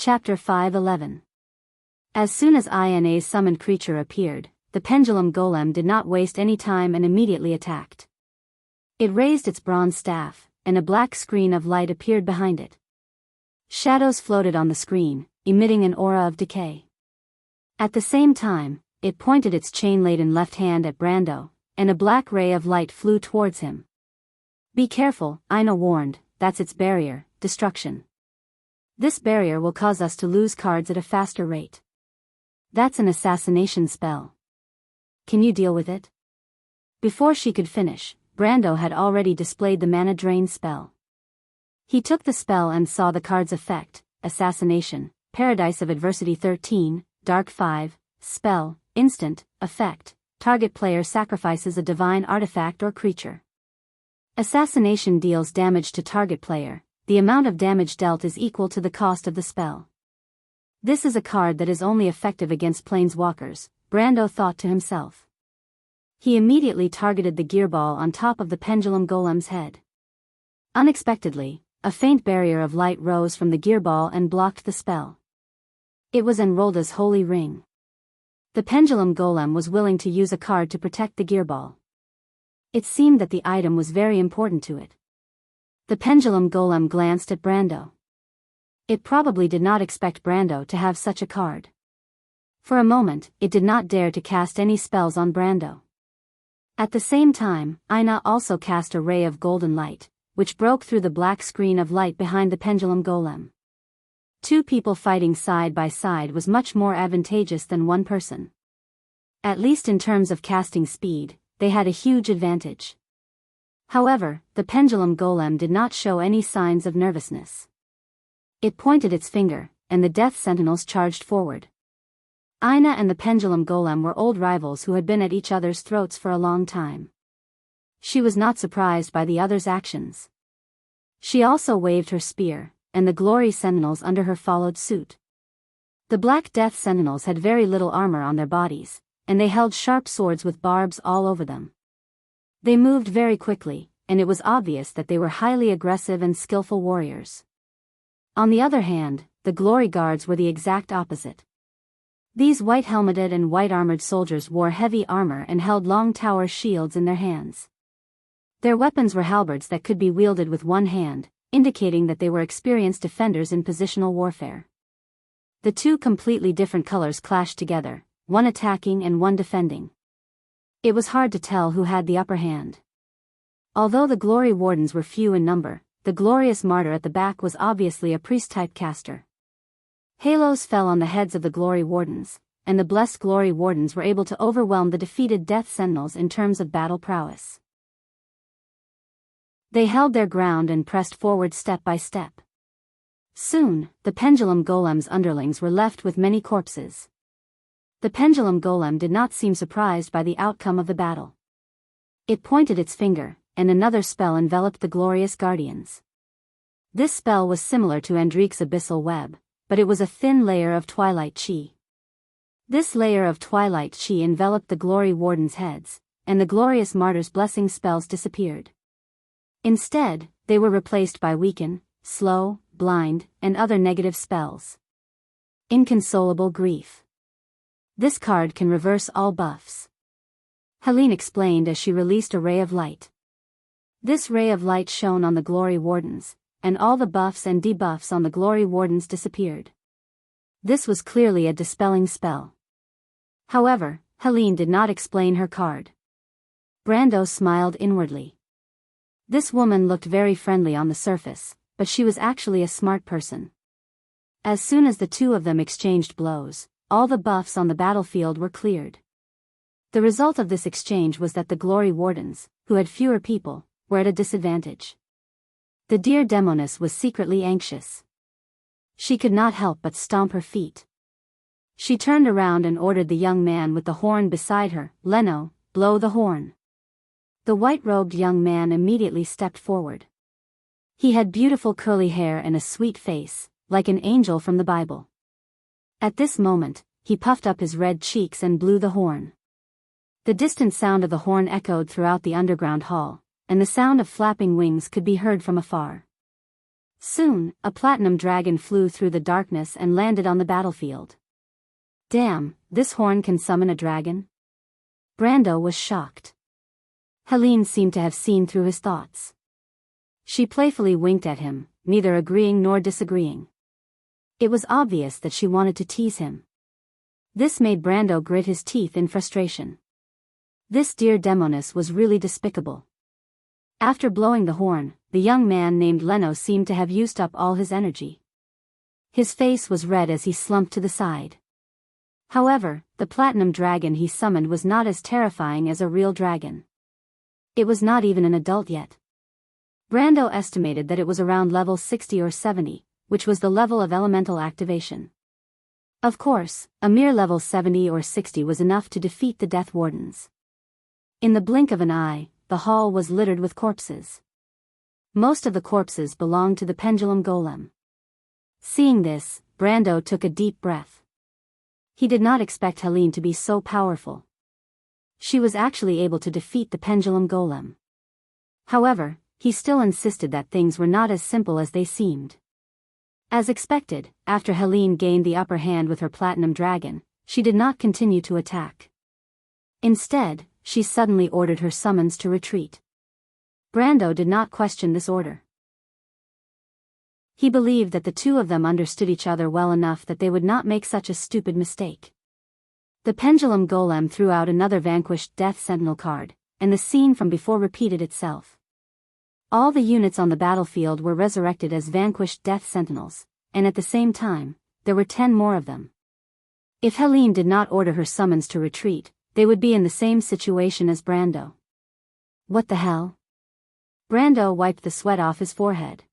Chapter 5:11. As soon as Ina's summoned creature appeared, the pendulum golem did not waste any time and immediately attacked. It raised its bronze staff, and a black screen of light appeared behind it. Shadows floated on the screen, emitting an aura of decay. At the same time, it pointed its chain-laden left hand at Brando, and a black ray of light flew towards him. "Be careful," Ina warned, "that's its barrier, destruction. This barrier will cause us to lose cards at a faster rate. That's an assassination spell. Can you deal with it?" Before she could finish, Brando had already displayed the mana drain spell. He took the spell and saw the card's effect: Assassination, Paradise of Adversity 13, Dark 5, Spell, Instant, Effect, target player sacrifices a divine artifact or creature. Assassination deals damage to target player. The amount of damage dealt is equal to the cost of the spell. This is a card that is only effective against planeswalkers, Brando thought to himself. He immediately targeted the gearball on top of the pendulum golem's head. Unexpectedly, a faint barrier of light rose from the gearball and blocked the spell. It was Enrolda's holy ring. The pendulum golem was willing to use a card to protect the gearball. It seemed that the item was very important to it. The pendulum golem glanced at Brando. It probably did not expect Brando to have such a card. For a moment, it did not dare to cast any spells on Brando. At the same time, Ina also cast a ray of golden light, which broke through the black screen of light behind the pendulum golem. Two people fighting side by side was much more advantageous than one person. At least in terms of casting speed, they had a huge advantage. However, the pendulum golem did not show any signs of nervousness. It pointed its finger, and the death sentinels charged forward. Ina and the pendulum golem were old rivals who had been at each other's throats for a long time. She was not surprised by the other's actions. She also waved her spear, and the glory sentinels under her followed suit. The black death sentinels had very little armor on their bodies, and they held sharp swords with barbs all over them. They moved very quickly, and it was obvious that they were highly aggressive and skillful warriors. On the other hand, the glory guards were the exact opposite. These white-helmeted and white-armored soldiers wore heavy armor and held long tower shields in their hands. Their weapons were halberds that could be wielded with one hand, indicating that they were experienced defenders in positional warfare. The two completely different colors clashed together, one attacking and one defending. It was hard to tell who had the upper hand. Although the glory wardens were few in number, the glorious martyr at the back was obviously a priest-type caster. Halos fell on the heads of the glory wardens, and the blessed glory wardens were able to overwhelm the defeated death sentinels in terms of battle prowess. They held their ground and pressed forward step by step. Soon, the pendulum golem's underlings were left with many corpses. The pendulum golem did not seem surprised by the outcome of the battle. It pointed its finger, and another spell enveloped the glorious guardians. This spell was similar to Andrique's abyssal web, but it was a thin layer of twilight chi. This layer of twilight chi enveloped the glory wardens' heads, and the glorious martyr's blessing spells disappeared. Instead, they were replaced by weaken, slow, blind, and other negative spells. Inconsolable grief. This card can reverse all buffs. Helene explained as she released a ray of light. This ray of light shone on the glory wardens, and all the buffs and debuffs on the glory wardens disappeared. This was clearly a dispelling spell. However, Helene did not explain her card. Brando smiled inwardly. This woman looked very friendly on the surface, but she was actually a smart person. As soon as the two of them exchanged blows, all the buffs on the battlefield were cleared. The result of this exchange was that the glory wardens, who had fewer people, were at a disadvantage. The dear demoness was secretly anxious. She could not help but stomp her feet. She turned around and ordered the young man with the horn beside her, "Leno, blow the horn." The white-robed young man immediately stepped forward. He had beautiful curly hair and a sweet face, like an angel from the Bible. At this moment, he puffed up his red cheeks and blew the horn. The distant sound of the horn echoed throughout the underground hall, and the sound of flapping wings could be heard from afar. Soon, a platinum dragon flew through the darkness and landed on the battlefield. Damn, this horn can summon a dragon? Brando was shocked. Helene seemed to have seen through his thoughts. She playfully winked at him, neither agreeing nor disagreeing. It was obvious that she wanted to tease him. This made Brando grit his teeth in frustration. This dear Demoness was really despicable. After blowing the horn, the young man named Leno seemed to have used up all his energy. His face was red as he slumped to the side. However, the platinum dragon he summoned was not as terrifying as a real dragon. It was not even an adult yet. Brando estimated that it was around level 60 or 70, which was the level of elemental activation. Of course, a mere level 70 or 60 was enough to defeat the Death Wardens. In the blink of an eye, the hall was littered with corpses. Most of the corpses belonged to the pendulum golem. Seeing this, Brando took a deep breath. He did not expect Helene to be so powerful. She was actually able to defeat the pendulum golem. However, he still insisted that things were not as simple as they seemed. As expected, after Helene gained the upper hand with her platinum dragon, she did not continue to attack. Instead, she suddenly ordered her summons to retreat. Brando did not question this order. He believed that the two of them understood each other well enough that they would not make such a stupid mistake. The pendulum golem threw out another vanquished Death Sentinel card, and the scene from before repeated itself. All the units on the battlefield were resurrected as vanquished Death Sentinels, and at the same time, there were 10 more of them. If Helene did not order her summons to retreat, they would be in the same situation as Brando. What the hell? Brando wiped the sweat off his forehead.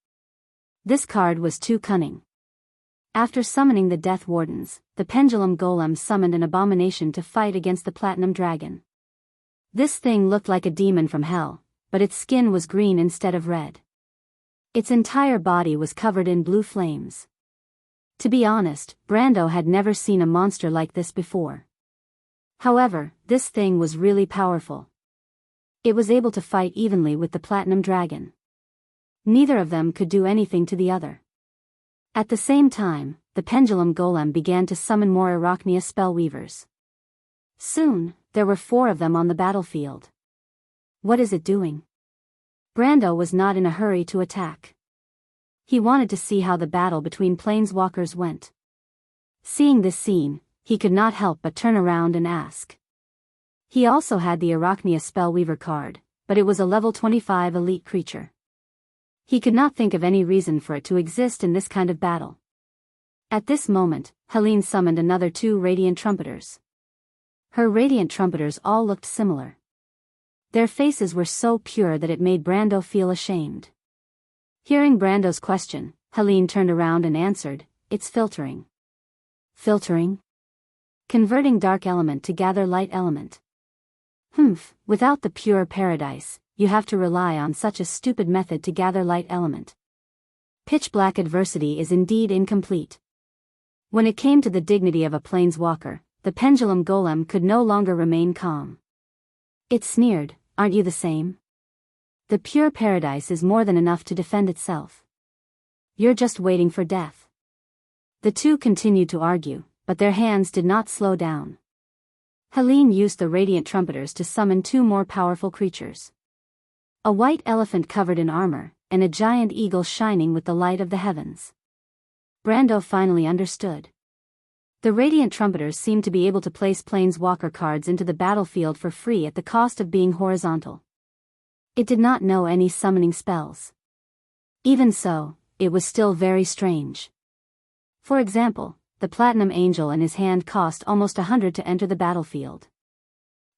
This card was too cunning. After summoning the Death Wardens, the pendulum golem summoned an abomination to fight against the platinum dragon. This thing looked like a demon from hell, but its skin was green instead of red. Its entire body was covered in blue flames. To be honest, Brando had never seen a monster like this before. However, this thing was really powerful. It was able to fight evenly with the platinum dragon. Neither of them could do anything to the other. At the same time, the pendulum golem began to summon more Arachnia spellweavers. Soon, there were 4 of them on the battlefield. What is it doing? Brando was not in a hurry to attack. He wanted to see how the battle between planeswalkers went. Seeing this scene, he could not help but turn around and ask. He also had the Arachnia spellweaver card, but it was a level 25 elite creature. He could not think of any reason for it to exist in this kind of battle. At this moment, Helene summoned another 2 radiant trumpeters. Her radiant trumpeters all looked similar. Their faces were so pure that it made Brando feel ashamed. Hearing Brando's question, Helene turned around and answered, "It's filtering." Filtering? Converting dark element to gather light element. Without the pure paradise, you have to rely on such a stupid method to gather light element. Pitch black adversity is indeed incomplete. When it came to the dignity of a planeswalker, the pendulum golem could no longer remain calm. It sneered, "Aren't you the same? The pure paradise is more than enough to defend itself. You're just waiting for death." The two continued to argue, but their hands did not slow down. Helene used the radiant trumpeters to summon 2 more powerful creatures. A white elephant covered in armor, and a giant eagle shining with the light of the heavens. Brando finally understood. The radiant trumpeters seemed to be able to place planeswalker cards into the battlefield for free at the cost of being horizontal. It did not know any summoning spells. Even so, it was still very strange. For example, the Platinum Angel in his hand cost almost 100 to enter the battlefield.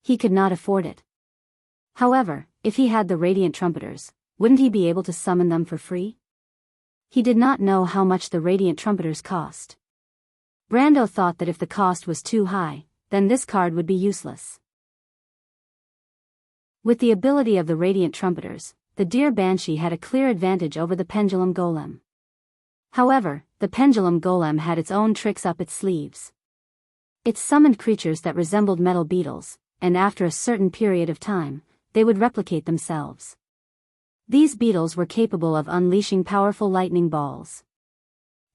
He could not afford it. However, if he had the Radiant Trumpeters, wouldn't he be able to summon them for free? He did not know how much the Radiant Trumpeters cost. Brando thought that if the cost was too high, then this card would be useless. With the ability of the Radiant Trumpeters, the Deer Banshee had a clear advantage over the Pendulum Golem. However, the Pendulum Golem had its own tricks up its sleeves. It summoned creatures that resembled metal beetles, and after a certain period of time, they would replicate themselves. These beetles were capable of unleashing powerful lightning balls.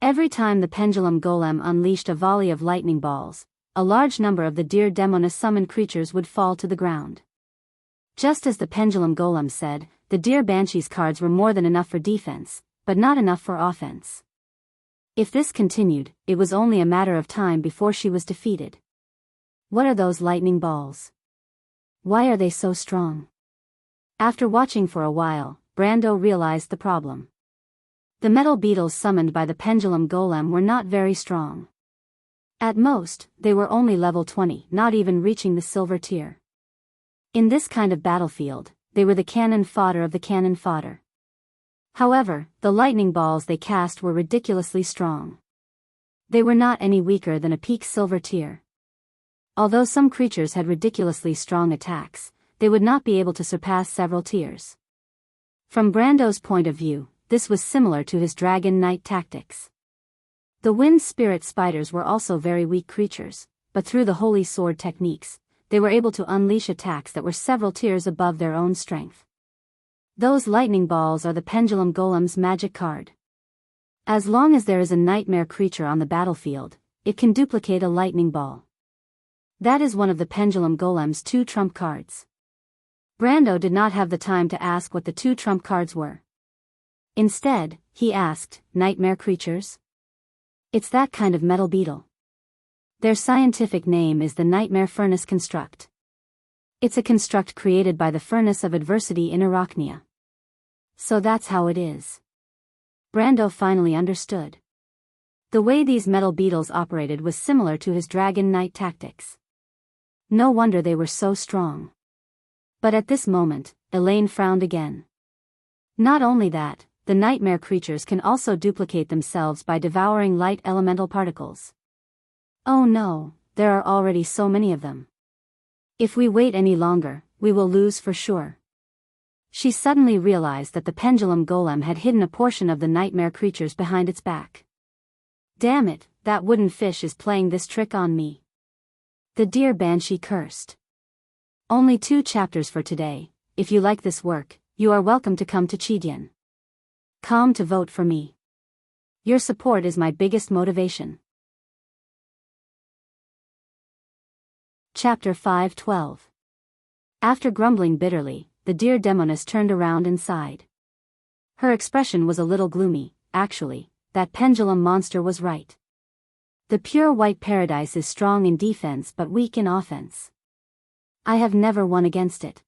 Every time the pendulum golem unleashed a volley of lightning balls, a large number of the deer demoness summoned creatures would fall to the ground. Just as the pendulum golem said, the deer banshee's cards were more than enough for defense, but not enough for offense. If this continued, it was only a matter of time before she was defeated. What are those lightning balls? Why are they so strong? After watching for a while, Brando realized the problem. The metal beetles summoned by the pendulum golem were not very strong. At most, they were only level 20, not even reaching the silver tier. In this kind of battlefield, they were the cannon fodder of the cannon fodder. However, the lightning balls they cast were ridiculously strong. They were not any weaker than a peak silver tier. Although some creatures had ridiculously strong attacks, they would not be able to surpass several tiers. From Brando's point of view, this was similar to his Dragon Knight tactics. The wind spirit spiders were also very weak creatures, but through the holy sword techniques, they were able to unleash attacks that were several tiers above their own strength. Those lightning balls are the pendulum golem's magic card. As long as there is a nightmare creature on the battlefield, it can duplicate a lightning ball. That is one of the pendulum golem's 2 trump cards. Brando did not have the time to ask what the 2 trump cards were. Instead, he asked, nightmare creatures? It's that kind of metal beetle. Their scientific name is the Nightmare Furnace Construct. It's a construct created by the Furnace of Adversity in Arachnia. So that's how it is. Brando finally understood. The way these metal beetles operated was similar to his Dragon Knight tactics. No wonder they were so strong. But at this moment, Elaine frowned again. Not only that, the nightmare creatures can also duplicate themselves by devouring light elemental particles. Oh no, there are already so many of them. If we wait any longer, we will lose for sure. She suddenly realized that the pendulum golem had hidden a portion of the nightmare creatures behind its back. Damn it, that wooden fish is playing this trick on me. The deer banshee cursed. Only 2 chapters for today. If you like this work, you are welcome to come to Chidian. Come to vote for me. Your support is my biggest motivation. Chapter 5:12. After grumbling bitterly, the deer demoness turned around and sighed. Her expression was a little gloomy. Actually, that pendulum monster was right. The pure white paradise is strong in defense but weak in offense. I have never won against it.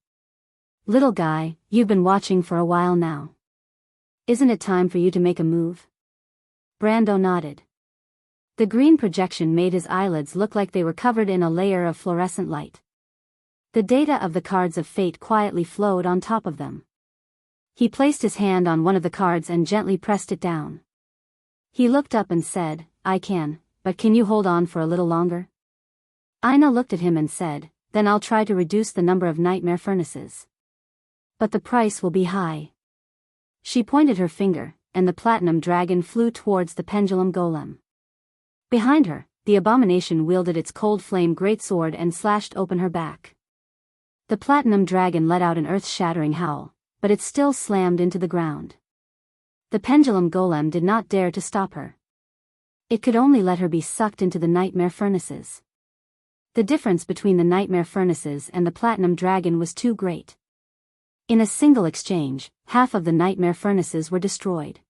Little guy, you've been watching for a while now. Isn't it time for you to make a move? Brando nodded. The green projection made his eyelids look like they were covered in a layer of fluorescent light. The data of the cards of fate quietly flowed on top of them. He placed his hand on one of the cards and gently pressed it down. He looked up and said, I can, but can you hold on for a little longer? Ina looked at him and said, then I'll try to reduce the number of nightmare furnaces. But the price will be high. She pointed her finger, and the platinum dragon flew towards the pendulum golem. Behind her, the abomination wielded its cold flame greatsword and slashed open her back. The platinum dragon let out an earth-shattering howl, but it still slammed into the ground. The pendulum golem did not dare to stop her. It could only let her be sucked into the nightmare furnaces. The difference between the nightmare furnaces and the platinum dragon was too great. In a single exchange, half of the nightmare furnaces were destroyed.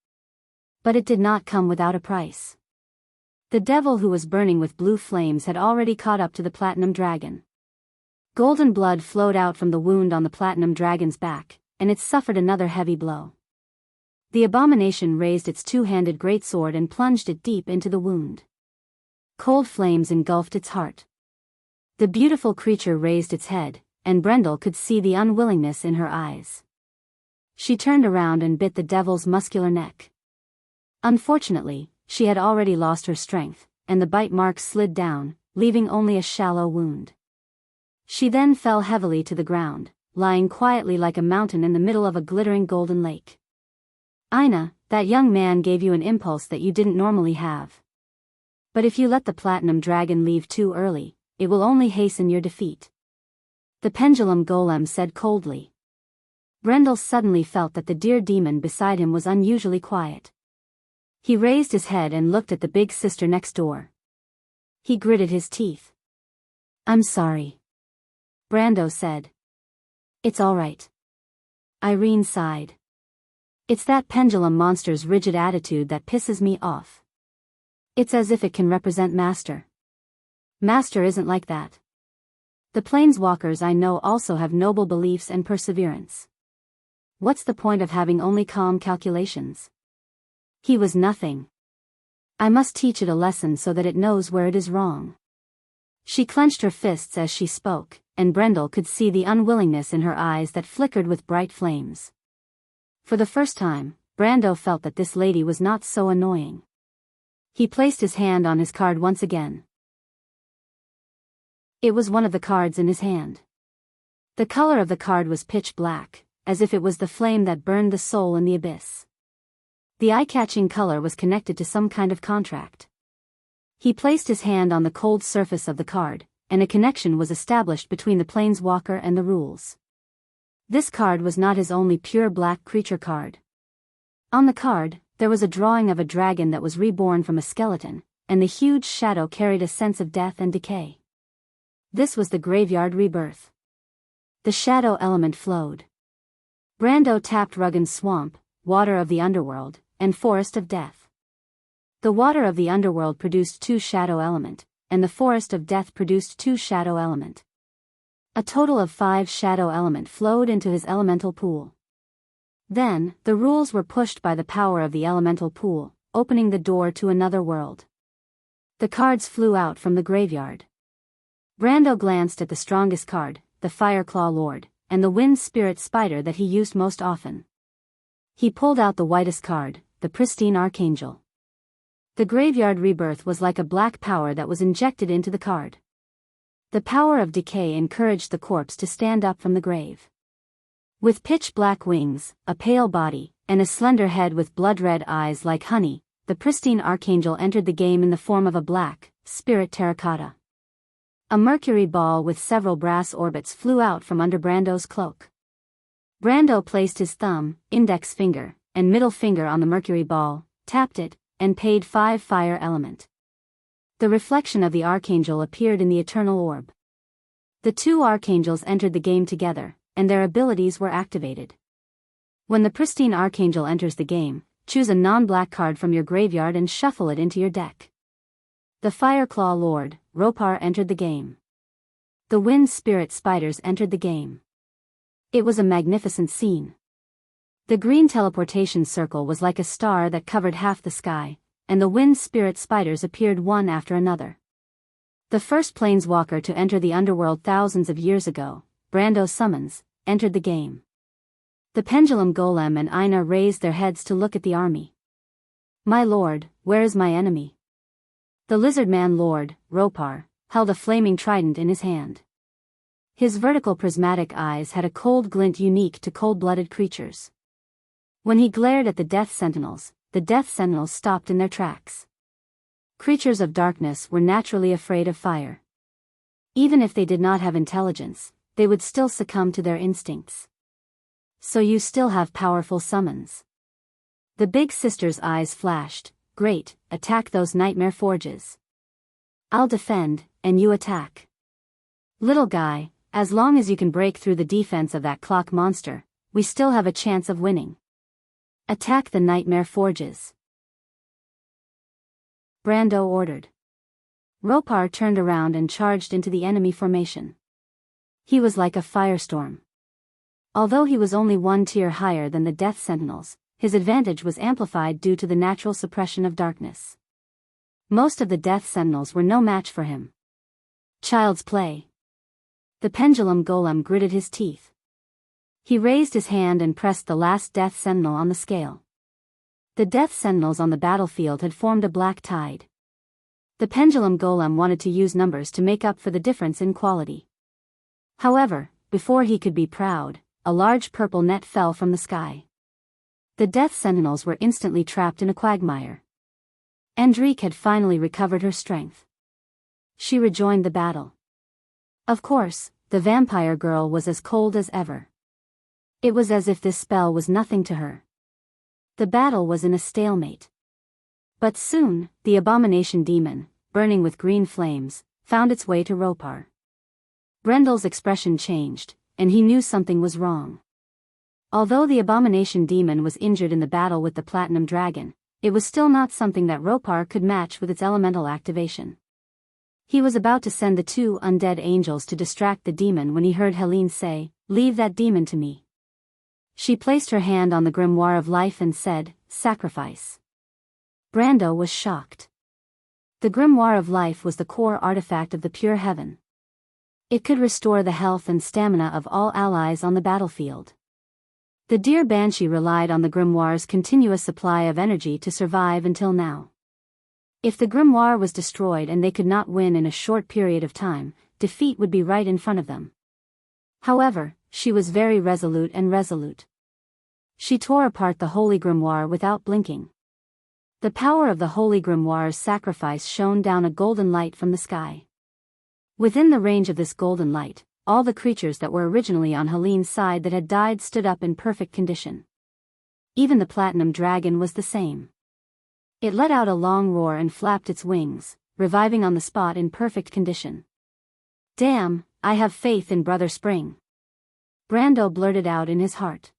But it did not come without a price. The devil who was burning with blue flames had already caught up to the platinum dragon. Golden blood flowed out from the wound on the platinum dragon's back, and it suffered another heavy blow. The abomination raised its 2-handed greatsword and plunged it deep into the wound. Cold flames engulfed its heart. The beautiful creature raised its head, and Brendel could see the unwillingness in her eyes. She turned around and bit the devil's muscular neck. Unfortunately, she had already lost her strength, and the bite marks slid down, leaving only a shallow wound. She then fell heavily to the ground, lying quietly like a mountain in the middle of a glittering golden lake. Ina, that young man gave you an impulse that you didn't normally have. But if you let the platinum dragon leave too early, it will only hasten your defeat. The pendulum golem said coldly. Brendel suddenly felt that the dear demon beside him was unusually quiet. He raised his head and looked at the big sister next door. He gritted his teeth. "I'm sorry," Brando said. "It's all right." Irene sighed. "It's that pendulum monster's rigid attitude that pisses me off. It's as if it can represent Master. Master isn't like that. The planeswalkers I know also have noble beliefs and perseverance. What's the point of having only calm calculations? He was nothing. I must teach it a lesson so that it knows where it is wrong." She clenched her fists as she spoke, and Brendel could see the unwillingness in her eyes that flickered with bright flames. For the first time, Brando felt that this lady was not so annoying. He placed his hand on his card once again. It was one of the cards in his hand. The color of the card was pitch black, as if it was the flame that burned the soul in the abyss. The eye-catching color was connected to some kind of contract. He placed his hand on the cold surface of the card, and a connection was established between the planeswalker and the rules. This card was not his only pure black creature card. On the card, there was a drawing of a dragon that was reborn from a skeleton, and the huge shadow carried a sense of death and decay. This was the graveyard rebirth. The shadow element flowed. Brando tapped Ruggan's swamp, water of the underworld, and forest of death. The water of the underworld produced 2 shadow element, and the forest of death produced 2 shadow element. A total of 5 shadow element flowed into his elemental pool. Then, the rules were pushed by the power of the elemental pool, opening the door to another world. The cards flew out from the graveyard. Brando glanced at the strongest card, the Fireclaw Lord, and the wind spirit spider that he used most often. He pulled out the whitest card, the pristine Archangel. The graveyard rebirth was like a black power that was injected into the card. The power of decay encouraged the corpse to stand up from the grave. With pitch-black wings, a pale body, and a slender head with blood-red eyes like honey, the pristine Archangel entered the game in the form of a black, spirit terracotta. A mercury ball with several brass orbits flew out from under Brando's cloak. Brando placed his thumb, index finger, and middle finger on the mercury ball, tapped it, and paid 5 fire element. The reflection of the Archangel appeared in the eternal orb. The 2 Archangels entered the game together, and their abilities were activated. When the pristine Archangel enters the game, choose a non-black card from your graveyard and shuffle it into your deck. The Fireclaw Lord, Ropar, entered the game. The Wind Spirit Spiders entered the game. It was a magnificent scene. The green teleportation circle was like a star that covered half the sky, and the Wind Spirit Spiders appeared one after another. The first planeswalker to enter the underworld thousands of years ago, Brando Summons, entered the game. The Pendulum Golem and Ina raised their heads to look at the army. "My lord, where is my enemy?" The Lizardman Lord, Ropar, held a flaming trident in his hand. His vertical prismatic eyes had a cold glint unique to cold-blooded creatures. When he glared at the Death Sentinels stopped in their tracks. Creatures of darkness were naturally afraid of fire. Even if they did not have intelligence, they would still succumb to their instincts. "So you still have powerful summons." The big sister's eyes flashed. "Great, attack those nightmare forges. I'll defend, and you attack. Little guy, as long as you can break through the defense of that clock monster, we still have a chance of winning. Attack the nightmare forges," Brando ordered. Ropar turned around and charged into the enemy formation. He was like a firestorm. Although he was only 1 tier higher than the Death Sentinels, his advantage was amplified due to the natural suppression of darkness. Most of the Death Sentinels were no match for him. Child's play. The Pendulum Golem gritted his teeth. He raised his hand and pressed the last Death Sentinel on the scale. The Death Sentinels on the battlefield had formed a black tide. The Pendulum Golem wanted to use numbers to make up for the difference in quality. However, before he could be proud, a large purple net fell from the sky. The Death Sentinels were instantly trapped in a quagmire. Andrique had finally recovered her strength. She rejoined the battle. Of course, the vampire girl was as cold as ever. It was as if this spell was nothing to her. The battle was in a stalemate. But soon, the abomination demon, burning with green flames, found its way to Ropar. Brendel's expression changed, and he knew something was wrong. Although the abomination demon was injured in the battle with the platinum dragon, it was still not something that Ropar could match with its elemental activation. He was about to send the two undead angels to distract the demon when he heard Helene say, "Leave that demon to me." She placed her hand on the grimoire of life and said, "Sacrifice." Brando was shocked. The grimoire of life was the core artifact of the pure heaven. It could restore the health and stamina of all allies on the battlefield. The dear Banshee relied on the grimoire's continuous supply of energy to survive until now. If the grimoire was destroyed and they could not win in a short period of time, defeat would be right in front of them. However, she was very resolute. She tore apart the holy grimoire without blinking. The power of the holy grimoire's sacrifice shone down a golden light from the sky. Within the range of this golden light, all the creatures that were originally on Helene's side that had died stood up in perfect condition. Even the platinum dragon was the same. It let out a long roar and flapped its wings, reviving on the spot in perfect condition. "Damn, I have faith in Brother Spring," Brando blurted out in his heart.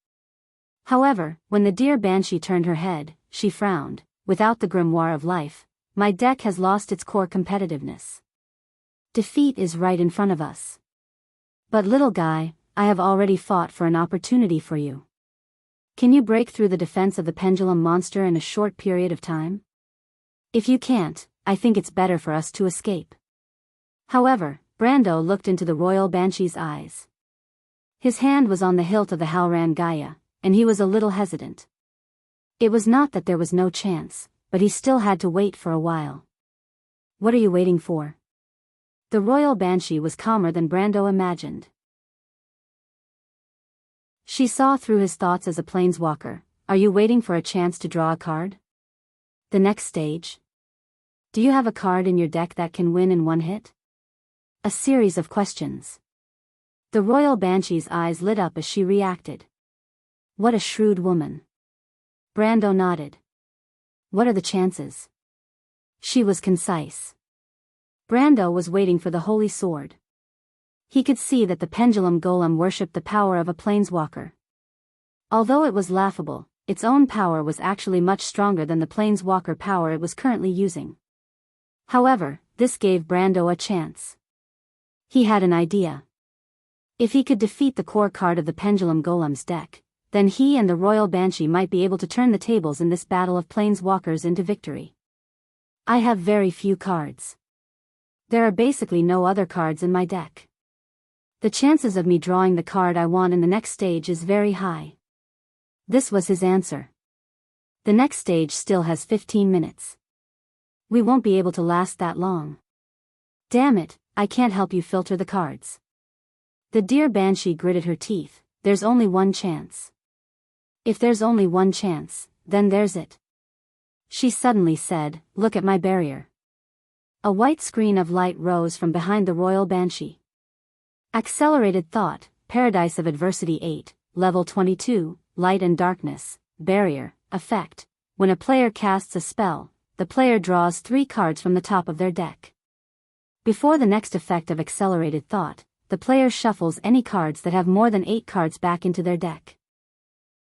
However, when the dear Banshee turned her head, she frowned. "Without the grimoire of life, my deck has lost its core competitiveness. Defeat is right in front of us. But little guy, I have already fought for an opportunity for you. Can you break through the defense of the pendulum monster in a short period of time? If you can't, I think it's better for us to escape." However, Brando looked into the royal Banshee's eyes. His hand was on the hilt of the Halran Gaia, and he was a little hesitant. It was not that there was no chance, but he still had to wait for a while. "What are you waiting for?" The royal Banshee was calmer than Brando imagined. She saw through his thoughts as a planeswalker. "Are you waiting for a chance to draw a card? The next stage? Do you have a card in your deck that can win in one hit?" A series of questions. The royal Banshee's eyes lit up as she reacted. "What a shrewd woman." Brando nodded. "What are the chances?" She was concise. Brando was waiting for the holy sword. He could see that the pendulum golem worshipped the power of a planeswalker. Although it was laughable, its own power was actually much stronger than the planeswalker power it was currently using. However, this gave Brando a chance. He had an idea. If he could defeat the core card of the pendulum golem's deck, then he and the royal Banshee might be able to turn the tables in this battle of planeswalkers into victory. "I have very few cards. There are basically no other cards in my deck. The chances of me drawing the card I want in the next stage is very high." This was his answer. "The next stage still has 15 minutes. We won't be able to last that long. Damn it, I can't help you filter the cards." The dear Banshee gritted her teeth. "There's only one chance." "If there's only one chance, then there's it." She suddenly said, "Look at my barrier." A white screen of light rose from behind the royal Banshee. Accelerated Thought, Paradise of Adversity 8, Level 22, Light and Darkness, Barrier, Effect. When a player casts a spell, the player draws 3 cards from the top of their deck. Before the next effect of Accelerated Thought, the player shuffles any cards that have more than 8 cards back into their deck.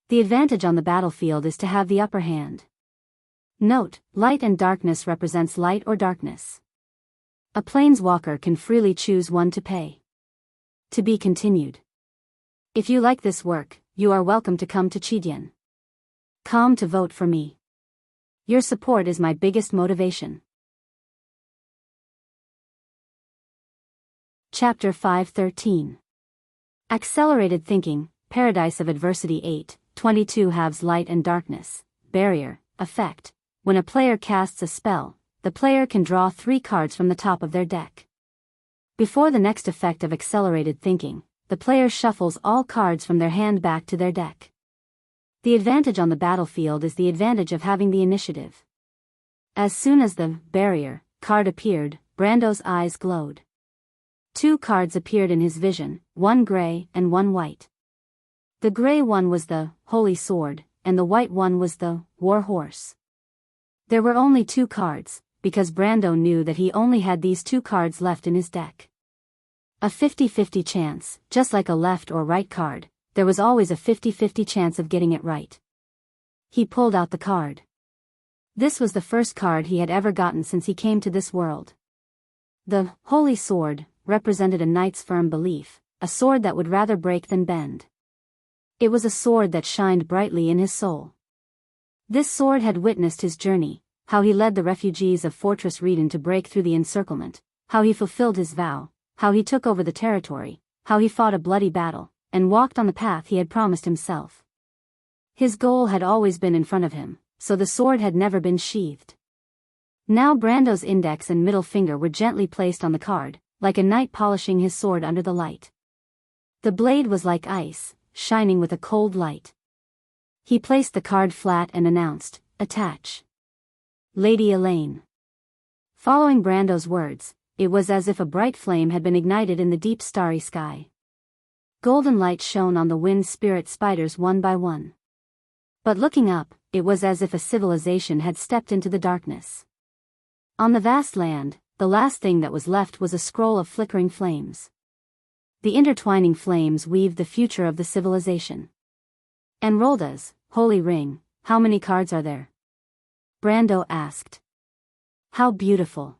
The advantage on the battlefield is to have the upper hand. Note, light and darkness represents light or darkness. A planeswalker can freely choose one to pay. To be continued. If you like this work, you are welcome to come to Chidian.com to vote for me. Your support is my biggest motivation. Chapter 513. Accelerated Thinking, Paradise of Adversity 8, 22 halves Light and Darkness, Barrier, Effect. When a player casts a spell, the player can draw 3 cards from the top of their deck. Before the next effect of Accelerated Thinking, the player shuffles all cards from their hand back to their deck. The advantage on the battlefield is the advantage of having the initiative. As soon as the Barrier card appeared, Brando's eyes glowed. 2 cards appeared in his vision, 1 gray and 1 white. The gray one was the holy sword, and the white one was the war horse. There were only 2 cards, because Brando knew that he only had these 2 cards left in his deck. A 50-50 chance, just like a left or right card, there was always a 50-50 chance of getting it right. He pulled out the card. This was the first card he had ever gotten since he came to this world. The holy sword represented a knight's firm belief, a sword that would rather break than bend. It was a sword that shined brightly in his soul. This sword had witnessed his journey, how he led the refugees of Fortress Reden to break through the encirclement, how he fulfilled his vow, how he took over the territory, how he fought a bloody battle, and walked on the path he had promised himself. His goal had always been in front of him, so the sword had never been sheathed. Now Brando's index and middle finger were gently placed on the card, like a knight polishing his sword under the light. The blade was like ice, shining with a cold light. He placed the card flat and announced, "Attach. Lady Elaine." Following Brando's words, it was as if a bright flame had been ignited in the deep starry sky. Golden light shone on the wind spirit spiders one by one. But looking up, it was as if a civilization had stepped into the darkness. On the vast land, the last thing that was left was a scroll of flickering flames. The intertwining flames weaved the future of the civilization. "Enrolda's holy ring, how many cards are there?" Brando asked. "How beautiful."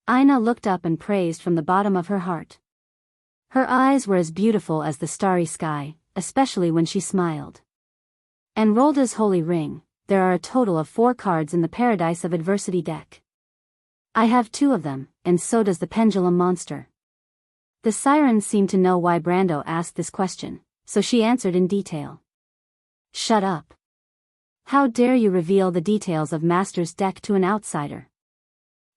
Aina looked up and praised from the bottom of her heart. Her eyes were as beautiful as the starry sky, especially when she smiled. "Enrolda's holy ring, there are a total of 4 cards in the Paradise of Adversity deck. I have 2 of them, and so does the pendulum monster." The siren seemed to know why Brando asked this question, so she answered in detail. "Shut up. How dare you reveal the details of Master's deck to an outsider?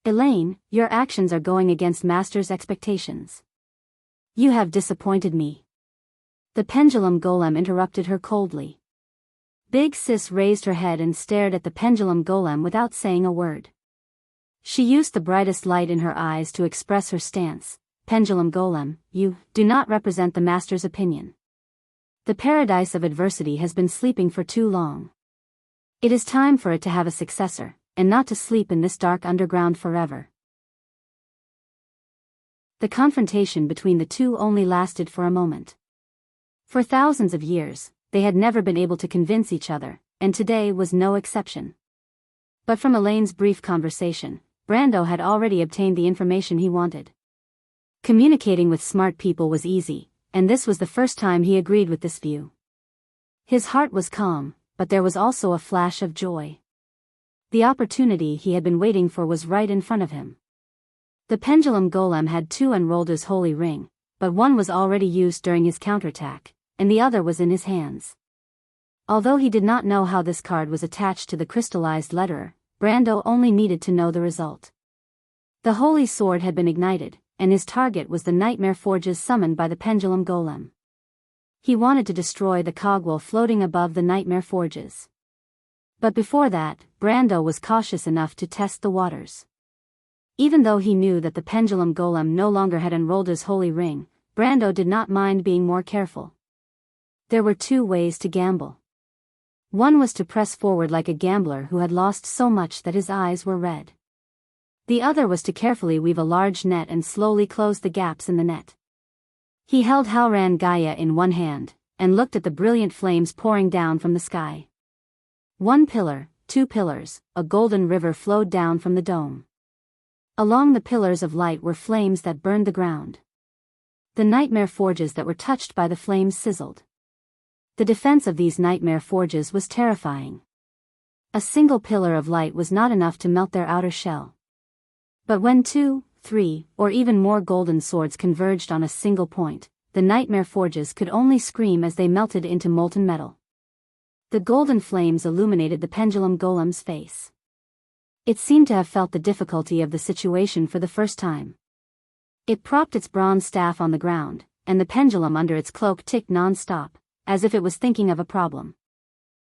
Elaine, your actions are going against Master's expectations. You have disappointed me." The pendulum golem interrupted her coldly. Big Sis raised her head and stared at the pendulum golem without saying a word. She used the brightest light in her eyes to express her stance. "Pendulum golem, you do not represent the Master's opinion. The Paradise of Adversity has been sleeping for too long. It is time for it to have a successor, and not to sleep in this dark underground forever." The confrontation between the 2 only lasted for a moment. For thousands of years, they had never been able to convince each other, and today was no exception. But from Elaine's brief conversation, Brando had already obtained the information he wanted. Communicating with smart people was easy, and this was the first time he agreed with this view. His heart was calm, but there was also a flash of joy. The opportunity he had been waiting for was right in front of him. The pendulum golem had 2 Enrolda's holy ring, but one was already used during his counterattack, and the other was in his hands. Although he did not know how this card was attached to the crystallized letterer, Brando only needed to know the result. The holy sword had been ignited, and his target was the nightmare forges summoned by the pendulum golem. He wanted to destroy the cogwheel floating above the nightmare forges. But before that, Brando was cautious enough to test the waters. Even though he knew that the pendulum golem no longer had Enrolda's holy ring, Brando did not mind being more careful. There were 2 ways to gamble. One was to press forward like a gambler who had lost so much that his eyes were red. The other was to carefully weave a large net and slowly close the gaps in the net. He held Halran Gaia in one hand, and looked at the brilliant flames pouring down from the sky. 1 pillar, 2 pillars, a golden river flowed down from the dome. Along the pillars of light were flames that burned the ground. The nightmare forges that were touched by the flames sizzled. The defense of these nightmare forges was terrifying. A single pillar of light was not enough to melt their outer shell. But when 2, 3, or even more golden swords converged on a single point, the nightmare forges could only scream as they melted into molten metal. The golden flames illuminated the pendulum golem's face. It seemed to have felt the difficulty of the situation for the first time. It propped its bronze staff on the ground, and the pendulum under its cloak ticked non-stop, as if it was thinking of a problem.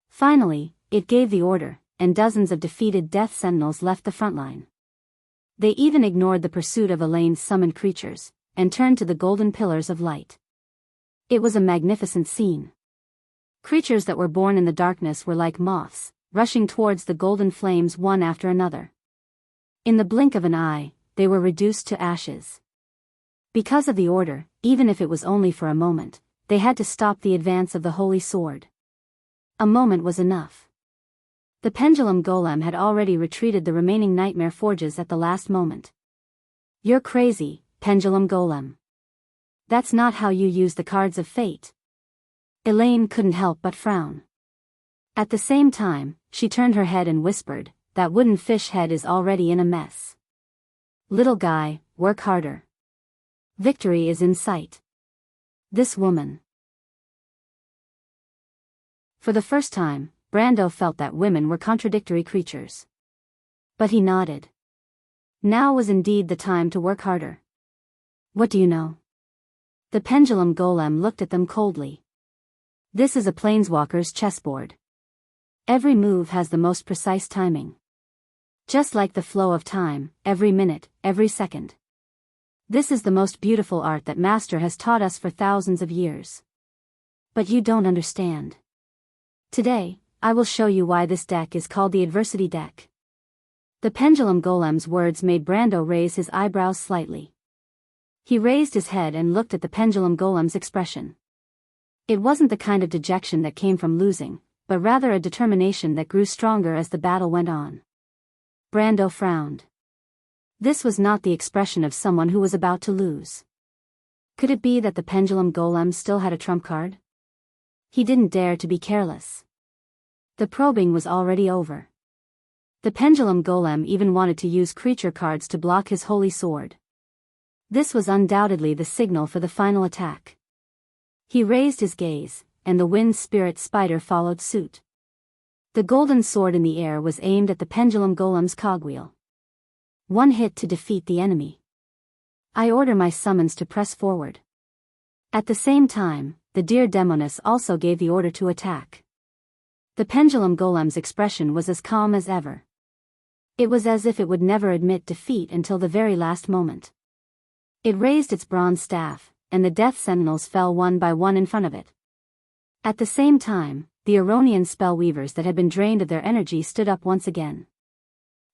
Finally, it gave the order, and dozens of defeated death sentinels left the front line. They even ignored the pursuit of Elaine's summoned creatures, and turned to the golden pillars of light. It was a magnificent scene. Creatures that were born in the darkness were like moths, rushing towards the golden flames one after another. In the blink of an eye, they were reduced to ashes. Because of the order, even if it was only for a moment, they had to stop the advance of the holy sword. A moment was enough. The pendulum golem had already retreated the remaining nightmare forges at the last moment. "You're crazy, pendulum golem. That's not how you use the cards of fate." Elaine couldn't help but frown. At the same time, she turned her head and whispered, "That wooden fish head is already in a mess. Little guy, work harder. Victory is in sight." This woman. For the first time, Brando felt that women were contradictory creatures. But he nodded. Now was indeed the time to work harder. "What do you know?" The pendulum golem looked at them coldly. "This is a planeswalker's chessboard. Every move has the most precise timing. Just like the flow of time, every minute, every second. This is the most beautiful art that Master has taught us for thousands of years. But you don't understand. Today, I will show you why this deck is called the Adversity deck." The pendulum golem's words made Brando raise his eyebrows slightly. He raised his head and looked at the pendulum golem's expression. It wasn't the kind of dejection that came from losing, but rather a determination that grew stronger as the battle went on. Brando frowned. This was not the expression of someone who was about to lose. Could it be that the pendulum golem still had a trump card? He didn't dare to be careless. The probing was already over. The pendulum golem even wanted to use creature cards to block his holy sword. This was undoubtedly the signal for the final attack. He raised his gaze, and the wind spirit spider followed suit. The golden sword in the air was aimed at the pendulum golem's cogwheel. One hit to defeat the enemy. I order my summons to press forward. At the same time, the dear demoness also gave the order to attack. The pendulum golem's expression was as calm as ever. It was as if it would never admit defeat until the very last moment. It raised its bronze staff, and the death sentinels fell one by one in front of it. At the same time, the Aronian spellweavers that had been drained of their energy stood up once again.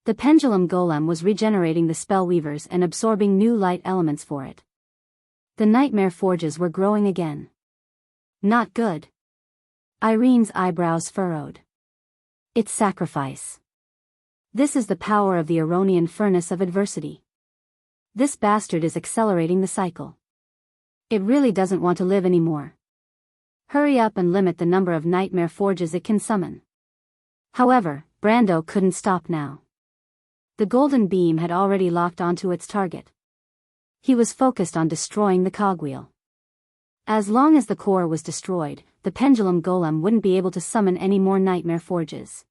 The pendulum golem was regenerating the spellweavers and absorbing new light elements for it. The nightmare forges were growing again. Not good. Irene's eyebrows furrowed. It's sacrifice. This is the power of the Aronian furnace of adversity. This bastard is accelerating the cycle. It really doesn't want to live anymore. Hurry up and limit the number of nightmare forges it can summon. However, Brando couldn't stop now. The golden beam had already locked onto its target. He was focused on destroying the cogwheel. As long as the core was destroyed, the pendulum golem wouldn't be able to summon any more nightmare forges.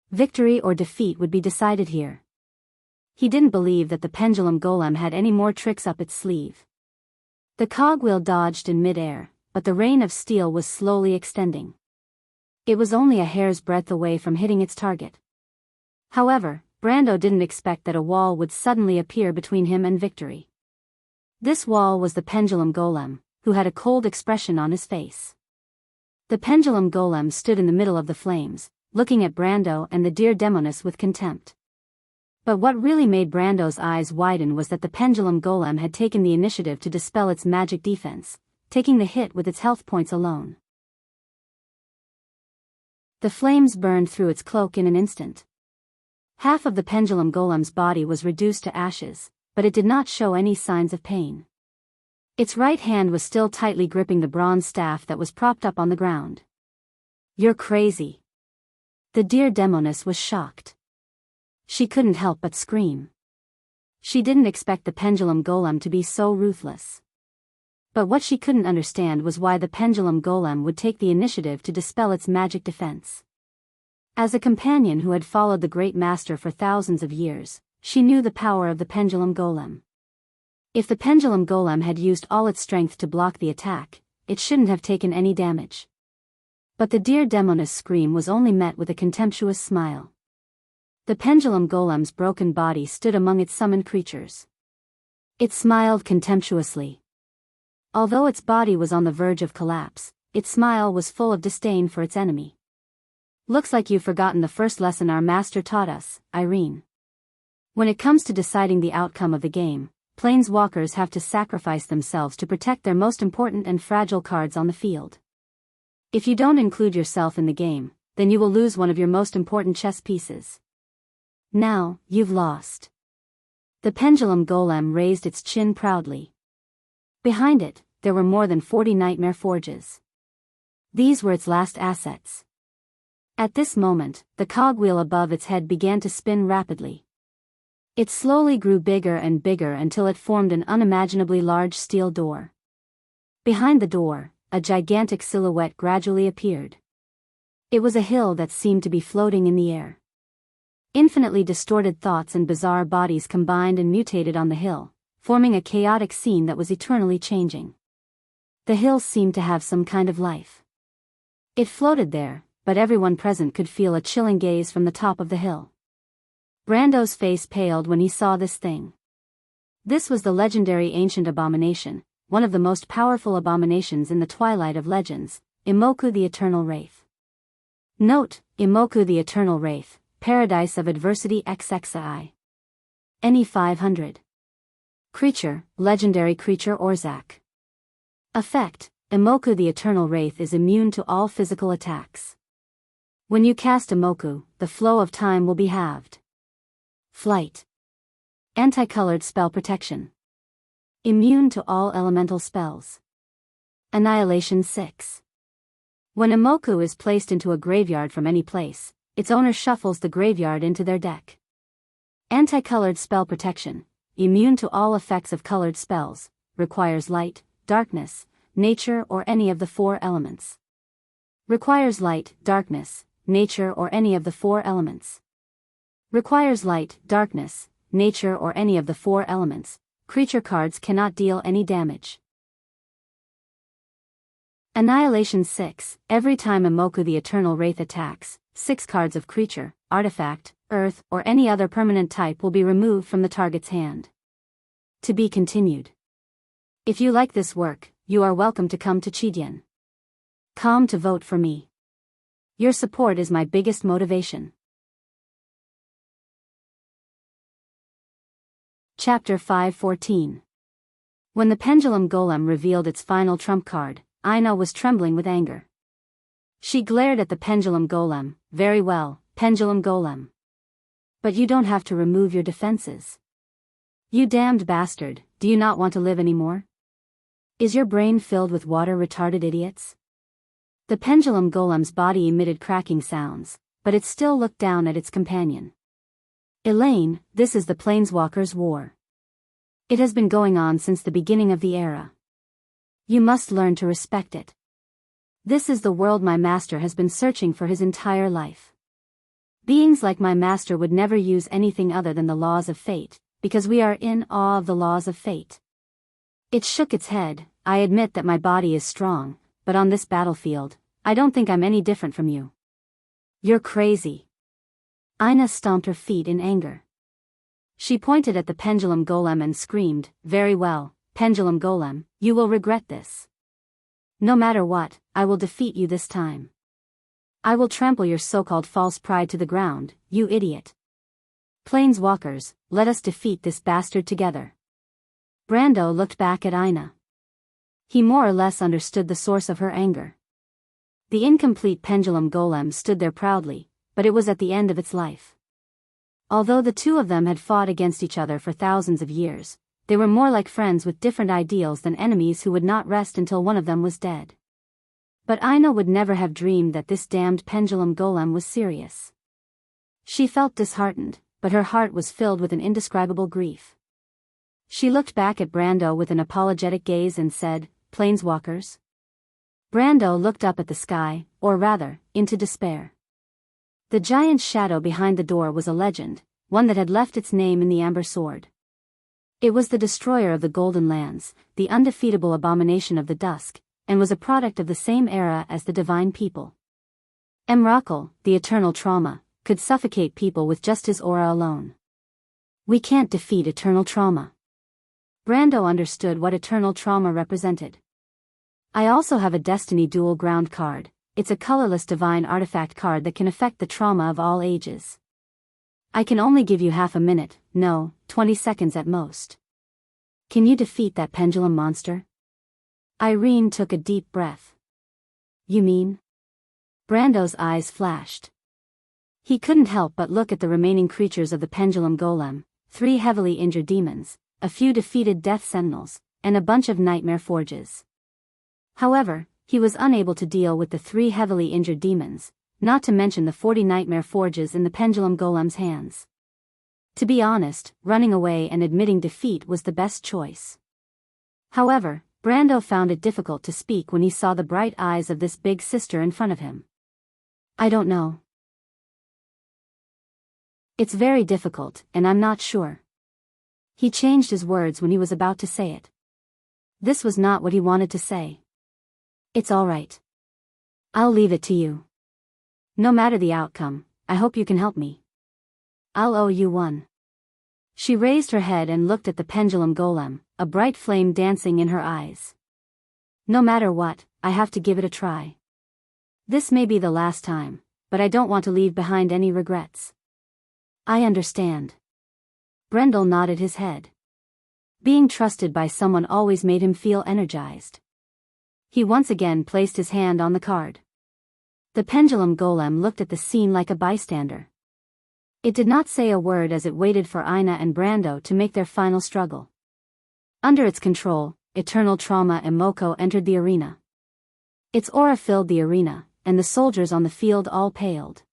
Victory or defeat would be decided here. He didn't believe that the pendulum golem had any more tricks up its sleeve. The cogwheel dodged in midair, but the rain of steel was slowly extending. It was only a hair's breadth away from hitting its target. However, Brando didn't expect that a wall would suddenly appear between him and victory. This wall was the pendulum golem, who had a cold expression on his face. The pendulum golem stood in the middle of the flames, looking at Brando and the dear demoness with contempt. But what really made Brando's eyes widen was that the pendulum golem had taken the initiative to dispel its magic defense, taking the hit with its health points alone. The flames burned through its cloak in an instant. Half of the pendulum golem's body was reduced to ashes, but it did not show any signs of pain. Its right hand was still tightly gripping the bronze staff that was propped up on the ground. "You're crazy." The dear demoness was shocked. She couldn't help but scream. She didn't expect the pendulum golem to be so ruthless. But what she couldn't understand was why the pendulum golem would take the initiative to dispel its magic defense. As a companion who had followed the great master for thousands of years, she knew the power of the pendulum golem. If the pendulum golem had used all its strength to block the attack, it shouldn't have taken any damage. But the dear demoness' scream was only met with a contemptuous smile. The pendulum golem's broken body stood among its summoned creatures. It smiled contemptuously. Although its body was on the verge of collapse, its smile was full of disdain for its enemy. Looks like you've forgotten the first lesson our master taught us, Irene. When it comes to deciding the outcome of the game, planeswalkers have to sacrifice themselves to protect their most important and fragile cards on the field. If you don't include yourself in the game, then you will lose one of your most important chess pieces. Now, you've lost. The pendulum golem raised its chin proudly. Behind it, there were more than 40 nightmare forges. These were its last assets. At this moment, the cogwheel above its head began to spin rapidly. It slowly grew bigger and bigger until it formed an unimaginably large steel door. Behind the door, a gigantic silhouette gradually appeared. It was a hill that seemed to be floating in the air. Infinitely distorted thoughts and bizarre bodies combined and mutated on the hill, forming a chaotic scene that was eternally changing. The hill seemed to have some kind of life. It floated there, but everyone present could feel a chilling gaze from the top of the hill. Brando's face paled when he saw this thing. This was the legendary ancient abomination, one of the most powerful abominations in the twilight of legends, Imoku the Eternal Wraith. Note, Imoku the Eternal Wraith, Paradise of Adversity XXI. NE 500. Creature, Legendary Creature Orzak. Effect, Imoku the Eternal Wraith is immune to all physical attacks. When you cast Imoku, the flow of time will be halved. Flight. Anti-colored spell protection. Immune to all elemental spells. Annihilation 6. When Imoku is placed into a graveyard from any place, its owner shuffles the graveyard into their deck. Anti-colored spell protection. Immune to all effects of colored spells. Requires light, darkness, nature or any of the 4 elements. Requires light, darkness, nature or any of the 4 elements. Requires light, darkness, nature or any of the 4 elements. Creature cards cannot deal any damage. Annihilation 6. Every time Imoku the Eternal Wraith attacks, 6 cards of creature, artifact, earth or any other permanent type will be removed from the target's hand. To be continued. If you like this work, you are welcome to come to Chidian.com to vote for me. Your support is my biggest motivation. Chapter 5:14. When the pendulum golem revealed its final trump card, Aina was trembling with anger. She glared at the pendulum golem. Very well, pendulum golem. But you don't have to remove your defenses. You damned bastard, do you not want to live anymore? Is your brain filled with water-retarded idiots? The pendulum golem's body emitted cracking sounds, but it still looked down at its companion. Elaine, this is the Planeswalkers' War. It has been going on since the beginning of the era. You must learn to respect it. This is the world my master has been searching for his entire life. Beings like my master would never use anything other than the laws of fate, because we are in awe of the laws of fate. It shook its head. I admit that my body is strong, but on this battlefield, I don't think I'm any different from you. You're crazy. Aina stomped her feet in anger. She pointed at the pendulum golem and screamed, very well, pendulum golem, you will regret this. No matter what, I will defeat you this time. I will trample your so-called false pride to the ground, you idiot. Planeswalkers, let us defeat this bastard together. Brando looked back at Aina. He more or less understood the source of her anger. The incomplete pendulum golem stood there proudly, but it was at the end of its life. Although the two of them had fought against each other for thousands of years, they were more like friends with different ideals than enemies who would not rest until one of them was dead. But Aina would never have dreamed that this damned pendulum golem was serious. She felt disheartened, but her heart was filled with an indescribable grief. She looked back at Brando with an apologetic gaze and said, Planeswalkers? Brando looked up at the sky, or rather, into despair. The giant shadow behind the door was a legend, one that had left its name in the amber sword. It was the destroyer of the Golden Lands, the undefeatable abomination of the dusk, and was a product of the same era as the divine people. Emrakul, the eternal trauma, could suffocate people with just his aura alone. We can't defeat eternal trauma. Brando understood what eternal trauma represented. I also have a Destiny Dual Ground card. It's a colorless divine artifact card that can affect the trauma of all ages. I can only give you half a minute, no, 20 seconds at most. Can you defeat that pendulum monster? Irene took a deep breath. You mean? Brando's eyes flashed. He couldn't help but look at the remaining creatures of the pendulum golem, 3 heavily injured demons, a few defeated death sentinels, and a bunch of nightmare forges. However, he was unable to deal with the 3 heavily injured demons, not to mention the 40 nightmare forges in the pendulum golem's hands. To be honest, running away and admitting defeat was the best choice. However, Brando found it difficult to speak when he saw the bright eyes of this big sister in front of him. I don't know. It's very difficult, and I'm not sure. He changed his words when he was about to say it. This was not what he wanted to say. It's all right. I'll leave it to you. No matter the outcome, I hope you can help me. I'll owe you one. She raised her head and looked at the pendulum golem, a bright flame dancing in her eyes. No matter what, I have to give it a try. This may be the last time, but I don't want to leave behind any regrets. I understand. Brendel nodded his head. Being trusted by someone always made him feel energized. He once again placed his hand on the card. The pendulum golem looked at the scene like a bystander. It did not say a word as it waited for Ina and Brando to make their final struggle. Under its control, Eternal Trauma and Moko entered the arena. Its aura filled the arena, and the soldiers on the field all paled.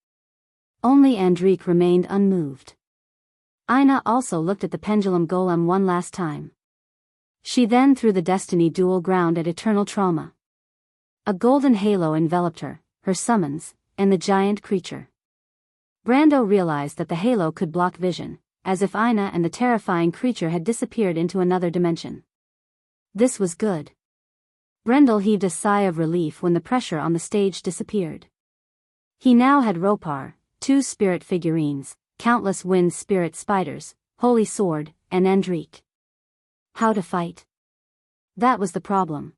Only Andrique remained unmoved. Ina also looked at the pendulum golem one last time. She then threw the Destiny Dual Ground at Eternal Trauma. A golden halo enveloped her summons, and the giant creature. Brando realized that the halo could block vision, as if Ina and the terrifying creature had disappeared into another dimension. This was good. Brendel heaved a sigh of relief when the pressure on the stage disappeared. He now had Ropar, 2 spirit figurines, countless wind spirit spiders, holy sword, and Andrique. How to fight? That was the problem.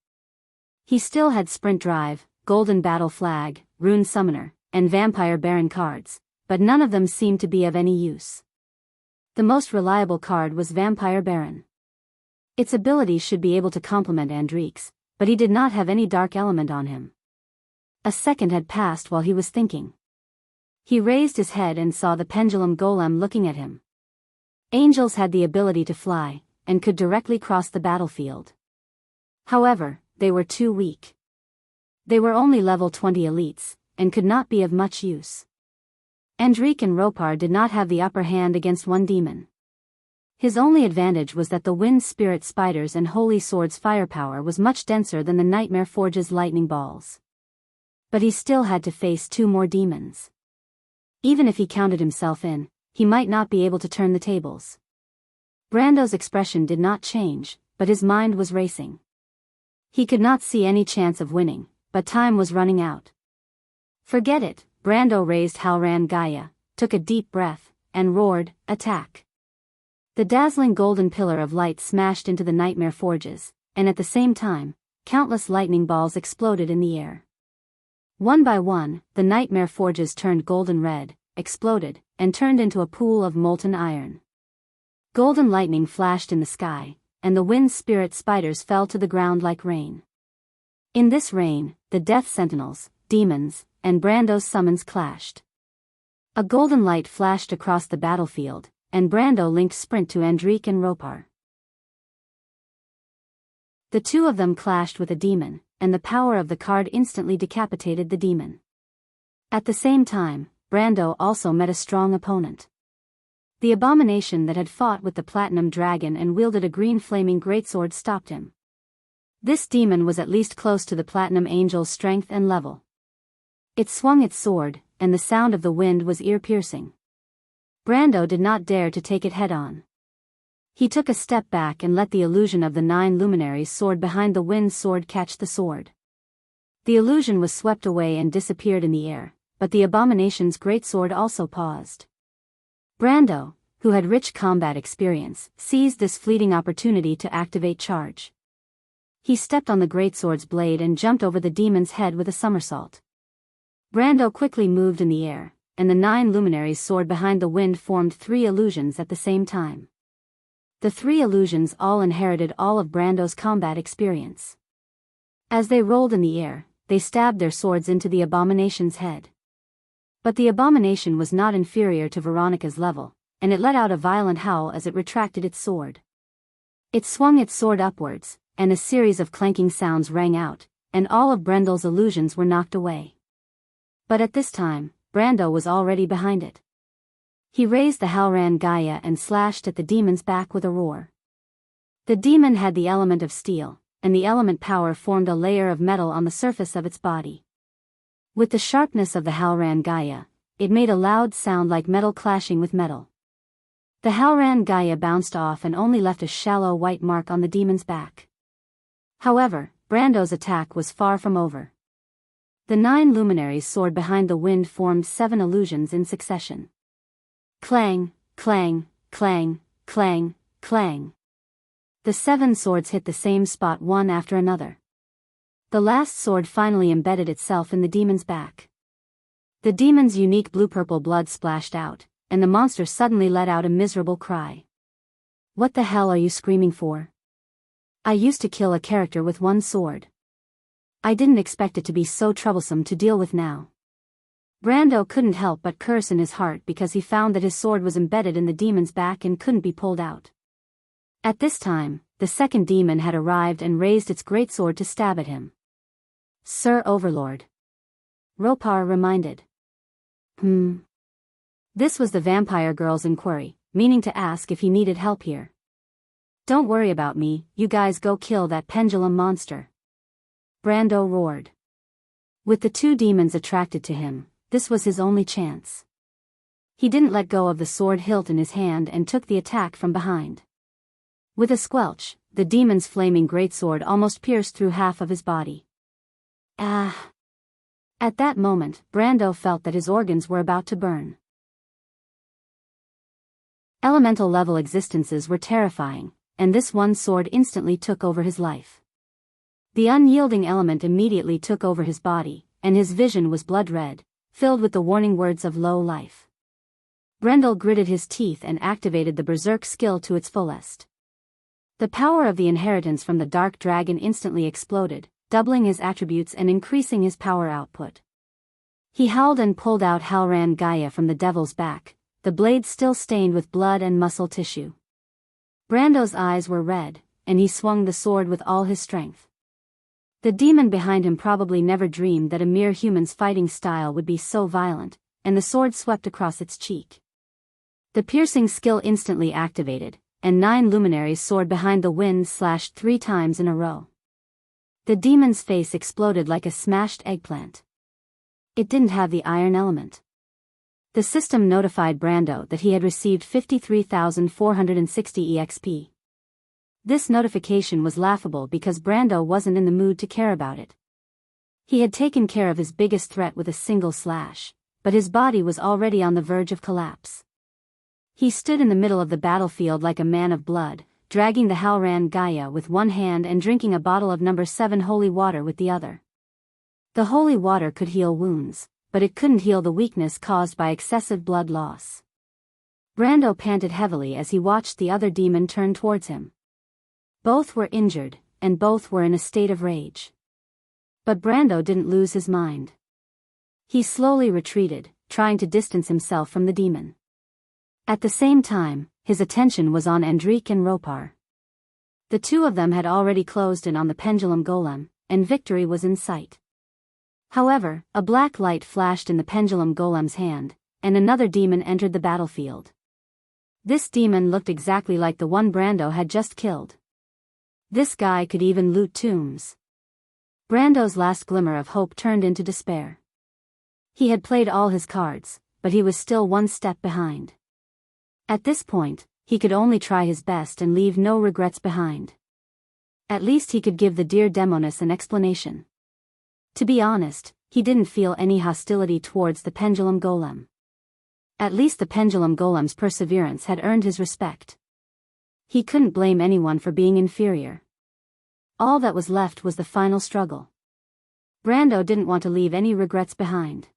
He still had Sprint Drive, Golden Battle Flag, Rune Summoner, and Vampire Baron cards, but none of them seemed to be of any use. The most reliable card was Vampire Baron. Its ability should be able to complement Andrique's, but he did not have any dark element on him. A second had passed while he was thinking. He raised his head and saw the pendulum golem looking at him. Angels had the ability to fly, and could directly cross the battlefield. However, they were too weak. They were only level 20 elites, and could not be of much use. Andrique and Ropar did not have the upper hand against one demon. His only advantage was that the wind spirit spiders and holy sword's firepower was much denser than the nightmare forge's lightning balls. But he still had to face 2 more demons. Even if he counted himself in, he might not be able to turn the tables. Brando's expression did not change, but his mind was racing. He could not see any chance of winning, but time was running out. Forget it, Brando raised Halran Gaia, took a deep breath, and roared, attack. The dazzling golden pillar of light smashed into the nightmare forges, and at the same time, countless lightning balls exploded in the air. One by one, the nightmare forges turned golden red, exploded, and turned into a pool of molten iron. Golden lightning flashed in the sky, and the wind spirit spiders fell to the ground like rain. In this rain, the death sentinels, demons, and Brando's summons clashed. A golden light flashed across the battlefield, and Brando linked Sprint to Andrique and Ropar. The 2 of them clashed with a demon, and the power of the card instantly decapitated the demon. At the same time, Brando also met a strong opponent. The abomination that had fought with the platinum dragon and wielded a green flaming greatsword stopped him. This demon was at least close to the platinum angel's strength and level. It swung its sword, and the sound of the wind was ear-piercing. Brando did not dare to take it head-on. He took a step back and let the illusion of the 9 luminaries sword behind the wind sword catch the sword. The illusion was swept away and disappeared in the air, but the abomination's greatsword also paused. Brando, who had rich combat experience, seized this fleeting opportunity to activate charge. He stepped on the greatsword's blade and jumped over the demon's head with a somersault. Brando quickly moved in the air, and the 9 luminaries soared behind the wind formed 3 illusions at the same time. The 3 illusions all inherited all of Brando's combat experience. As they rolled in the air, they stabbed their swords into the abomination's head. But the abomination was not inferior to Veronica's level, and it let out a violent howl as it retracted its sword. It swung its sword upwards, and a series of clanking sounds rang out, and all of Brendel's illusions were knocked away. But at this time, Brando was already behind it. He raised the Halran Gaia and slashed at the demon's back with a roar. The demon had the element of steel, and the element power formed a layer of metal on the surface of its body. With the sharpness of the Halran Gaia, it made a loud sound like metal clashing with metal. The Halran Gaia bounced off and only left a shallow white mark on the demon's back. However, Brando's attack was far from over. The 9 luminaries soared behind the wind formed 7 illusions in succession. Clang, clang, clang, clang, clang. The 7 swords hit the same spot one after another. The last sword finally embedded itself in the demon's back. The demon's unique blue-purple blood splashed out, and the monster suddenly let out a miserable cry. "What the hell are you screaming for? I used to kill a character with 1 sword. I didn't expect it to be so troublesome to deal with now." Brando couldn't help but curse in his heart because he found that his sword was embedded in the demon's back and couldn't be pulled out. At this time, the second demon had arrived and raised its greatsword to stab at him. "Sir Overlord," Ropar reminded. This was the vampire girl's inquiry, meaning to ask if he needed help here. "Don't worry about me, you guys go kill that pendulum monster," Brando roared. With the 2 demons attracted to him, this was his only chance. He didn't let go of the sword hilt in his hand and took the attack from behind. With a squelch, the demon's flaming greatsword almost pierced through half of his body. Ah! At that moment, Brando felt that his organs were about to burn. Elemental-level existences were terrifying, and this one sword instantly took over his life. The unyielding element immediately took over his body, and his vision was blood-red, filled with the warning words of low life. Brendel gritted his teeth and activated the berserk skill to its fullest. The power of the inheritance from the Dark Dragon instantly exploded, doubling his attributes and increasing his power output. He howled and pulled out Halran Gaia from the devil's back, the blade still stained with blood and muscle tissue. Brando's eyes were red, and he swung the sword with all his strength. The demon behind him probably never dreamed that a mere human's fighting style would be so violent, and the sword swept across its cheek. The piercing skill instantly activated, and 9 luminaries soared behind the wind slashed 3 times in a row. The demon's face exploded like a smashed eggplant. It didn't have the iron element. The system notified Brando that he had received 53,460 EXP. This notification was laughable because Brando wasn't in the mood to care about it. He had taken care of his biggest threat with a single slash, but his body was already on the verge of collapse. He stood in the middle of the battlefield like a man of blood, dragging the Halran Gaia with one hand and drinking a bottle of No. 7 holy water with the other. The holy water could heal wounds, but it couldn't heal the weakness caused by excessive blood loss. Brando panted heavily as he watched the other demon turn towards him. Both were injured, and both were in a state of rage. But Brando didn't lose his mind. He slowly retreated, trying to distance himself from the demon. At the same time, his attention was on Andrique and Ropar. The 2 of them had already closed in on the pendulum golem, and victory was in sight. However, a black light flashed in the pendulum golem's hand, and another demon entered the battlefield. This demon looked exactly like the one Brando had just killed. This guy could even loot tombs. Brando's last glimmer of hope turned into despair. He had played all his cards, but he was still 1 step behind. At this point, he could only try his best and leave no regrets behind. At least he could give the dear Demoness an explanation. To be honest, he didn't feel any hostility towards the pendulum golem. At least the pendulum golem's perseverance had earned his respect. He couldn't blame anyone for being inferior. All that was left was the final struggle. Brando didn't want to leave any regrets behind.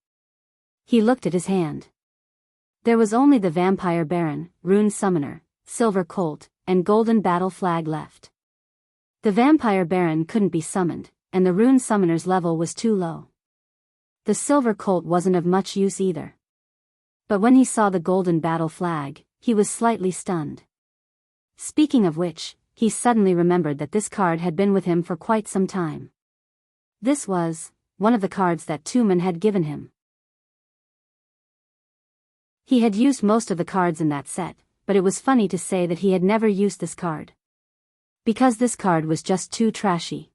He looked at his hand. There was only the Vampire Baron, Rune Summoner, Silver Colt, and Golden Battle Flag left. The Vampire Baron couldn't be summoned, and the Rune Summoner's level was too low. The Silver Colt wasn't of much use either. But when he saw the Golden Battle Flag, he was slightly stunned. Speaking of which, he suddenly remembered that this card had been with him for quite some time. This was one of the cards that Tumen had given him. He had used most of the cards in that set, but it was funny to say that he had never used this card. Because this card was just too trashy.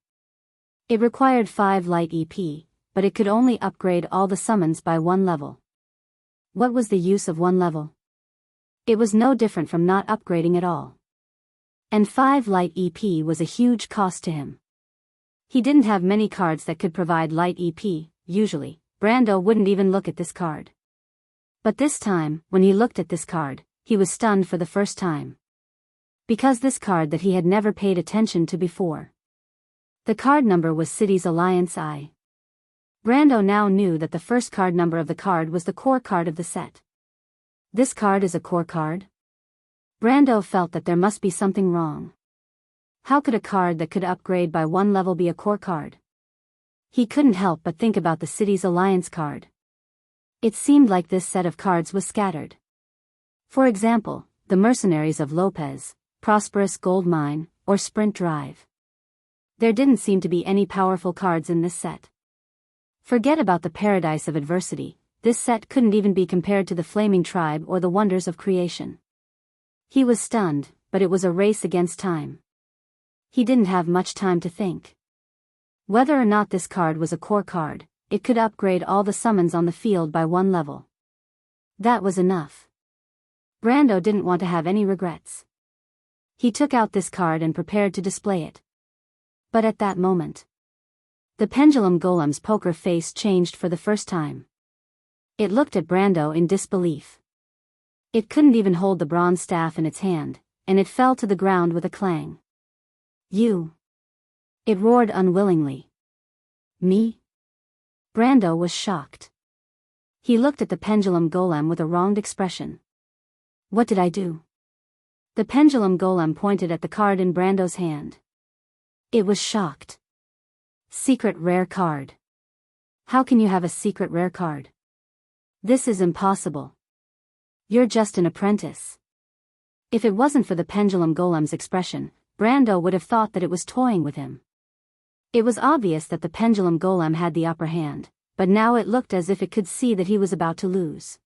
It required 5 light EP, but it could only upgrade all the summons by 1 level. What was the use of 1 level? It was no different from not upgrading at all. And 5 light EP was a huge cost to him. He didn't have many cards that could provide light EP. Usually, Brando wouldn't even look at this card. But this time, when he looked at this card, he was stunned for the first time. Because this card that he had never paid attention to before. The card number was Cities Alliance I. Brando now knew that the first card number of the card was the core card of the set. This card is a core card? Brando felt that there must be something wrong. How could a card that could upgrade by 1 level be a core card? He couldn't help but think about the Cities Alliance card. It seemed like this set of cards was scattered. For example, the Mercenaries of Lopez, Prosperous Gold Mine, or Sprint Drive. There didn't seem to be any powerful cards in this set. Forget about the Paradise of Adversity, this set couldn't even be compared to the Flaming Tribe or the Wonders of Creation. He was stunned, but it was a race against time. He didn't have much time to think. Whether or not this card was a core card, it could upgrade all the summons on the field by 1 level. That was enough. Brando didn't want to have any regrets. He took out this card and prepared to display it. But at that moment, the Pendulum Golem's poker face changed for the first time. It looked at Brando in disbelief. It couldn't even hold the bronze staff in its hand, and it fell to the ground with a clang. You! It roared unwillingly. Me? Brando was shocked. He looked at the Pendulum Golem with a wronged expression. What did I do? The Pendulum Golem pointed at the card in Brando's hand. It was shocked. Secret rare card. How can you have a secret rare card? This is impossible. You're just an apprentice. If it wasn't for the Pendulum Golem's expression, Brando would have thought that it was toying with him. It was obvious that the Pendulum Golem had the upper hand, but now it looked as if it could see that he was about to lose.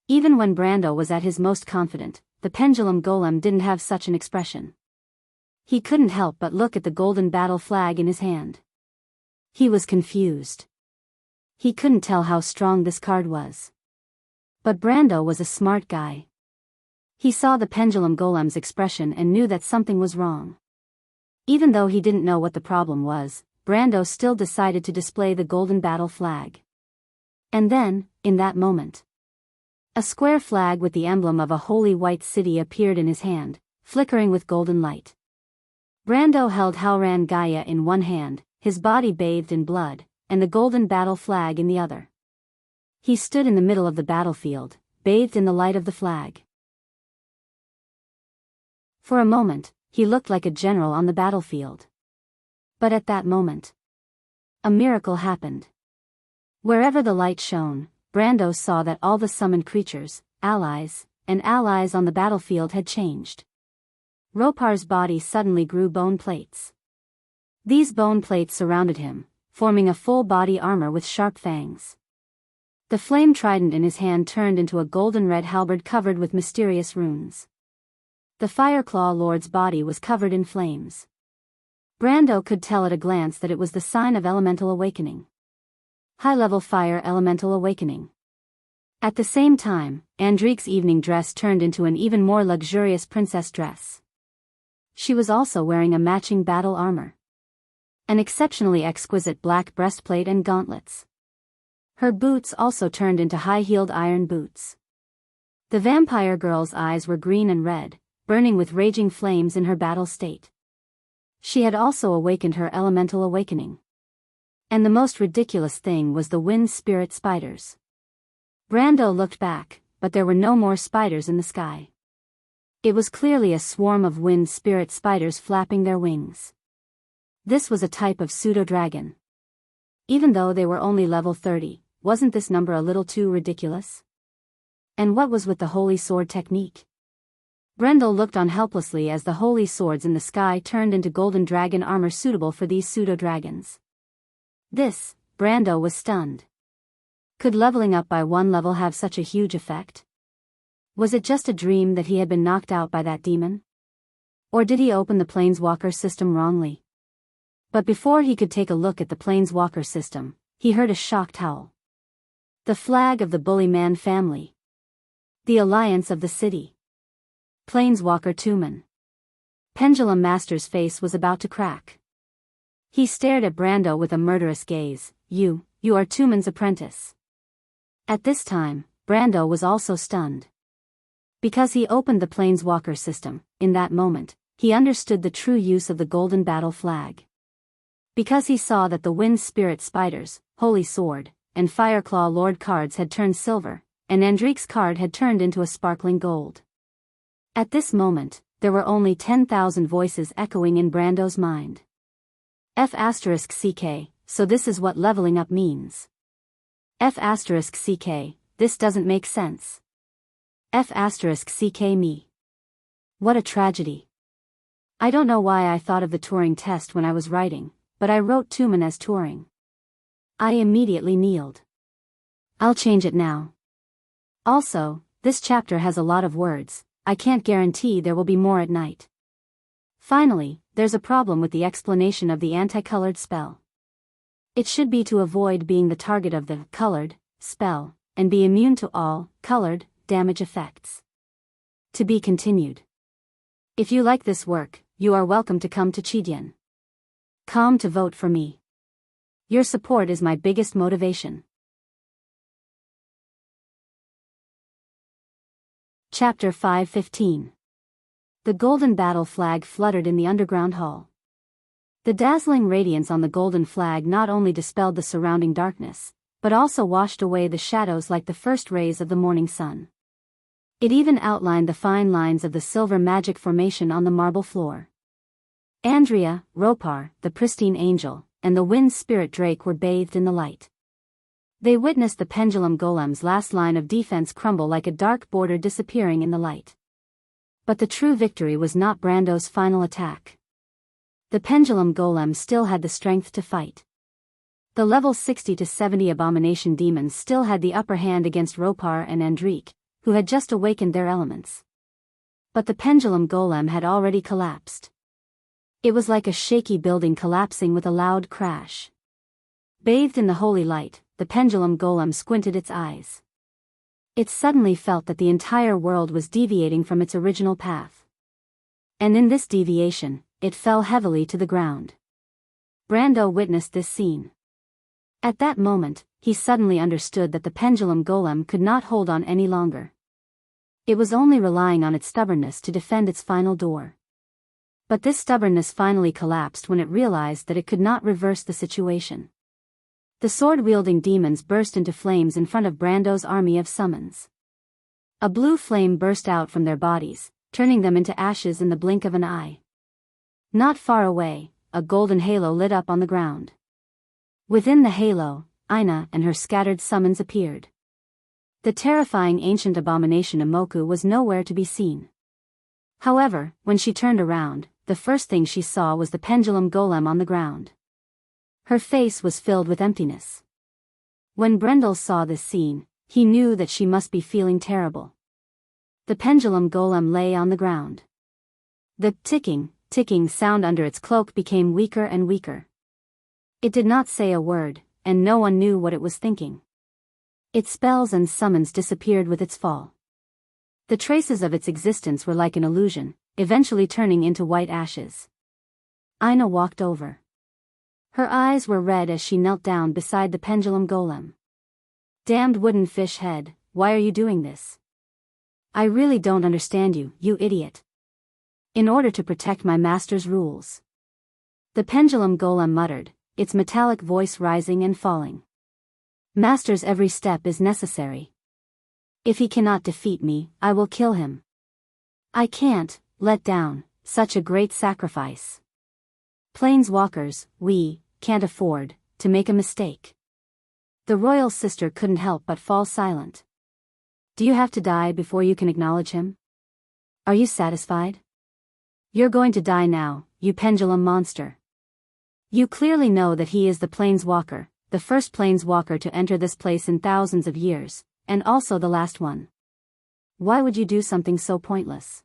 Even when Brando was at his most confident, the Pendulum Golem didn't have such an expression. He couldn't help but look at the Golden Battle Flag in his hand. He was confused. He couldn't tell how strong this card was. But Brando was a smart guy. He saw the Pendulum Golem's expression and knew that something was wrong. Even though he didn't know what the problem was, Brando still decided to display the Golden Battle Flag. And then, in that moment, a square flag with the emblem of a holy white city appeared in his hand, flickering with golden light. Brando held Halran Gaia in one hand, his body bathed in blood, and the Golden Battle Flag in the other. He stood in the middle of the battlefield, bathed in the light of the flag. For a moment, he looked like a general on the battlefield. But at that moment, a miracle happened. Wherever the light shone, Brando saw that all the summoned creatures, allies on the battlefield had changed. Ropar's body suddenly grew bone plates. These bone plates surrounded him, forming a full body armor with sharp fangs. The flame trident in his hand turned into a golden red halberd covered with mysterious runes. The Fireclaw Lord's body was covered in flames. Brando could tell at a glance that it was the sign of elemental awakening. High-level fire elemental awakening. At the same time, Andrique's evening dress turned into an even more luxurious princess dress. She was also wearing a matching battle armor. An exceptionally exquisite black breastplate and gauntlets. Her boots also turned into high-heeled iron boots. The vampire girl's eyes were green and red, burning with raging flames in her battle state. She had also awakened her elemental awakening. And the most ridiculous thing was the wind spirit spiders. Brando looked back, but there were no more spiders in the sky. It was clearly a swarm of wind spirit spiders flapping their wings. This was a type of pseudo-dragon. Even though they were only level 30, wasn't this number a little too ridiculous? And what was with the holy sword technique? Brendel looked on helplessly as the holy swords in the sky turned into golden dragon armor suitable for these pseudo-dragons. Brando was stunned. Could leveling up by one level have such a huge effect? Was it just a dream that he had been knocked out by that demon? Or did he open the Planeswalker system wrongly? But before he could take a look at the Planeswalker system, he heard a shocked howl. The flag of the Bully Man family. The alliance of the city. Planeswalker Tumen. Pendulum Master's face was about to crack. He stared at Brando with a murderous gaze. You are Tumen's apprentice. At this time, Brando was also stunned. Because he opened the Planeswalker system, in that moment, he understood the true use of the Golden Battle Flag. Because he saw that the Wind Spirit Spiders, Holy Sword, and Fireclaw Lord cards had turned silver, and Andrique's card had turned into a sparkling gold. At this moment, there were only 10,000 voices echoing in Brando's mind. F***CK, so this is what leveling up means. F***CK, this doesn't make sense. F***CK me. What a tragedy. I don't know why I thought of the Turing test when I was writing, but I wrote Tumen as Turing. I immediately kneeled. I'll change it now. Also, this chapter has a lot of words, I can't guarantee there will be more at night. Finally, there's a problem with the explanation of the anti-colored spell. It should be to avoid being the target of the colored spell, and be immune to all colored damage effects. To be continued. If you like this work, you are welcome to come to Chidian.com to vote for me. Your support is my biggest motivation. Chapter 5:15. The golden battle flag fluttered in the underground hall. The dazzling radiance on the golden flag not only dispelled the surrounding darkness, but also washed away the shadows like the first rays of the morning sun. It even outlined the fine lines of the silver magic formation on the marble floor. Andrea, Ropar, the pristine angel, and the wind spirit drake were bathed in the light. They witnessed the pendulum golem's last line of defense crumble like a dark border disappearing in the light. But the true victory was not Brando's final attack. The pendulum golem still had the strength to fight. The level 60 to 70 abomination demons still had the upper hand against Ropar and Andrique, who had just awakened their elements. But the pendulum golem had already collapsed. It was like a shaky building collapsing with a loud crash. Bathed in the holy light, the pendulum golem squinted its eyes. It suddenly felt that the entire world was deviating from its original path. And in this deviation, it fell heavily to the ground. Brando witnessed this scene. At that moment, he suddenly understood that the pendulum golem could not hold on any longer. It was only relying on its stubbornness to defend its final door. But this stubbornness finally collapsed when it realized that it could not reverse the situation. The sword-wielding demons burst into flames in front of Brando's army of summons. A blue flame burst out from their bodies, turning them into ashes in the blink of an eye. Not far away, a golden halo lit up on the ground. Within the halo, Aina and her scattered summons appeared. The terrifying ancient abomination Imoku was nowhere to be seen. However, when she turned around, the first thing she saw was the pendulum golem on the ground. Her face was filled with emptiness. When Brendel saw this scene, he knew that she must be feeling terrible. The pendulum golem lay on the ground. The ticking sound under its cloak became weaker and weaker. It did not say a word, and no one knew what it was thinking. Its spells and summons disappeared with its fall. The traces of its existence were like an illusion, eventually turning into white ashes. Aina walked over. Her eyes were red as she knelt down beside the pendulum golem. Damned wooden fish head, why are you doing this? I really don't understand you, you idiot. In order to protect my master's rules. The pendulum golem muttered, its metallic voice rising and falling. Master's every step is necessary. If he cannot defeat me, I will kill him. I can't let down such a great sacrifice. Planeswalkers, we can't afford to make a mistake. The royal sister couldn't help but fall silent. Do you have to die before you can acknowledge him? Are you satisfied? You're going to die now, you pendulum monster. You clearly know that he is the planeswalker, the first planeswalker to enter this place in thousands of years, and also the last one. Why would you do something so pointless?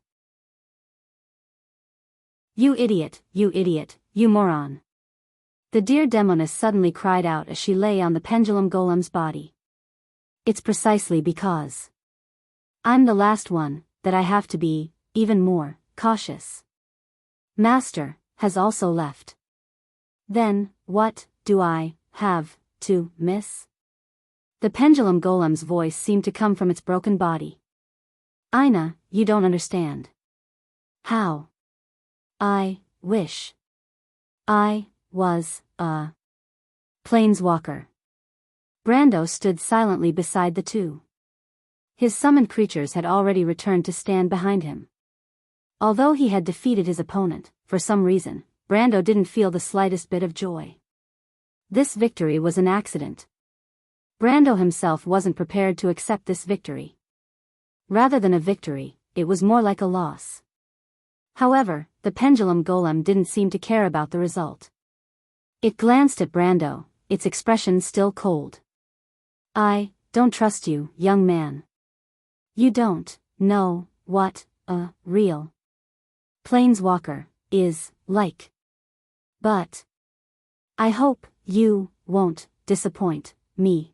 You idiot, you moron. The dear demoness suddenly cried out as she lay on the pendulum golem's body. It's precisely because I'm the last one that I have to be even more cautious. Master has also left. Then, what do I have to miss? The pendulum golem's voice seemed to come from its broken body. Ina, you don't understand. How? I wish I was a planeswalker. Brando stood silently beside the two. His summoned creatures had already returned to stand behind him. Although he had defeated his opponent, for some reason, Brando didn't feel the slightest bit of joy. This victory was an accident. Brando himself wasn't prepared to accept this victory. Rather than a victory, it was more like a loss. However, the pendulum golem didn't seem to care about the result. It glanced at Brando, its expression still cold. I don't trust you, young man. You don't know what a real planeswalker is like. But I hope you won't disappoint me.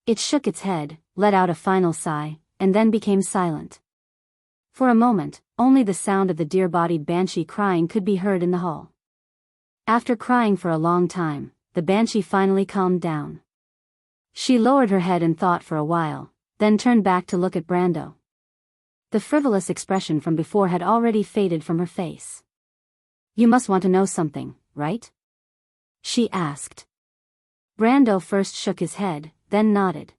It shook its head, let out a final sigh, and then became silent. For a moment, only the sound of the dear-bodied banshee crying could be heard in the hall. After crying for a long time, the banshee finally calmed down. She lowered her head and thought for a while, then turned back to look at Brando. The frivolous expression from before had already faded from her face. You must want to know something, right? She asked. Brando first shook his head, then nodded.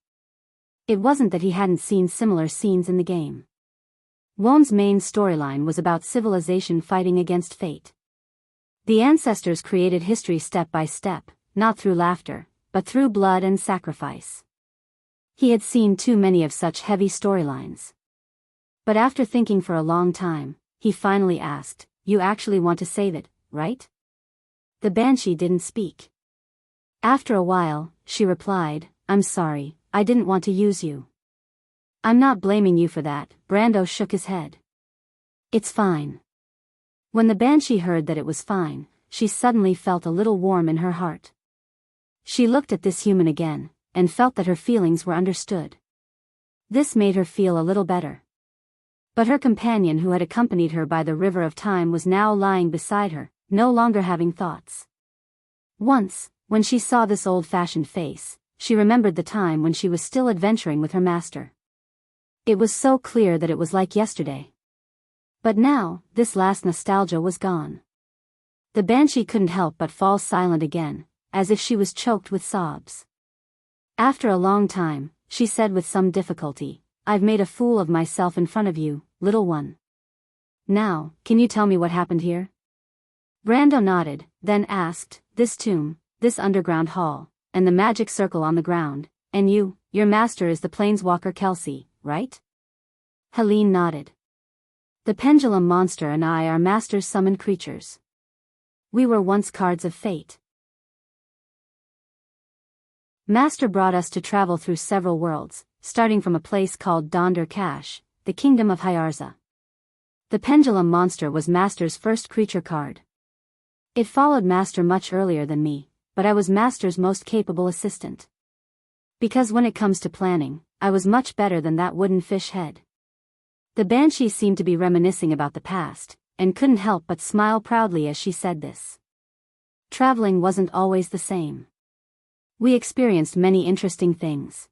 It wasn't that he hadn't seen similar scenes in the game. Won's main storyline was about civilization fighting against fate. The ancestors created history step by step, not through laughter, but through blood and sacrifice. He had seen too many of such heavy storylines. But after thinking for a long time, he finally asked, You actually want to save it, right? The banshee didn't speak. After a while, she replied, I'm sorry, I didn't want to use you. I'm not blaming you for that, Brando shook his head. It's fine. When the banshee heard that it was fine, she suddenly felt a little warm in her heart. She looked at this human again, and felt that her feelings were understood. This made her feel a little better. But her companion who had accompanied her by the river of time was now lying beside her, no longer having thoughts. Once, when she saw this old-fashioned face, she remembered the time when she was still adventuring with her master. It was so clear that it was like yesterday. But now, this last nostalgia was gone. The banshee couldn't help but fall silent again, as if she was choked with sobs. After a long time, she said with some difficulty, I've made a fool of myself in front of you, little one. Now, can you tell me what happened here? Brando nodded, then asked, This tomb, this underground hall, and the magic circle on the ground, and your master is the planeswalker Kelsey, right? Helene nodded. The pendulum monster and I are master's summoned creatures. We were once cards of fate. Master brought us to travel through several worlds, starting from a place called Donder Cash, the kingdom of Hyarza. The pendulum monster was Master's first creature card. It followed Master much earlier than me, but I was Master's most capable assistant. Because when it comes to planning, I was much better than that wooden fish head. The banshee seemed to be reminiscing about the past, and couldn't help but smile proudly as she said this. Traveling wasn't always the same. We experienced many interesting things.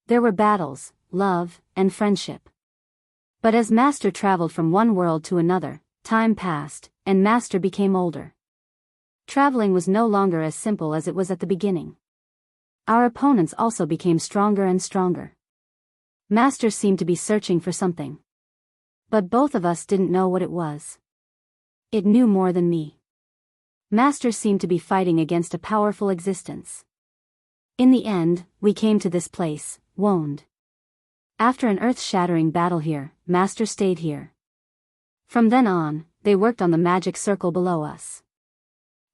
There were battles, love, and friendship. But as Master traveled from one world to another, time passed, and Master became older. Traveling was no longer as simple as it was at the beginning. Our opponents also became stronger and stronger. Master seemed to be searching for something. But both of us didn't know what it was. It knew more than me. Master seemed to be fighting against a powerful existence. In the end, we came to this place, Woned. After an earth-shattering battle here, Master stayed here. From then on, they worked on the magic circle below us.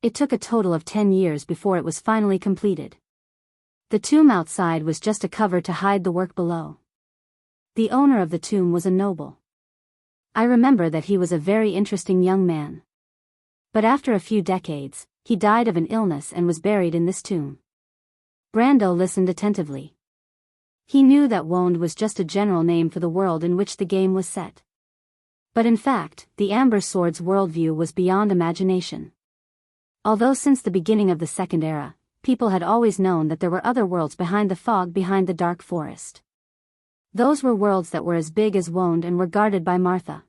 It took a total of 10 years before it was finally completed. The tomb outside was just a cover to hide the work below. The owner of the tomb was a noble. I remember that he was a very interesting young man. But after a few decades, he died of an illness and was buried in this tomb. Brando listened attentively. He knew that Woned was just a general name for the world in which the game was set. But in fact, the Amber Sword's worldview was beyond imagination. Although since the beginning of the Second Era, people had always known that there were other worlds behind the fog behind the dark forest. Those were worlds that were as big as Woned and were guarded by Martha.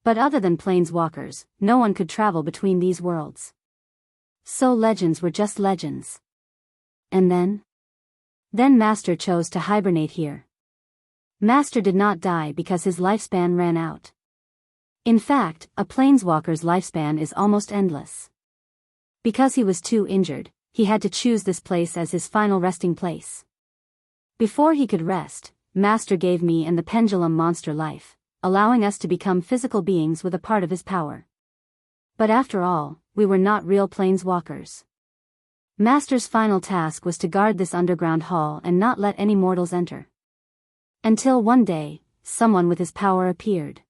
But other than planeswalkers, no one could travel between these worlds. So legends were just legends. And then? Then Master chose to hibernate here. Master did not die because his lifespan ran out. In fact, a planeswalker's lifespan is almost endless. Because he was too injured, he had to choose this place as his final resting place. Before he could rest, Master gave me and the pendulum monster life, allowing us to become physical beings with a part of his power. But after all, we were not real planeswalkers. Master's final task was to guard this underground hall and not let any mortals enter. Until one day, someone with his power appeared.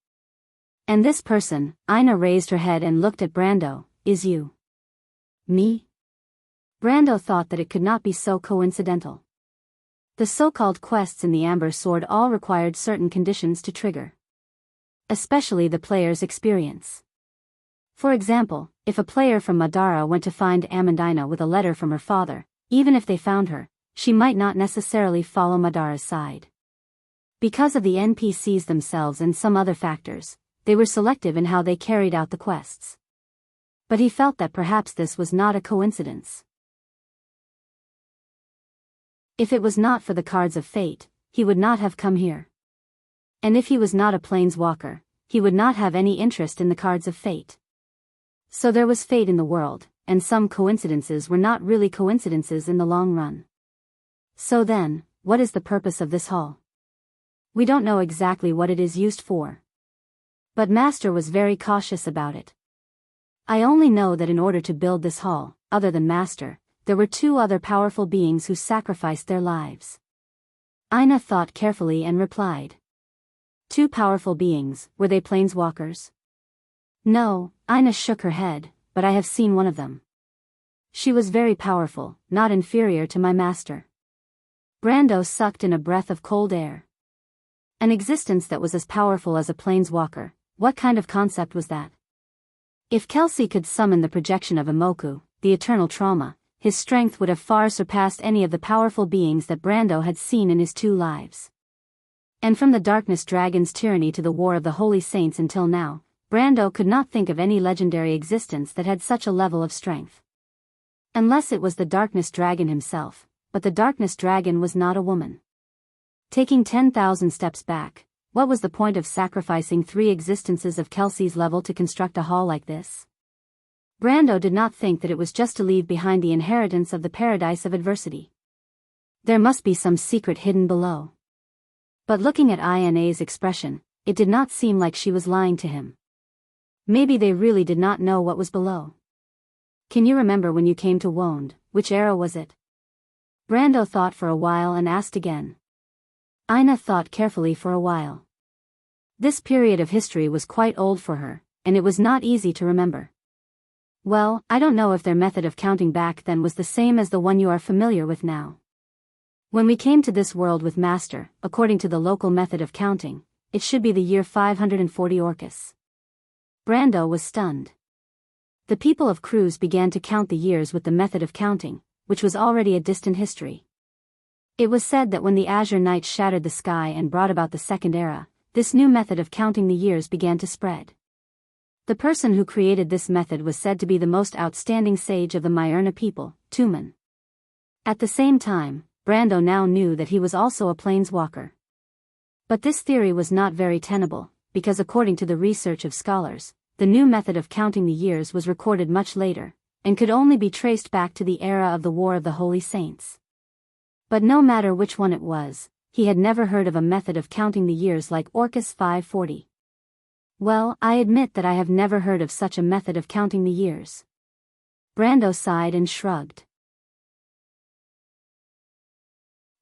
And this person, Ina raised her head and looked at Brando. Is you? Me? Brando thought that it could not be so coincidental. The so-called quests in the Amber Sword all required certain conditions to trigger. Especially the player's experience. For example, if a player from Madara went to find Amandina with a letter from her father, even if they found her, she might not necessarily follow Madara's side. Because of the NPCs themselves and some other factors, they were selective in how they carried out the quests. But he felt that perhaps this was not a coincidence. If it was not for the cards of fate, he would not have come here. And if he was not a planeswalker, he would not have any interest in the cards of fate. So there was fate in the world, and some coincidences were not really coincidences in the long run. So then, what is the purpose of this hall? We don't know exactly what it is used for. But Master was very cautious about it. I only know that in order to build this hall, other than Master, there were two other powerful beings who sacrificed their lives. Ina thought carefully and replied. Two powerful beings, were they planeswalkers? No, Ina shook her head, but I have seen one of them. She was very powerful, not inferior to my master. Brando sucked in a breath of cold air. An existence that was as powerful as a planeswalker, what kind of concept was that? If Kelsey could summon the projection of Imoku, the eternal trauma, his strength would have far surpassed any of the powerful beings that Brando had seen in his 2 lives. And from the Darkness Dragon's tyranny to the War of the Holy Saints until now, Brando could not think of any legendary existence that had such a level of strength. Unless it was the Darkness Dragon himself, but the Darkness Dragon was not a woman. Taking 10,000 steps back, what was the point of sacrificing 3 existences of Kelsey's level to construct a hall like this? Brando did not think that it was just to leave behind the inheritance of the paradise of adversity. There must be some secret hidden below. But looking at Ina's expression, it did not seem like she was lying to him. Maybe they really did not know what was below. Can you remember when you came to Woned, which era was it? Brando thought for a while and asked again. Ina thought carefully for a while. This period of history was quite old for her, and it was not easy to remember. Well, I don't know if their method of counting back then was the same as the one you are familiar with now. When we came to this world with Master, according to the local method of counting, it should be the year 540 Orcus. Brando was stunned. The people of Cruz began to count the years with the method of counting, which was already a distant history. It was said that when the Azure Night shattered the sky and brought about the Second Era, this new method of counting the years began to spread. The person who created this method was said to be the most outstanding sage of the Myrna people, Tumen. At the same time, Brando now knew that he was also a planeswalker. But this theory was not very tenable, because according to the research of scholars, the new method of counting the years was recorded much later, and could only be traced back to the era of the War of the Holy Saints. But no matter which one it was, he had never heard of a method of counting the years like Orcus 540. Well, I admit that I have never heard of such a method of counting the years. Brando sighed and shrugged.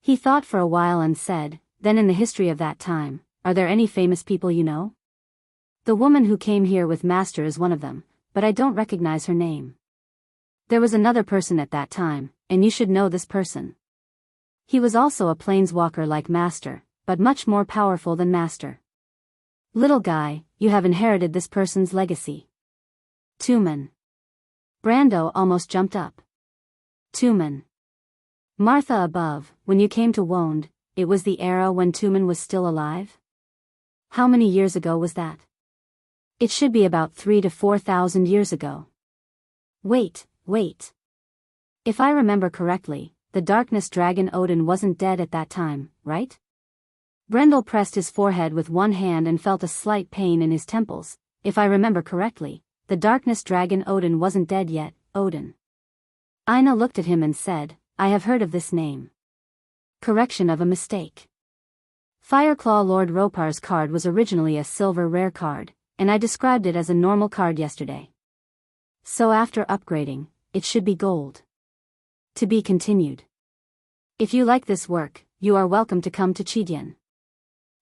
He thought for a while and said, then in the history of that time, are there any famous people you know? The woman who came here with Master is one of them, but I don't recognize her name. There was another person at that time, and you should know this person. He was also a planeswalker like Master, but much more powerful than Master. Little guy, you have inherited this person's legacy. Tumen. Brando almost jumped up. Tumen. Martha above, when you came to Wonde, it was the era when Tumen was still alive? How many years ago was that? It should be about 3,000 to 4,000 years ago. Wait. If I remember correctly, the darkness dragon Odin wasn't dead at that time, right? Brendel pressed his forehead with one hand and felt a slight pain in his temples. If I remember correctly, the darkness dragon Odin wasn't dead yet, Odin. Aina looked at him and said, I have heard of this name. Correction of a mistake. Fireclaw Lord Ropar's card was originally a silver rare card, and I described it as a normal card yesterday. So after upgrading, it should be gold. To be continued. If you like this work, you are welcome to come to Chidian.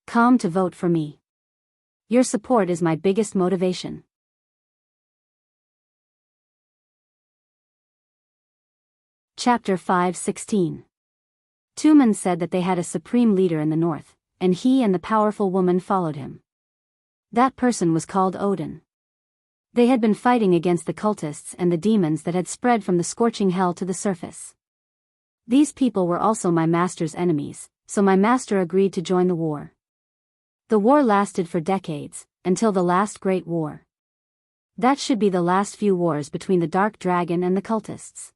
Come to vote for me. Your support is my biggest motivation. Chapter 5:16. Tumen said that they had a supreme leader in the north, and he and the powerful woman followed him. That person was called Odin. They had been fighting against the cultists and the demons that had spread from the scorching hell to the surface. These people were also my master's enemies, so my master agreed to join the war. The war lasted for decades, until the last Great War. That should be the last few wars between the Dark Dragon and the cultists.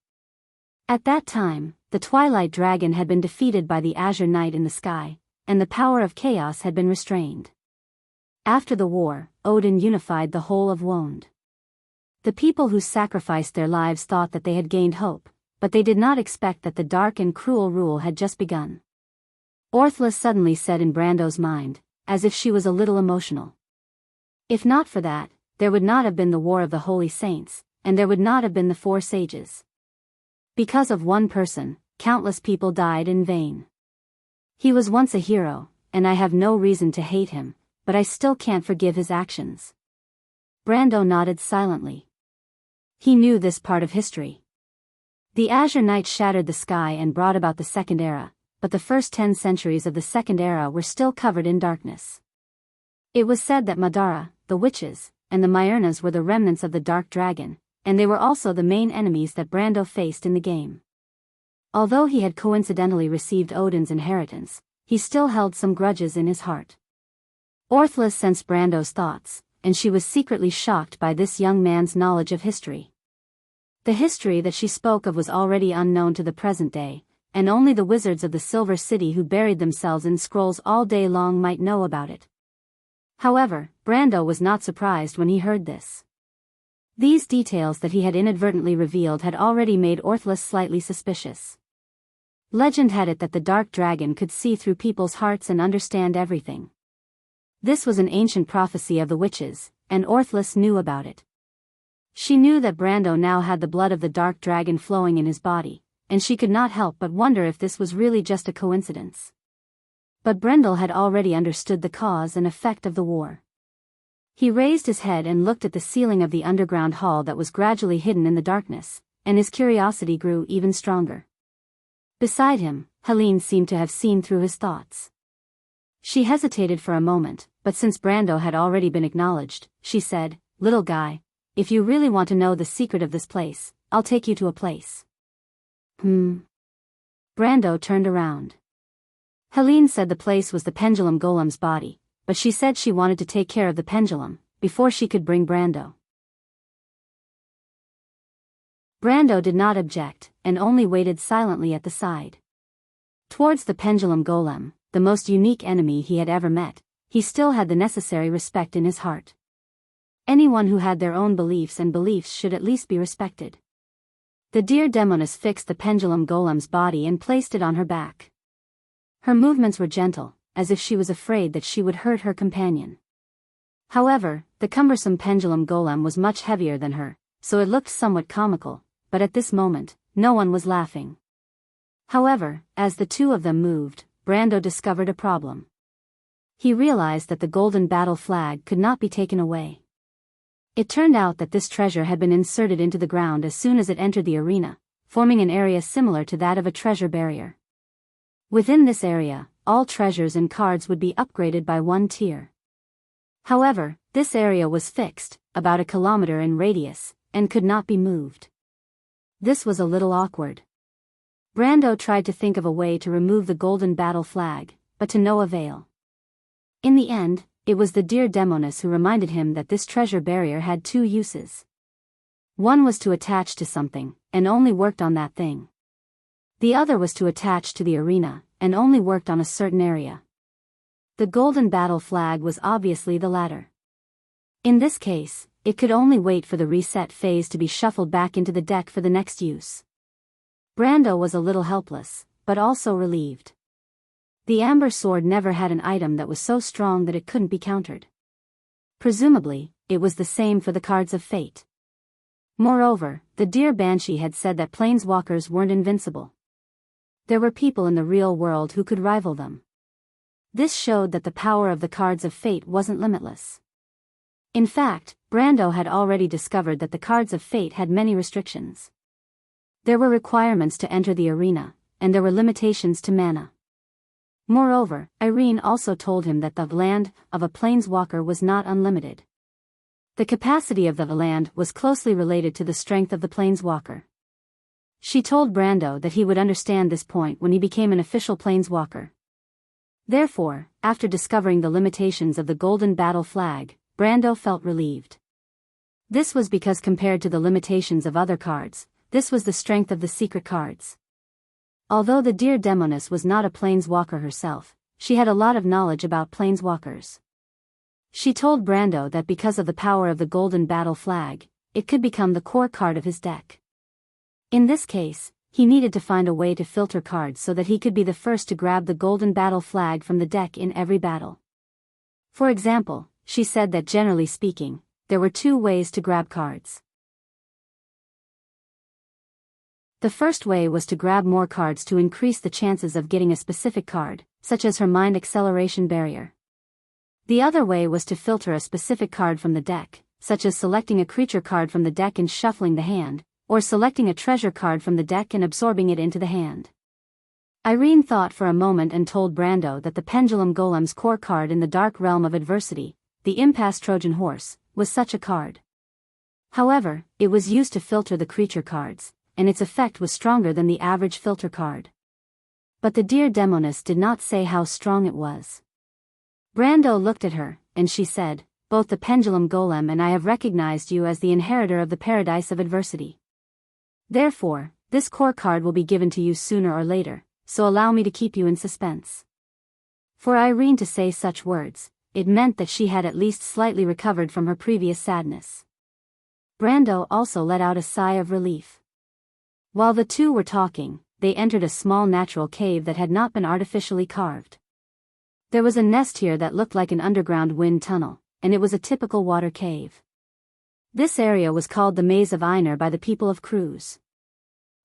At that time, the Twilight Dragon had been defeated by the Azure Knight in the sky, and the power of chaos had been restrained. After the war, Odin unified the whole of Wonde. The people who sacrificed their lives thought that they had gained hope, but they did not expect that the dark and cruel rule had just begun. Orthla suddenly said in Brando's mind, as if she was a little emotional. If not for that, there would not have been the War of the Holy Saints, and there would not have been the Four Sages. Because of one person, countless people died in vain. He was once a hero, and I have no reason to hate him, but I still can't forgive his actions. Brando nodded silently. He knew this part of history. The Azure Knight shattered the sky and brought about the Second Era, but the first 10 centuries of the Second Era were still covered in darkness. It was said that Madara, the witches, and the Myrnas were the remnants of the Dark Dragon, and they were also the main enemies that Brando faced in the game. Although he had coincidentally received Odin's inheritance, he still held some grudges in his heart. Orthla sensed Brando's thoughts, and she was secretly shocked by this young man's knowledge of history. The history that she spoke of was already unknown to the present day, and only the wizards of the Silver City who buried themselves in scrolls all day long might know about it. However, Brando was not surprised when he heard this. These details that he had inadvertently revealed had already made Orthla slightly suspicious. Legend had it that the Dark Dragon could see through people's hearts and understand everything. This was an ancient prophecy of the witches, and Orthla knew about it. She knew that Brando now had the blood of the Dark Dragon flowing in his body, and she could not help but wonder if this was really just a coincidence. But Brendel had already understood the cause and effect of the war. He raised his head and looked at the ceiling of the underground hall that was gradually hidden in the darkness, and his curiosity grew even stronger. Beside him, Helene seemed to have seen through his thoughts. She hesitated for a moment, but since Brando had already been acknowledged, she said, "Little guy, if you really want to know the secret of this place, I'll take you to a place." Brando turned around. Helene said the place was the pendulum golem's body, but she said she wanted to take care of the pendulum, before she could bring Brando. Brando did not object, and only waited silently at the side. Towards the pendulum golem, the most unique enemy he had ever met, he still had the necessary respect in his heart. Anyone who had their own beliefs should at least be respected. The dear demoness fixed the pendulum golem's body and placed it on her back. Her movements were gentle, as if she was afraid that she would hurt her companion. However, the cumbersome pendulum golem was much heavier than her, so it looked somewhat comical, but at this moment, no one was laughing. However, as the two of them moved, Brando discovered a problem. He realized that the golden battle flag could not be taken away. It turned out that this treasure had been inserted into the ground as soon as it entered the arena, forming an area similar to that of a treasure barrier. Within this area, all treasures and cards would be upgraded by one tier. However, this area was fixed, about a kilometer in radius, and could not be moved. This was a little awkward. Brando tried to think of a way to remove the golden battle flag, but to no avail. In the end, it was the dear demoness who reminded him that this treasure barrier had two uses. One was to attach to something, and only worked on that thing. The other was to attach to the arena, and only worked on a certain area. The golden battle flag was obviously the latter. In this case, it could only wait for the reset phase to be shuffled back into the deck for the next use. Brando was a little helpless, but also relieved. The amber sword never had an item that was so strong that it couldn't be countered. Presumably, it was the same for the cards of fate. Moreover, the dear banshee had said that planeswalkers weren't invincible. There were people in the real world who could rival them. This showed that the power of the cards of fate wasn't limitless. In fact, Brando had already discovered that the cards of fate had many restrictions. There were requirements to enter the arena, and there were limitations to mana. Moreover, Irene also told him that the land of a planeswalker was not unlimited. The capacity of the land was closely related to the strength of the planeswalker. She told Brando that he would understand this point when he became an official planeswalker. Therefore, after discovering the limitations of the golden battle flag, Brando felt relieved. This was because compared to the limitations of other cards, this was the strength of the secret cards. Although the dear demoness was not a planeswalker herself, she had a lot of knowledge about planeswalkers. She told Brando that because of the power of the golden battle flag, it could become the core card of his deck. In this case, he needed to find a way to filter cards so that he could be the first to grab the golden battle flag from the deck in every battle. For example, she said that generally speaking, there were two ways to grab cards. The first way was to grab more cards to increase the chances of getting a specific card, such as her mind acceleration barrier. The other way was to filter a specific card from the deck, such as selecting a creature card from the deck and shuffling the hand, or selecting a treasure card from the deck and absorbing it into the hand. Irene thought for a moment and told Brando that the pendulum golem's core card in the dark realm of adversity, the impasse Trojan horse, was such a card. However, it was used to filter the creature cards, and its effect was stronger than the average filter card. But the dear demoness did not say how strong it was. Brando looked at her, and she said, "Both the pendulum golem and I have recognized you as the inheritor of the paradise of adversity. Therefore, this core card will be given to you sooner or later, so allow me to keep you in suspense." For Irene to say such words, it meant that she had at least slightly recovered from her previous sadness. Brando also let out a sigh of relief. While the two were talking, they entered a small natural cave that had not been artificially carved. There was a nest here that looked like an underground wind tunnel, and it was a typical water cave. This area was called the Maze of Einar by the people of Cruz.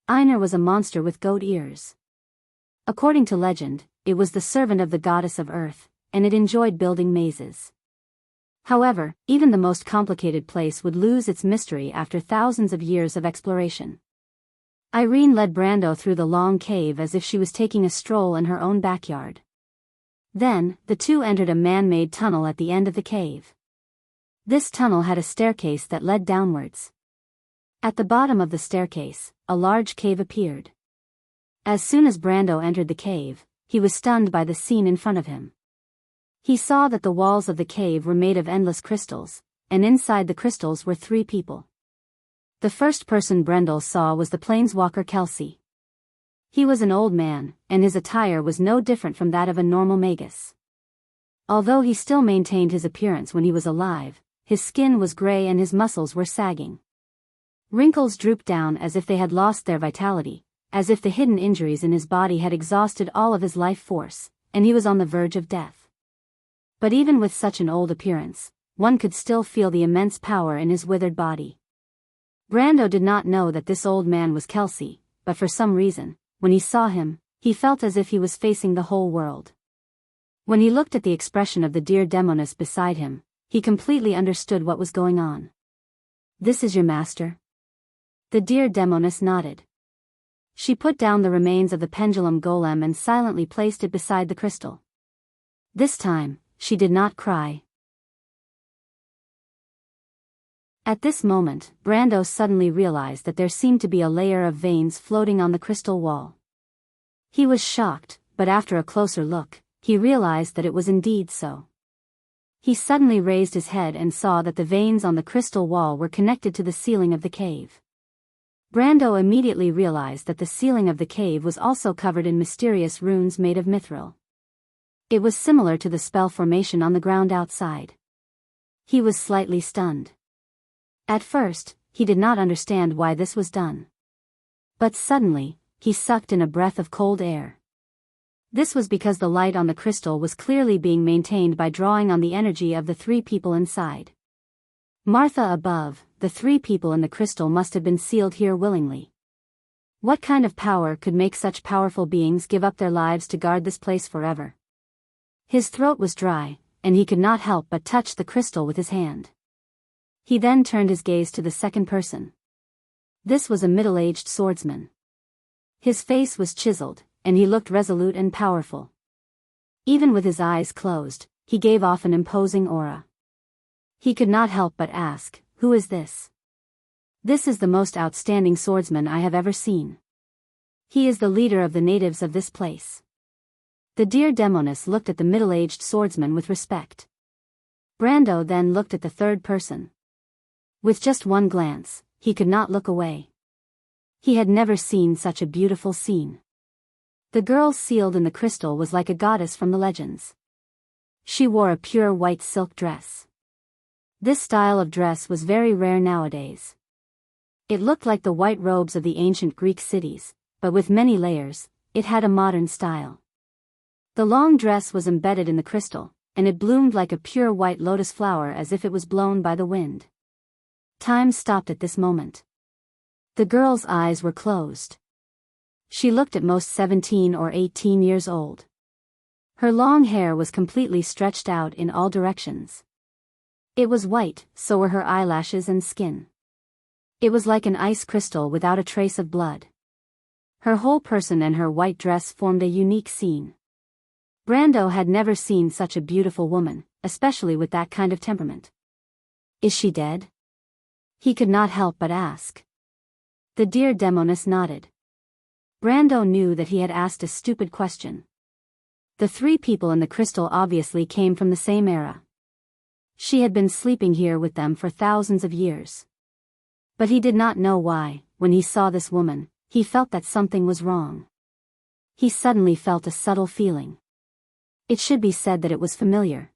Einar was a monster with goat ears. According to legend, it was the servant of the goddess of earth, and it enjoyed building mazes. However, even the most complicated place would lose its mystery after thousands of years of exploration. Irene led Brando through the long cave as if she was taking a stroll in her own backyard. Then, the two entered a man-made tunnel at the end of the cave. This tunnel had a staircase that led downwards. At the bottom of the staircase, a large cave appeared. As soon as Brando entered the cave, he was stunned by the scene in front of him. He saw that the walls of the cave were made of endless crystals, and inside the crystals were 3 people. The first person Brendel saw was the planeswalker Kelsey. He was an old man, and his attire was no different from that of a normal magus. Although he still maintained his appearance when he was alive, his skin was gray and his muscles were sagging. Wrinkles drooped down as if they had lost their vitality, as if the hidden injuries in his body had exhausted all of his life force, and he was on the verge of death. But even with such an old appearance, one could still feel the immense power in his withered body. Brando did not know that this old man was Kelsey, but for some reason, when he saw him, he felt as if he was facing the whole world. When he looked at the expression of the dear demoness beside him, he completely understood what was going on. "This is your master?" The dear demoness nodded. She put down the remains of the pendulum golem and silently placed it beside the crystal. This time, she did not cry. At this moment, Brando suddenly realized that there seemed to be a layer of veins floating on the crystal wall. He was shocked, but after a closer look, he realized that it was indeed so. He suddenly raised his head and saw that the veins on the crystal wall were connected to the ceiling of the cave. Brando immediately realized that the ceiling of the cave was also covered in mysterious runes made of mithril. It was similar to the spell formation on the ground outside. He was slightly stunned. At first, he did not understand why this was done. But suddenly, he sucked in a breath of cold air. This was because the light on the crystal was clearly being maintained by drawing on the energy of the 3 people inside. Martha above, the 3 people in the crystal must have been sealed here willingly. What kind of power could make such powerful beings give up their lives to guard this place forever? His throat was dry, and he could not help but touch the crystal with his hand. He then turned his gaze to the second person. This was a middle-aged swordsman. His face was chiseled, and he looked resolute and powerful. Even with his eyes closed, he gave off an imposing aura. He could not help but ask, "Who is this?" "This is the most outstanding swordsman I have ever seen. He is the leader of the natives of this place." The dear demoness looked at the middle-aged swordsman with respect. Brando then looked at the third person. With just one glance, he could not look away. He had never seen such a beautiful scene. The girl sealed in the crystal was like a goddess from the legends. She wore a pure white silk dress. This style of dress was very rare nowadays. It looked like the white robes of the ancient Greek cities, but with many layers, it had a modern style. The long dress was embedded in the crystal, and it bloomed like a pure white lotus flower as if it was blown by the wind. Time stopped at this moment. The girl's eyes were closed. She looked at most 17 or 18 years old. Her long hair was completely stretched out in all directions. It was white, so were her eyelashes and skin. It was like an ice crystal without a trace of blood. Her whole person and her white dress formed a unique scene. Brando had never seen such a beautiful woman, especially with that kind of temperament. "Is she dead?" He could not help but ask. The dear demoness nodded. Brando knew that he had asked a stupid question. The 3 people in the crystal obviously came from the same era. She had been sleeping here with them for thousands of years. But he did not know why. When he saw this woman, he felt that something was wrong. He suddenly felt a subtle feeling. It should be said that it was familiar.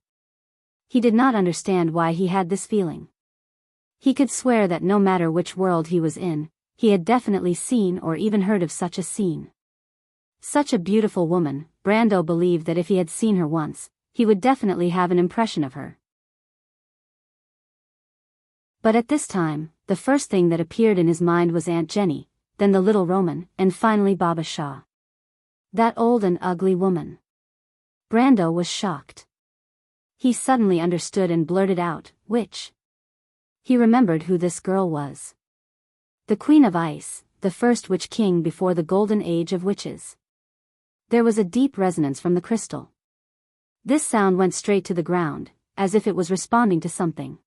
He did not understand why he had this feeling. He could swear that no matter which world he was in, he had definitely seen or even heard of such a scene. Such a beautiful woman, Brando believed that if he had seen her once, he would definitely have an impression of her. But at this time, the first thing that appeared in his mind was Aunt Jenny, then the little Roman, and finally Baba Shah. That old and ugly woman. Brando was shocked. He suddenly understood and blurted out, "Witch." He remembered who this girl was. The Queen of Ice, the first witch king before the golden age of witches. There was a deep resonance from the crystal. This sound went straight to the ground, as if it was responding to something.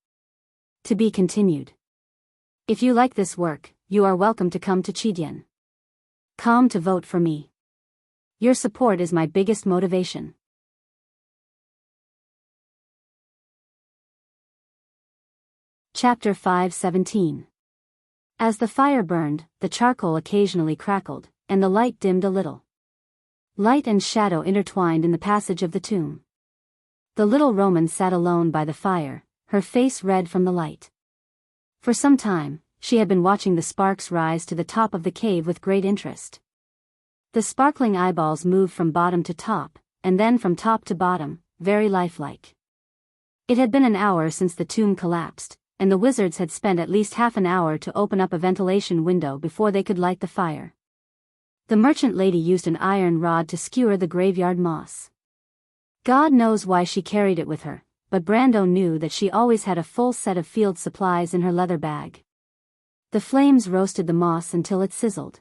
To be continued. If you like this work, you are welcome to come to Chidian.com to vote for me. Your support is my biggest motivation. Chapter 5:17. As the fire burned, the charcoal occasionally crackled, and the light dimmed a little. Light and shadow intertwined in the passage of the tomb. The little Roman sat alone by the fire, her face red from the light. For some time, she had been watching the sparks rise to the top of the cave with great interest. The sparkling eyeballs moved from bottom to top, and then from top to bottom, very lifelike. It had been an hour since the tomb collapsed, and the wizards had spent at least half an hour to open up a ventilation window before they could light the fire. The merchant lady used an iron rod to skewer the graveyard moss. God knows why she carried it with her, but Brando knew that she always had a full set of field supplies in her leather bag. The flames roasted the moss until it sizzled.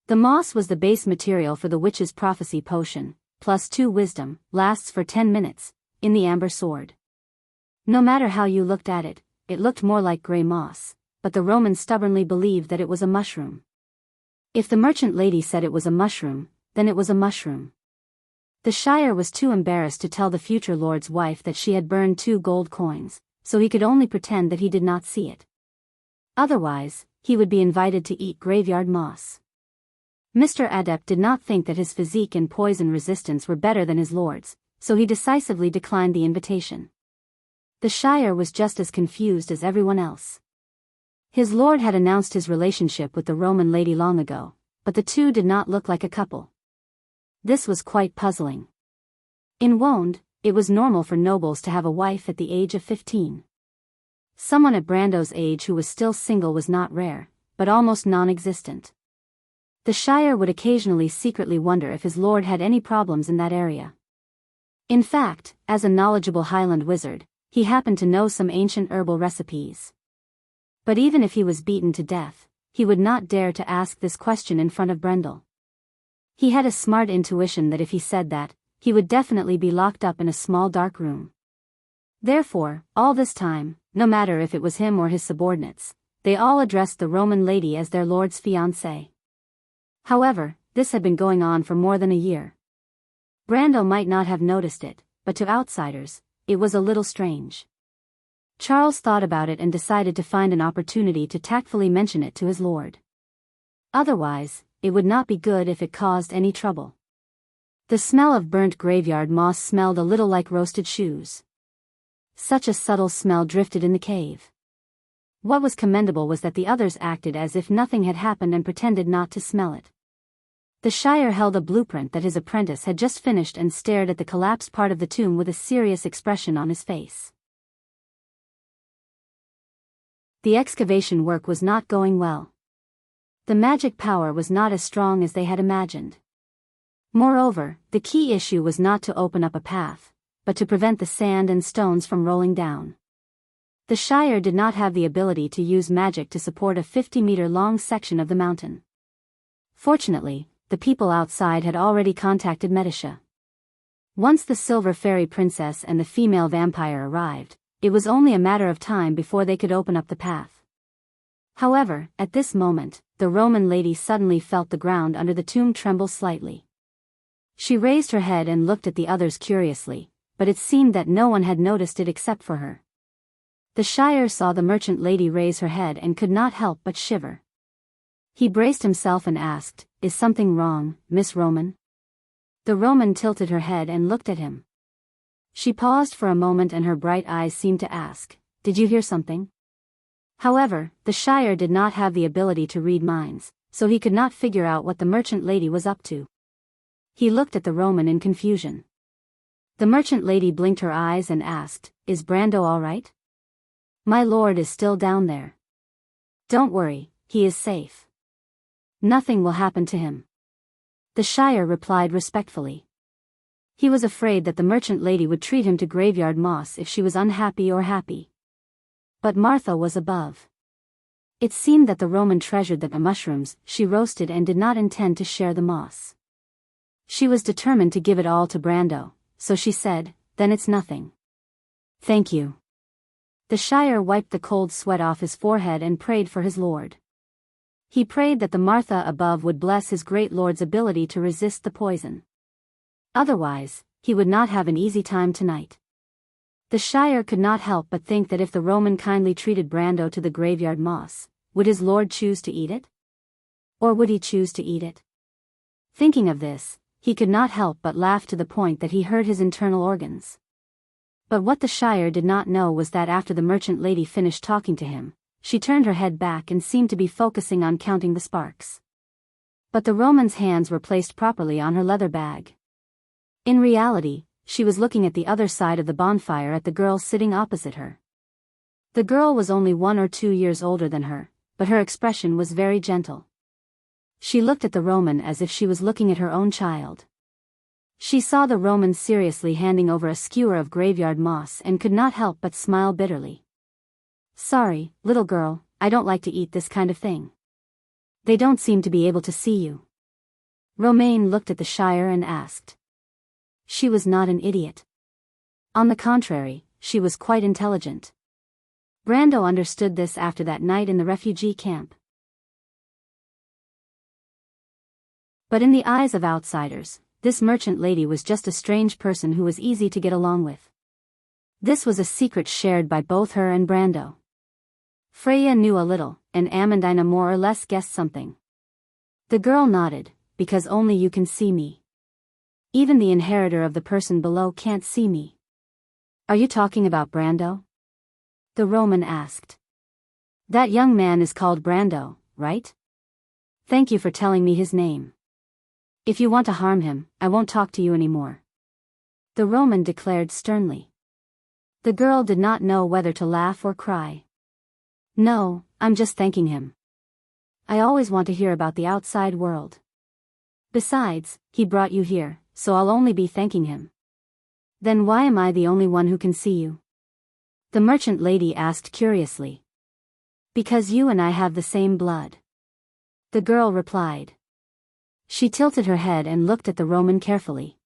The moss was the base material for the witch's prophecy potion, +2 wisdom, lasts for 10 minutes, in the amber sword. No matter how you looked at it, it looked more like grey moss, but the Romans stubbornly believed that it was a mushroom. If the merchant lady said it was a mushroom, then it was a mushroom. The Shire was too embarrassed to tell the future lord's wife that she had burned 2 gold coins, so he could only pretend that he did not see it. Otherwise, he would be invited to eat graveyard moss. Mr. Adept did not think that his physique and poison resistance were better than his lord's, so he decisively declined the invitation. The Shire was just as confused as everyone else. His lord had announced his relationship with the Roman lady long ago, but the two did not look like a couple. This was quite puzzling. In Wonde, it was normal for nobles to have a wife at the age of 15. Someone at Brando's age who was still single was not rare, but almost non-existent. The Shire would occasionally secretly wonder if his lord had any problems in that area. In fact, as a knowledgeable Highland wizard, he happened to know some ancient herbal recipes. But even if he was beaten to death, he would not dare to ask this question in front of Brendel. He had a smart intuition that if he said that, he would definitely be locked up in a small dark room. Therefore, all this time, no matter if it was him or his subordinates, they all addressed the Roman lady as their lord's fiancée. However, this had been going on for more than a year. Brando might not have noticed it, but to outsiders, it was a little strange. Charles thought about it and decided to find an opportunity to tactfully mention it to his lord. Otherwise, it would not be good if it caused any trouble. The smell of burnt graveyard moss smelled a little like roasted shoes. Such a subtle smell drifted in the cave. What was commendable was that the others acted as if nothing had happened and pretended not to smell it. The Shire held a blueprint that his apprentice had just finished and stared at the collapsed part of the tomb with a serious expression on his face. The excavation work was not going well. The magic power was not as strong as they had imagined. Moreover, the key issue was not to open up a path, but to prevent the sand and stones from rolling down. The Shire did not have the ability to use magic to support a 50-meter-long section of the mountain. Fortunately, the people outside had already contacted Medisha. Once the Silver Fairy Princess and the female vampire arrived, it was only a matter of time before they could open up the path. However, at this moment, the Roman lady suddenly felt the ground under the tomb tremble slightly. She raised her head and looked at the others curiously, but it seemed that no one had noticed it except for her. The Shire saw the merchant lady raise her head and could not help but shiver. He braced himself and asked, "Is something wrong, Miss Roman?" The Roman tilted her head and looked at him. She paused for a moment and her bright eyes seemed to ask, "Did you hear something?" However, the Shire did not have the ability to read minds, so he could not figure out what the merchant lady was up to. He looked at the Roman in confusion. The merchant lady blinked her eyes and asked, "Is Brando all right?" "My lord is still down there. Don't worry, he is safe. Nothing will happen to him." The Shire replied respectfully. He was afraid that the merchant lady would treat him to graveyard moss if she was unhappy or happy. But Martha was above. It seemed that the Roman treasured the mushrooms she roasted and did not intend to share the moss. She was determined to give it all to Brando, so she said, "Then it's nothing. Thank you." The Shire wiped the cold sweat off his forehead and prayed for his lord. He prayed that the Martha above would bless his great lord's ability to resist the poison. Otherwise, he would not have an easy time tonight. The Shire could not help but think that if the Roman kindly treated Brando to the graveyard moss, would his lord choose to eat it? Or would he choose to eat it? Thinking of this, he could not help but laugh to the point that he hurt his internal organs. But what the Shire did not know was that after the merchant lady finished talking to him, she turned her head back and seemed to be focusing on counting the sparks. But the Roman's hands were placed properly on her leather bag. In reality, she was looking at the other side of the bonfire at the girl sitting opposite her. The girl was only 1 or 2 years older than her, but her expression was very gentle. She looked at the Roman as if she was looking at her own child. She saw the Roman seriously handing over a skewer of graveyard moss and could not help but smile bitterly. "Sorry, little girl, I don't like to eat this kind of thing. They don't seem to be able to see you." Romaine looked at the Shire and asked. She was not an idiot. On the contrary, she was quite intelligent. Brando understood this after that night in the refugee camp. But in the eyes of outsiders, this merchant lady was just a strange person who was easy to get along with. This was a secret shared by both her and Brando. Freya knew a little, and Amandina more or less guessed something. The girl nodded, "Because only you can see me. Even the inheritor of the person below can't see me." "Are you talking about Brando?" the Roman asked. "That young man is called Brando, right? Thank you for telling me his name. If you want to harm him, I won't talk to you anymore," the Roman declared sternly. The girl did not know whether to laugh or cry. "No, I'm just thanking him. I always want to hear about the outside world. Besides, he brought you here, so I'll only be thanking him." "Then why am I the only one who can see you?" the merchant lady asked curiously. "Because you and I have the same blood," the girl replied. She tilted her head and looked at the Roman carefully.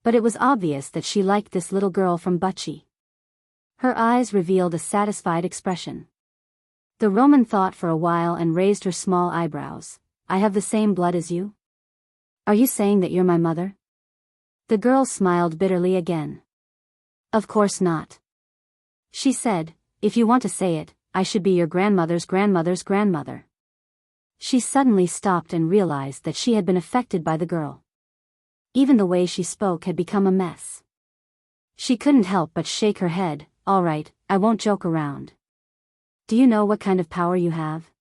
But it was obvious that she liked this little girl from Bucci. Her eyes revealed a satisfied expression. The Roman thought for a while and raised her small eyebrows. "I have the same blood as you? Are you saying that you're my mother?" The girl smiled bitterly again. "Of course not," she said. "If you want to say it, I should be your grandmother's grandmother's grandmother." She suddenly stopped and realized that she had been affected by the girl. Even the way she spoke had become a mess. She couldn't help but shake her head. "All right, I won't joke around. Do you know what kind of power you have?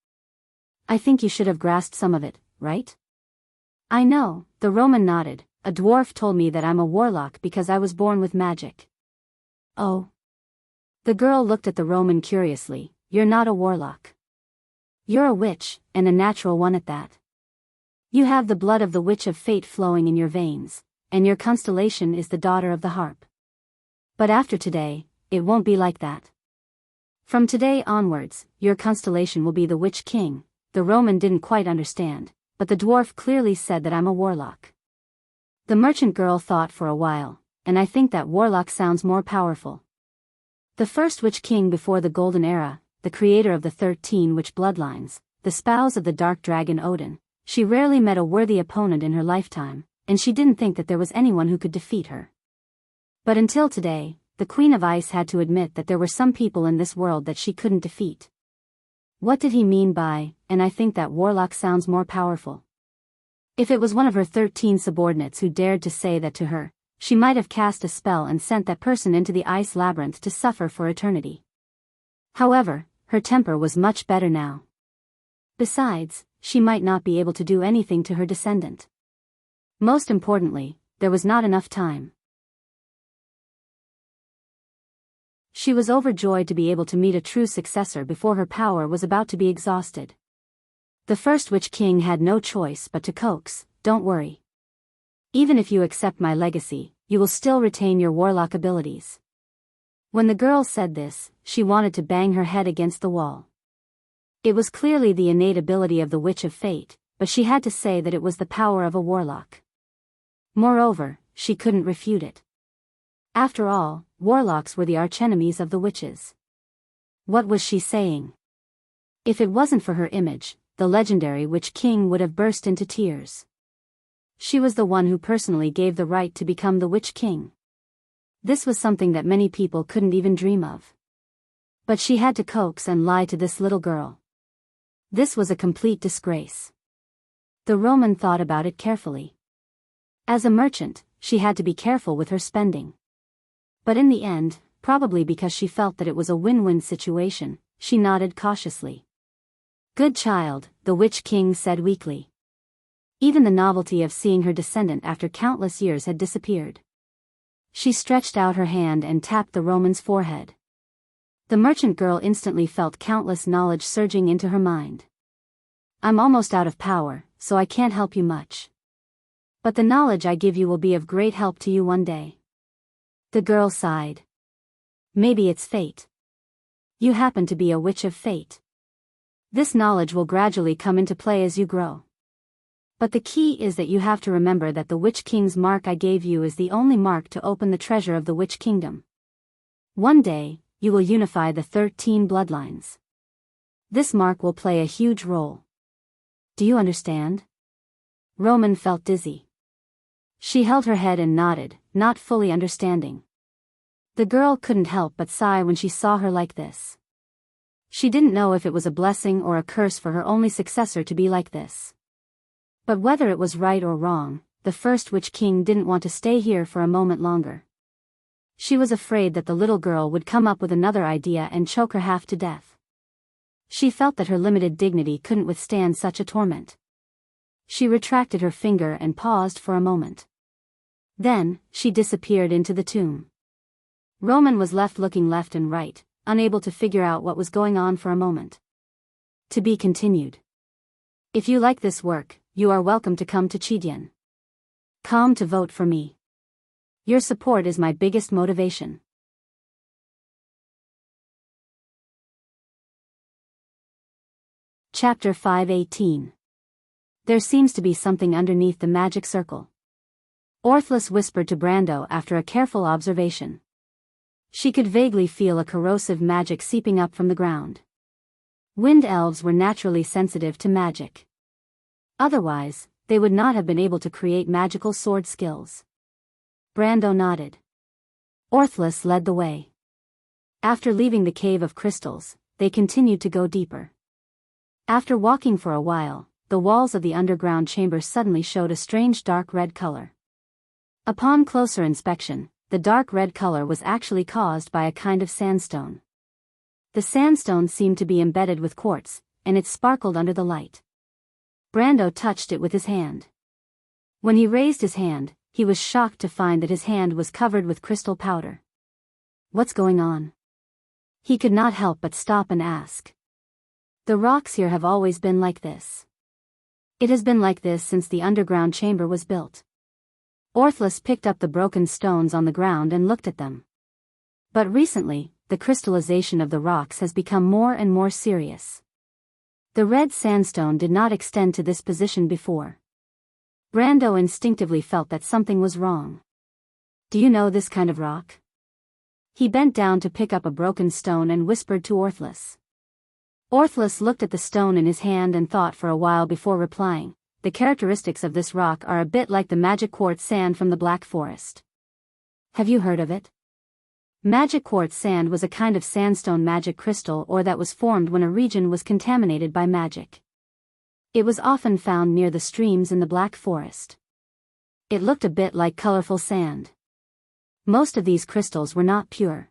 I think you should have grasped some of it, right?" "I know," the Roman nodded. "A dwarf told me that I'm a warlock because I was born with magic." "Oh." The girl looked at the Roman curiously. "You're not a warlock. You're a witch, and a natural one at that. You have the blood of the Witch of Fate flowing in your veins, and your constellation is the daughter of the harp. But after today, it won't be like that. From today onwards, your constellation will be the Witch King." The Roman didn't quite understand, but the dwarf clearly said that I'm a warlock. The merchant girl thought for a while, "And I think that warlock sounds more powerful. The first Witch King before the Golden Era, the creator of the 13 witch bloodlines, the spouse of the dark dragon Odin, she rarely met a worthy opponent in her lifetime, and she didn't think that there was anyone who could defeat her. But until today, the Queen of Ice had to admit that there were some people in this world that she couldn't defeat." What did he mean by, "and I think that warlock sounds more powerful"? If it was one of her 13 subordinates who dared to say that to her, she might have cast a spell and sent that person into the ice labyrinth to suffer for eternity. However, her temper was much better now. Besides, she might not be able to do anything to her descendant. Most importantly, there was not enough time. She was overjoyed to be able to meet a true successor before her power was about to be exhausted. The first Witch King had no choice but to coax, "Don't worry. Even if you accept my legacy, you will still retain your warlock abilities." When the girl said this, she wanted to bang her head against the wall. It was clearly the innate ability of the Witch of Fate, but she had to say that it was the power of a warlock. Moreover, she couldn't refute it. After all, warlocks were the archenemies of the witches. What was she saying? If it wasn't for her image, the legendary Witch King would have burst into tears. She was the one who personally gave the right to become the Witch King. This was something that many people couldn't even dream of. But she had to coax and lie to this little girl. This was a complete disgrace. The Roman thought about it carefully. As a merchant, she had to be careful with her spending. But in the end, probably because she felt that it was a win-win situation, she nodded cautiously. "Good child," the Witch King said weakly. Even the novelty of seeing her descendant after countless years had disappeared. She stretched out her hand and tapped the Roman's forehead. The merchant girl instantly felt countless knowledge surging into her mind. "I'm almost out of power, so I can't help you much. But the knowledge I give you will be of great help to you one day." The girl sighed. "Maybe it's fate. You happen to be a witch of fate. This knowledge will gradually come into play as you grow. But the key is that you have to remember that the Witch King's mark I gave you is the only mark to open the treasure of the Witch Kingdom. One day, you will unify the 13 bloodlines. This mark will play a huge role. Do you understand?" Roman felt dizzy. She held her head and nodded, not fully understanding. The girl couldn't help but sigh when she saw her like this. She didn't know if it was a blessing or a curse for her only successor to be like this. But whether it was right or wrong, the first Witch King didn't want to stay here for a moment longer. She was afraid that the little girl would come up with another idea and choke her half to death. She felt that her limited dignity couldn't withstand such a torment. She retracted her finger and paused for a moment. Then, she disappeared into the tomb. Roman was left looking left and right, unable to figure out what was going on for a moment. To be continued. If you like this work, you are welcome to come to Chidian. Come to vote for me. Your support is my biggest motivation. Chapter 5:18. There seems to be something underneath the magic circle. Orthless whispered to Brando after a careful observation. She could vaguely feel a corrosive magic seeping up from the ground. Wind elves were naturally sensitive to magic. Otherwise, they would not have been able to create magical sword skills. Brando nodded. Orthless led the way. After leaving the cave of crystals, they continued to go deeper. After walking for a while, the walls of the underground chamber suddenly showed a strange dark red color. Upon closer inspection, the dark red color was actually caused by a kind of sandstone. The sandstone seemed to be embedded with quartz, and it sparkled under the light. Brando touched it with his hand. When he raised his hand, he was shocked to find that his hand was covered with crystal powder. What's going on? He could not help but stop and ask. The rocks here have always been like this. It has been like this since the underground chamber was built. Orthless picked up the broken stones on the ground and looked at them. But recently, the crystallization of the rocks has become more and more serious. The red sandstone did not extend to this position before. Brando instinctively felt that something was wrong. Do you know this kind of rock? He bent down to pick up a broken stone and whispered to Orthless. Orthless looked at the stone in his hand and thought for a while before replying. The characteristics of this rock are a bit like the magic quartz sand from the Black Forest. Have you heard of it? Magic quartz sand was a kind of sandstone magic crystal or that was formed when a region was contaminated by magic. It was often found near the streams in the Black Forest. It looked a bit like colorful sand. Most of these crystals were not pure.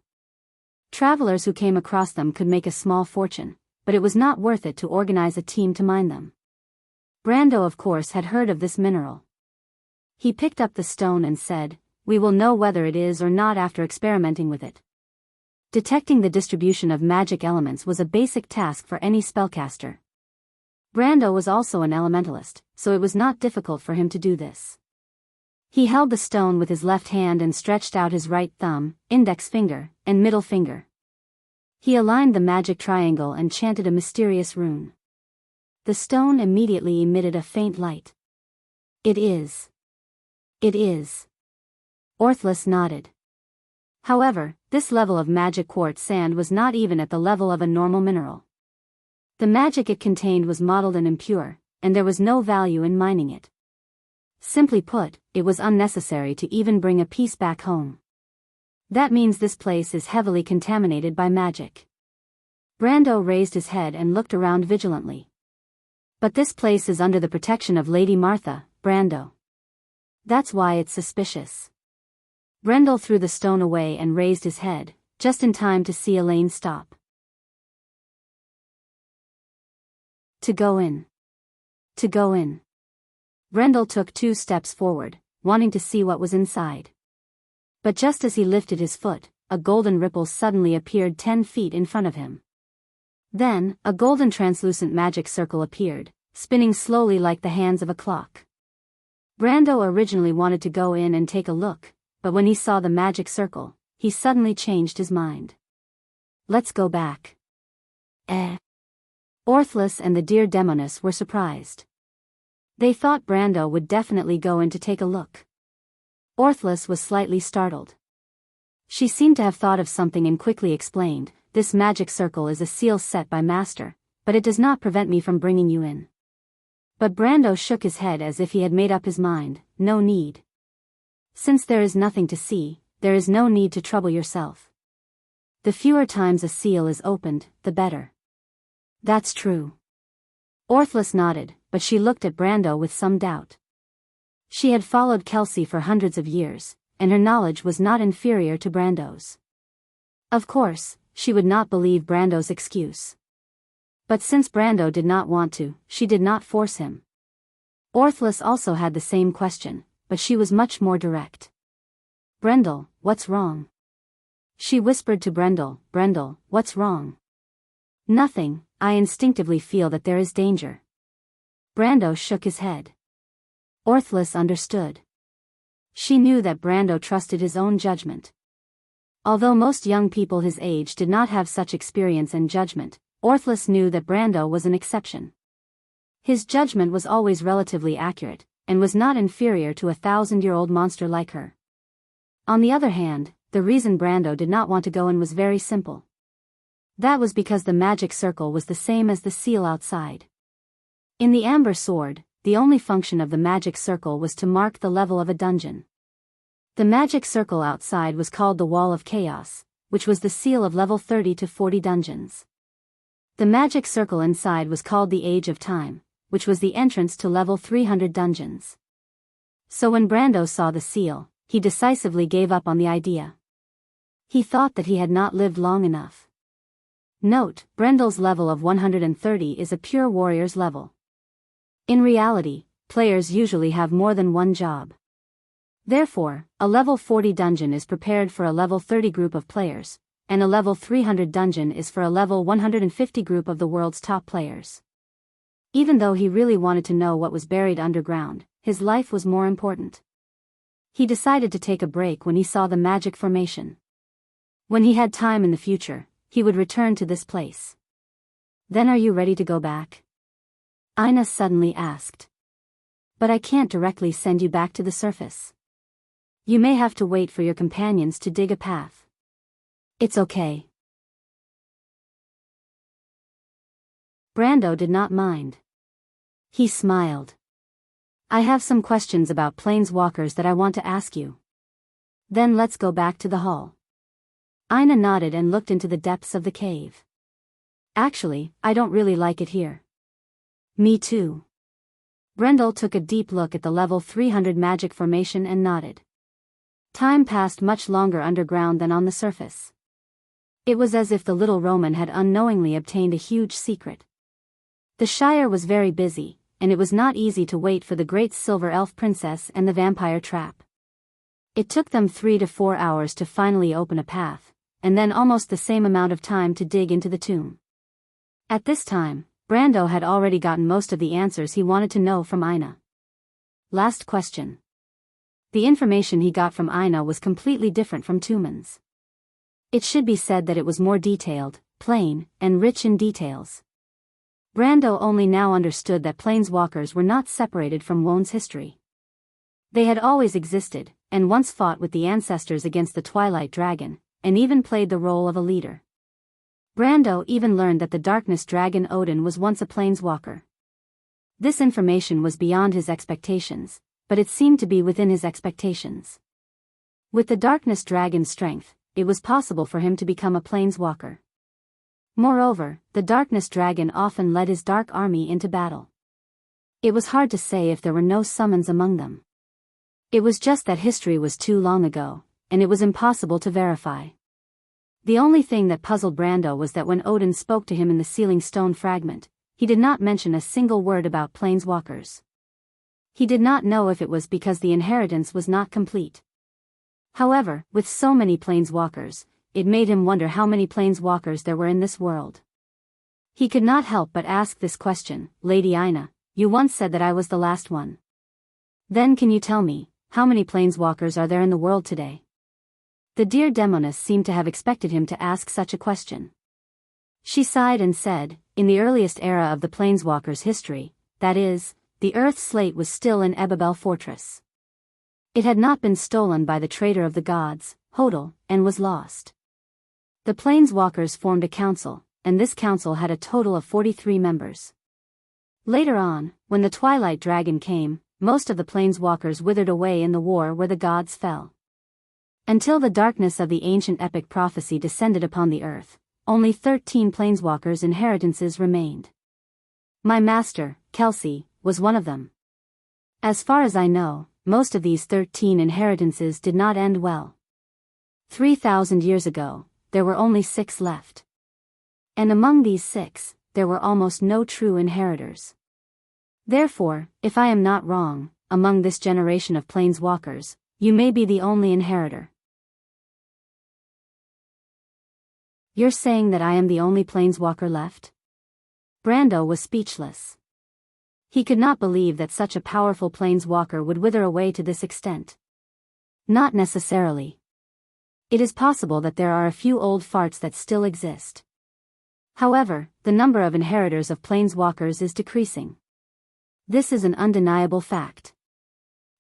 Travelers who came across them could make a small fortune, but it was not worth it to organize a team to mine them. Brando of course had heard of this mineral. He picked up the stone and said, "We will know whether it is or not after experimenting with it." Detecting the distribution of magic elements was a basic task for any spellcaster. Brando was also an elementalist, so it was not difficult for him to do this. He held the stone with his left hand and stretched out his right thumb, index finger, and middle finger. He aligned the magic triangle and chanted a mysterious rune. The stone immediately emitted a faint light. It is. It is. Orthless nodded. However, this level of magic quartz sand was not even at the level of a normal mineral. The magic it contained was mottled and impure, and there was no value in mining it. Simply put, it was unnecessary to even bring a piece back home. That means this place is heavily contaminated by magic. Brando raised his head and looked around vigilantly. But this place is under the protection of Lady Martha, Brando. That's why it's suspicious. Brendel threw the stone away and raised his head, just in time to see Elaine stop. To go in. To go in. Brendel took 2 steps forward, wanting to see what was inside. But just as he lifted his foot, a golden ripple suddenly appeared 10 feet in front of him. Then, a golden translucent magic circle appeared, spinning slowly like the hands of a clock. Brando originally wanted to go in and take a look, but when he saw the magic circle, he suddenly changed his mind. Let's go back. Orthless and the dear Demoness were surprised. They thought Brando would definitely go in to take a look. Orthless was slightly startled. She seemed to have thought of something and quickly explained, "This magic circle is a seal set by Master, but it does not prevent me from bringing you in." But Brando shook his head as if he had made up his mind, "No need. Since there is nothing to see, there is no need to trouble yourself. The fewer times a seal is opened, the better." "That's true." Orthless nodded, but she looked at Brando with some doubt. She had followed Kelsey for hundreds of years, and her knowledge was not inferior to Brando's. Of course, she would not believe Brando's excuse. But since Brando did not want to, she did not force him. Orthless also had the same question, but she was much more direct. "Brendel, what's wrong?" She whispered to Brendel, "Brendel, what's wrong?" "Nothing, I instinctively feel that there is danger." Brando shook his head. Orthless understood. She knew that Brando trusted his own judgment. Although most young people his age did not have such experience and judgment, Orthless knew that Brando was an exception. His judgment was always relatively accurate, and was not inferior to a 1,000-year-old monster like her. On the other hand, the reason Brando did not want to go in was very simple. That was because the magic circle was the same as the seal outside. In the Amber Sword, the only function of the magic circle was to mark the level of a dungeon. The magic circle outside was called the Wall of Chaos, which was the seal of level 30 to 40 dungeons. The magic circle inside was called the Age of Time, which was the entrance to level 300 dungeons. So when Brando saw the seal, he decisively gave up on the idea. He thought that he had not lived long enough. Note, Brendel's level of 130 is a pure warrior's level. In reality, players usually have more than one job. Therefore, a level 40 dungeon is prepared for a level 30 group of players, and a level 300 dungeon is for a level 150 group of the world's top players. Even though he really wanted to know what was buried underground, his life was more important. He decided to take a break when he saw the magic formation. When he had time in the future, he would return to this place. "Then are you ready to go back?" Ina suddenly asked. "But I can't directly send you back to the surface. You may have to wait for your companions to dig a path." "It's okay." Brando did not mind. He smiled. "I have some questions about planeswalkers that I want to ask you. Then let's go back to the hall." Ina nodded and looked into the depths of the cave. "Actually, I don't really like it here." "Me too." Brendel took a deep look at the level 300 magic formation and nodded. Time passed much longer underground than on the surface. It was as if the little Roman had unknowingly obtained a huge secret. The Shire was very busy, and it was not easy to wait for the great silver elf princess and the vampire trap. It took them 3 to 4 hours to finally open a path, and then almost the same amount of time to dig into the tomb. At this time, Brando had already gotten most of the answers he wanted to know from Ina. Last question. The information he got from Ina was completely different from Tuman's. It should be said that it was more detailed, plain, and rich in details. Brando only now understood that planeswalkers were not separated from Wone's history. They had always existed, and once fought with the ancestors against the Twilight Dragon, and even played the role of a leader. Brando even learned that the Darkness Dragon Odin was once a planeswalker. This information was beyond his expectations, but it seemed to be within his expectations. With the Darkness Dragon's strength, it was possible for him to become a planeswalker. Moreover, the darkness dragon often led his dark army into battle. It was hard to say if there were no summons among them. It was just that history was too long ago, and it was impossible to verify. The only thing that puzzled Brando was that when Odin spoke to him in the sealing stone fragment, he did not mention a single word about planeswalkers. He did not know if it was because the inheritance was not complete. However, with so many planeswalkers, it made him wonder how many planeswalkers there were in this world. He could not help but ask this question. Lady Aina, you once said that I was the last one. Then can you tell me, how many planeswalkers are there in the world today? The dear Demoness seemed to have expected him to ask such a question. She sighed and said, in the earliest era of the planeswalkers' history, that is, the Earth slate was still in Ebabel Fortress. It had not been stolen by the traitor of the gods, Hodel, and was lost. The planeswalkers formed a council, and this council had a total of 43 members. Later on, when the Twilight Dragon came, most of the planeswalkers withered away in the war where the gods fell. Until the darkness of the ancient epic prophecy descended upon the earth, only 13 planeswalkers' inheritances remained. My master, Kelsey, was one of them. As far as I know, most of these 13 inheritances did not end well. 3,000 years ago, there were only 6 left. And among these 6, there were almost no true inheritors. Therefore, if I am not wrong, among this generation of planeswalkers, you may be the only inheritor. You're saying that I am the only planeswalker left? Brando was speechless. He could not believe that such a powerful planeswalker would wither away to this extent. Not necessarily. It is possible that there are a few old farts that still exist. However, the number of inheritors of planeswalkers is decreasing. This is an undeniable fact.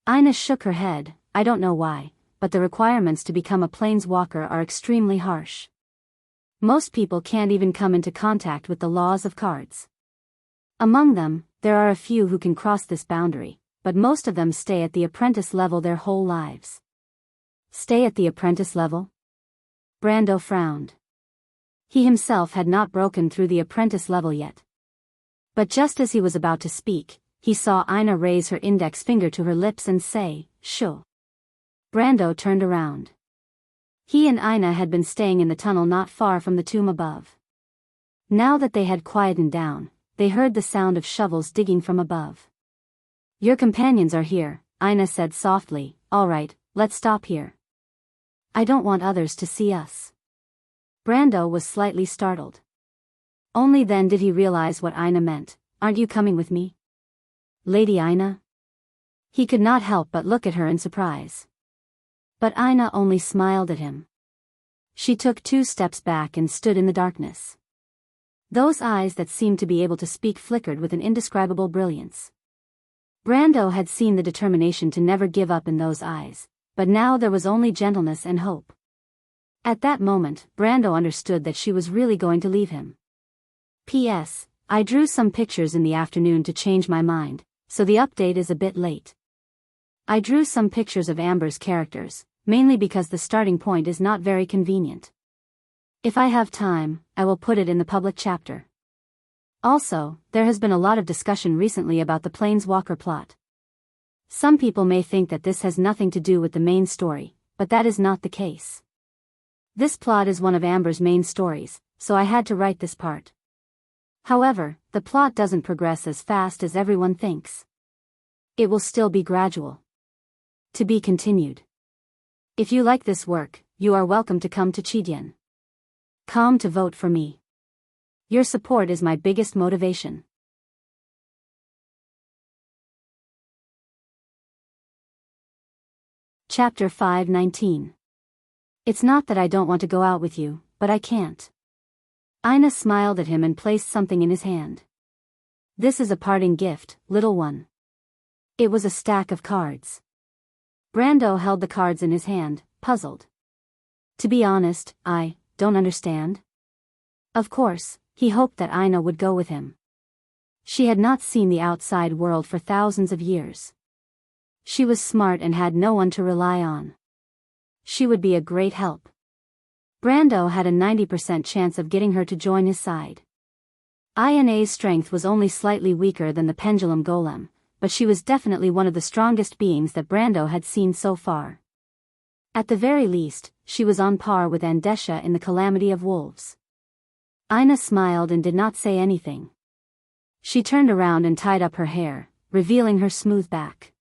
Ina shook her head. I don't know why, but the requirements to become a planeswalker are extremely harsh. Most people can't even come into contact with the laws of cards. Among them, there are a few who can cross this boundary, but most of them stay at the apprentice level their whole lives. Stay at the apprentice level? Brando frowned. He himself had not broken through the apprentice level yet. But just as he was about to speak, he saw Ina raise her index finger to her lips and say, "Shoo." Brando turned around. He and Ina had been staying in the tunnel not far from the tomb above. Now that they had quietened down, they heard the sound of shovels digging from above. Your companions are here, Ina said softly. All right, let's stop here. I don't want others to see us. Brando was slightly startled. Only then did he realize what Ina meant. Aren't you coming with me? Lady Ina? He could not help but look at her in surprise. But Ina only smiled at him. She took 2 steps back and stood in the darkness. Those eyes that seemed to be able to speak flickered with an indescribable brilliance. Brando had seen the determination to never give up in those eyes, but now there was only gentleness and hope. At that moment, Brando understood that she was really going to leave him. P.S. I drew some pictures in the afternoon to change my mind, so the update is a bit late. I drew some pictures of Amber's characters, mainly because the starting point is not very convenient. If I have time, I will put it in the public chapter. Also, there has been a lot of discussion recently about the Planeswalker plot. Some people may think that this has nothing to do with the main story, but that is not the case. This plot is one of Amber's main stories, so I had to write this part. However, the plot doesn't progress as fast as everyone thinks. It will still be gradual. To be continued. If you like this work, you are welcome to come to Chidian. Come to vote for me. Your support is my biggest motivation. Chapter 5:19. It's not that I don't want to go out with you, but I can't. Ina smiled at him and placed something in his hand. This is a parting gift, little one. It was a stack of cards. Brando held the cards in his hand, puzzled. To be honest, I don't understand. Of course, he hoped that Ina would go with him. She had not seen the outside world for thousands of years. She was smart and had no one to rely on. She would be a great help. Brando had a 90% chance of getting her to join his side. Ina's strength was only slightly weaker than the pendulum golem, but she was definitely one of the strongest beings that Brando had seen so far. At the very least, she was on par with Andesha in the Calamity of Wolves. Ina smiled and did not say anything. She turned around and tied up her hair, revealing her smooth back.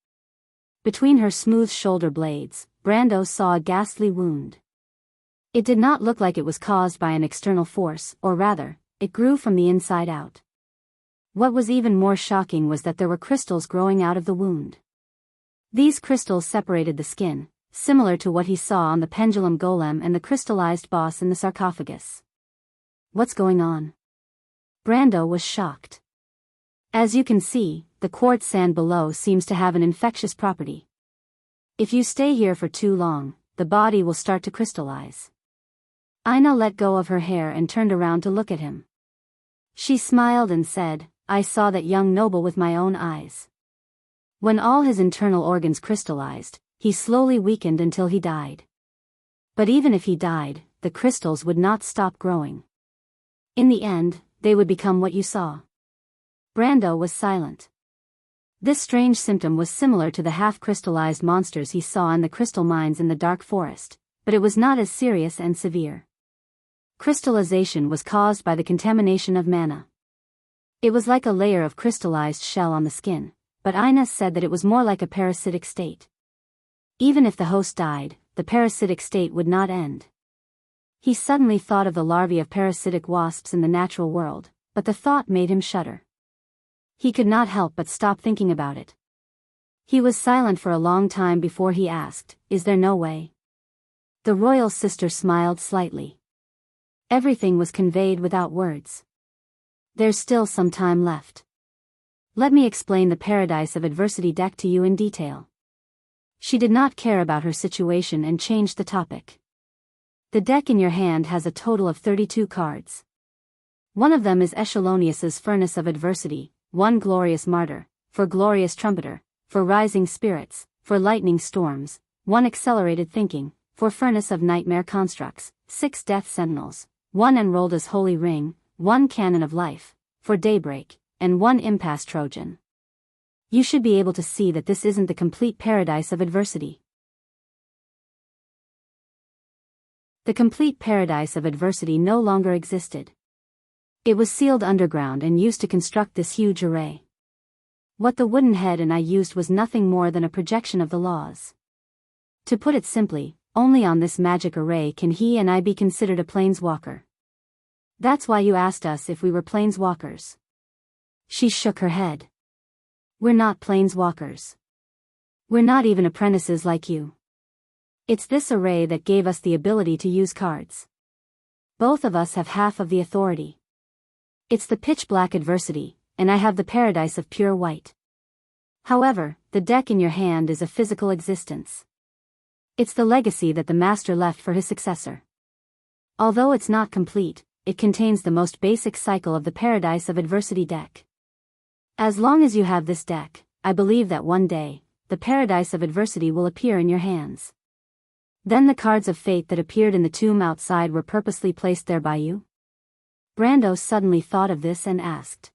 Between her smooth shoulder blades, Brando saw a ghastly wound. It did not look like it was caused by an external force, or rather, it grew from the inside out. What was even more shocking was that there were crystals growing out of the wound. These crystals separated the skin, similar to what he saw on the pendulum golem and the crystallized boss in the sarcophagus. What's going on? Brando was shocked. As you can see, the quartz sand below seems to have an infectious property. If you stay here for too long, the body will start to crystallize. Ina let go of her hair and turned around to look at him. She smiled and said, "I saw that young noble with my own eyes. When all his internal organs crystallized, he slowly weakened until he died. But even if he died, the crystals would not stop growing. In the end, they would become what you saw." Brando was silent. This strange symptom was similar to the half-crystallized monsters he saw in the crystal mines in the dark forest, but it was not as serious and severe. Crystallization was caused by the contamination of mana. It was like a layer of crystallized shell on the skin, but Ina said that it was more like a parasitic state. Even if the host died, the parasitic state would not end. He suddenly thought of the larvae of parasitic wasps in the natural world, but the thought made him shudder. He could not help but stop thinking about it. He was silent for a long time before he asked, "Is there no way?" The royal sister smiled slightly. Everything was conveyed without words. "There's still some time left. Let me explain the Paradise of Adversity deck to you in detail." She did not care about her situation and changed the topic. "The deck in your hand has a total of 32 cards. One of them is Echelonius's Furnace of Adversity, one Glorious Martyr, for Glorious Trumpeter, for Rising Spirits, for Lightning Storms, one Accelerated Thinking, for Furnace of Nightmare Constructs, 6 Death Sentinels, one Enrolled Holy Ring, one Cannon of Life, for Daybreak, and one Impasse Trojan. You should be able to see that this isn't the complete Paradise of Adversity." The complete Paradise of Adversity no longer existed. It was sealed underground and used to construct this huge array. What the wooden head and I used was nothing more than a projection of the laws. To put it simply, only on this magic array can he and I be considered a planeswalker. That's why you asked us if we were planeswalkers. She shook her head. "We're not planeswalkers. We're not even apprentices like you. It's this array that gave us the ability to use cards. Both of us have half of the authority. It's the pitch black adversity, and I have the paradise of pure white. However, the deck in your hand is a physical existence. It's the legacy that the master left for his successor. Although it's not complete, it contains the most basic cycle of the Paradise of Adversity deck. As long as you have this deck, I believe that one day, the Paradise of Adversity will appear in your hands. Then the cards of fate that appeared in the tomb outside were purposely placed there by you?" Brando suddenly thought of this and asked.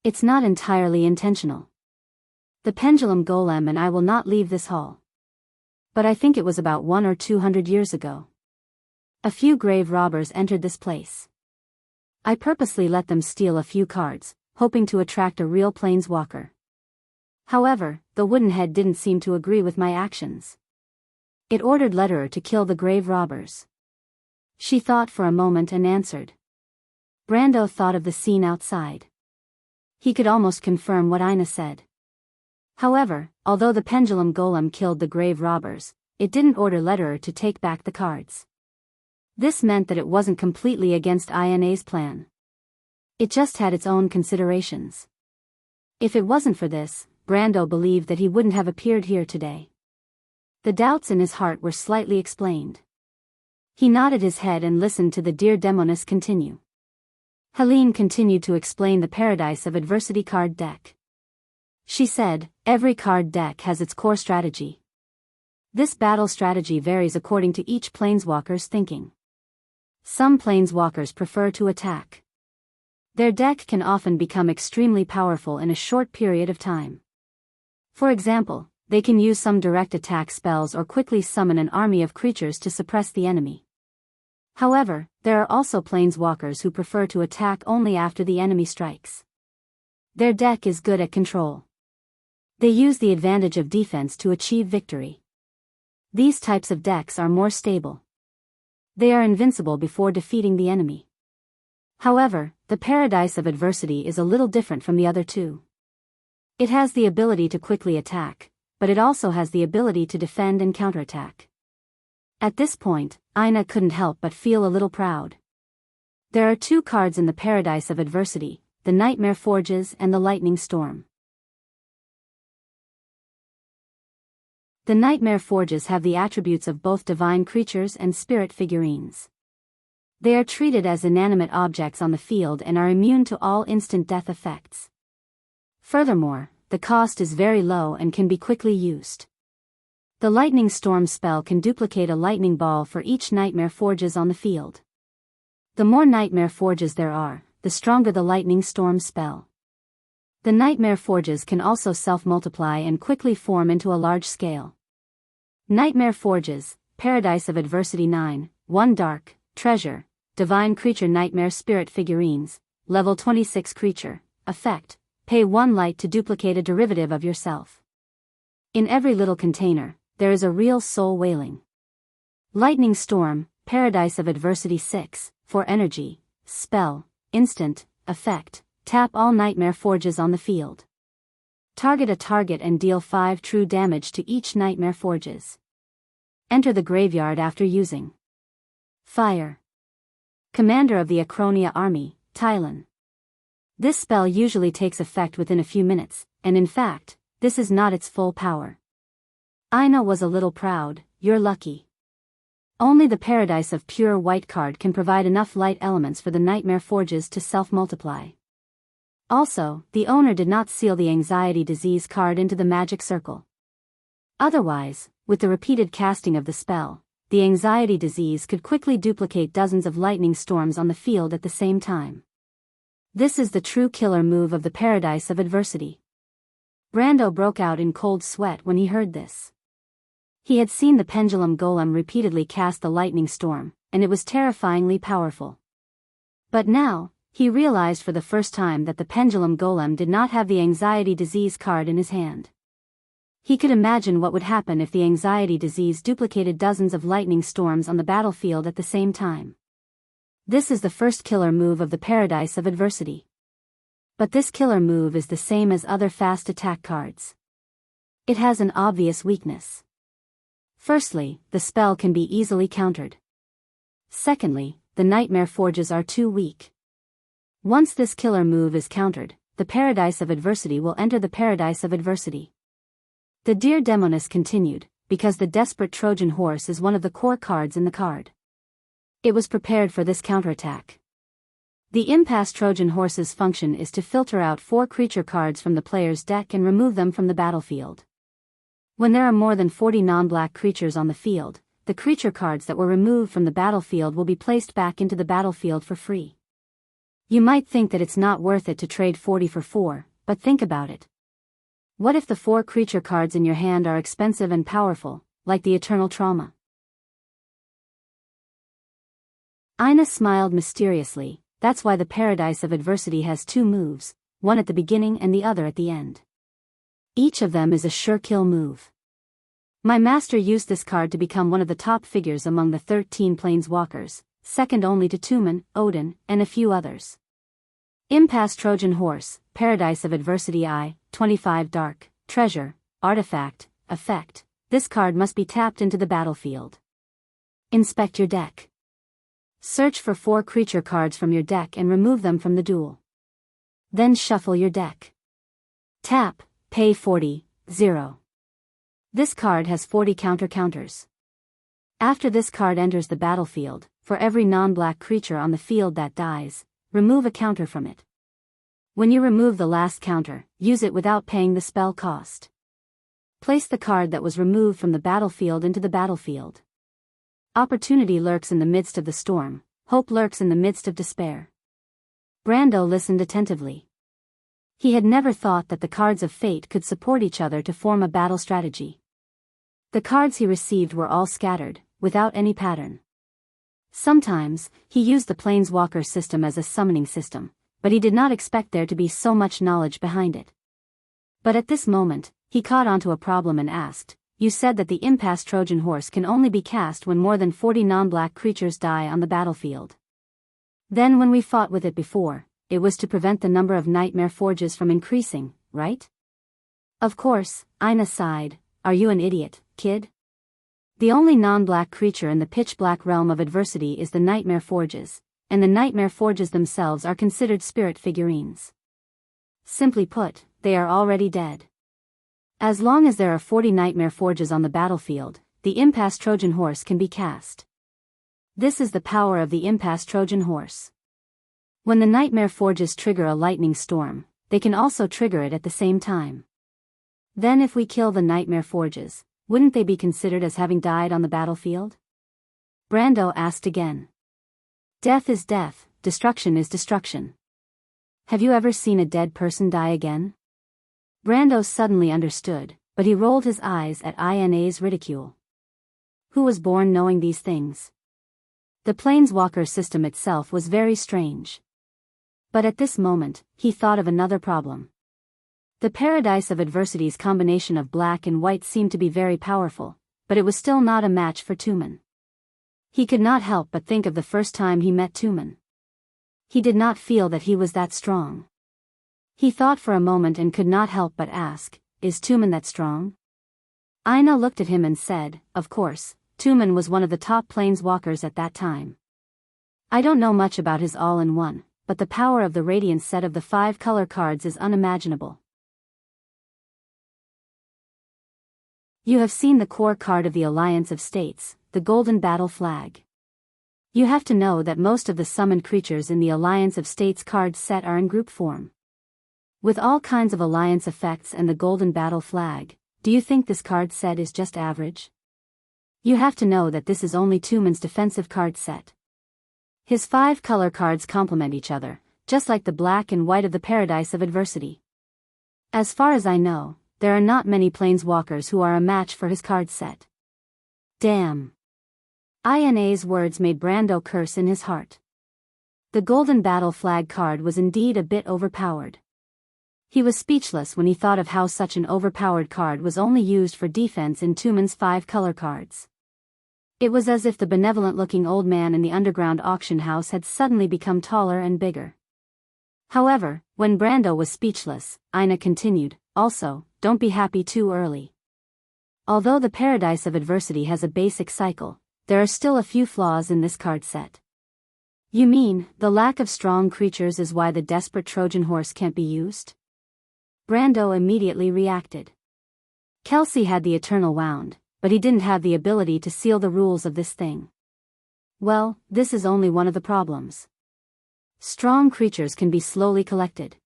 "It's not entirely intentional. The pendulum golem and I will not leave this hall. But I think it was about 100 or 200 years ago. A few grave robbers entered this place. I purposely let them steal a few cards, hoping to attract a real planeswalker. However, the wooden head didn't seem to agree with my actions. It ordered Letterer to kill the grave robbers." She thought for a moment and answered. Brando thought of the scene outside. He could almost confirm what Ina said. However, although the pendulum golem killed the grave robbers, it didn't order Letterer to take back the cards. This meant that it wasn't completely against Ina's plan. It just had its own considerations. If it wasn't for this, Brando believed that he wouldn't have appeared here today. The doubts in his heart were slightly explained. He nodded his head and listened to the dear Demoness continue. Helene continued to explain the Paradise of Adversity card deck. She said, "Every card deck has its core strategy. This battle strategy varies according to each planeswalker's thinking. Some planeswalkers prefer to attack. Their deck can often become extremely powerful in a short period of time. For example, they can use some direct attack spells or quickly summon an army of creatures to suppress the enemy. However, there are also planeswalkers who prefer to attack only after the enemy strikes. Their deck is good at control. They use the advantage of defense to achieve victory. These types of decks are more stable. They are invincible before defeating the enemy. However, the Paradise of Adversity is a little different from the other two. It has the ability to quickly attack, but it also has the ability to defend and counterattack. At this point, Aina couldn't help but feel a little proud. There are two cards in the Paradise of Adversity, the Nightmare Forges and the Lightning Storm. The Nightmare Forges have the attributes of both divine creatures and spirit figurines. They are treated as inanimate objects on the field and are immune to all instant death effects. Furthermore, the cost is very low and can be quickly used. The Lightning Storm spell can duplicate a lightning ball for each Nightmare Forges on the field. The more Nightmare Forges there are, the stronger the Lightning Storm spell. The Nightmare Forges can also self-multiply and quickly form into a large scale. Nightmare Forges, Paradise of Adversity 9, 1 Dark, Treasure, Divine Creature Nightmare Spirit Figurines, Level 26 Creature, Effect, pay 1 light to duplicate a derivative of yourself. In every little container, there is a real soul wailing. Lightning Storm, Paradise of Adversity 6, for Energy, Spell, Instant, Effect, tap all Nightmare Forges on the field. Target a target and deal 5 true damage to each Nightmare Forges. Enter the graveyard after using. Fire. Commander of the Acronia Army, Tylan. This spell usually takes effect within a few minutes, and in fact, this is not its full power. Aina was a little proud. You're lucky. Only the Paradise of Pure White card can provide enough light elements for the Nightmare Forges to self-multiply. Also, the owner did not seal the Anxiety Disease card into the magic circle. Otherwise, with the repeated casting of the spell, the Anxiety Disease could quickly duplicate dozens of lightning storms on the field at the same time. This is the true killer move of the Paradise of Adversity. Brando broke out in cold sweat when he heard this. He had seen the Pendulum Golem repeatedly cast the lightning storm, and it was terrifyingly powerful. But now, he realized for the first time that the Pendulum Golem did not have the Anxiety Disease card in his hand. He could imagine what would happen if the Anxiety Disease duplicated dozens of lightning storms on the battlefield at the same time. This is the first killer move of the Paradise of Adversity. But this killer move is the same as other fast attack cards. It has an obvious weakness. Firstly, the spell can be easily countered. Secondly, the Nightmare Forges are too weak. Once this killer move is countered, the Paradise of Adversity will enter the Paradise of Adversity. The Dear Demoness continued, because the Desperate Trojan Horse is one of the core cards in the card. It was prepared for this counterattack. The Impasse Trojan Horse's function is to filter out 4 creature cards from the player's deck and remove them from the battlefield. When there are more than 40 non-black creatures on the field, the creature cards that were removed from the battlefield will be placed back into the battlefield for free. You might think that it's not worth it to trade 40 for 4, but think about it. What if the 4 creature cards in your hand are expensive and powerful, like the Eternal Trauma? Aina smiled mysteriously. That's why the Paradise of Adversity has 2 moves, one at the beginning and the other at the end. Each of them is a sure kill move. My master used this card to become one of the top figures among the 13 planeswalkers, second only to Tumen, Odin, and a few others. Impasse Trojan Horse, Paradise of Adversity I, 25 Dark, Treasure, Artifact, Effect. This card must be tapped into the battlefield. Inspect your deck. Search for 4 creature cards from your deck and remove them from the duel. Then shuffle your deck. Tap, pay 40, 0. This card has 40 counters. After this card enters the battlefield, for every non-black creature on the field that dies, remove a counter from it. When you remove the last counter, use it without paying the spell cost. Place the card that was removed from the battlefield into the battlefield. Opportunity lurks in the midst of the storm. hope lurks in the midst of despair. Brando listened attentively. He had never thought that the cards of fate could support each other to form a battle strategy. The cards he received were all scattered, without any pattern. Sometimes, he used the Planeswalker system as a summoning system, but he did not expect there to be so much knowledge behind it. But at this moment, he caught onto a problem and asked, "You said that the impasse Trojan horse can only be cast when more than 40 non-black creatures die on the battlefield. Then when we fought with it before, it was to prevent the number of nightmare forges from increasing, right?" "Of course," Ina sighed. "Are you an idiot, kid? The only non-black creature in the pitch-black realm of adversity is the nightmare forges, and the nightmare forges themselves are considered spirit figurines. Simply put, they are already dead. As long as there are 40 nightmare forges on the battlefield, the impasse Trojan horse can be cast. This is the power of the impasse Trojan horse. When the nightmare forges trigger a lightning storm, they can also trigger it at the same time. Then if we kill the nightmare forges, wouldn't they be considered as having died on the battlefield?" Brando asked again. "Death is death, destruction is destruction. Have you ever seen a dead person die again?" Brando suddenly understood, but he rolled his eyes at Ina's ridicule. Who was born knowing these things? The Planeswalker system itself was very strange. But at this moment, he thought of another problem. The Paradise of Adversity's combination of black and white seemed to be very powerful, but it was still not a match for Tumen. He could not help but think of the first time he met Tumen. He did not feel that he was that strong. He thought for a moment and could not help but ask, "Is Tumen that strong?" Ina looked at him and said, "Of course, Tumen was one of the top planeswalkers at that time. I don't know much about his all-in-one, but the power of the Radiance set of the 5 color cards is unimaginable." You have seen the core card of the Alliance of States, the Golden Battle Flag. You have to know that most of the summoned creatures in the Alliance of States card set are in group form. With all kinds of alliance effects and the Golden Battle Flag, do you think this card set is just average? You have to know that this is only Tumen's defensive card set. His 5 color cards complement each other, just like the black and white of the Paradise of Adversity. As far as I know, there are not many planeswalkers who are a match for his card set. Damn. Ina's words made Brando curse in his heart. The Golden Battle Flag card was indeed a bit overpowered. He was speechless when he thought of how such an overpowered card was only used for defense in Tumen's 5 color cards. It was as if the benevolent-looking old man in the underground auction house had suddenly become taller and bigger. However, when Brando was speechless, Ina continued, "Also, don't be happy too early. Although the Paradise of Adversity has a basic cycle, there are still a few flaws in this card set." "You mean, the lack of strong creatures is why the desperate Trojan horse can't be used?" Brando immediately reacted. Kelsey had the Eternal Wound, but he didn't have the ability to seal the rules of this thing. Well, this is only one of the problems. Strong creatures can be slowly collected.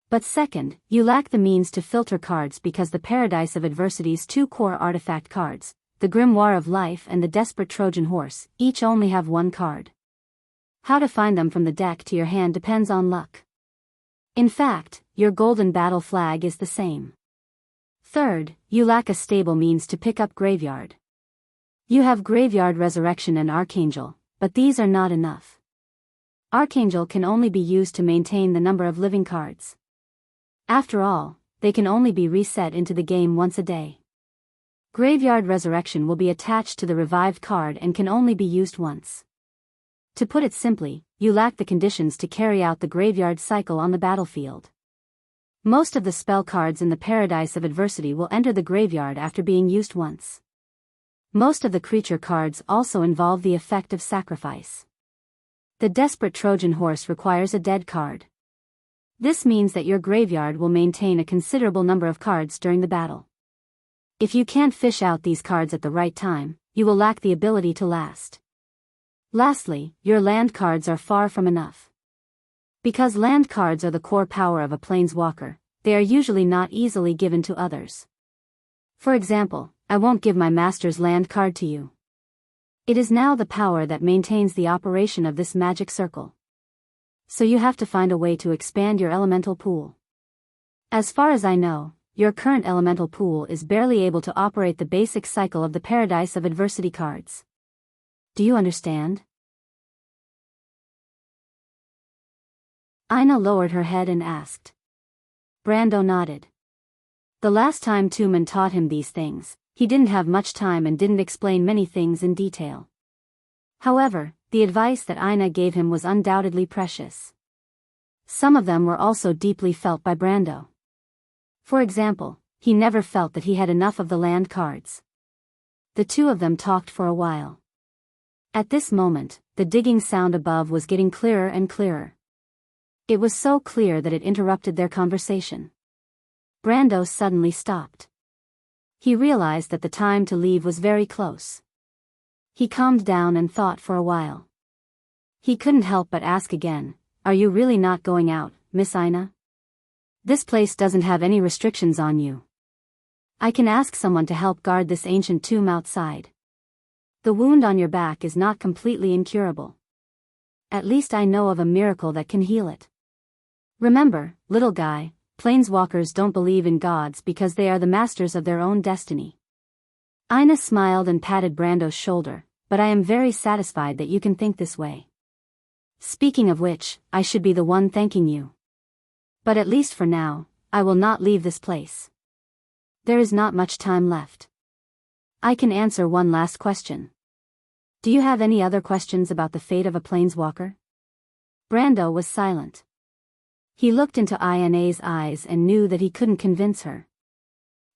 But second, you lack the means to filter cards because the Paradise of Adversity's 2 core artifact cards, the Grimoire of Life and the Desperate Trojan Horse, each only have 1 card. How to find them from the deck to your hand depends on luck. In fact, your Golden Battle Flag is the same. Third, you lack a stable means to pick up Graveyard. You have Graveyard Resurrection and Archangel, but these are not enough. Archangel can only be used to maintain the number of living cards. After all, they can only be reset into the game once a day. Graveyard Resurrection will be attached to the revived card and can only be used once. To put it simply, you lack the conditions to carry out the graveyard cycle on the battlefield. Most of the spell cards in the Paradise of Adversity will enter the graveyard after being used once. Most of the creature cards also involve the effect of sacrifice. The Desperate Trojan Horse requires a dead card. This means that your graveyard will maintain a considerable number of cards during the battle. If you can't fish out these cards at the right time, you will lack the ability to last. Lastly, your land cards are far from enough. Because land cards are the core power of a planeswalker, they are usually not easily given to others. For example, I won't give my master's land card to you. It is now the power that maintains the operation of this magic circle. So you have to find a way to expand your elemental pool. As far as I know, your current elemental pool is barely able to operate the basic cycle of the Paradise of Adversity cards. Do you understand? Ina lowered her head and asked. Brando nodded. The last time Tumen taught him these things, he didn't have much time and didn't explain many things in detail. However, the advice that Ina gave him was undoubtedly precious. Some of them were also deeply felt by Brando. For example, he never felt that he had enough of the land cards. The two of them talked for a while. At this moment, the digging sound above was getting clearer and clearer. It was so clear that it interrupted their conversation. Brando suddenly stopped. He realized that the time to leave was very close. He calmed down and thought for a while. He couldn't help but ask again, "Are you really not going out, Miss Ina? This place doesn't have any restrictions on you. I can ask someone to help guard this ancient tomb outside. The wound on your back is not completely incurable. At least I know of a miracle that can heal it. Remember, little guy, planeswalkers don't believe in gods because they are the masters of their own destiny." Ina smiled and patted Brando's shoulder, "But I am very satisfied that you can think this way. Speaking of which, I should be the one thanking you. But at least for now, I will not leave this place. There is not much time left. I can answer one last question. Do you have any other questions about the fate of a planeswalker?" Brando was silent. He looked into Ina's eyes and knew that he couldn't convince her.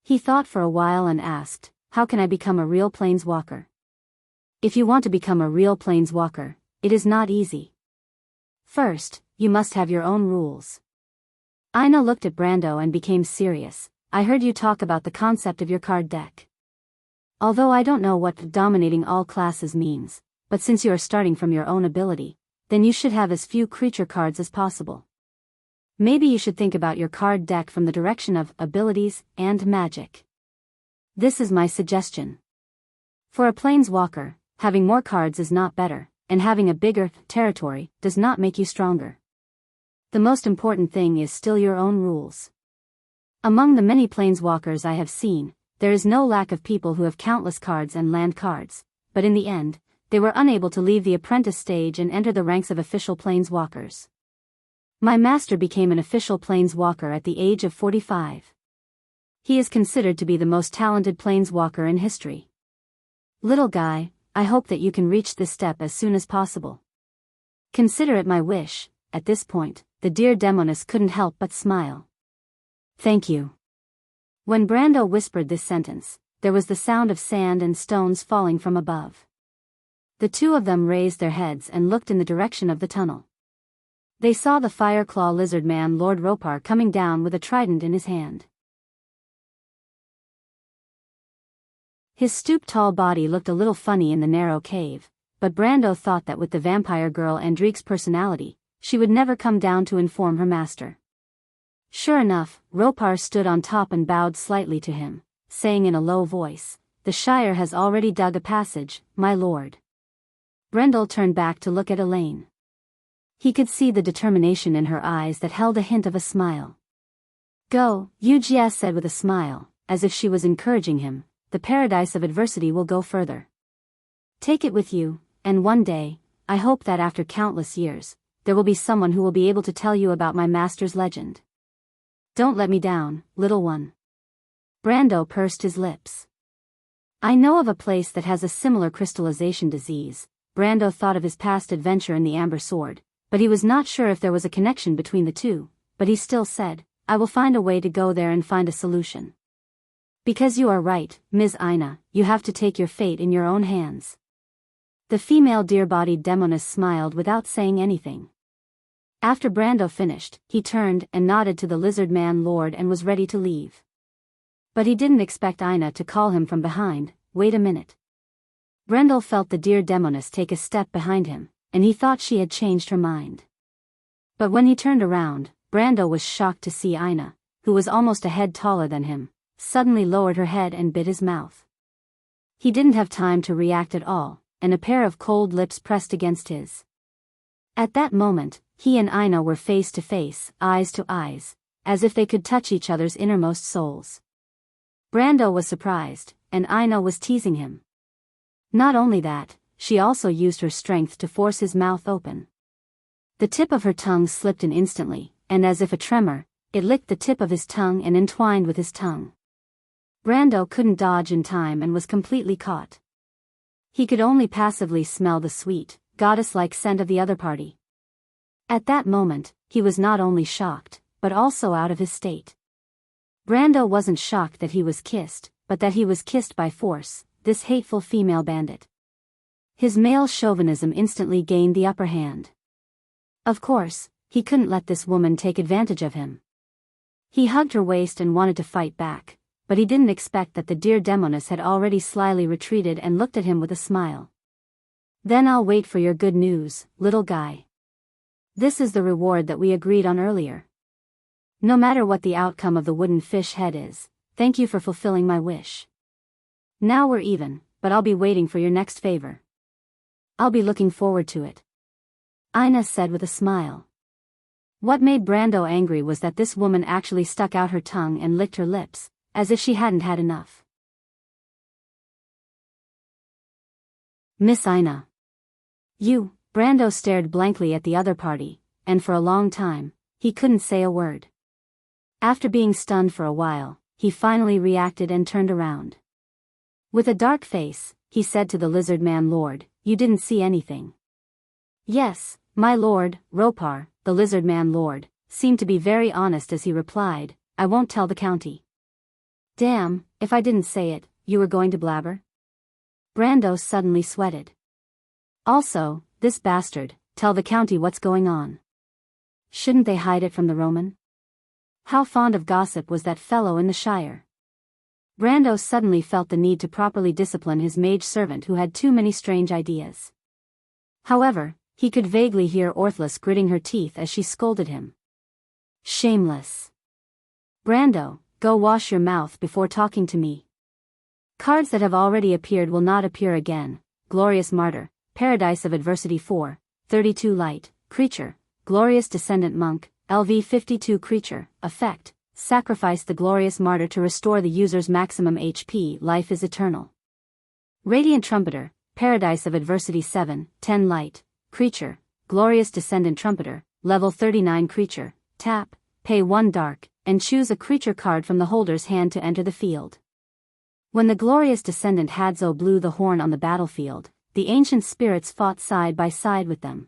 He thought for a while and asked, "How can I become a real planeswalker?" "If you want to become a real planeswalker, it is not easy. First, you must have your own rules." Ina looked at Brando and became serious. "I heard you talk about the concept of your card deck. Although I don't know what dominating all classes means, but since you are starting from your own ability, then you should have as few creature cards as possible. Maybe you should think about your card deck from the direction of abilities and magic. This is my suggestion. For a planeswalker, having more cards is not better, and having a bigger territory does not make you stronger. The most important thing is still your own rules. Among the many planeswalkers I have seen, there is no lack of people who have countless cards and land cards, but in the end, they were unable to leave the apprentice stage and enter the ranks of official planeswalkers. My master became an official planeswalker at the age of 45. He is considered to be the most talented planeswalker in history. Little guy, I hope that you can reach this step as soon as possible. Consider it my wish." At this point, the dear Demoness couldn't help but smile. "Thank you." When Brando whispered this sentence, there was the sound of sand and stones falling from above. The two of them raised their heads and looked in the direction of the tunnel. They saw the Fireclaw lizard man Lord Ropar coming down with a trident in his hand. His stooped tall body looked a little funny in the narrow cave, but Brando thought that with the vampire girl Andrique's personality, she would never come down to inform her master. Sure enough, Ropar stood on top and bowed slightly to him, saying in a low voice, "The Shire has already dug a passage, my lord." Brendel turned back to look at Elaine. He could see the determination in her eyes that held a hint of a smile. "Go," Wuxia said with a smile, as if she was encouraging him, "the Paradise of Adversity will go further. Take it with you, and one day, I hope that after countless years, there will be someone who will be able to tell you about my master's legend. Don't let me down, little one." Brando pursed his lips. "I know of a place that has a similar crystallization disease." Brando thought of his past adventure in the Amber Sword, but he was not sure if there was a connection between the two, but he still said, "I will find a way to go there and find a solution." "Because you are right, Ms. Ina, you have to take your fate in your own hands." The female deer-bodied Demoness smiled without saying anything. After Brando finished, he turned and nodded to the lizard man lord and was ready to leave. But he didn't expect Ina to call him from behind, "Wait a minute." Brendel felt the dear Demoness take a step behind him, and he thought she had changed her mind. But when he turned around, Brando was shocked to see Ina, who was almost a head taller than him, suddenly lowered her head and bit his mouth. He didn't have time to react at all, and a pair of cold lips pressed against his. At that moment, he and Ina were face to face, eyes to eyes, as if they could touch each other's innermost souls. Brando was surprised, and Ina was teasing him. Not only that, she also used her strength to force his mouth open. The tip of her tongue slipped in instantly, and as if a tremor, it licked the tip of his tongue and entwined with his tongue. Brando couldn't dodge in time and was completely caught. He could only passively smell the sweet, goddess-like scent of the other party. At that moment, he was not only shocked, but also out of his state. Brando wasn't shocked that he was kissed, but that he was kissed by force, this hateful female bandit. His male chauvinism instantly gained the upper hand. Of course, he couldn't let this woman take advantage of him. He hugged her waist and wanted to fight back, but he didn't expect that the dear demoness had already slyly retreated and looked at him with a smile. Then I'll wait for your good news, little guy. This is the reward that we agreed on earlier. No matter what the outcome of the wooden fish head is, thank you for fulfilling my wish. Now we're even, but I'll be waiting for your next favor. I'll be looking forward to it. Ina said with a smile. What made Brando angry was that this woman actually stuck out her tongue and licked her lips, as if she hadn't had enough. Miss Ina. You, Brando stared blankly at the other party, and for a long time, he couldn't say a word. After being stunned for a while, he finally reacted and turned around. With a dark face, he said to the lizard man lord, "You didn't see anything." "Yes, my lord," Ropar, the lizard man lord, seemed to be very honest as he replied, "I won't tell the county." "Damn, if I didn't say it, you were going to blabber?" Brando suddenly sweated. "Also, this bastard, tell the county what's going on. Shouldn't they hide it from the Roman? How fond of gossip was that fellow in the Shire?" Brando suddenly felt the need to properly discipline his mage servant who had too many strange ideas. However, he could vaguely hear Orthlis gritting her teeth as she scolded him. "Shameless. Brando, go wash your mouth before talking to me. Cards that have already appeared will not appear again. Glorious Martyr, Paradise of Adversity 4, 32 Light, Creature, Glorious Descendant Monk, LV 52 Creature, Effect, sacrifice the Glorious Martyr to restore the user's maximum HP. Life is eternal. Radiant Trumpeter, Paradise of Adversity 7, 10 Light, Creature, Glorious Descendant Trumpeter, Level 39 Creature, tap, pay 1 dark, and choose a creature card from the holder's hand to enter the field. When the Glorious Descendant Hadzo blew the horn on the battlefield, the ancient spirits fought side by side with them.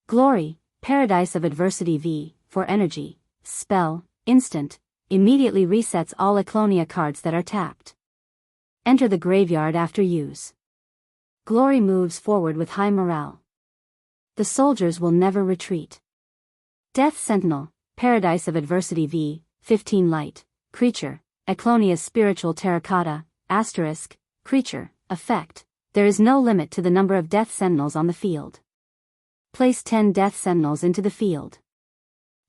Glory, Paradise of Adversity V, for energy, spell, instant, immediately resets all Eclonia cards that are tapped. Enter the graveyard after use. Glory moves forward with high morale. The soldiers will never retreat. Death Sentinel, Paradise of Adversity V, 15 Light, Creature, Eclonia's Spiritual Terracotta, Asterisk, Creature, Effect, there is no limit to the number of Death Sentinels on the field. Place 10 Death Sentinels into the field.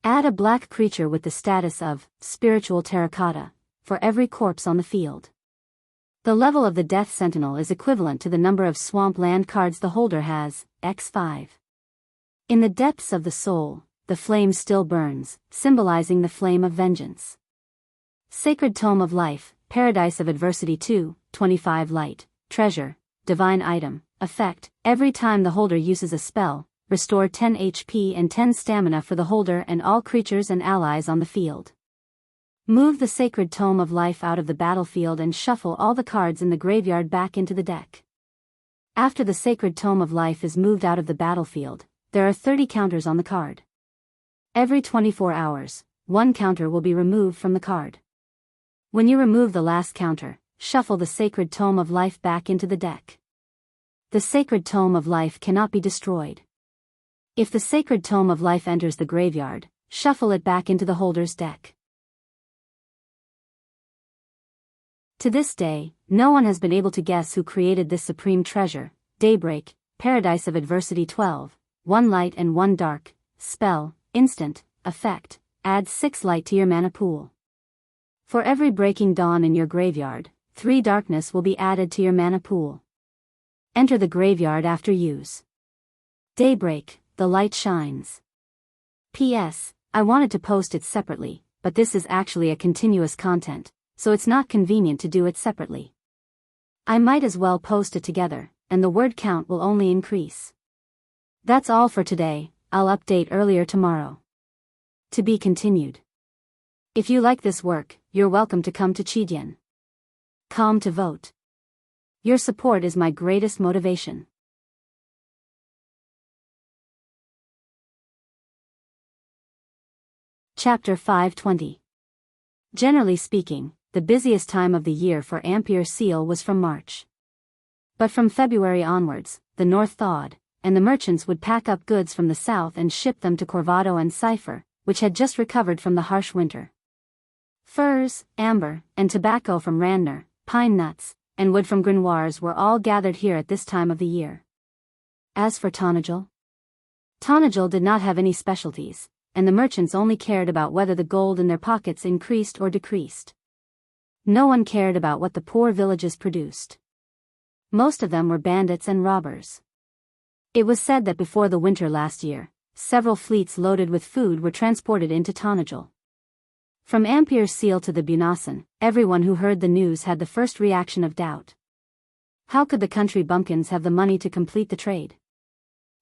Add a black creature with the status of Spiritual Terracotta for every corpse on the field. The level of the Death Sentinel is equivalent to the number of swamp land cards the holder has, x5. In the depths of the soul, the flame still burns, symbolizing the flame of vengeance. Sacred Tome of Life, Paradise of Adversity 2, 25 Light, Treasure, Divine Item, Effect, every time the holder uses a spell, restore 10 HP and 10 stamina for the holder and all creatures and allies on the field. Move the Sacred Tome of Life out of the battlefield and shuffle all the cards in the graveyard back into the deck. After the Sacred Tome of Life is moved out of the battlefield, there are 30 counters on the card. Every 24 hours, 1 counter will be removed from the card. When you remove the last counter, shuffle the Sacred Tome of Life back into the deck. The Sacred Tome of Life cannot be destroyed. If the Sacred Tome of Life enters the graveyard, shuffle it back into the holder's deck. To this day, no one has been able to guess who created this supreme treasure. Daybreak, Paradise of Adversity 12, 1 light and 1 dark, spell, instant, effect, add 6 light to your mana pool. For every breaking dawn in your graveyard, 3 darkness will be added to your mana pool. Enter the graveyard after use. Daybreak, the light shines. P.S. I wanted to post it separately, but this is actually a continuous content, so it's not convenient to do it separately. I might as well post it together, and the word count will only increase. That's all for today. I'll update earlier tomorrow. To be continued. If you like this work, you're welcome to come to Jianghu to vote. Your support is my greatest motivation. Chapter 520. Generally speaking, the busiest time of the year for Ampere Seal was from March. But from February onwards, the north thawed, and the merchants would pack up goods from the south and ship them to Corvado and Cipher, which had just recovered from the harsh winter. Furs, amber, and tobacco from Randner, pine nuts, and wood from Grenoires were all gathered here at this time of the year. As for Tonagel did not have any specialties, and the merchants only cared about whether the gold in their pockets increased or decreased. No one cared about what the poor villages produced. Most of them were bandits and robbers. It was said that before the winter last year, several fleets loaded with food were transported into Tonagel. From Ampere Seal to the Bunassan, everyone who heard the news had the first reaction of doubt. How could the country bumpkins have the money to complete the trade?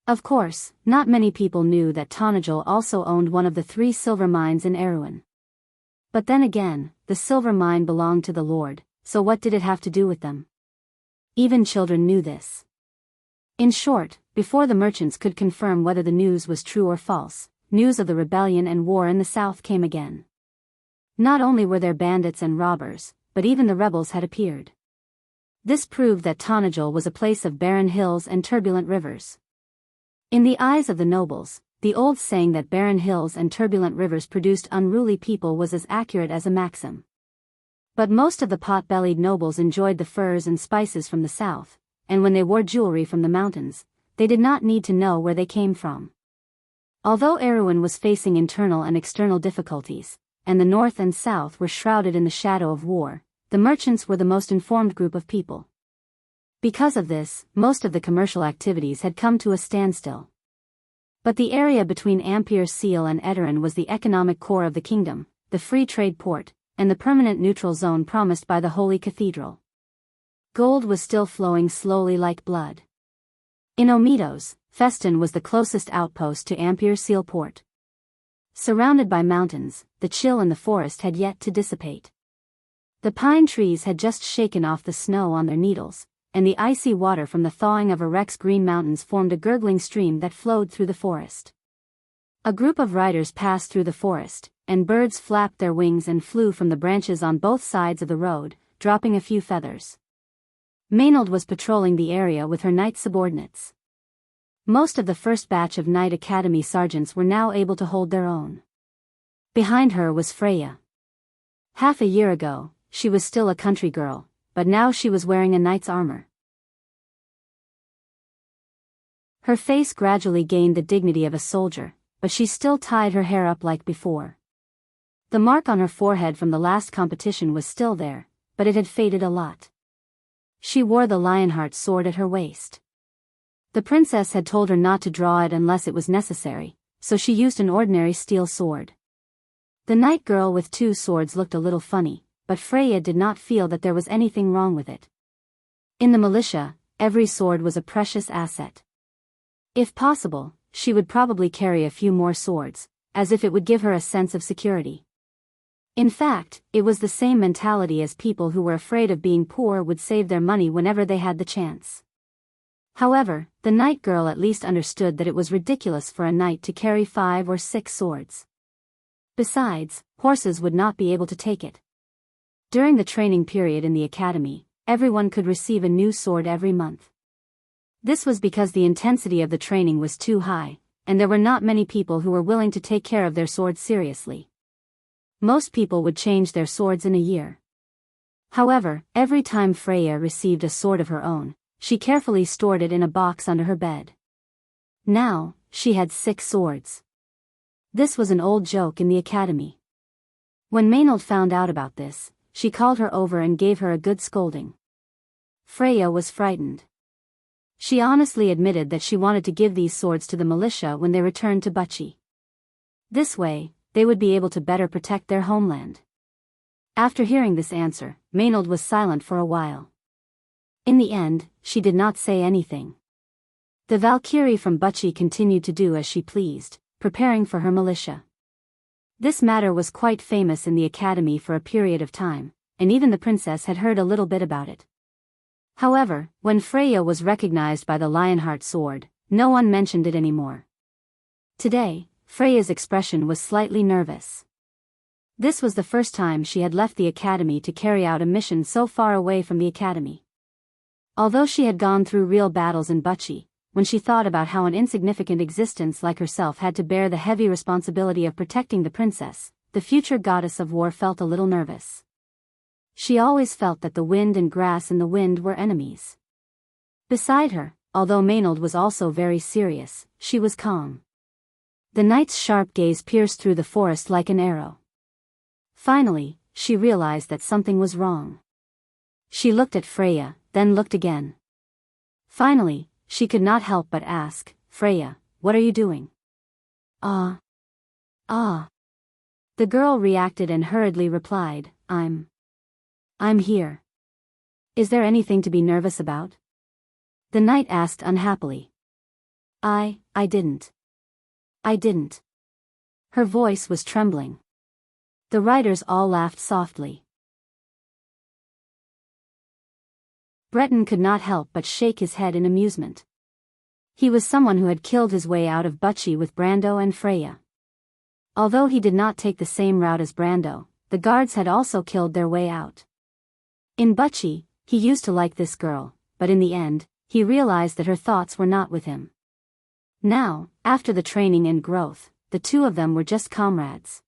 Of course, not many people knew that Tonagel also owned one of the 3 silver mines in Erewhon. But then again, the silver mine belonged to the Lord, so what did it have to do with them? Even children knew this. In short, before the merchants could confirm whether the news was true or false, news of the rebellion and war in the south came again. Not only were there bandits and robbers, but even the rebels had appeared. This proved that Tonagel was a place of barren hills and turbulent rivers. In the eyes of the nobles, the old saying that barren hills and turbulent rivers produced unruly people was as accurate as a maxim. But most of the pot-bellied nobles enjoyed the furs and spices from the south, and when they wore jewelry from the mountains, they did not need to know where they came from. Although Erewhon was facing internal and external difficulties, and the north and south were shrouded in the shadow of war, the merchants were the most informed group of people. Because of this, most of the commercial activities had come to a standstill. But the area between Ampere Seal and Eterin was the economic core of the kingdom, the free trade port, and the permanent neutral zone promised by the Holy Cathedral. Gold was still flowing slowly like blood. In Omitos, Festin was the closest outpost to Ampere Seal port. Surrounded by mountains, the chill in the forest had yet to dissipate. The pine trees had just shaken off the snow on their needles, and the icy water from the thawing of Arec's green mountains formed a gurgling stream that flowed through the forest. A group of riders passed through the forest, and birds flapped their wings and flew from the branches on both sides of the road, dropping a few feathers. Maynard was patrolling the area with her knight subordinates. Most of the first batch of Knight Academy sergeants were now able to hold their own. Behind her was Freya. Half a year ago, she was still a country girl, but now she was wearing a knight's armor. Her face gradually gained the dignity of a soldier, but she still tied her hair up like before. The mark on her forehead from the last competition was still there, but it had faded a lot. She wore the Lionheart sword at her waist. The princess had told her not to draw it unless it was necessary, so she used an ordinary steel sword. The knight girl with 2 swords looked a little funny, but Freya did not feel that there was anything wrong with it. In the militia, every sword was a precious asset. If possible, she would probably carry a few more swords, as if it would give her a sense of security. In fact, it was the same mentality as people who were afraid of being poor would save their money whenever they had the chance. However, the knight girl at least understood that it was ridiculous for a knight to carry 5 or 6 swords. Besides, horses would not be able to take it. During the training period in the academy, everyone could receive a new sword every month. This was because the intensity of the training was too high, and there were not many people who were willing to take care of their swords seriously. Most people would change their swords in a year. However, every time Freya received a sword of her own, she carefully stored it in a box under her bed. Now, she had 6 swords. This was an old joke in the academy. When Maynard found out about this, she called her over and gave her a good scolding. Freya was frightened. She honestly admitted that she wanted to give these swords to the militia when they returned to Buchi. This way, they would be able to better protect their homeland. After hearing this answer, Maynard was silent for a while. In the end, she did not say anything. The Valkyrie from Buchi continued to do as she pleased, preparing for her militia. This matter was quite famous in the academy for a period of time, and even the princess had heard a little bit about it. However, when Freya was recognized by the Lionheart sword, no one mentioned it anymore. Today, Freya's expression was slightly nervous. This was the first time she had left the academy to carry out a mission so far away from the academy. Although she had gone through real battles in Buchi, when she thought about how an insignificant existence like herself had to bear the heavy responsibility of protecting the princess, the future goddess of war felt a little nervous. She always felt that the wind and grass in the wind were enemies. Beside her, although Maynard was also very serious, she was calm. The knight's sharp gaze pierced through the forest like an arrow. Finally, she realized that something was wrong. She looked at Freya, then looked again. Finally, she could not help but ask, "Freya, what are you doing?" Ah. The girl reacted and hurriedly replied, I'm here. Is there anything to be nervous about? The knight asked unhappily. I didn't. Her voice was trembling. The riders all laughed softly. Breton could not help but shake his head in amusement. He was someone who had killed his way out of Buchi with Brando and Freya. Although he did not take the same route as Brando, the guards had also killed their way out. In Buchi, he used to like this girl, but in the end, he realized that her thoughts were not with him. Now, after the training and growth, the two of them were just comrades.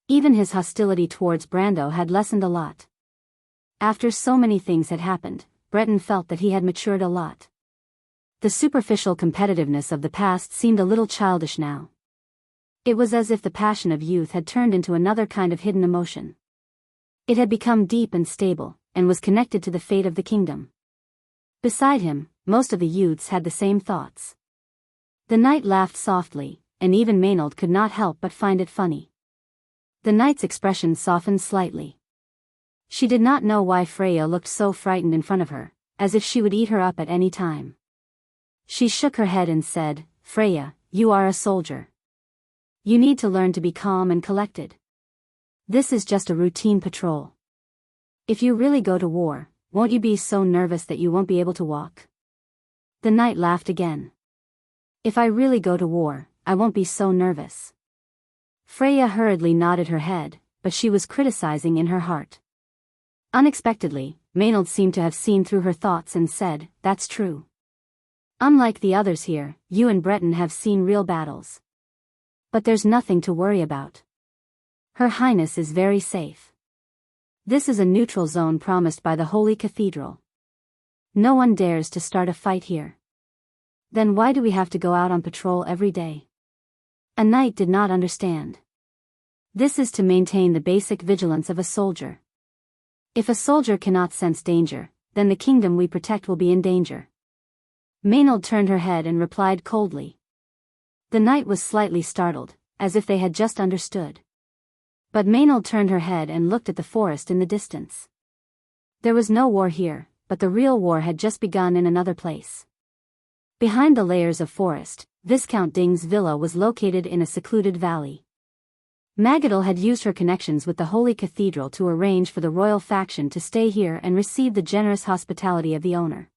Even his hostility towards Brando had lessened a lot. After so many things had happened, Breton felt that he had matured a lot. The superficial competitiveness of the past seemed a little childish now. It was as if the passion of youth had turned into another kind of hidden emotion. It had become deep and stable, and was connected to the fate of the kingdom. Beside him, most of the youths had the same thoughts. The knight laughed softly, and even Maynard could not help but find it funny. The knight's expression softened slightly. She did not know why Freya looked so frightened in front of her, as if she would eat her up at any time. She shook her head and said, "Freya, you are a soldier. You need to learn to be calm and collected. This is just a routine patrol. If you really go to war, won't you be so nervous that you won't be able to walk?" The knight laughed again. "If I really go to war, I won't be so nervous." Freya hurriedly nodded her head, but she was criticizing in her heart. Unexpectedly, Maynard seemed to have seen through her thoughts and said, "That's true. Unlike the others here, you and Breton have seen real battles. But there's nothing to worry about. Her Highness is very safe. This is a neutral zone promised by the Holy Cathedral. No one dares to start a fight here. Then why do we have to go out on patrol every day?" A knight did not understand. This is to maintain the basic vigilance of a soldier. If a soldier cannot sense danger, then the kingdom we protect will be in danger. Maynard turned her head and replied coldly. The knight was slightly startled, as if they had just understood. But Maynard turned her head and looked at the forest in the distance. There was no war here, but the real war had just begun in another place. Behind the layers of forest, Viscount Ding's villa was located in a secluded valley. Magadal had used her connections with the Holy Cathedral to arrange for the royal faction to stay here and receive the generous hospitality of the owner.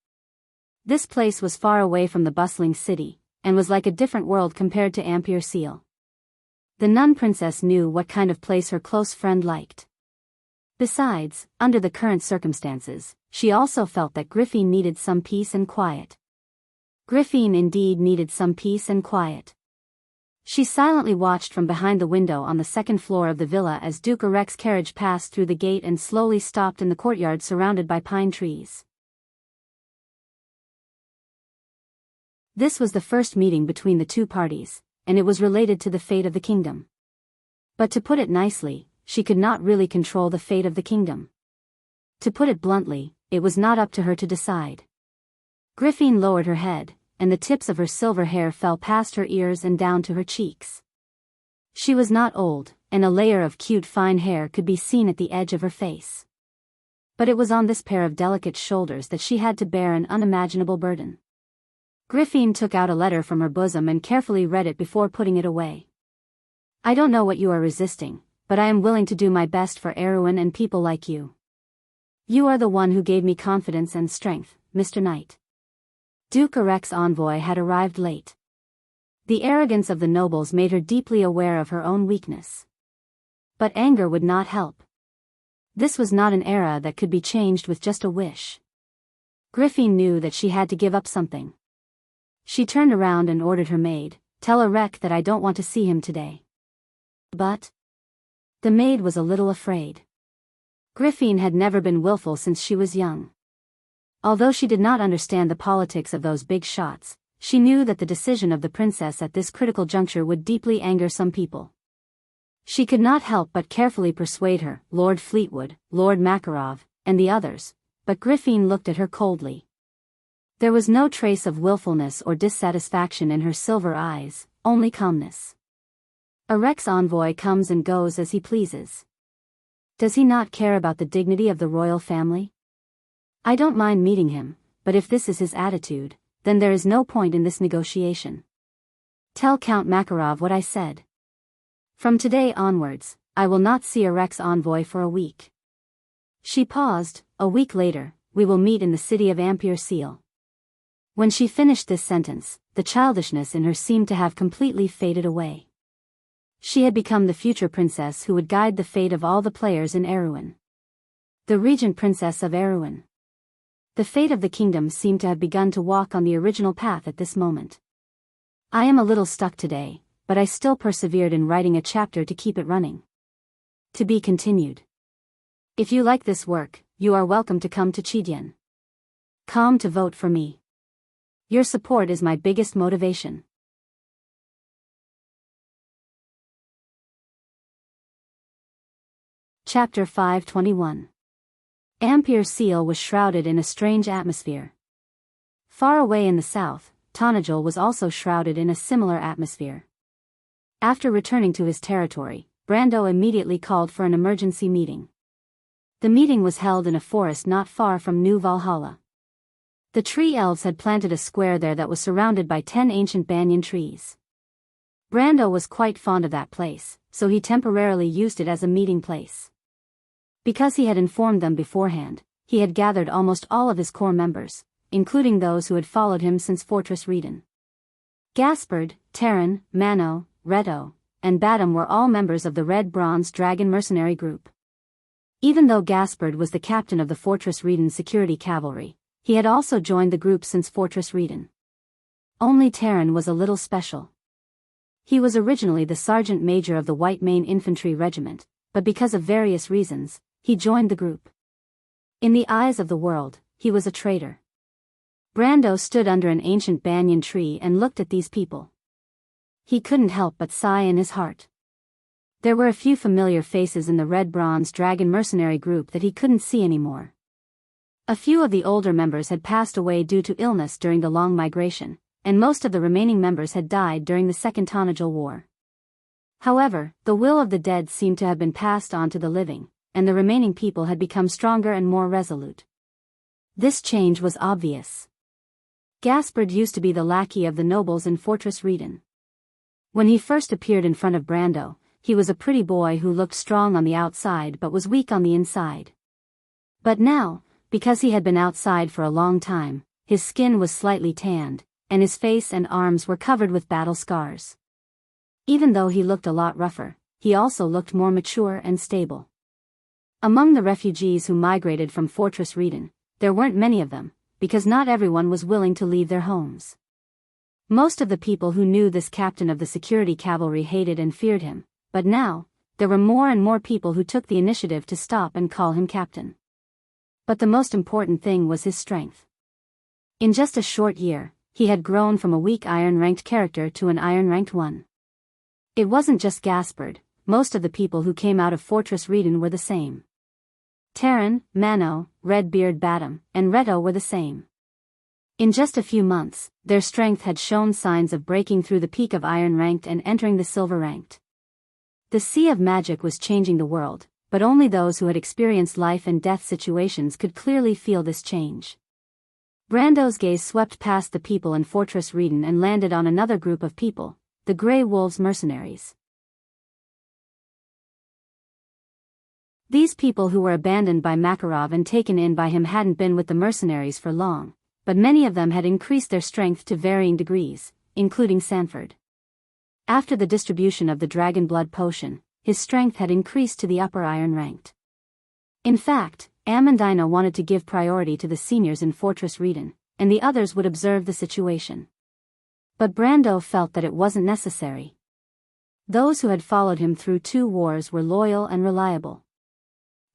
This place was far away from the bustling city, and was like a different world compared to Ampere Seal. The nun princess knew what kind of place her close friend liked. Besides, under the current circumstances, she also felt that Griffin needed some peace and quiet. Griffin indeed needed some peace and quiet. She silently watched from behind the window on the second floor of the villa as Duke Arek's carriage passed through the gate and slowly stopped in the courtyard surrounded by pine trees. This was the first meeting between the two parties, and it was related to the fate of the kingdom. But to put it nicely, she could not really control the fate of the kingdom. To put it bluntly, it was not up to her to decide. Griffin lowered her head, and the tips of her silver hair fell past her ears and down to her cheeks. She was not old, and a layer of cute fine hair could be seen at the edge of her face. But it was on this pair of delicate shoulders that she had to bear an unimaginable burden. Griffin took out a letter from her bosom and carefully read it before putting it away. I don't know what you are resisting, but I am willing to do my best for Erewhon and people like you. You are the one who gave me confidence and strength, Mr. Knight. Duke Arek's envoy had arrived late. The arrogance of the nobles made her deeply aware of her own weakness. But anger would not help. This was not an era that could be changed with just a wish. Griffin knew that she had to give up something. She turned around and ordered her maid, "Tell Arek that I don't want to see him today." But the maid was a little afraid. Griffin had never been willful since she was young. Although she did not understand the politics of those big shots, she knew that the decision of the princess at this critical juncture would deeply anger some people. She could not help but carefully persuade her, Lord Fleetwood, Lord Makarov, and the others, but Griffin looked at her coldly. There was no trace of willfulness or dissatisfaction in her silver eyes, only calmness. Arek's envoy comes and goes as he pleases. Does he not care about the dignity of the royal family? I don't mind meeting him, but if this is his attitude, then there is no point in this negotiation. Tell Count Makarov what I said. From today onwards, I will not see Arek's envoy for a week. She paused. A week later, we will meet in the city of Ampere Seal. When she finished this sentence, the childishness in her seemed to have completely faded away. She had become the future princess who would guide the fate of all the players in Erewhon. The regent princess of Erewhon. The fate of the kingdom seemed to have begun to walk on the original path at this moment. I am a little stuck today, but I still persevered in writing a chapter to keep it running. To be continued. If you like this work, you are welcome to come to Chidian. Come to vote for me. Your support is my biggest motivation. Chapter 521. Ampere Seal was shrouded in a strange atmosphere. Far away in the south, Tonajul was also shrouded in a similar atmosphere. After returning to his territory, Brando immediately called for an emergency meeting. The meeting was held in a forest not far from New Valhalla. The tree elves had planted a square there that was surrounded by 10 ancient banyan trees. Brando was quite fond of that place, so he temporarily used it as a meeting place. Because he had informed them beforehand, he had gathered almost all of his core members, including those who had followed him since Fortress Reden. Gaspard, Terran, Mano, Reto, and Badam were all members of the Red Bronze Dragon mercenary group. Even though Gaspard was the captain of the Fortress Reden security cavalry, he had also joined the group since Fortress Reden. Only Terran was a little special. He was originally the sergeant major of the White Mane Infantry Regiment, but because of various reasons, he joined the group. In the eyes of the world, he was a traitor. Brando stood under an ancient banyan tree and looked at these people. He couldn't help but sigh in his heart. There were a few familiar faces in the Red Bronze Dragon mercenary group that he couldn't see anymore. A few of the older members had passed away due to illness during the long migration, and most of the remaining members had died during the Second Tonajul War. However, the will of the dead seemed to have been passed on to the living, and the remaining people had become stronger and more resolute. This change was obvious. Gaspard used to be the lackey of the nobles in Fortress Reden. When he first appeared in front of Brando, he was a pretty boy who looked strong on the outside but was weak on the inside. But now, because he had been outside for a long time, his skin was slightly tanned, and his face and arms were covered with battle scars. Even though he looked a lot rougher, he also looked more mature and stable. Among the refugees who migrated from Fortress Reden, there weren't many of them, because not everyone was willing to leave their homes. Most of the people who knew this captain of the security cavalry hated and feared him, but now, there were more and more people who took the initiative to stop and call him captain. But the most important thing was his strength. In just a short year, he had grown from a weak iron-ranked character to an iron-ranked one. It wasn't just Gaspard, most of the people who came out of Fortress Reden were the same. Terran, Mano, Redbeard Badam, and Reto were the same. In just a few months, their strength had shown signs of breaking through the peak of iron ranked and entering the silver ranked. The sea of magic was changing the world, but only those who had experienced life and death situations could clearly feel this change. Brando's gaze swept past the people in Fortress Reden and landed on another group of people, the Grey Wolves mercenaries. These people who were abandoned by Makarov and taken in by him hadn't been with the mercenaries for long, but many of them had increased their strength to varying degrees, including Sanford. After the distribution of the dragon blood potion, his strength had increased to the upper iron ranked. In fact, Amandina wanted to give priority to the seniors in Fortress Reden, and the others would observe the situation. But Brando felt that it wasn't necessary. Those who had followed him through 2 wars were loyal and reliable.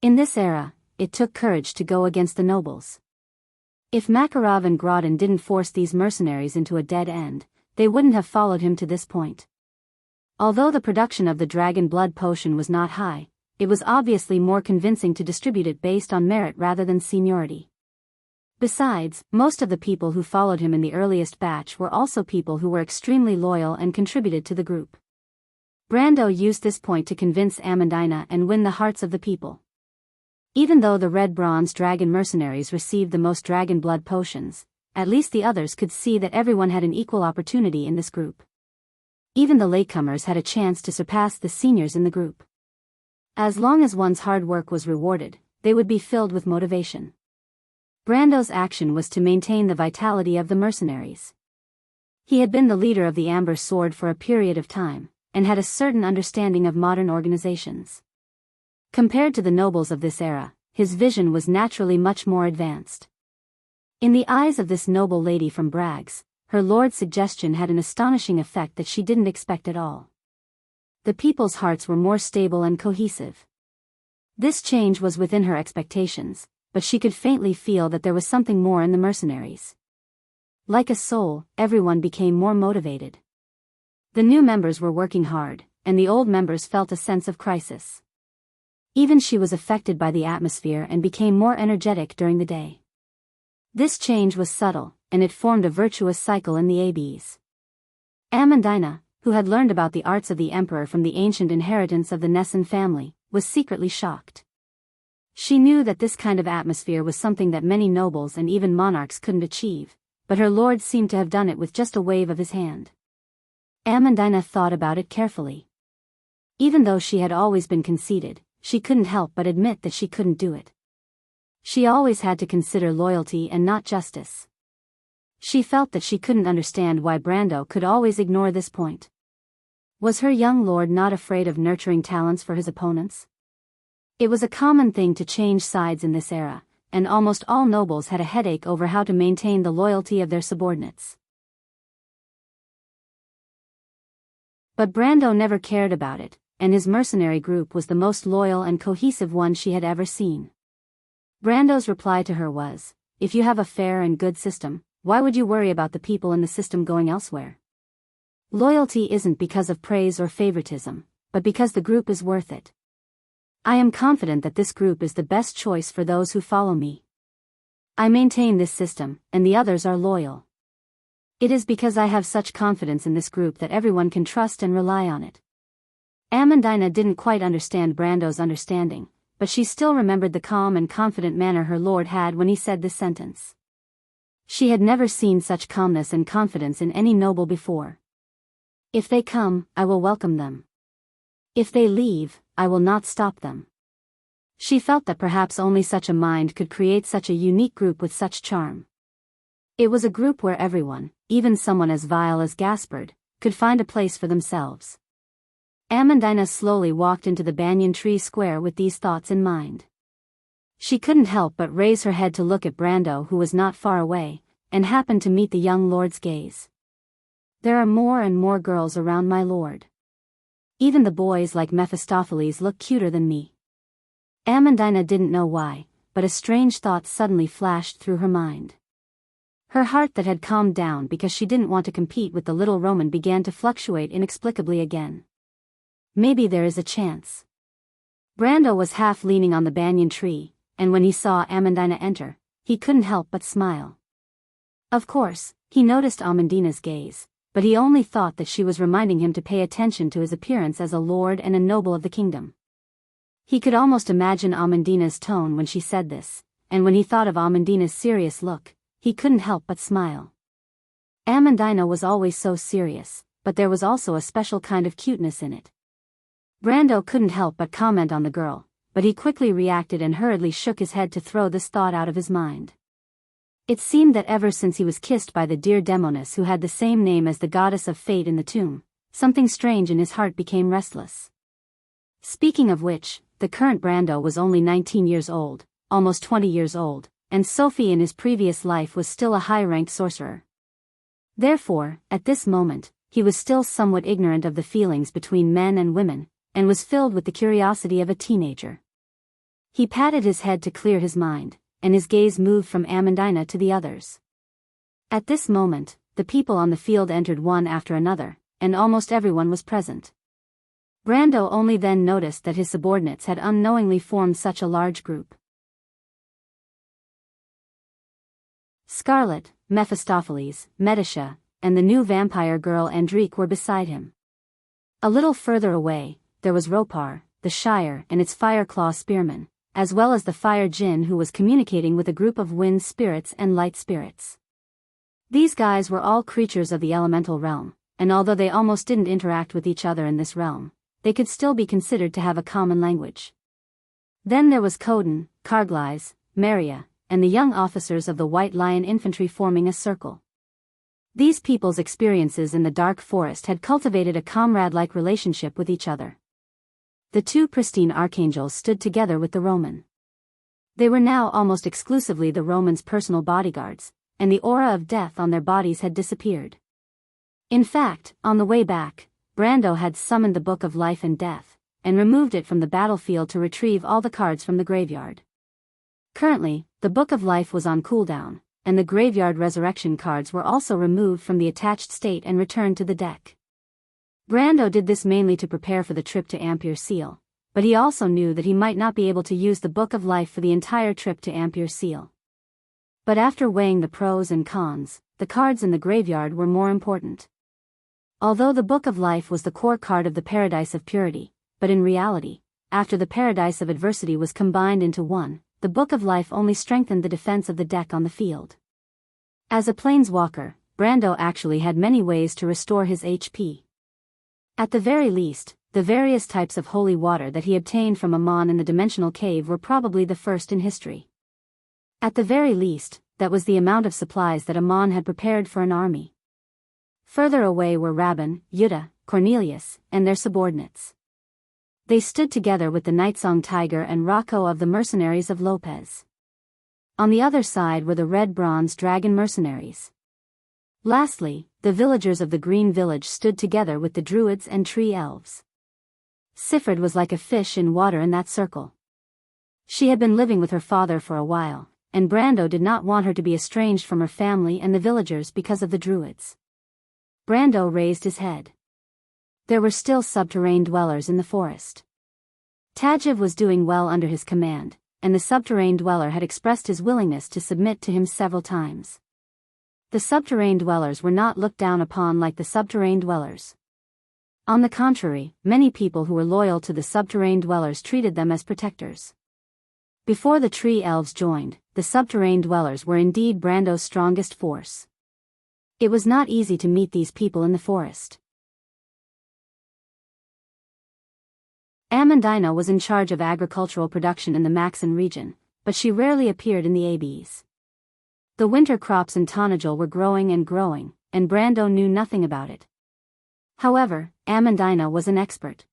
In this era, it took courage to go against the nobles. If Makarov and Grodin didn't force these mercenaries into a dead end, they wouldn't have followed him to this point. Although the production of the dragon blood potion was not high, it was obviously more convincing to distribute it based on merit rather than seniority. Besides, most of the people who followed him in the earliest batch were also people who were extremely loyal and contributed to the group. Brando used this point to convince Amandina and win the hearts of the people. Even though the red bronze dragon mercenaries received the most dragon blood potions, at least the others could see that everyone had an equal opportunity in this group. Even the latecomers had a chance to surpass the seniors in the group. As long as one's hard work was rewarded, they would be filled with motivation. Brando's action was to maintain the vitality of the mercenaries. He had been the leader of the Amber Sword for a period of time, and had a certain understanding of modern organizations. Compared to the nobles of this era, his vision was naturally much more advanced. In the eyes of this noble lady from Bragg's, her lord's suggestion had an astonishing effect that she didn't expect at all. The people's hearts were more stable and cohesive. This change was within her expectations, but she could faintly feel that there was something more in the mercenaries. Like a soul, everyone became more motivated. The new members were working hard, and the old members felt a sense of crisis. Even she was affected by the atmosphere and became more energetic during the day. This change was subtle, and it formed a virtuous cycle in the ABs. Amandina, who had learned about the arts of the emperor from the ancient inheritance of the Nesson family, was secretly shocked. She knew that this kind of atmosphere was something that many nobles and even monarchs couldn't achieve, but her lord seemed to have done it with just a wave of his hand. Amandina thought about it carefully. Even though she had always been conceited, she couldn't help but admit that she couldn't do it. She always had to consider loyalty and not justice. She felt that she couldn't understand why Brando could always ignore this point. Was her young lord not afraid of nurturing talents for his opponents? It was a common thing to change sides in this era, and almost all nobles had a headache over how to maintain the loyalty of their subordinates. But Brando never cared about it, and his mercenary group was the most loyal and cohesive one she had ever seen. Brando's reply to her was, "If you have a fair and good system, why would you worry about the people in the system going elsewhere? Loyalty isn't because of praise or favoritism, but because the group is worth it. I am confident that this group is the best choice for those who follow me. I maintain this system, and the others are loyal. It is because I have such confidence in this group that everyone can trust and rely on it." Amandina didn't quite understand Brando's understanding, but she still remembered the calm and confident manner her lord had when he said this sentence. She had never seen such calmness and confidence in any noble before. "If they come, I will welcome them. If they leave, I will not stop them." She felt that perhaps only such a mind could create such a unique group with such charm. It was a group where everyone, even someone as vile as Gaspard, could find a place for themselves. Amandina slowly walked into the banyan tree square with these thoughts in mind. She couldn't help but raise her head to look at Brando, who was not far away, and happened to meet the young lord's gaze. "There are more and more girls around my lord. Even the boys like Mephistopheles look cuter than me." Amandina didn't know why, but a strange thought suddenly flashed through her mind. Her heart that had calmed down because she didn't want to compete with the little Roman began to fluctuate inexplicably again. Maybe there is a chance. Brando was half leaning on the banyan tree, and when he saw Amandina enter, he couldn't help but smile. Of course, he noticed Amandina's gaze, but he only thought that she was reminding him to pay attention to his appearance as a lord and a noble of the kingdom. He could almost imagine Amandina's tone when she said this, and when he thought of Amandina's serious look, he couldn't help but smile. Amandina was always so serious, but there was also a special kind of cuteness in it. Brando couldn't help but comment on the girl, but he quickly reacted and hurriedly shook his head to throw this thought out of his mind. It seemed that ever since he was kissed by the dear demoness who had the same name as the goddess of fate in the tomb, something strange in his heart became restless. Speaking of which, the current Brando was only 19 years old, almost 20 years old, and Sophie in his previous life was still a high-ranked sorcerer. Therefore, at this moment, he was still somewhat ignorant of the feelings between men and women, and was filled with the curiosity of a teenager. He patted his head to clear his mind, and his gaze moved from Amandina to the others. At this moment, the people on the field entered one after another, and almost everyone was present. Brando only then noticed that his subordinates had unknowingly formed such a large group. Scarlet, Mephistopheles, Medisha, and the new vampire girl Andrique were beside him. A little further away, there was Ropar, the Shire and its fire-claw spearman, as well as the fire djinn who was communicating with a group of wind spirits and light spirits. These guys were all creatures of the elemental realm, and although they almost didn't interact with each other in this realm, they could still be considered to have a common language. Then there was Coden, Carglaise, Maria, and the young officers of the White Lion Infantry forming a circle. These people's experiences in the dark forest had cultivated a comrade-like relationship with each other. The two pristine archangels stood together with the Roman. They were now almost exclusively the Romans' personal bodyguards, and the aura of death on their bodies had disappeared. In fact, on the way back, Brando had summoned the Book of Life and Death, and removed it from the battlefield to retrieve all the cards from the graveyard. Currently, the Book of Life was on cooldown, and the graveyard resurrection cards were also removed from the attached state and returned to the deck. Brando did this mainly to prepare for the trip to Ampere Seal, but he also knew that he might not be able to use the Book of Life for the entire trip to Ampere Seal. But after weighing the pros and cons, the cards in the graveyard were more important. Although the Book of Life was the core card of the Paradise of Purity, but in reality, after the Paradise of Adversity was combined into one, the Book of Life only strengthened the defense of the deck on the field. As a planeswalker, Brando actually had many ways to restore his HP. At the very least, the various types of holy water that he obtained from Amon in the Dimensional Cave were probably the first in history. At the very least, that was the amount of supplies that Amon had prepared for an army. Further away were Rabban, Yuta, Cornelius, and their subordinates. They stood together with the Nightsong Tiger and Rocco of the mercenaries of Lopez. On the other side were the Red Bronze Dragon mercenaries. Lastly, the villagers of the Green Village stood together with the Druids and Tree Elves. Sifred was like a fish in water in that circle. She had been living with her father for a while, and Brando did not want her to be estranged from her family and the villagers because of the Druids. Brando raised his head. There were still subterranean dwellers in the forest. Tajiv was doing well under his command, and the subterranean dweller had expressed his willingness to submit to him several times. The subterranean dwellers were not looked down upon like the subterranean dwellers. On the contrary, many people who were loyal to the subterranean dwellers treated them as protectors. Before the Tree Elves joined, the subterranean dwellers were indeed Brando's strongest force. It was not easy to meet these people in the forest. Amandina was in charge of agricultural production in the Maxon region, but she rarely appeared in the ABs. The winter crops in Tonajul were growing, and Brando knew nothing about it. However, Amandina was an expert.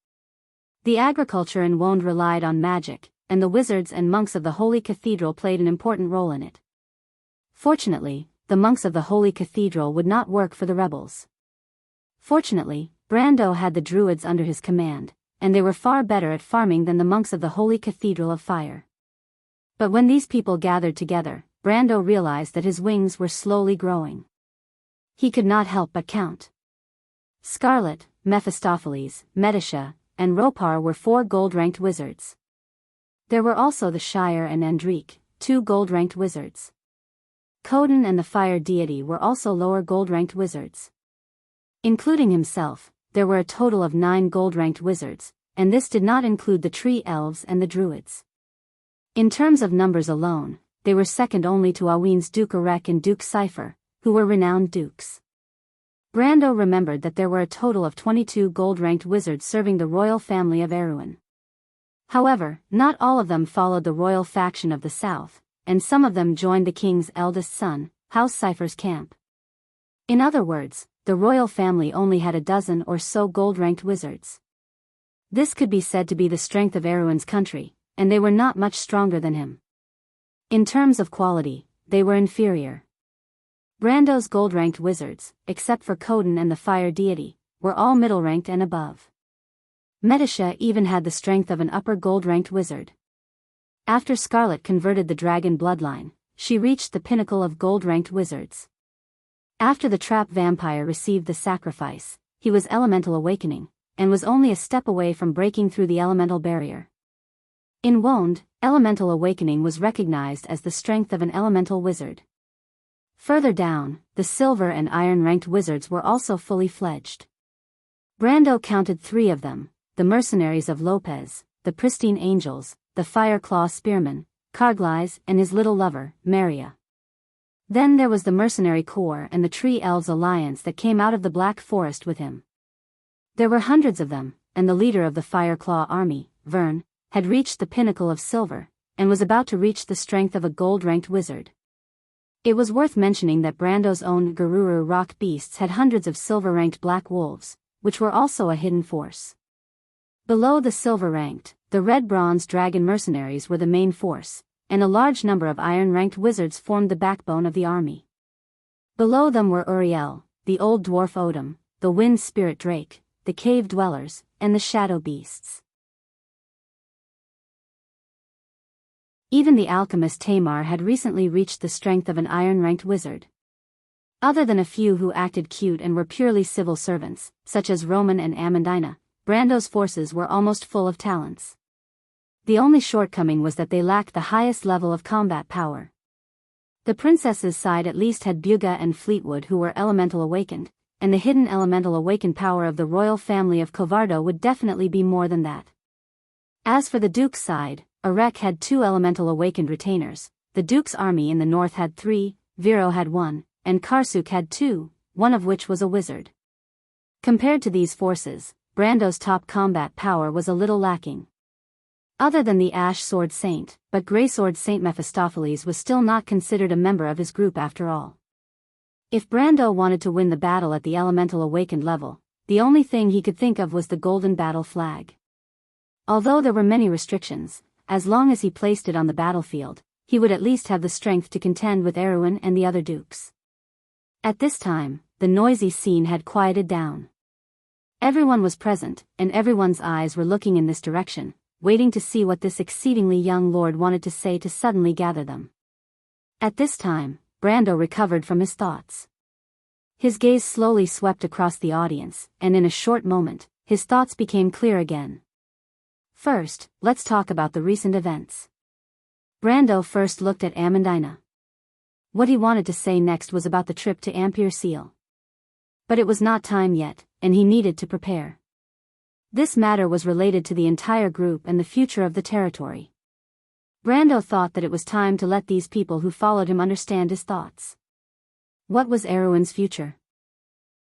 The agriculture in Wonde relied on magic, and the wizards and monks of the Holy Cathedral played an important role in it. Fortunately, the monks of the Holy Cathedral would not work for the rebels. Fortunately, Brando had the Druids under his command, and they were far better at farming than the monks of the Holy Cathedral of Fire. But when these people gathered together, Brando realized that his wings were slowly growing. He could not help but count. Scarlet, Mephistopheles, Medisha, and Ropar were 4 gold-ranked wizards. There were also the Shire and Andrique, 2 gold-ranked wizards. Khodan and the fire deity were also lower gold-ranked wizards. Including himself, there were a total of 9 gold-ranked wizards, and this did not include the tree elves and the druids. In terms of numbers alone, they were second only to Aween's Duke Arek and Duke Cypher, who were renowned dukes. Brando remembered that there were a total of 22 gold-ranked wizards serving the royal family of Erewhon. However, not all of them followed the royal faction of the south, and some of them joined the king's eldest son, House Cypher's camp. In other words, the royal family only had a dozen or so gold-ranked wizards. This could be said to be the strength of Erewhon's country, and they were not much stronger than him. In terms of quality, they were inferior. Brando's gold-ranked wizards, except for Khodan and the fire deity, were all middle-ranked and above. Metisha even had the strength of an upper gold-ranked wizard. After Scarlet converted the dragon bloodline, she reached the pinnacle of gold-ranked wizards. After the trap vampire received the sacrifice, he was elemental awakening, and was only a step away from breaking through the elemental barrier. In Wond, elemental awakening was recognized as the strength of an elemental wizard. Further down, the silver and iron-ranked wizards were also fully fledged. Brando counted 3 of them, the mercenaries of Lopez, the pristine angels, the fire-claw spearmen, Carglays, and his little lover, Maria. Then there was the mercenary corps and the Tree Elves alliance that came out of the Black Forest with him. There were hundreds of them, and the leader of the Fireclaw army, Vern, had reached the pinnacle of silver, and was about to reach the strength of a gold-ranked wizard. It was worth mentioning that Brando's own Garuru rock beasts had hundreds of silver-ranked black wolves, which were also a hidden force. Below the silver-ranked, the red-bronze dragon mercenaries were the main force, and a large number of iron-ranked wizards formed the backbone of the army. Below them were Uriel, the old dwarf Odom, the wind spirit drake, the cave dwellers, and the shadow beasts. Even the alchemist Tamar had recently reached the strength of an iron-ranked wizard. Other than a few who acted cute and were purely civil servants, such as Roman and Amandina, Brando's forces were almost full of talents. The only shortcoming was that they lacked the highest level of combat power. The princess's side at least had Buga and Fleetwood who were elemental awakened, and the hidden elemental awakened power of the royal family of Covardo would definitely be more than that. As for the duke's side, Arek had 2 elemental awakened retainers, the duke's army in the north had 3, Viro had 1, and Karsuk had 2, one of which was a wizard. Compared to these forces, Brando's top combat power was a little lacking. Other than the Ash Sword Saint, but Greysword Saint Mephistopheles was still not considered a member of his group after all. If Brando wanted to win the battle at the elemental awakened level, the only thing he could think of was the golden battle flag. Although there were many restrictions, as long as he placed it on the battlefield, he would at least have the strength to contend with Erewhon and the other dukes. At this time, the noisy scene had quieted down. Everyone was present, and everyone's eyes were looking in this direction, waiting to see what this exceedingly young lord wanted to say to suddenly gather them. At this time, Brando recovered from his thoughts. His gaze slowly swept across the audience, and in a short moment, his thoughts became clear again. First, let's talk about the recent events. Brando first looked at Amandina. What he wanted to say next was about the trip to Ampere Seal. But it was not time yet, and he needed to prepare. This matter was related to the entire group and the future of the territory. Brando thought that it was time to let these people who followed him understand his thoughts. What was Erewhon's future?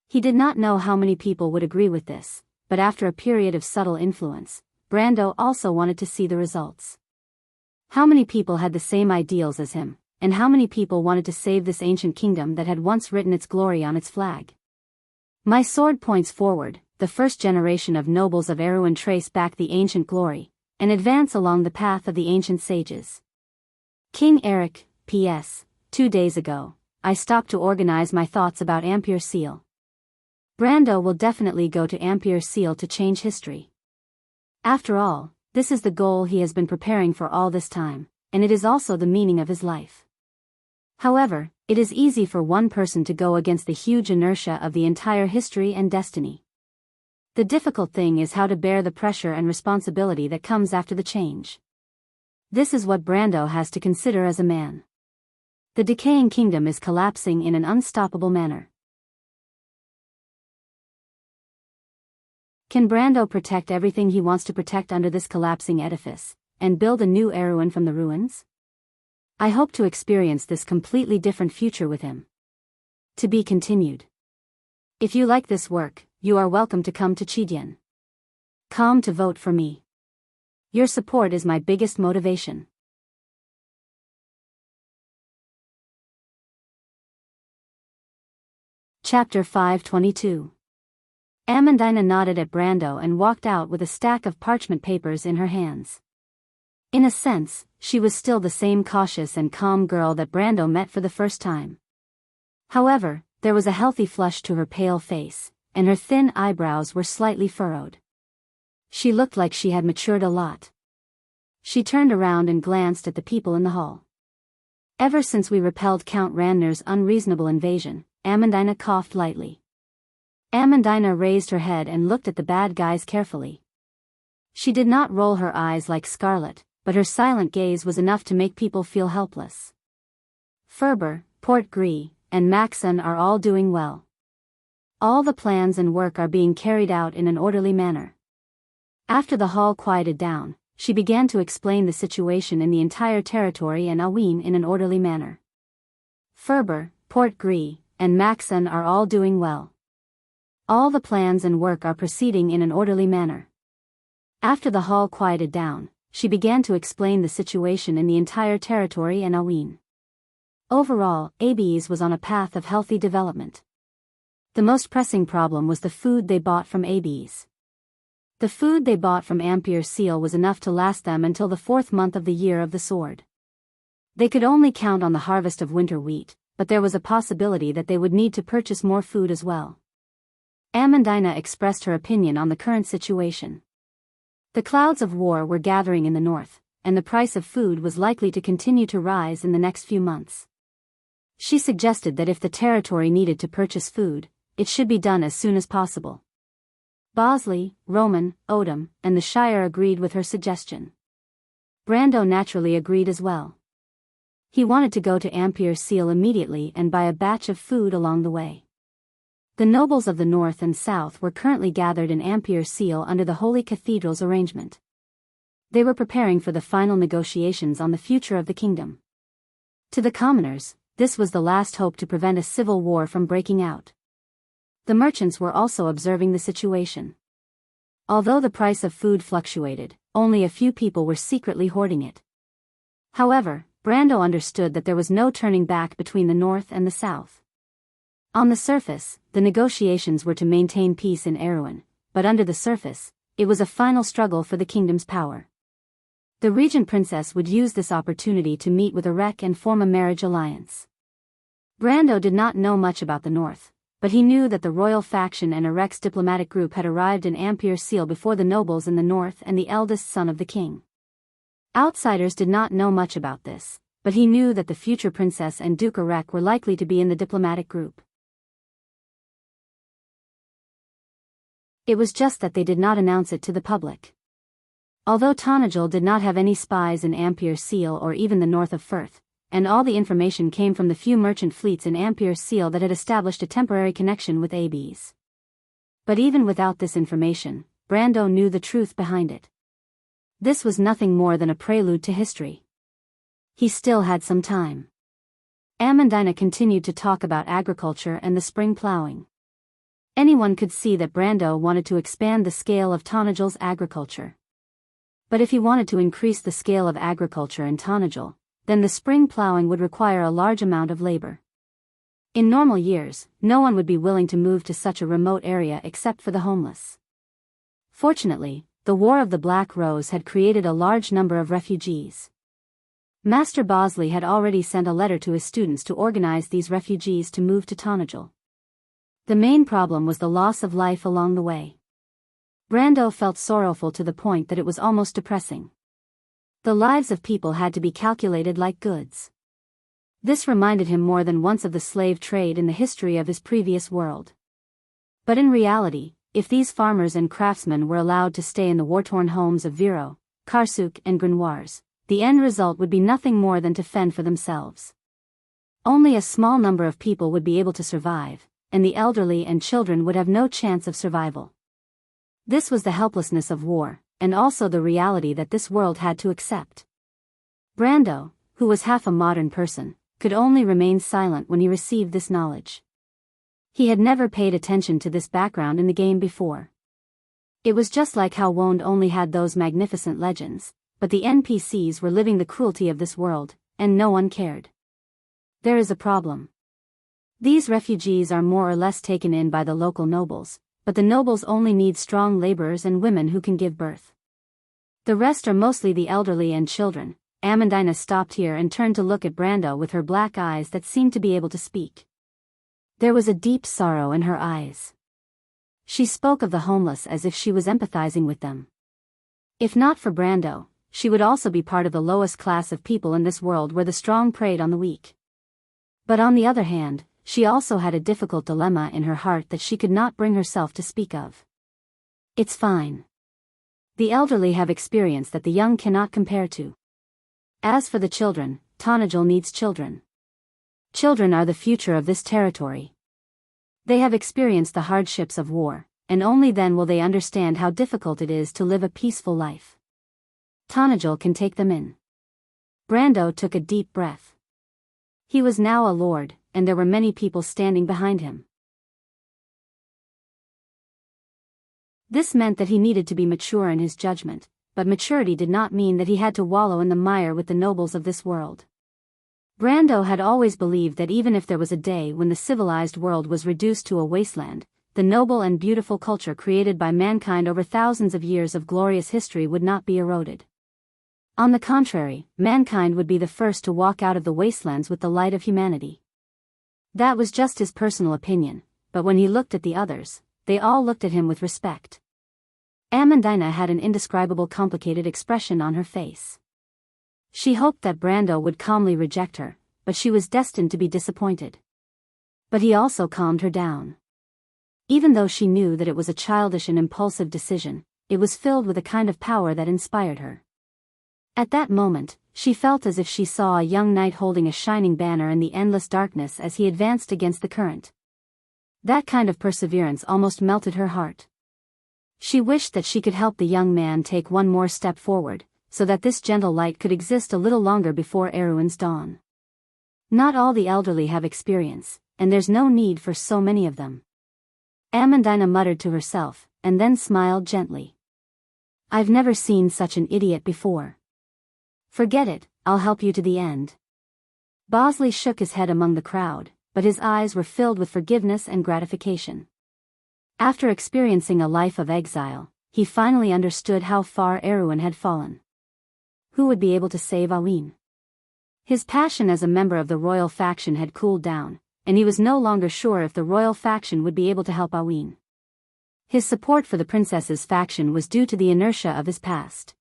He did not know how many people would agree with this, but after a period of subtle influence, Brando also wanted to see the results. How many people had the same ideals as him, and how many people wanted to save this ancient kingdom that had once written its glory on its flag? My sword points forward, the first generation of nobles of Erewhon trace back the ancient glory, and advance along the path of the ancient sages. King Eric, P.S., 2 days ago, I stopped to organize my thoughts about Ampere Seal. Brando will definitely go to Ampere Seal to change history. After all, this is the goal he has been preparing for all this time, and it is also the meaning of his life. However, it is easy for one person to go against the huge inertia of the entire history and destiny. The difficult thing is how to bear the pressure and responsibility that comes after the change. This is what Brando has to consider as a man. The decaying kingdom is collapsing in an unstoppable manner. Can Brando protect everything he wants to protect under this collapsing edifice, and build a new Erewhon from the ruins? I hope to experience this completely different future with him. To be continued. If you like this work, you are welcome to come to Chidian.com to vote for me. Your support is my biggest motivation. Chapter 522. Amandina nodded at Brando and walked out with a stack of parchment papers in her hands. In a sense, she was still the same cautious and calm girl that Brando met for the first time. However, there was a healthy flush to her pale face, and her thin eyebrows were slightly furrowed. She looked like she had matured a lot. She turned around and glanced at the people in the hall. Ever since we repelled Count Randner's unreasonable invasion, Amandina coughed lightly. Amandina raised her head and looked at the bad guys carefully. She did not roll her eyes like Scarlet, but her silent gaze was enough to make people feel helpless. Ferber, Port Gris, and Maxon are all doing well. All the plans and work are being carried out in an orderly manner. After the hall quieted down, she began to explain the situation in the entire territory and Aouin in an orderly manner. Ferber, Port Gris, and Maxon are all doing well. All the plans and work are proceeding in an orderly manner. After the hall quieted down, she began to explain the situation in the entire territory and Aouin. Overall, Abes was on a path of healthy development. The most pressing problem was the food they bought from Abes. The food they bought from Ampere Seal was enough to last them until the 4th month of the year of the sword. They could only count on the harvest of winter wheat, but there was a possibility that they would need to purchase more food as well. Amandina expressed her opinion on the current situation. The clouds of war were gathering in the north, and the price of food was likely to continue to rise in the next few months. She suggested that if the territory needed to purchase food, it should be done as soon as possible. Bosley, Roman, Odom, and the Shire agreed with her suggestion. Brando naturally agreed as well. He wanted to go to Ampere Seal immediately and buy a batch of food along the way. The nobles of the north and south were currently gathered in Ampere Seal under the Holy Cathedral's arrangement. They were preparing for the final negotiations on the future of the kingdom. To the commoners, this was the last hope to prevent a civil war from breaking out. The merchants were also observing the situation. Although the price of food fluctuated, only a few people were secretly hoarding it. However, Brando understood that there was no turning back between the north and the south. On the surface, the negotiations were to maintain peace in Erewhon, but under the surface, it was a final struggle for the kingdom's power. The regent princess would use this opportunity to meet with Erek and form a marriage alliance. Brando did not know much about the north, but he knew that the royal faction and Erek's diplomatic group had arrived in Ampere Seal before the nobles in the north and the eldest son of the king. Outsiders did not know much about this, but he knew that the future princess and Duke Erek were likely to be in the diplomatic group. It was just that they did not announce it to the public. Although Tonajul did not have any spies in Ampere Seal or even the north of Firth, and all the information came from the few merchant fleets in Ampere Seal that had established a temporary connection with Abes. But even without this information, Brando knew the truth behind it. This was nothing more than a prelude to history. He still had some time. Amandina continued to talk about agriculture and the spring plowing. Anyone could see that Brando wanted to expand the scale of Tonajul's agriculture. But if he wanted to increase the scale of agriculture in Tonajul, then the spring plowing would require a large amount of labor. In normal years, no one would be willing to move to such a remote area except for the homeless. Fortunately, the War of the Black Rose had created a large number of refugees. Master Bosley had already sent a letter to his students to organize these refugees to move to Tonajul. The main problem was the loss of life along the way. Brando felt sorrowful to the point that it was almost depressing. The lives of people had to be calculated like goods. This reminded him more than once of the slave trade in the history of his previous world. But in reality, if these farmers and craftsmen were allowed to stay in the war-torn homes of Viro, Karsuk and Grenoires, the end result would be nothing more than to fend for themselves. Only a small number of people would be able to survive, and the elderly and children would have no chance of survival. This was the helplessness of war, and also the reality that this world had to accept. Brando, who was half a modern person, could only remain silent when he received this knowledge. He had never paid attention to this background in the game before. It was just like how Wond only had those magnificent legends, but the NPCs were living the cruelty of this world, and no one cared. There is a problem. These refugees are more or less taken in by the local nobles, but the nobles only need strong laborers and women who can give birth. The rest are mostly the elderly and children. Amandina stopped here and turned to look at Brando with her black eyes that seemed to be able to speak. There was a deep sorrow in her eyes. She spoke of the homeless as if she was empathizing with them. If not for Brando, she would also be part of the lowest class of people in this world where the strong preyed on the weak. But on the other hand, she also had a difficult dilemma in her heart that she could not bring herself to speak of. It's fine. The elderly have experience that the young cannot compare to. As for the children, Tanajil needs children. Children are the future of this territory. They have experienced the hardships of war, and only then will they understand how difficult it is to live a peaceful life. Tanajil can take them in. Brando took a deep breath. He was now a lord, and there were many people standing behind him. This meant that he needed to be mature in his judgment, but maturity did not mean that he had to wallow in the mire with the nobles of this world. Brando had always believed that even if there was a day when the civilized world was reduced to a wasteland, the noble and beautiful culture created by mankind over thousands of years of glorious history would not be eroded. On the contrary, mankind would be the first to walk out of the wastelands with the light of humanity. That was just his personal opinion, but when he looked at the others, they all looked at him with respect. Amandina had an indescribable complicated expression on her face. She hoped that Brando would calmly reject her, but she was destined to be disappointed. But he also calmed her down. Even though she knew that it was a childish and impulsive decision, it was filled with a kind of power that inspired her. At that moment, she felt as if she saw a young knight holding a shining banner in the endless darkness as he advanced against the current. That kind of perseverance almost melted her heart. She wished that she could help the young man take one more step forward, so that this gentle light could exist a little longer before Erewhon's dawn. Not all the elderly have experience, and there's no need for so many of them. Amandina muttered to herself, and then smiled gently. I've never seen such an idiot before. Forget it, I'll help you to the end. Bosley shook his head among the crowd, but his eyes were filled with forgiveness and gratification. After experiencing a life of exile, he finally understood how far Erewhon had fallen. Who would be able to save Awin? His passion as a member of the royal faction had cooled down, and he was no longer sure if the royal faction would be able to help Awin. His support for the princess's faction was due to the inertia of his past.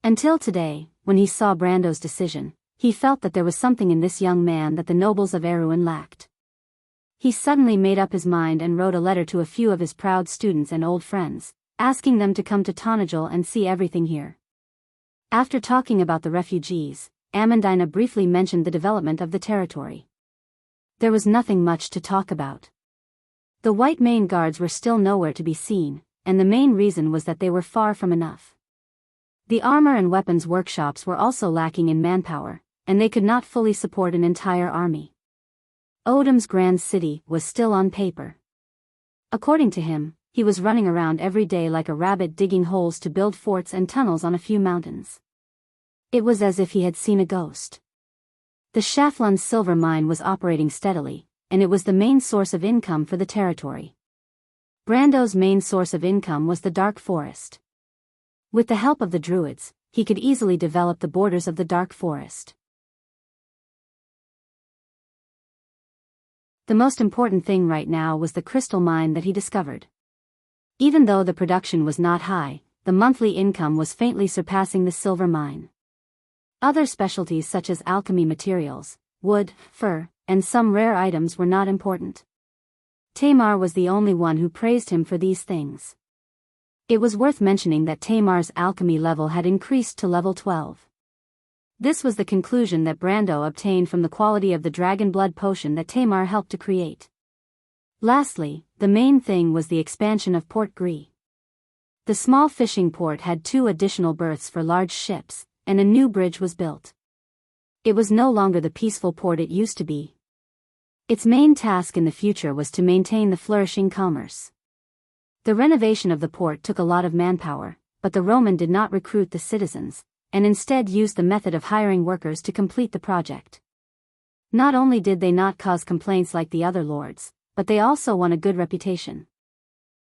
Until today, when he saw Brando's decision, he felt that there was something in this young man that the nobles of Erewhon lacked. He suddenly made up his mind and wrote a letter to a few of his proud students and old friends, asking them to come to Tanajil and see everything here. After talking about the refugees, Amandina briefly mentioned the development of the territory. There was nothing much to talk about. The white main guards were still nowhere to be seen, and the main reason was that they were far from enough. The armor and weapons workshops were also lacking in manpower, and they could not fully support an entire army. Odam's grand city was still on paper. According to him, he was running around every day like a rabbit digging holes to build forts and tunnels on a few mountains. It was as if he had seen a ghost. The Shaflun silver mine was operating steadily, and it was the main source of income for the territory. Brando's main source of income was the dark forest. With the help of the druids, he could easily develop the borders of the dark forest. The most important thing right now was the crystal mine that he discovered. Even though the production was not high, the monthly income was faintly surpassing the silver mine. Other specialties such as alchemy materials, wood, fur, and some rare items were not important. Tamar was the only one who praised him for these things. It was worth mentioning that Tamar's alchemy level had increased to level 12. This was the conclusion that Brando obtained from the quality of the dragon blood potion that Tamar helped to create. Lastly, the main thing was the expansion of Port Gris. The small fishing port had 2 additional berths for large ships, and a new bridge was built. It was no longer the peaceful port it used to be. Its main task in the future was to maintain the flourishing commerce. The renovation of the port took a lot of manpower, but the Roman did not recruit the citizens, and instead used the method of hiring workers to complete the project. Not only did they not cause complaints like the other lords, but they also won a good reputation.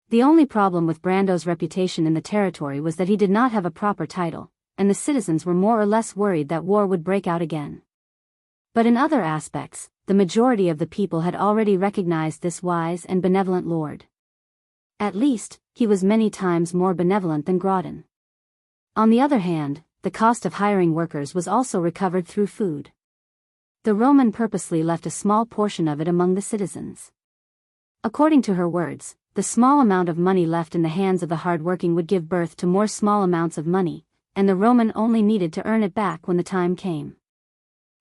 The only problem with Brando's reputation in the territory was that he did not have a proper title, and the citizens were more or less worried that war would break out again. But in other aspects, the majority of the people had already recognized this wise and benevolent lord. At least, he was many times more benevolent than Grodin. On the other hand, the cost of hiring workers was also recovered through food. The Roman purposely left a small portion of it among the citizens. According to her words, the small amount of money left in the hands of the hardworking would give birth to more small amounts of money, and the Roman only needed to earn it back when the time came.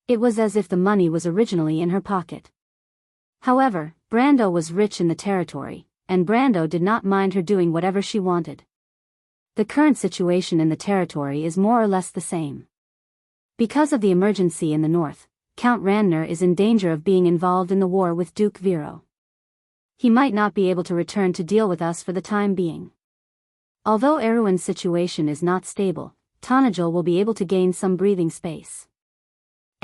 It was as if the money was originally in her pocket. However, Brando was rich in the territory, and Brando did not mind her doing whatever she wanted. The current situation in the territory is more or less the same. Because of the emergency in the north, Count Randner is in danger of being involved in the war with Duke Vero. He might not be able to return to deal with us for the time being. Although Erewin's situation is not stable, Tanajil will be able to gain some breathing space.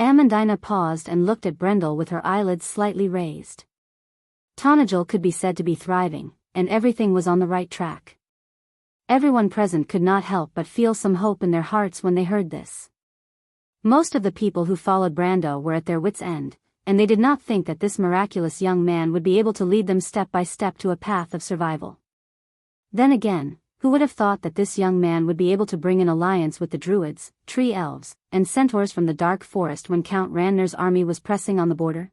Amandina paused and looked at Brendel with her eyelids slightly raised. Tanajil could be said to be thriving, and everything was on the right track. Everyone present could not help but feel some hope in their hearts when they heard this. Most of the people who followed Brando were at their wits' end, and they did not think that this miraculous young man would be able to lead them step by step to a path of survival. Then again, who would have thought that this young man would be able to bring an alliance with the druids, tree elves, and centaurs from the dark forest when Count Randner's army was pressing on the border?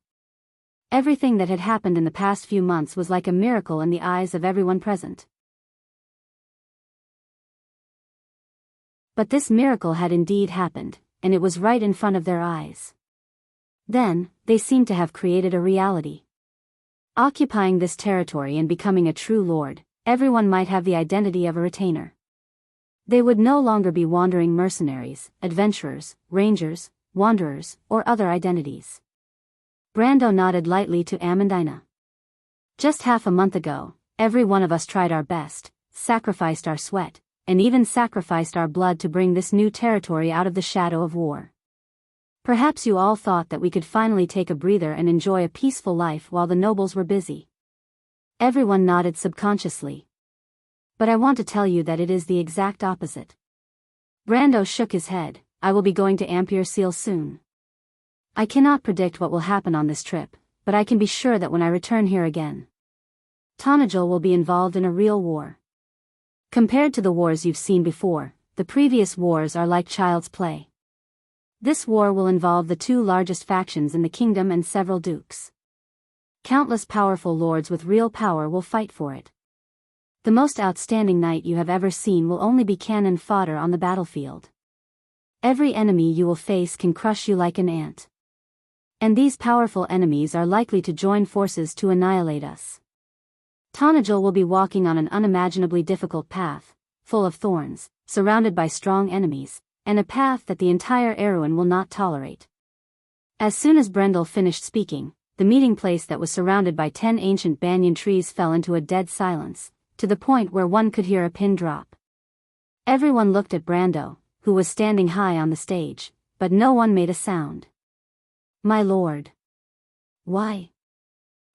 Everything that had happened in the past few months was like a miracle in the eyes of everyone present. But this miracle had indeed happened, and it was right in front of their eyes. Then, they seemed to have created a reality. Occupying this territory and becoming a true lord, everyone might have the identity of a retainer. They would no longer be wandering mercenaries, adventurers, rangers, wanderers, or other identities. Brando nodded lightly to Amandina. Just half a month ago, every one of us tried our best, sacrificed our sweat, and even sacrificed our blood to bring this new territory out of the shadow of war. Perhaps you all thought that we could finally take a breather and enjoy a peaceful life while the nobles were busy. Everyone nodded subconsciously. But I want to tell you that it is the exact opposite. Brando shook his head. I will be going to Ampere Seal soon. I cannot predict what will happen on this trip, but I can be sure that when I return here again, Tanajil will be involved in a real war. Compared to the wars you've seen before, the previous wars are like child's play. This war will involve the 2 largest factions in the kingdom and several dukes. Countless powerful lords with real power will fight for it. The most outstanding knight you have ever seen will only be cannon fodder on the battlefield. Every enemy you will face can crush you like an ant. And these powerful enemies are likely to join forces to annihilate us. Tanajil will be walking on an unimaginably difficult path, full of thorns, surrounded by strong enemies, and a path that the entire Erewin will not tolerate. As soon as Brendel finished speaking, the meeting place that was surrounded by 10 ancient banyan trees fell into a dead silence, to the point where one could hear a pin drop. Everyone looked at Brando, who was standing high on the stage, but no one made a sound. My lord. Why?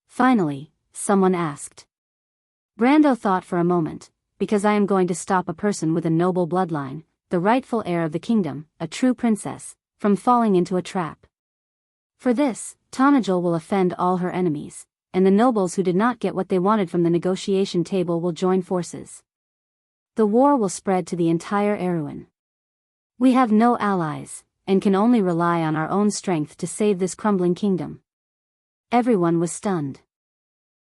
Finally, someone asked. Brando thought for a moment. Because I am going to stop a person with a noble bloodline, the rightful heir of the kingdom, a true princess, from falling into a trap. For this, Tanajil will offend all her enemies, and the nobles who did not get what they wanted from the negotiation table will join forces. The war will spread to the entire Erewin. We have no allies, and can only rely on our own strength to save this crumbling kingdom. Everyone was stunned.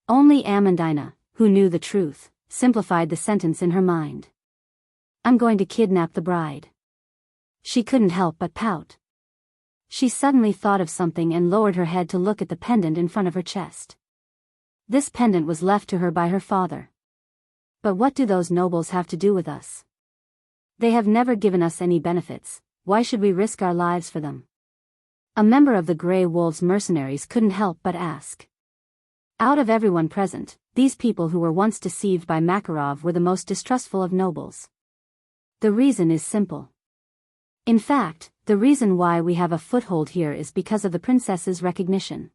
Only Amandina, who knew the truth, simplified the sentence in her mind. I'm going to kidnap the bride. She couldn't help but pout. She suddenly thought of something and lowered her head to look at the pendant in front of her chest. This pendant was left to her by her father. But what do those nobles have to do with us? They have never given us any benefits, why should we risk our lives for them? A member of the Grey Wolves mercenaries couldn't help but ask. Out of everyone present, these people who were once deceived by Makarov were the most distrustful of nobles. The reason is simple. In fact, the reason why we have a foothold here is because of the princess's recognition.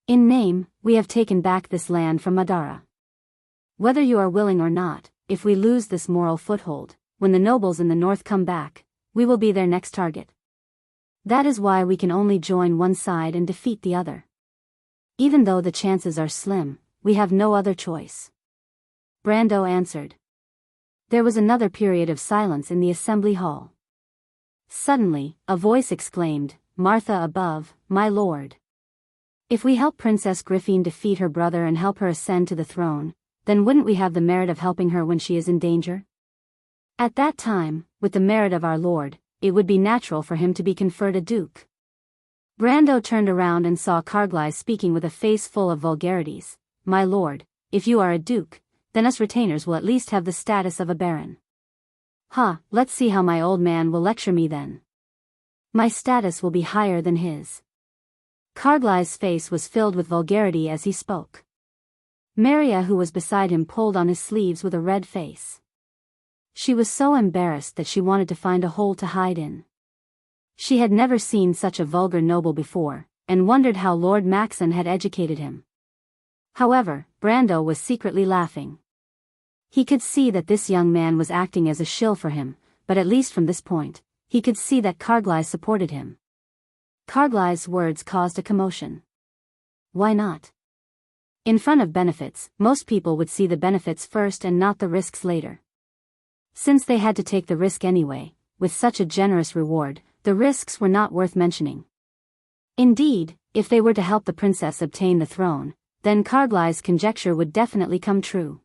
In name, we have taken back this land from Madara. Whether you are willing or not, if we lose this moral foothold, when the nobles in the north come back, we will be their next target. That is why we can only join one side and defeat the other. Even though the chances are slim, we have no other choice. Brando answered. There was another period of silence in the assembly hall. Suddenly, a voice exclaimed, "Martha above, my lord. If we help Princess Griffin defeat her brother and help her ascend to the throne, then wouldn't we have the merit of helping her when she is in danger? At that time, with the merit of our lord, it would be natural for him to be conferred a duke." Brando turned around and saw Carglai speaking with a face full of vulgarities. "My lord, if you are a duke, then us retainers will at least have the status of a baron." Let's see how my old man will lecture me then. My status will be higher than his. Carglai's face was filled with vulgarity as he spoke. Maria, who was beside him, pulled on his sleeves with a red face. She was so embarrassed that she wanted to find a hole to hide in. She had never seen such a vulgar noble before, and wondered how Lord Maxon had educated him. However, Brando was secretly laughing. He could see that this young man was acting as a shill for him, but at least from this point, he could see that Carglai supported him. Carglai's words caused a commotion. Why not? In front of benefits, most people would see the benefits first and not the risks later. Since they had to take the risk anyway, with such a generous reward, the risks were not worth mentioning. Indeed, if they were to help the princess obtain the throne, then Carglai's conjecture would definitely come true.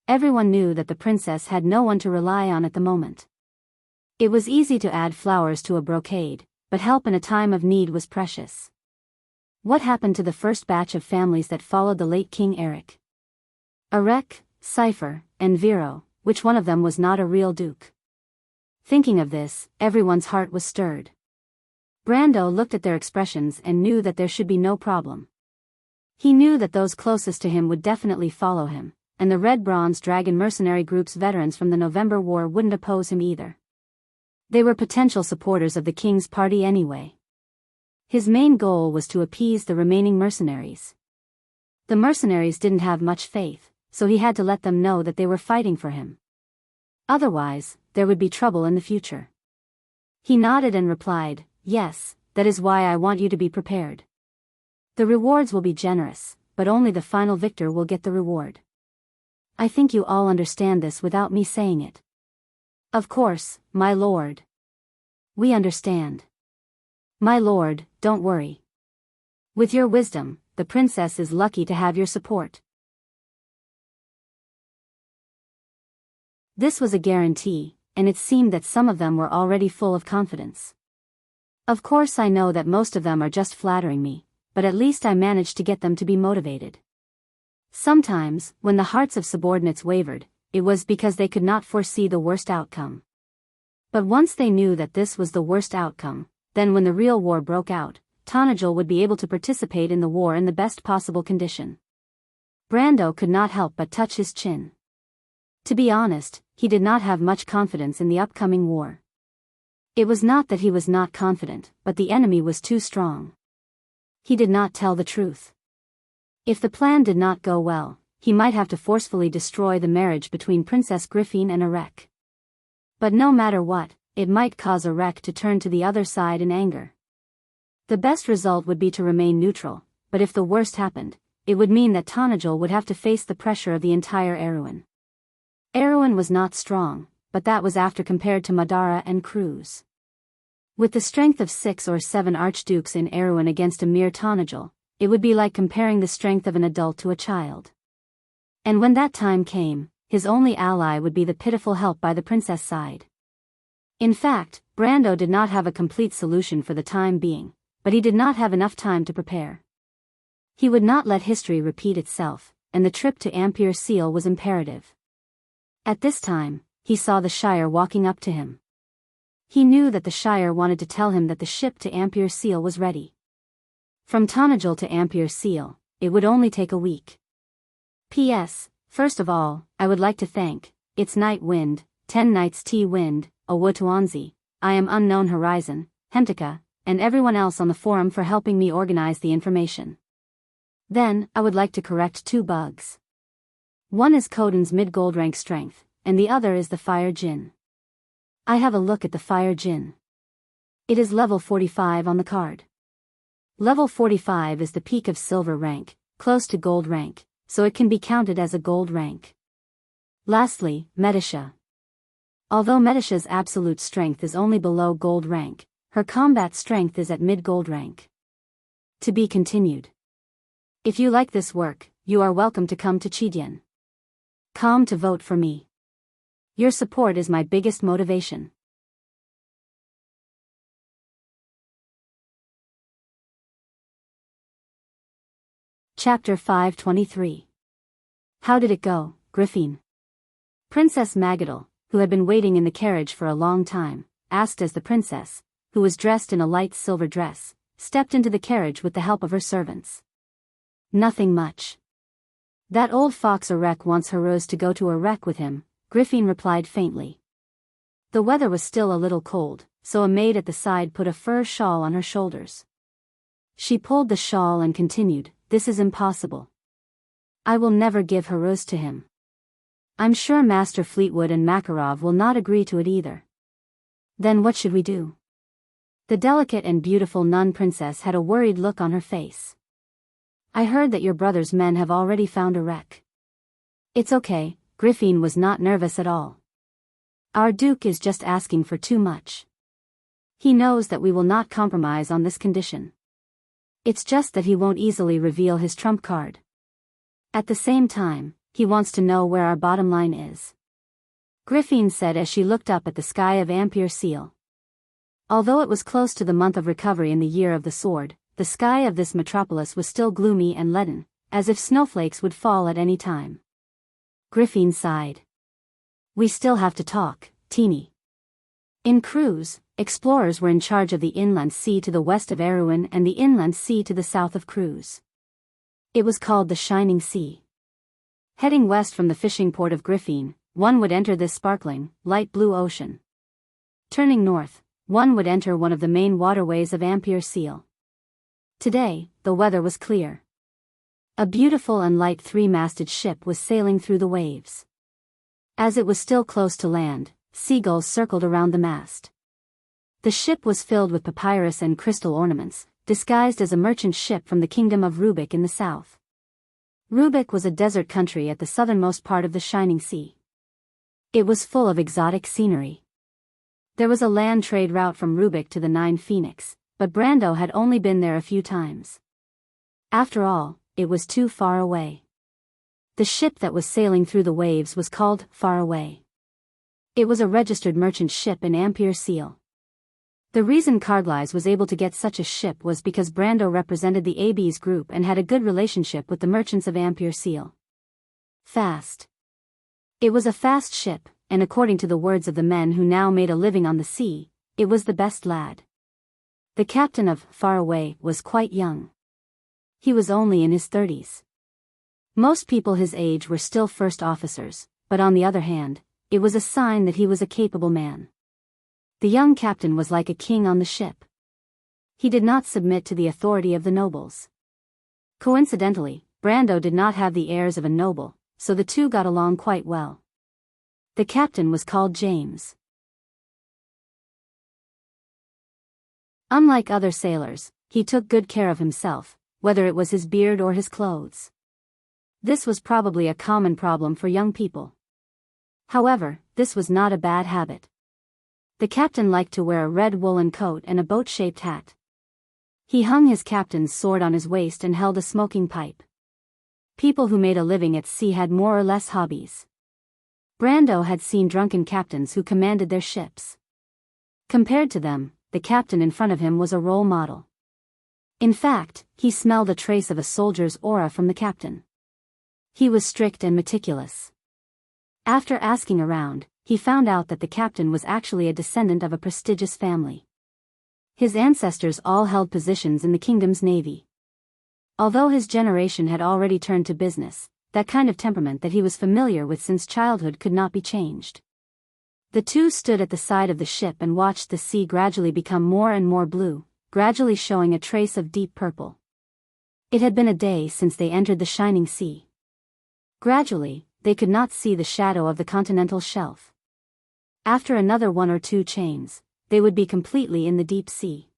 Everyone knew that the princess had no one to rely on at the moment. It was easy to add flowers to a brocade, but help in a time of need was precious. What happened to the first batch of families that followed the late King Eric? Arek, Cypher, and Vero, which one of them was not a real duke? Thinking of this, everyone's heart was stirred. Brando looked at their expressions and knew that there should be no problem. He knew that those closest to him would definitely follow him, and the Red Bronze Dragon mercenary group's veterans from the November War wouldn't oppose him either. They were potential supporters of the king's party anyway. His main goal was to appease the remaining mercenaries. The mercenaries didn't have much faith, so he had to let them know that they were fighting for him. Otherwise, there would be trouble in the future. He nodded and replied, "Yes, that is why I want you to be prepared. The rewards will be generous, but only the final victor will get the reward. I think you all understand this without me saying it." "Of course, my lord. We understand. My lord, don't worry. With your wisdom, the princess is lucky to have your support." This was a guarantee, and it seemed that some of them were already full of confidence. "Of course I know that most of them are just flattering me, but at least I managed to get them to be motivated." Sometimes, when the hearts of subordinates wavered, it was because they could not foresee the worst outcome. But once they knew that this was the worst outcome, then when the real war broke out, Tanajul would be able to participate in the war in the best possible condition. Brando could not help but touch his chin. To be honest, he did not have much confidence in the upcoming war. It was not that he was not confident, but the enemy was too strong. He did not tell the truth. If the plan did not go well, he might have to forcefully destroy the marriage between Princess Griffin and Arek. But no matter what, it might cause Arek to turn to the other side in anger. The best result would be to remain neutral, but if the worst happened, it would mean that Tanajul would have to face the pressure of the entire Erewhon. Erewhon was not strong, but that was after compared to Madara and Cruz. With the strength of 6 or 7 archdukes in Erewhon against a mere Tanajul, it would be like comparing the strength of an adult to a child. And when that time came, his only ally would be the pitiful help by the princess side. In fact, Brando did not have a complete solution for the time being, but he did not have enough time to prepare. He would not let history repeat itself, and the trip to Ampere Seal was imperative. At this time, he saw the Shire walking up to him. He knew that the Shire wanted to tell him that the ship to Ampere Seal was ready. From Tonajul to Ampere Seal, it would only take a week. P.S. First of all, I would like to thank, It's Night Wind, 10 Nights T Wind, Owutuanzi, I Am Unknown Horizon, Hemtica, and everyone else on the forum for helping me organize the information. Then, I would like to correct 2 bugs. One is Coden's mid-gold rank strength, and the other is the Fire Djinn. I have a look at the Fire Djinn. It is level 45 on the card. Level 45 is the peak of silver rank, close to gold rank, so it can be counted as a gold rank. Lastly, Medisha. Although Medisha's absolute strength is only below gold rank, her combat strength is at mid-gold rank. To be continued. If you like this work, you are welcome to come to Chidian. Come to vote for me. Your support is my biggest motivation. Chapter 523. How did it go, Griffin? Princess Magadal, who had been waiting in the carriage for a long time, asked as the princess, who was dressed in a light silver dress, stepped into the carriage with the help of her servants. Nothing much. That old fox Arek wants Herose to go to Arek with him, Griffin replied faintly. The weather was still a little cold, so a maid at the side put a fur shawl on her shoulders. She pulled the shawl and continued, This is impossible. I will never give Herose to him. I'm sure Master Fleetwood and Makarov will not agree to it either. Then what should we do? The delicate and beautiful nun princess had a worried look on her face. I heard that your brother's men have already found Arek. It's okay, Griffin was not nervous at all. Our Duke is just asking for too much. He knows that we will not compromise on this condition. It's just that he won't easily reveal his trump card. At the same time, he wants to know where our bottom line is. Griffin said as she looked up at the sky of Ampere Seal. Although it was close to the month of recovery in the Year of the Sword, the sky of this metropolis was still gloomy and leaden, as if snowflakes would fall at any time. Griffin sighed. We still have to talk, Teeny. In Cruz, explorers were in charge of the inland sea to the west of Erewhon and the inland sea to the south of Cruz. It was called the Shining Sea. Heading west from the fishing port of Griffin, one would enter this sparkling, light blue ocean. Turning north, one would enter one of the main waterways of Ampere Seal. Today, the weather was clear. A beautiful and light 3-masted ship was sailing through the waves. As it was still close to land, seagulls circled around the mast. The ship was filled with papyrus and crystal ornaments, disguised as a merchant ship from the kingdom of Rubik in the south. Rubik was a desert country at the southernmost part of the Shining Sea. It was full of exotic scenery. There was a land trade route from Rubik to the Nine Phoenix, but Brando had only been there a few times. After all, it was too far away. The ship that was sailing through the waves was called Far Away. It was a registered merchant ship in Ampere Seal. The reason Carglass was able to get such a ship was because Brando represented the AB's group and had a good relationship with the merchants of Ampere Seal. Fast. It was a fast ship, and according to the words of the men who now made a living on the sea, it was the best lad. The captain of Far Away was quite young. He was only in his 30s. Most people his age were still first officers, but on the other hand, it was a sign that he was a capable man. The young captain was like a king on the ship. He did not submit to the authority of the nobles. Coincidentally, Brando did not have the airs of a noble, so the two got along quite well. The captain was called James. Unlike other sailors, he took good care of himself, whether it was his beard or his clothes. This was probably a common problem for young people. However, this was not a bad habit. The captain liked to wear a red woolen coat and a boat-shaped hat. He hung his captain's sword on his waist and held a smoking pipe. People who made a living at sea had more or less hobbies. Brando had seen drunken captains who commanded their ships. Compared to them, the captain in front of him was a role model. In fact, he smelled a trace of a soldier's aura from the captain. He was strict and meticulous. After asking around, he found out that the captain was actually a descendant of a prestigious family. His ancestors all held positions in the kingdom's navy. Although his generation had already turned to business, that kind of temperament that he was familiar with since childhood could not be changed. The two stood at the side of the ship and watched the sea gradually become more and more blue, gradually showing a trace of deep purple. It had been a day since they entered the shining sea. Gradually, they could not see the shadow of the continental shelf. After another 1 or 2 chains, they would be completely in the deep sea.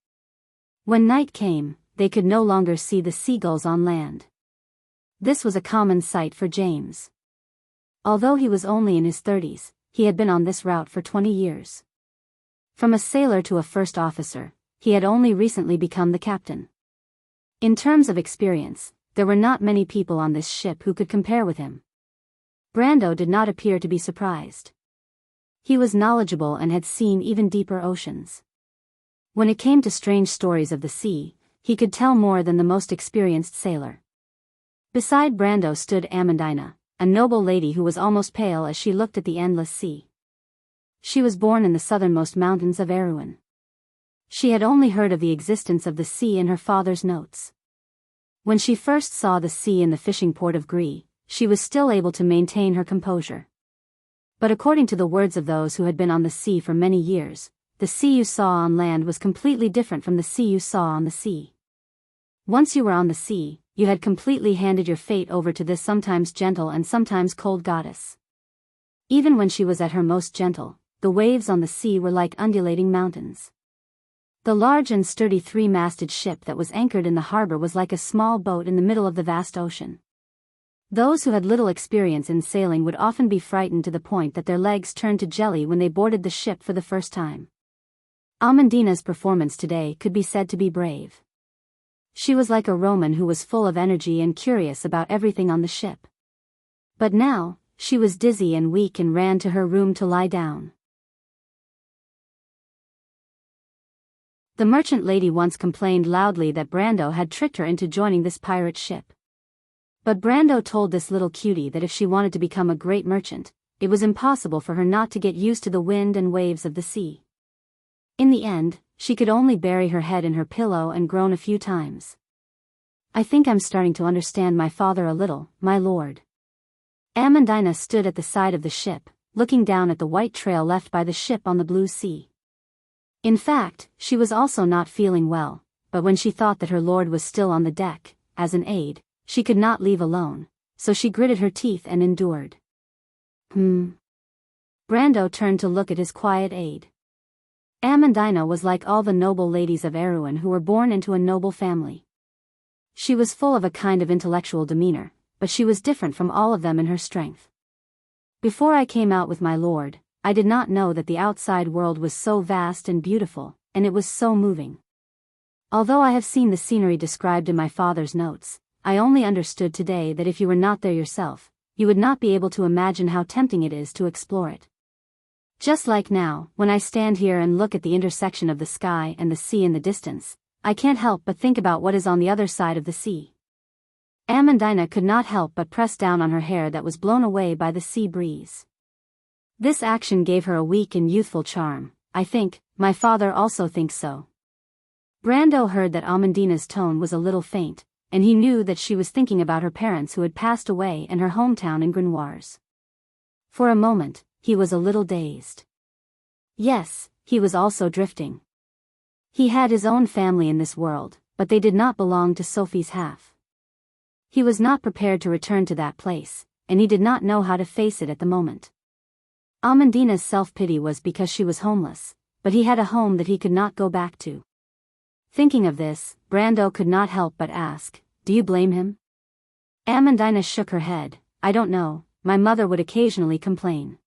When night came, they could no longer see the seagulls on land. This was a common sight for James. Although he was only in his 30s, he had been on this route for 20 years. From a sailor to a first officer, he had only recently become the captain. In terms of experience, there were not many people on this ship who could compare with him. Brando did not appear to be surprised. He was knowledgeable and had seen even deeper oceans. When it came to strange stories of the sea, he could tell more than the most experienced sailor. Beside Brando stood Amandina, a noble lady who was almost pale as she looked at the endless sea. She was born in the southernmost mountains of Erewhon. She had only heard of the existence of the sea in her father's notes. When she first saw the sea in the fishing port of Gree, she was still able to maintain her composure. But according to the words of those who had been on the sea for many years, the sea you saw on land was completely different from the sea you saw on the sea. Once you were on the sea, you had completely handed your fate over to this sometimes gentle and sometimes cold goddess. Even when she was at her most gentle, the waves on the sea were like undulating mountains. The large and sturdy 3-masted ship that was anchored in the harbor was like a small boat in the middle of the vast ocean. Those who had little experience in sailing would often be frightened to the point that their legs turned to jelly when they boarded the ship for the first time. Amandina's performance today could be said to be brave. She was like a Roman who was full of energy and curious about everything on the ship. But now, she was dizzy and weak and ran to her room to lie down. The merchant lady once complained loudly that Brando had tricked her into joining this pirate ship. But Brando told this little cutie that if she wanted to become a great merchant, it was impossible for her not to get used to the wind and waves of the sea. In the end, she could only bury her head in her pillow and groan a few times. "I think I'm starting to understand my father a little, my lord." Amandina stood at the side of the ship, looking down at the white trail left by the ship on the blue sea. In fact, she was also not feeling well, but when she thought that her lord was still on the deck, as an aide, she could not leave alone, so she gritted her teeth and endured. Brando turned to look at his quiet aide. Amandina was like all the noble ladies of Erewhon who were born into a noble family. She was full of a kind of intellectual demeanor, but she was different from all of them in her strength. "Before I came out with my lord, I did not know that the outside world was so vast and beautiful, and it was so moving. Although I have seen the scenery described in my father's notes, I only understood today that if you were not there yourself, you would not be able to imagine how tempting it is to explore it. Just like now, when I stand here and look at the intersection of the sky and the sea in the distance, I can't help but think about what is on the other side of the sea." Amandina could not help but press down on her hair that was blown away by the sea breeze. This action gave her a weak and youthful charm. "I think, my father also thinks so." Brando heard that Amandina's tone was a little faint, and he knew that she was thinking about her parents who had passed away and her hometown in Grenoires. For a moment, he was a little dazed. Yes, he was also drifting. He had his own family in this world, but they did not belong to Sophie's half. He was not prepared to return to that place, and he did not know how to face it at the moment. Amandina's self-pity was because she was homeless, but he had a home that he could not go back to. Thinking of this, Brando could not help but ask, "Do you blame him?" Amandina shook her head. "I don't know, my mother would occasionally complain.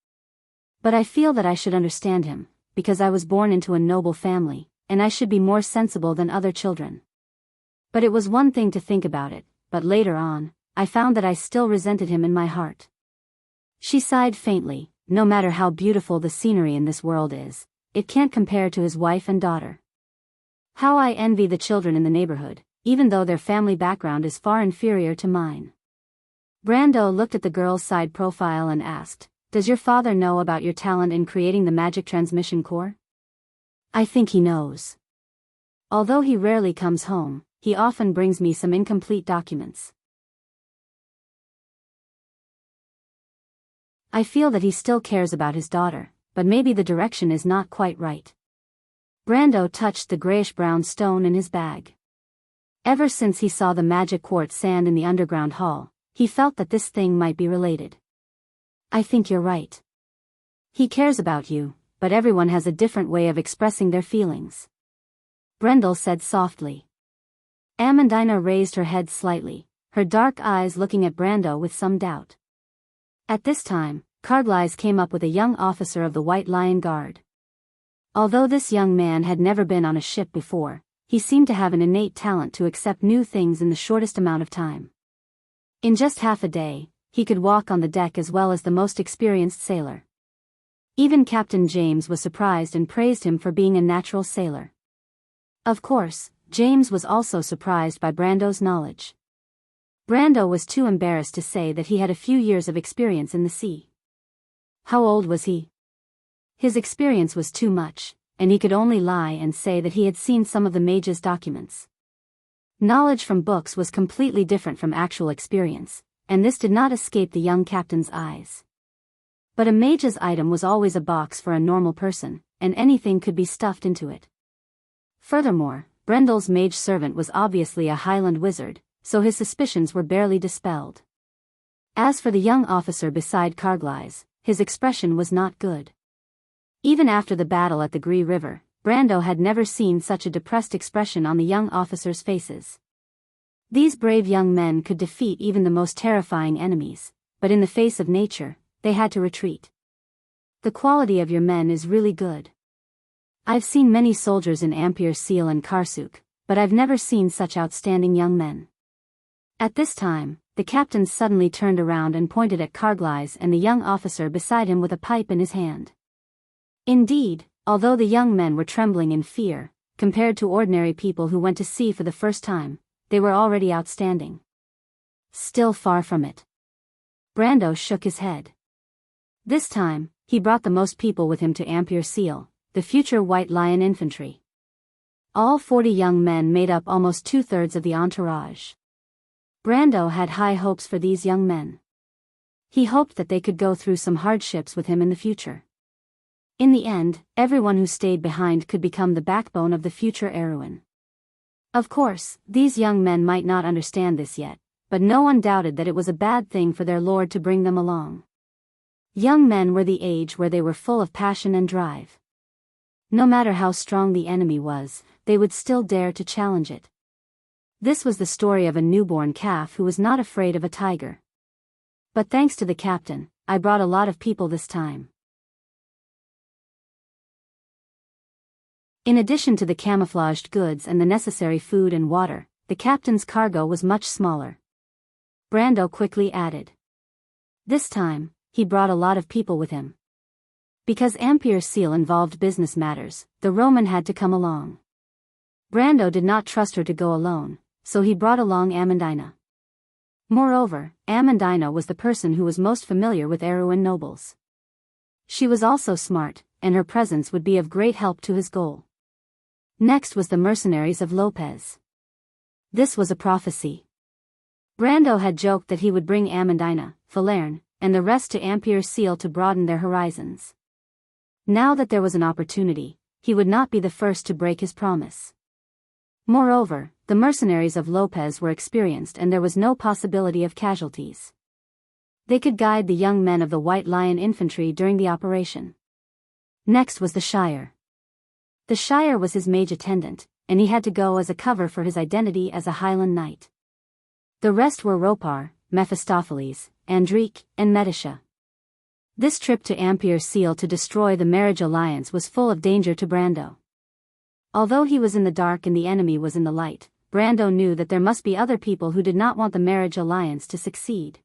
But I feel that I should understand him, because I was born into a noble family, and I should be more sensible than other children." But it was one thing to think about it, but later on, I found that I still resented him in my heart. She sighed faintly. "No matter how beautiful the scenery in this world is, it can't compare to his wife and daughter. How I envy the children in the neighborhood, even though their family background is far inferior to mine. Brando looked at the girl's side profile and asked, "Does your father know about your talent in creating the magic transmission core?" "I think he knows. Although he rarely comes home, he often brings me some incomplete documents. I feel that he still cares about his daughter, but maybe the direction is not quite right." Brando touched the grayish-brown stone in his bag. Ever since he saw the magic quartz sand in the underground hall, he felt that this thing might be related. "I think you're right. He cares about you, but everyone has a different way of expressing their feelings," Brendel said softly. Amandina raised her head slightly, her dark eyes looking at Brando with some doubt. At this time, Carglass came up with a young officer of the White Lion Guard. Although this young man had never been on a ship before, he seemed to have an innate talent to accept new things in the shortest amount of time. In just half a day, he could walk on the deck as well as the most experienced sailor. Even Captain James was surprised and praised him for being a natural sailor. Of course, James was also surprised by Brando's knowledge. Brando was too embarrassed to say that he had a few years of experience in the sea. How old was he? His experience was too much, and he could only lie and say that he had seen some of the mage's documents. Knowledge from books was completely different from actual experience, and this did not escape the young captain's eyes. But a mage's item was always a box for a normal person, and anything could be stuffed into it. Furthermore, Brendel's mage servant was obviously a Highland wizard, so his suspicions were barely dispelled. As for the young officer beside Carglass, his expression was not good. Even after the battle at the Gree River, Brando had never seen such a depressed expression on the young officers' faces. These brave young men could defeat even the most terrifying enemies, but in the face of nature, they had to retreat. The quality of your men is really good. I've seen many soldiers in Ampere Seal and Karsuk, but I've never seen such outstanding young men. At this time, the captain suddenly turned around and pointed at Carglass and the young officer beside him with a pipe in his hand. Indeed, although the young men were trembling in fear, compared to ordinary people who went to sea for the first time, they were already outstanding. Still far from it. Brando shook his head. This time, he brought the most people with him to Ampere Seal, the future White Lion infantry. All 40 young men made up almost 2/3 of the entourage. Brando had high hopes for these young men. He hoped that they could go through some hardships with him in the future. In the end, everyone who stayed behind could become the backbone of the future Erewhon. Of course, these young men might not understand this yet, but no one doubted that it was a bad thing for their lord to bring them along. Young men were the age where they were full of passion and drive. No matter how strong the enemy was, they would still dare to challenge it. This was the story of a newborn calf who was not afraid of a tiger. But thanks to the captain, I brought a lot of people this time. In addition to the camouflaged goods and the necessary food and water, the captain's cargo was much smaller. Brando quickly added. This time, he brought a lot of people with him. Because Ampere Seal involved business matters, the Roman had to come along. Brando did not trust her to go alone, so he brought along Amandina. Moreover, Amandina was the person who was most familiar with Erewhon nobles. She was also smart, and her presence would be of great help to his goal. Next was the mercenaries of Lopez. This was a prophecy. Brando had joked that he would bring Amandina, Falerne, and the rest to Ampere Seal to broaden their horizons. Now that there was an opportunity, he would not be the first to break his promise. Moreover, the mercenaries of Lopez were experienced and there was no possibility of casualties. They could guide the young men of the White Lion infantry during the operation. Next was the Shire. The Shire was his mage attendant, and he had to go as a cover for his identity as a Highland knight. The rest were Ropar, Mephistopheles, Andrique, and Medisha. This trip to Ampere Seal to destroy the marriage alliance was full of danger to Brando. Although he was in the dark and the enemy was in the light, Brando knew that there must be other people who did not want the marriage alliance to succeed.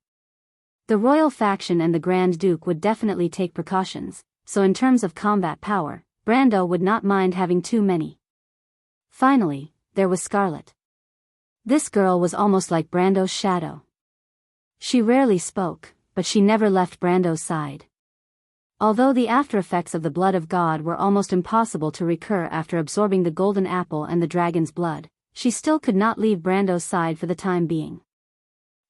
The royal faction and the Grand Duke would definitely take precautions, so in terms of combat power, Brando would not mind having too many. Finally, there was Scarlet. This girl was almost like Brando's shadow. She rarely spoke, but she never left Brando's side. Although the after-effects of the blood of God were almost impossible to recur after absorbing the golden apple and the dragon's blood, she still could not leave Brando's side for the time being.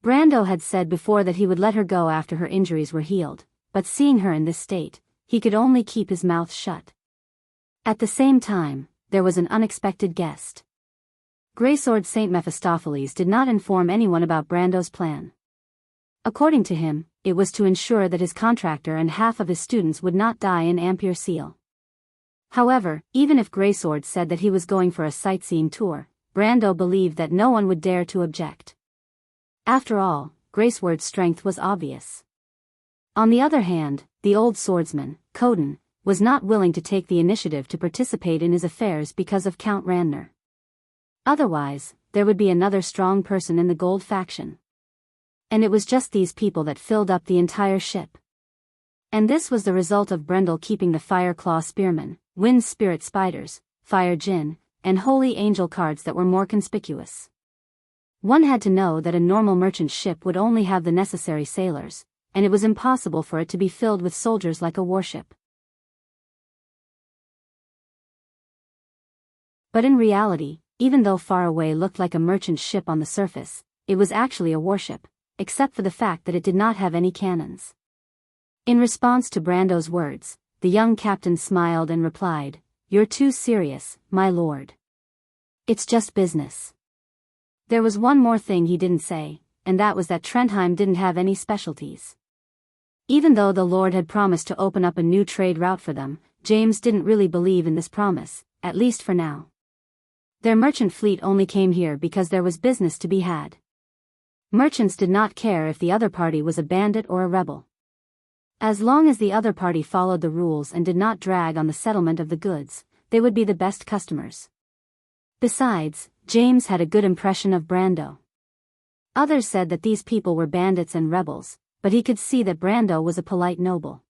Brando had said before that he would let her go after her injuries were healed, but seeing her in this state, he could only keep his mouth shut. At the same time, there was an unexpected guest. Greysword Saint Mephistopheles did not inform anyone about Brando's plan. According to him, it was to ensure that his contractor and half of his students would not die in Ampere Seal. However, even if Greysword said that he was going for a sightseeing tour, Brando believed that no one would dare to object. After all, Greysword's strength was obvious. On the other hand, the old swordsman, Coden, was not willing to take the initiative to participate in his affairs because of Count Randner. Otherwise, there would be another strong person in the gold faction. And it was just these people that filled up the entire ship. And this was the result of Brendel keeping the Fire Claw Spearmen, Wind Spirit Spiders, Fire Djinn, and Holy Angel cards that were more conspicuous. One had to know that a normal merchant ship would only have the necessary sailors, and it was impossible for it to be filled with soldiers like a warship. But in reality, even though Far Away looked like a merchant ship on the surface, it was actually a warship, except for the fact that it did not have any cannons. In response to Brando's words, the young captain smiled and replied, "You're too serious, my lord. It's just business." There was one more thing he didn't say, and that was that Trentheim didn't have any specialties. Even though the Lord had promised to open up a new trade route for them, James didn't really believe in this promise, at least for now. Their merchant fleet only came here because there was business to be had. Merchants did not care if the other party was a bandit or a rebel. As long as the other party followed the rules and did not drag on the settlement of the goods, they would be the best customers. Besides, James had a good impression of Brando. Others said that these people were bandits and rebels, but he could see that Brando was a polite noble.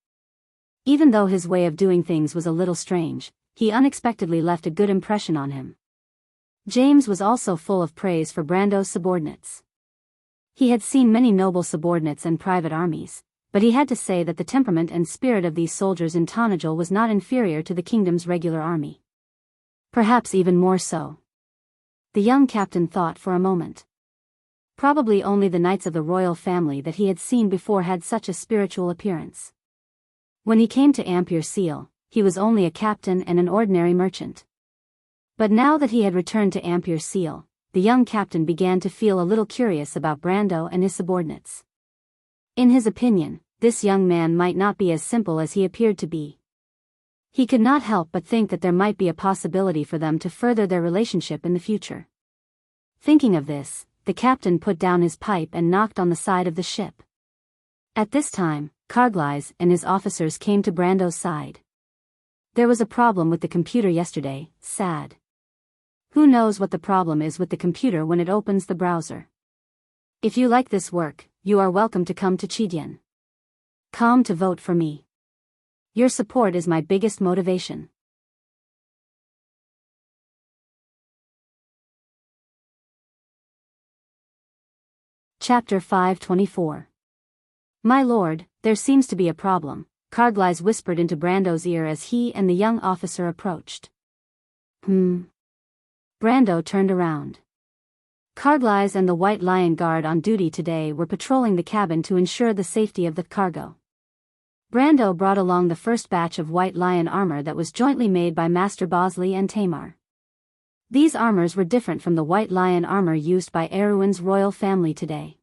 Even though his way of doing things was a little strange, he unexpectedly left a good impression on him. James was also full of praise for Brando's subordinates. He had seen many noble subordinates and private armies, but he had to say that the temperament and spirit of these soldiers in Tonajul was not inferior to the kingdom's regular army. Perhaps even more so. The young captain thought for a moment. Probably only the knights of the royal family that he had seen before had such a spiritual appearance. When he came to Ampere Seal, he was only a captain and an ordinary merchant. But now that he had returned to Ampere Seal, the young captain began to feel a little curious about Brando and his subordinates. In his opinion, this young man might not be as simple as he appeared to be. He could not help but think that there might be a possibility for them to further their relationship in the future. Thinking of this, the captain put down his pipe and knocked on the side of the ship. At this time, Carglass and his officers came to Brando's side. "There was a problem with the computer yesterday, sad. Who knows what the problem is with the computer when it opens the browser? If you like this work, you are welcome to come to Chidian. Come to vote for me. Your support is my biggest motivation." Chapter 524. "My lord, there seems to be a problem," Carglass whispered into Brando's ear as he and the young officer approached. Brando turned around. Carglass and the White Lion Guard on duty today were patrolling the cabin to ensure the safety of the cargo. Brando brought along the first batch of White Lion armor that was jointly made by Master Bosley and Tamar. These armors were different from the White Lion armor used by Erwin's royal family today.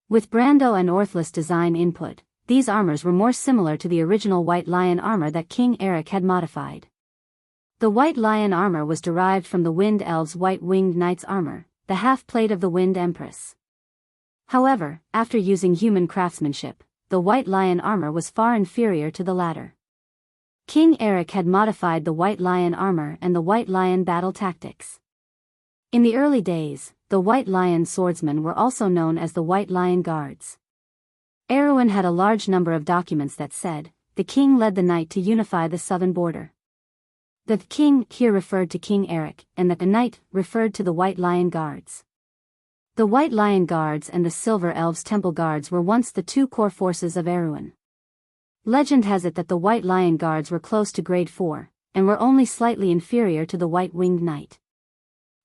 With Brando and Orthless design input, these armors were more similar to the original White Lion armor that King Eric had modified. The White Lion armor was derived from the Wind Elves' White-Winged Knight's armor, the half-plate of the Wind Empress. However, after using human craftsmanship, the White Lion armor was far inferior to the latter. King Eric had modified the White Lion armor and the White Lion battle tactics. In the early days, the White Lion swordsmen were also known as the White Lion Guards. Erwin had a large number of documents that said, the king led the night to unify the southern border. The king here referred to King Eric, and the knight referred to the White Lion Guards. The White Lion Guards and the Silver Elves Temple Guards were once the two core forces of Erewhon. Legend has it that the White Lion Guards were close to grade 4, and were only slightly inferior to the White Winged Knight.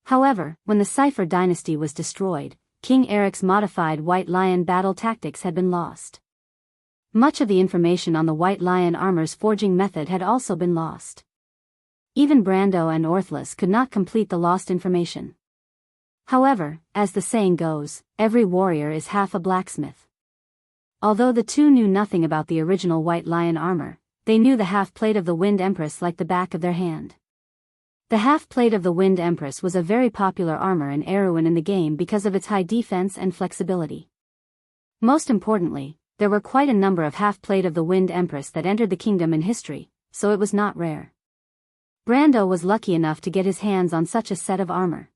However, when the Cipher dynasty was destroyed, King Eric's modified White Lion battle tactics had been lost. Much of the information on the White Lion armor's forging method had also been lost. Even Brando and Orthless could not complete the lost information. However, as the saying goes, every warrior is half a blacksmith. Although the two knew nothing about the original White Lion armor, they knew the half-plate of the Wind Empress like the back of their hand. The half-plate of the Wind Empress was a very popular armor in Erewhon in the game because of its high defense and flexibility. Most importantly, there were quite a number of half-plate of the Wind Empress that entered the kingdom in history, so it was not rare. Brando was lucky enough to get his hands on such a set of armor.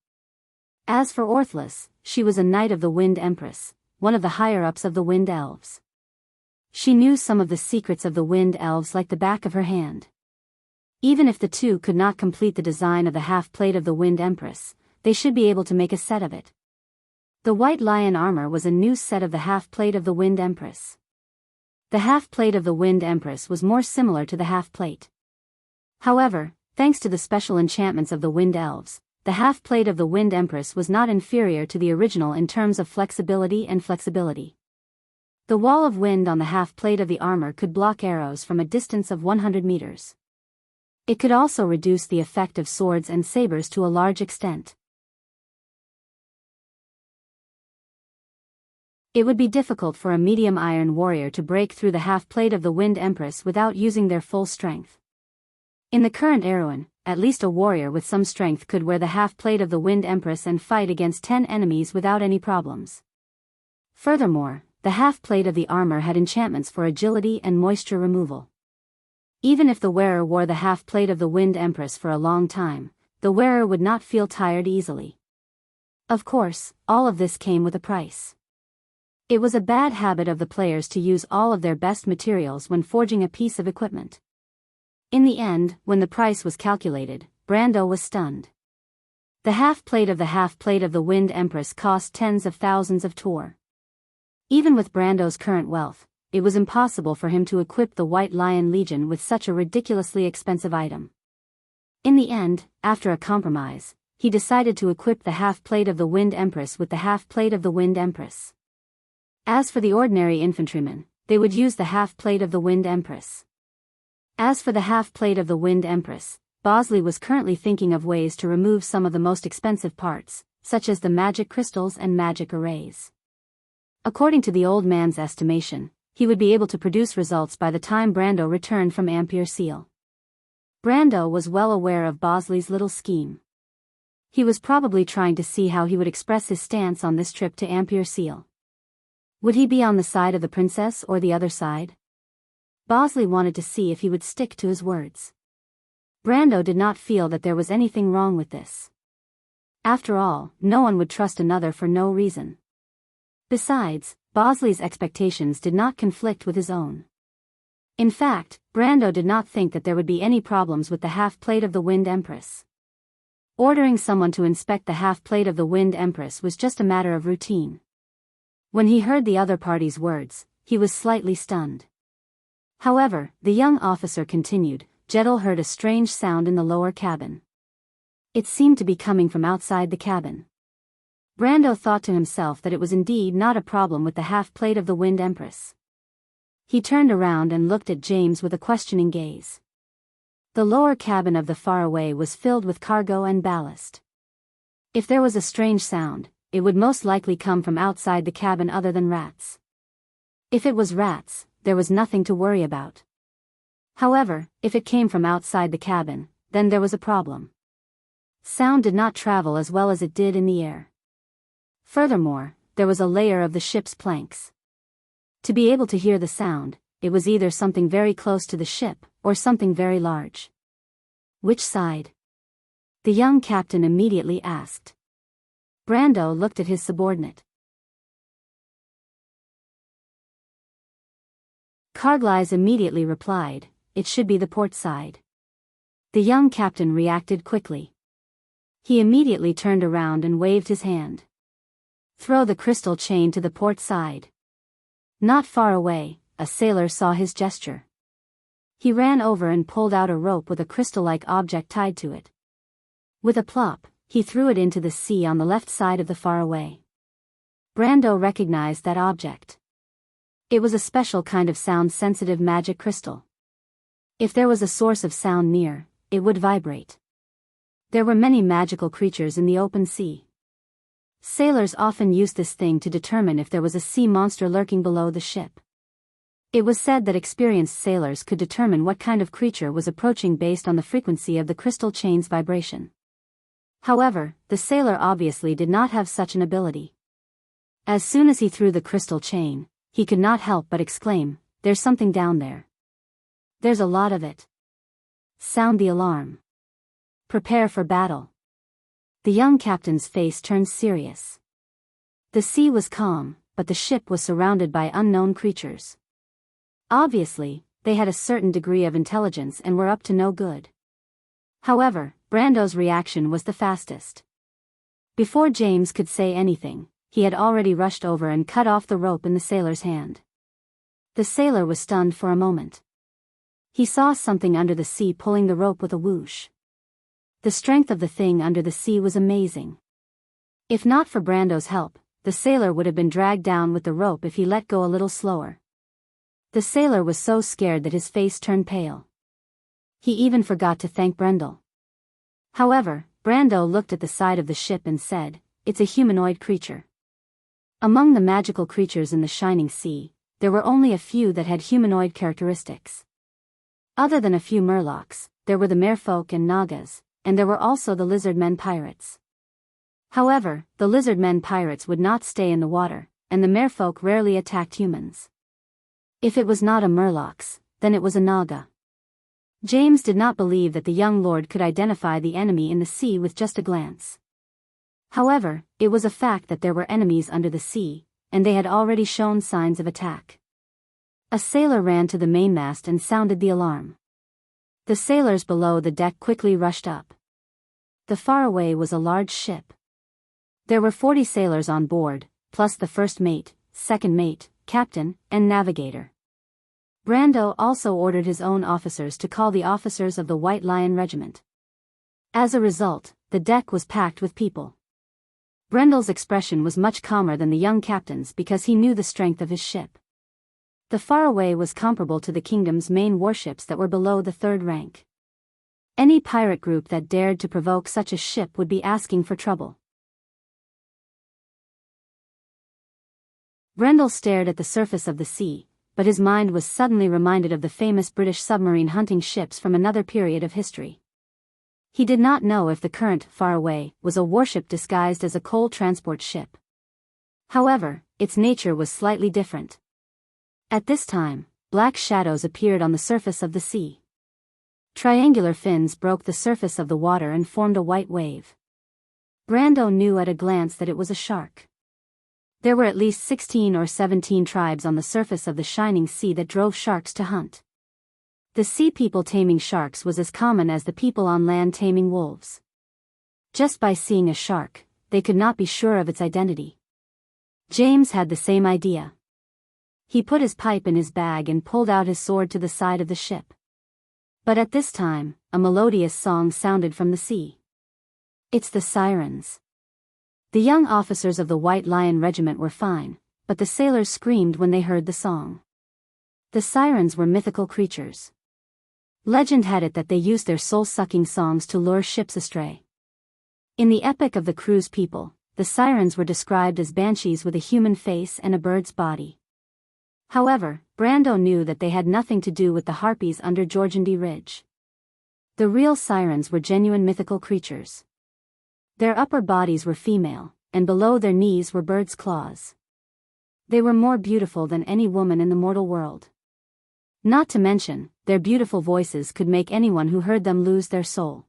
As for Orthless, she was a knight of the Wind Empress, one of the higher-ups of the Wind Elves. She knew some of the secrets of the Wind Elves like the back of her hand. Even if the two could not complete the design of the half-plate of the Wind Empress, they should be able to make a set of it. The White Lion armor was a new set of the half-plate of the Wind Empress. The half-plate of the Wind Empress was more similar to the half-plate. However, thanks to the special enchantments of the Wind Elves, the half-plate of the Wind Empress was not inferior to the original in terms of flexibility and flexibility. The wall of wind on the half-plate of the armor could block arrows from a distance of 100 meters. It could also reduce the effect of swords and sabers to a large extent. It would be difficult for a medium iron warrior to break through the half-plate of the Wind Empress without using their full strength. In the current Erewhon, at least a warrior with some strength could wear the half-plate of the Wind Empress and fight against 10 enemies without any problems. Furthermore, the half-plate of the armor had enchantments for agility and moisture removal. Even if the wearer wore the half-plate of the Wind Empress for a long time, the wearer would not feel tired easily. Of course, all of this came with a price. It was a bad habit of the players to use all of their best materials when forging a piece of equipment. In the end, when the price was calculated, Brando was stunned. The half-plate of the Wind Empress cost tens of thousands of tor. Even with Brando's current wealth, it was impossible for him to equip the White Lion Legion with such a ridiculously expensive item. In the end, after a compromise, he decided to equip the half-plate of the Wind Empress with the half-plate of the Wind Empress. As for the ordinary infantrymen, they would use the half-plate of the Wind Empress. As for the half-plate of the Wind Empress, Bosley was currently thinking of ways to remove some of the most expensive parts, such as the magic crystals and magic arrays. According to the old man's estimation, he would be able to produce results by the time Brando returned from Ampere Seal. Brando was well aware of Bosley's little scheme. He was probably trying to see how he would express his stance on this trip to Ampere Seal. Would he be on the side of the princess or the other side? Bosley wanted to see if he would stick to his words. Brando did not feel that there was anything wrong with this. After all, no one would trust another for no reason. Besides, Bosley's expectations did not conflict with his own. In fact, Brando did not think that there would be any problems with the half-plate of the Wind Empress. Ordering someone to inspect the half-plate of the Wind Empress was just a matter of routine. When he heard the other party's words, he was slightly stunned. However, the young officer continued, Jedel heard a strange sound in the lower cabin. It seemed to be coming from outside the cabin. Brando thought to himself that it was indeed not a problem with the half-plate of the Wind Empress. He turned around and looked at James with a questioning gaze. The lower cabin of the Faraway was filled with cargo and ballast. If there was a strange sound, it would most likely come from outside the cabin other than rats. If it was rats, there was nothing to worry about. However, if it came from outside the cabin, then there was a problem. Sound did not travel as well as it did in the air. Furthermore, there was a layer of the ship's planks. To be able to hear the sound, it was either something very close to the ship, or something very large. Which side? The young captain immediately asked. Brando looked at his subordinate. Carglass immediately replied, it should be the port side. The young captain reacted quickly. He immediately turned around and waved his hand. "Throw the crystal chain to the port side." Not far away, a sailor saw his gesture. He ran over and pulled out a rope with a crystal-like object tied to it. With a plop, he threw it into the sea on the left side of the faraway. Brando recognized that object. It was a special kind of sound-sensitive magic crystal. If there was a source of sound near, it would vibrate. There were many magical creatures in the open sea. Sailors often used this thing to determine if there was a sea monster lurking below the ship. It was said that experienced sailors could determine what kind of creature was approaching based on the frequency of the crystal chain's vibration. However, the sailor obviously did not have such an ability. As soon as he threw the crystal chain, he could not help but exclaim, "There's something down there. There's a lot of it. Sound the alarm. Prepare for battle." The young captain's face turned serious. The sea was calm, but the ship was surrounded by unknown creatures. Obviously, they had a certain degree of intelligence and were up to no good. However, Brando's reaction was the fastest. Before James could say anything, he had already rushed over and cut off the rope in the sailor's hand. The sailor was stunned for a moment. He saw something under the sea pulling the rope with a whoosh. The strength of the thing under the sea was amazing. If not for Brando's help, the sailor would have been dragged down with the rope if he let go a little slower. The sailor was so scared that his face turned pale. He even forgot to thank Brendel. However, Brando looked at the side of the ship and said, "It's a humanoid creature." Among the magical creatures in the shining sea, there were only a few that had humanoid characteristics. Other than a few murlocs, there were the merfolk and nagas, and there were also the lizardmen pirates. However, the lizardmen pirates would not stay in the water, and the merfolk rarely attacked humans. If it was not a murlocs, then it was a naga. James did not believe that the young lord could identify the enemy in the sea with just a glance. However, it was a fact that there were enemies under the sea, and they had already shown signs of attack. A sailor ran to the mainmast and sounded the alarm. The sailors below the deck quickly rushed up. The faraway was a large ship. There were 40 sailors on board, plus the first mate, second mate, captain, and navigator. Brando also ordered his own officers to call the officers of the White Lion Regiment. As a result, the deck was packed with people. Brendel's expression was much calmer than the young captain's because he knew the strength of his ship. The Faraway was comparable to the kingdom's main warships that were below the third rank. Any pirate group that dared to provoke such a ship would be asking for trouble. Brendel stared at the surface of the sea, but his mind was suddenly reminded of the famous British submarine hunting ships from another period of history. He did not know if the current Faraway was a warship disguised as a coal transport ship. However, its nature was slightly different. At this time, black shadows appeared on the surface of the sea. Triangular fins broke the surface of the water and formed a white wave. Brando knew at a glance that it was a shark. There were at least 16 or 17 tribes on the surface of the shining sea that drove sharks to hunt. The sea people taming sharks was as common as the people on land taming wolves. Just by seeing a shark, they could not be sure of its identity. James had the same idea. He put his pipe in his bag and pulled out his sword to the side of the ship. But at this time, a melodious song sounded from the sea. It's the sirens. The young officers of the White Lion Regiment were fine, but the sailors screamed when they heard the song. The sirens were mythical creatures. Legend had it that they used their soul-sucking songs to lure ships astray. In the Epic of the Cruise People, the sirens were described as banshees with a human face and a bird's body. However, Brando knew that they had nothing to do with the harpies under Jorgendy Ridge. The real sirens were genuine mythical creatures. Their upper bodies were female, and below their knees were birds' claws. They were more beautiful than any woman in the mortal world. Not to mention, their beautiful voices could make anyone who heard them lose their soul.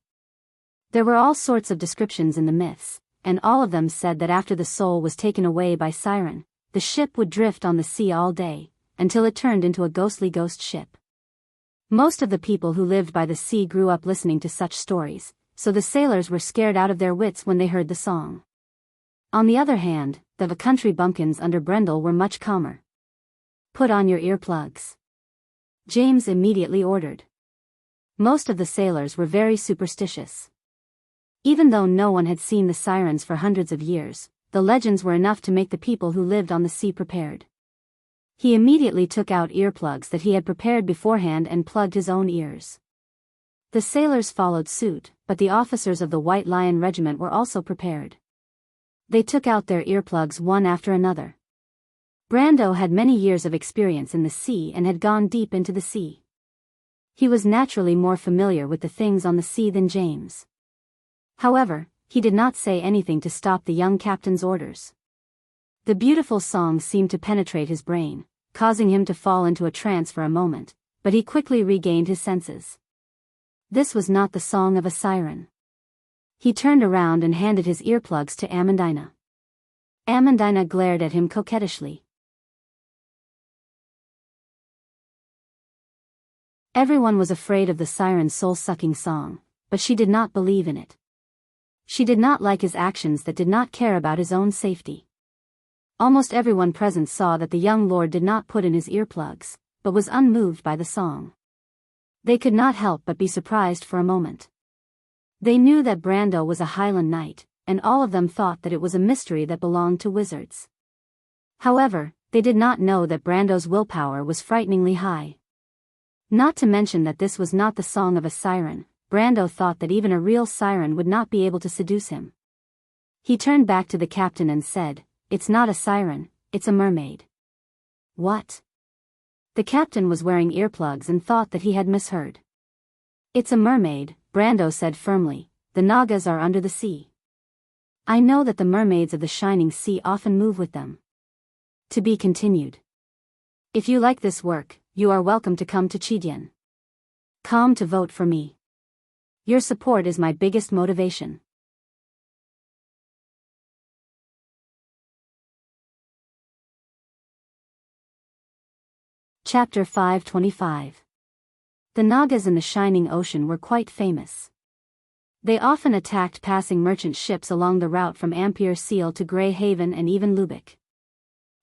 There were all sorts of descriptions in the myths, and all of them said that after the soul was taken away by siren, the ship would drift on the sea all day, until it turned into a ghostly ghost ship. Most of the people who lived by the sea grew up listening to such stories, so the sailors were scared out of their wits when they heard the song. On the other hand, the country bumpkins under Brendel were much calmer. "Put on your earplugs," James immediately ordered. Most of the sailors were very superstitious. Even though no one had seen the sirens for hundreds of years, the legends were enough to make the people who lived on the sea prepared. He immediately took out earplugs that he had prepared beforehand and plugged his own ears. The sailors followed suit, but the officers of the White Lion Regiment were also prepared. They took out their earplugs one after another. Brando had many years of experience in the sea and had gone deep into the sea. He was naturally more familiar with the things on the sea than James. However, he did not say anything to stop the young captain's orders. The beautiful song seemed to penetrate his brain, causing him to fall into a trance for a moment, but he quickly regained his senses. This was not the song of a siren. He turned around and handed his earplugs to Amandina. Amandina glared at him coquettishly. Everyone was afraid of the siren's soul-sucking song, but she did not believe in it. She did not like his actions that did not care about his own safety. Almost everyone present saw that the young lord did not put in his earplugs, but was unmoved by the song. They could not help but be surprised for a moment. They knew that Brando was a Highland knight, and all of them thought that it was a mystery that belonged to wizards. However, they did not know that Brando's willpower was frighteningly high. Not to mention that this was not the song of a siren, Brando thought that even a real siren would not be able to seduce him. He turned back to the captain and said, "It's not a siren, it's a mermaid." "What?" The captain was wearing earplugs and thought that he had misheard. "It's a mermaid," Brando said firmly. "The Nagas are under the sea. I know that the mermaids of the shining sea often move with them." To be continued. If you like this work, you are welcome to come to Chidian. Come to vote for me. Your support is my biggest motivation. Chapter 525. The Nagas in the shining ocean were quite famous. They often attacked passing merchant ships along the route from Ampere Seal to Grey Haven and even Lubeck.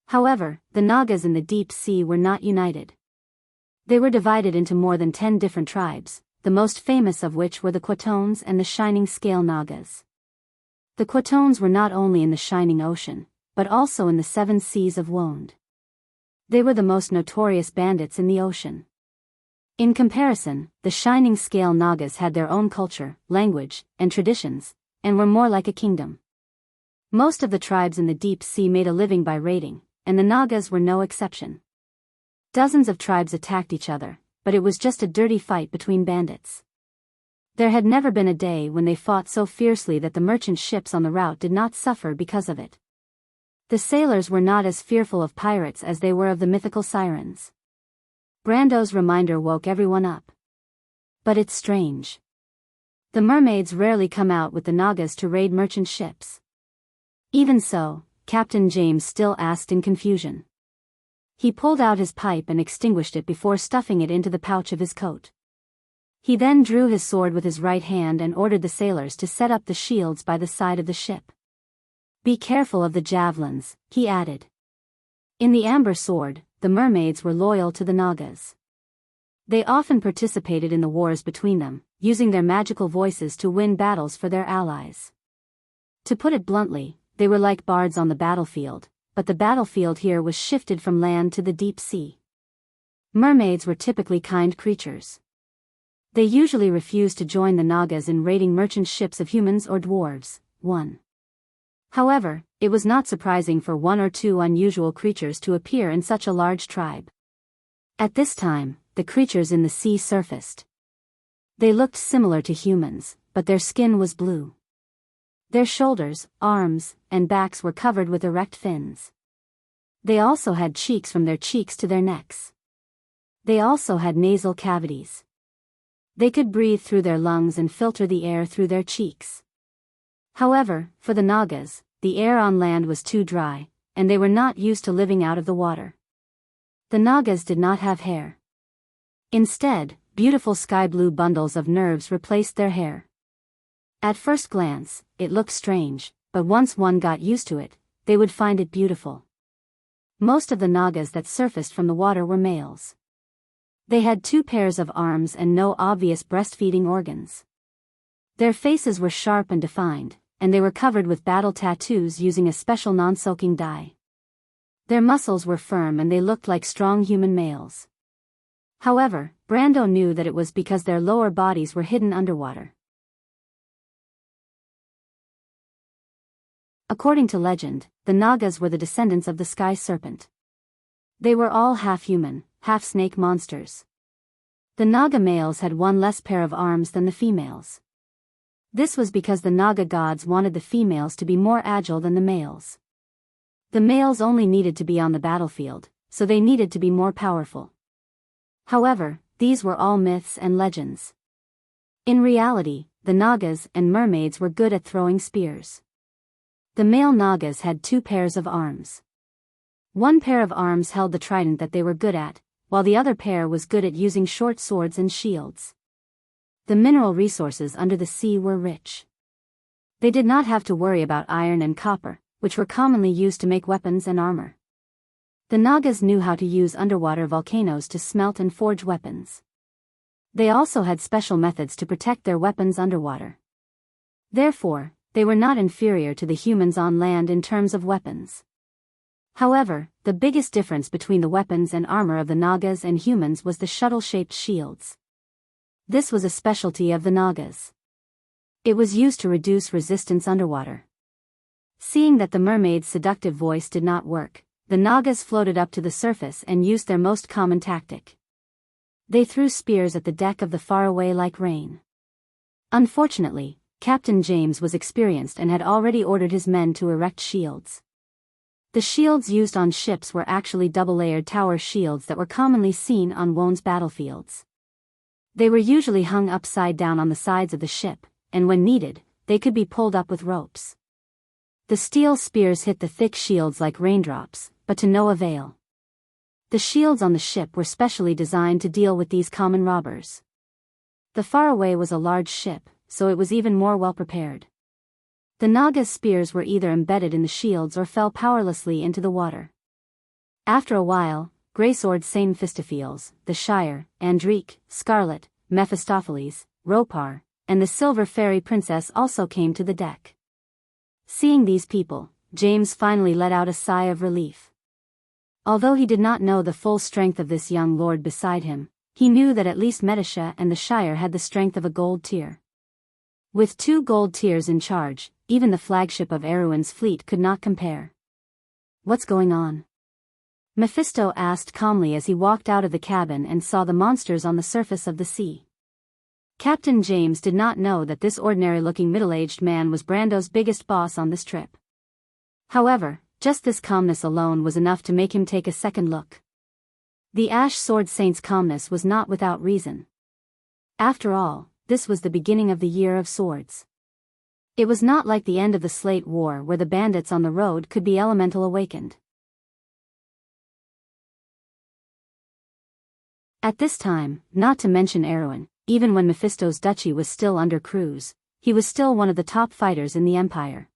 However, the Nagas in the deep sea were not united. They were divided into more than 10 different tribes, the most famous of which were the Quatones and the Shining Scale Nagas. The Quatones were not only in the shining ocean, but also in the 7 seas of Wonde. They were the most notorious bandits in the ocean. In comparison, the Shining Scale Nagas had their own culture, language, and traditions, and were more like a kingdom. Most of the tribes in the deep sea made a living by raiding, and the Nagas were no exception. Dozens of tribes attacked each other, but it was just a dirty fight between bandits. There had never been a day when they fought so fiercely that the merchant ships on the route did not suffer because of it. The sailors were not as fearful of pirates as they were of the mythical sirens. Brando's reminder woke everyone up. But it's strange. The mermaids rarely come out with the Nagas to raid merchant ships. Even so, Captain James still asked in confusion. He pulled out his pipe and extinguished it before stuffing it into the pouch of his coat. He then drew his sword with his right hand and ordered the sailors to set up the shields by the side of the ship. "Be careful of the javelins," he added. In the Amber Sword, the mermaids were loyal to the Nagas. They often participated in the wars between them, using their magical voices to win battles for their allies. To put it bluntly, they were like bards on the battlefield, but the battlefield here was shifted from land to the deep sea. Mermaids were typically kind creatures. They usually refused to join the Nagas in raiding merchant ships of humans or dwarves. 1. However, it was not surprising for 1 or 2 unusual creatures to appear in such a large tribe. At this time, the creatures in the sea surfaced. They looked similar to humans, but their skin was blue. Their shoulders, arms, and backs were covered with erect fins. They also had cheeks from their cheeks to their necks. They also had nasal cavities. They could breathe through their lungs and filter the air through their cheeks. However, for the Nagas, the air on land was too dry, and they were not used to living out of the water. The Nagas did not have hair. Instead, beautiful sky-blue bundles of nerves replaced their hair. At first glance, it looked strange, but once one got used to it, they would find it beautiful. Most of the Nagas that surfaced from the water were males. They had 2 pairs of arms and no obvious breastfeeding organs. Their faces were sharp and defined, and they were covered with battle tattoos using a special non-soaking dye. Their muscles were firm and they looked like strong human males. However, Brando knew that it was because their lower bodies were hidden underwater. According to legend, the Nagas were the descendants of the sky serpent. They were all half-human, half-snake monsters. The Naga males had 1 less pair of arms than the females. This was because the Naga gods wanted the females to be more agile than the males. The males only needed to be on the battlefield, so they needed to be more powerful. However, these were all myths and legends. In reality, the Nagas and mermaids were good at throwing spears. The male Nagas had 2 pairs of arms. 1 pair of arms held the trident that they were good at, while the other pair was good at using short swords and shields. The mineral resources under the sea were rich. They did not have to worry about iron and copper, which were commonly used to make weapons and armor. The Nagas knew how to use underwater volcanoes to smelt and forge weapons. They also had special methods to protect their weapons underwater. Therefore, they were not inferior to the humans on land in terms of weapons. However, the biggest difference between the weapons and armor of the Nagas and humans was the shuttle-shaped shields. This was a specialty of the Nagas. It was used to reduce resistance underwater. Seeing that the mermaid's seductive voice did not work, the Nagas floated up to the surface and used their most common tactic. They threw spears at the deck of the faraway like rain. Unfortunately, Captain James was experienced and had already ordered his men to erect shields. The shields used on ships were actually double-layered tower shields that were commonly seen on Wone's battlefields. They were usually hung upside down on the sides of the ship, and when needed, they could be pulled up with ropes. The steel spears hit the thick shields like raindrops, but to no avail. The shields on the ship were specially designed to deal with these common robbers. The Faraway was a large ship, so it was even more well-prepared. The Naga's spears were either embedded in the shields or fell powerlessly into the water. After a while, Greysword Saint Mephistopheles, the Shire, Andrique, Scarlet, Mephistopheles, Ropar, and the Silver Fairy Princess also came to the deck. Seeing these people, James finally let out a sigh of relief. Although he did not know the full strength of this young lord beside him, he knew that at least Medisha and the Shire had the strength of a gold tier. With 2 gold tiers in charge, even the flagship of Erewhon's fleet could not compare. "What's going on?" Mephisto asked calmly as he walked out of the cabin and saw the monsters on the surface of the sea. Captain James did not know that this ordinary-looking middle-aged man was Brando's biggest boss on this trip. However, just this calmness alone was enough to make him take a second look. The Ash Sword Saint's calmness was not without reason. After all, this was the beginning of the Year of Swords. It was not like the end of the Slate War where the bandits on the road could be elemental awakened. At this time, not to mention Erewhon, even when Mephisto's duchy was still under cruise, he was still one of the top fighters in the Empire.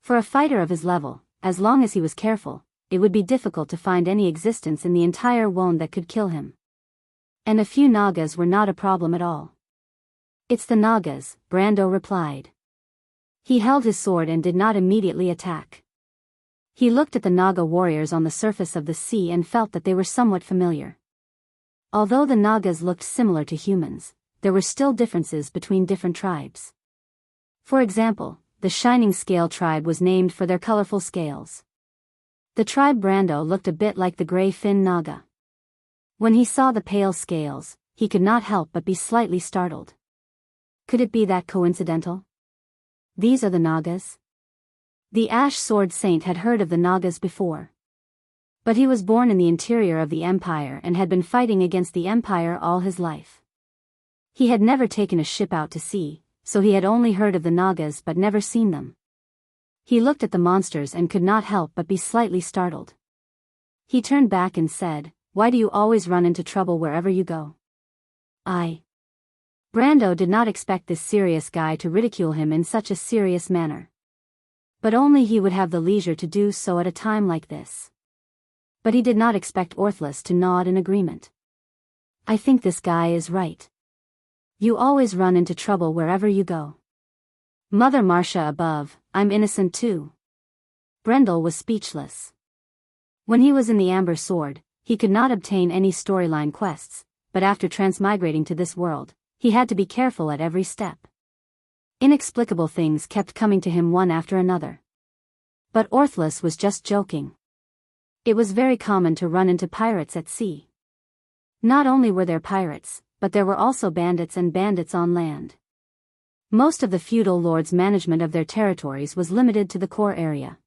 For a fighter of his level, as long as he was careful, it would be difficult to find any existence in the entire Wone that could kill him. And a few Nagas were not a problem at all. "It's the Nagas," Brando replied. He held his sword and did not immediately attack. He looked at the Naga warriors on the surface of the sea and felt that they were somewhat familiar. Although the Nagas looked similar to humans, there were still differences between different tribes. For example, the Shining Scale tribe was named for their colorful scales. The tribe Brando looked a bit like the gray fin Naga. When he saw the pale scales, he could not help but be slightly startled. Could it be that coincidental? These are the Nagas? The Ash Sword Saint had heard of the Nagas before. But he was born in the interior of the Empire and had been fighting against the Empire all his life. He had never taken a ship out to sea, so he had only heard of the Nagas but never seen them. He looked at the monsters and could not help but be slightly startled. He turned back and said, "Why do you always run into trouble wherever you go?" Brando did not expect this serious guy to ridicule him in such a serious manner. But only he would have the leisure to do so at a time like this. But he did not expect Orthless to nod in agreement. I think this guy is right. You always run into trouble wherever you go. Mother Marcia above, I'm innocent too. Brendel was speechless. When he was in the Amber Sword, he could not obtain any storyline quests, but after transmigrating to this world, he had to be careful at every step. Inexplicable things kept coming to him one after another. But Orthless was just joking. It was very common to run into pirates at sea. Not only were there pirates, but there were also bandits and bandits on land. Most of the feudal lords' management of their territories was limited to the core area.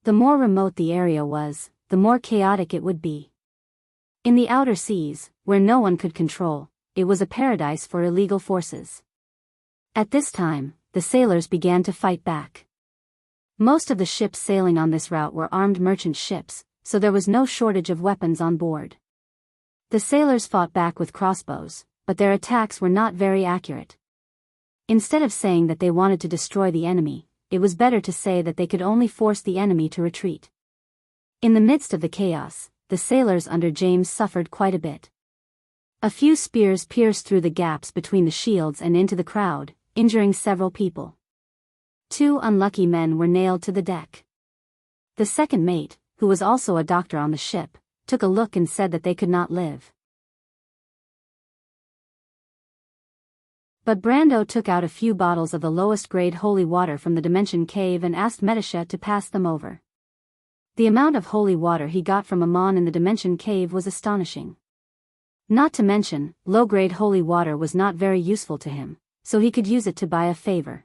The more remote the area was, the more chaotic it would be. In the outer seas, where no one could control, it was a paradise for illegal forces. At this time, the sailors began to fight back. Most of the ships sailing on this route were armed merchant ships, so there was no shortage of weapons on board. The sailors fought back with crossbows, but their attacks were not very accurate. Instead of saying that they wanted to destroy the enemy, it was better to say that they could only force the enemy to retreat. In the midst of the chaos, the sailors under James suffered quite a bit. A few spears pierced through the gaps between the shields and into the crowd, injuring several people. 2 unlucky men were nailed to the deck. The second mate, who was also a doctor on the ship, took a look and said that they could not live. But Brando took out a few bottles of the lowest grade holy water from the Dimension Cave and asked Medisha to pass them over. The amount of holy water he got from Amon in the Dimension Cave was astonishing. Not to mention, low-grade holy water was not very useful to him, so he could use it to buy a favor.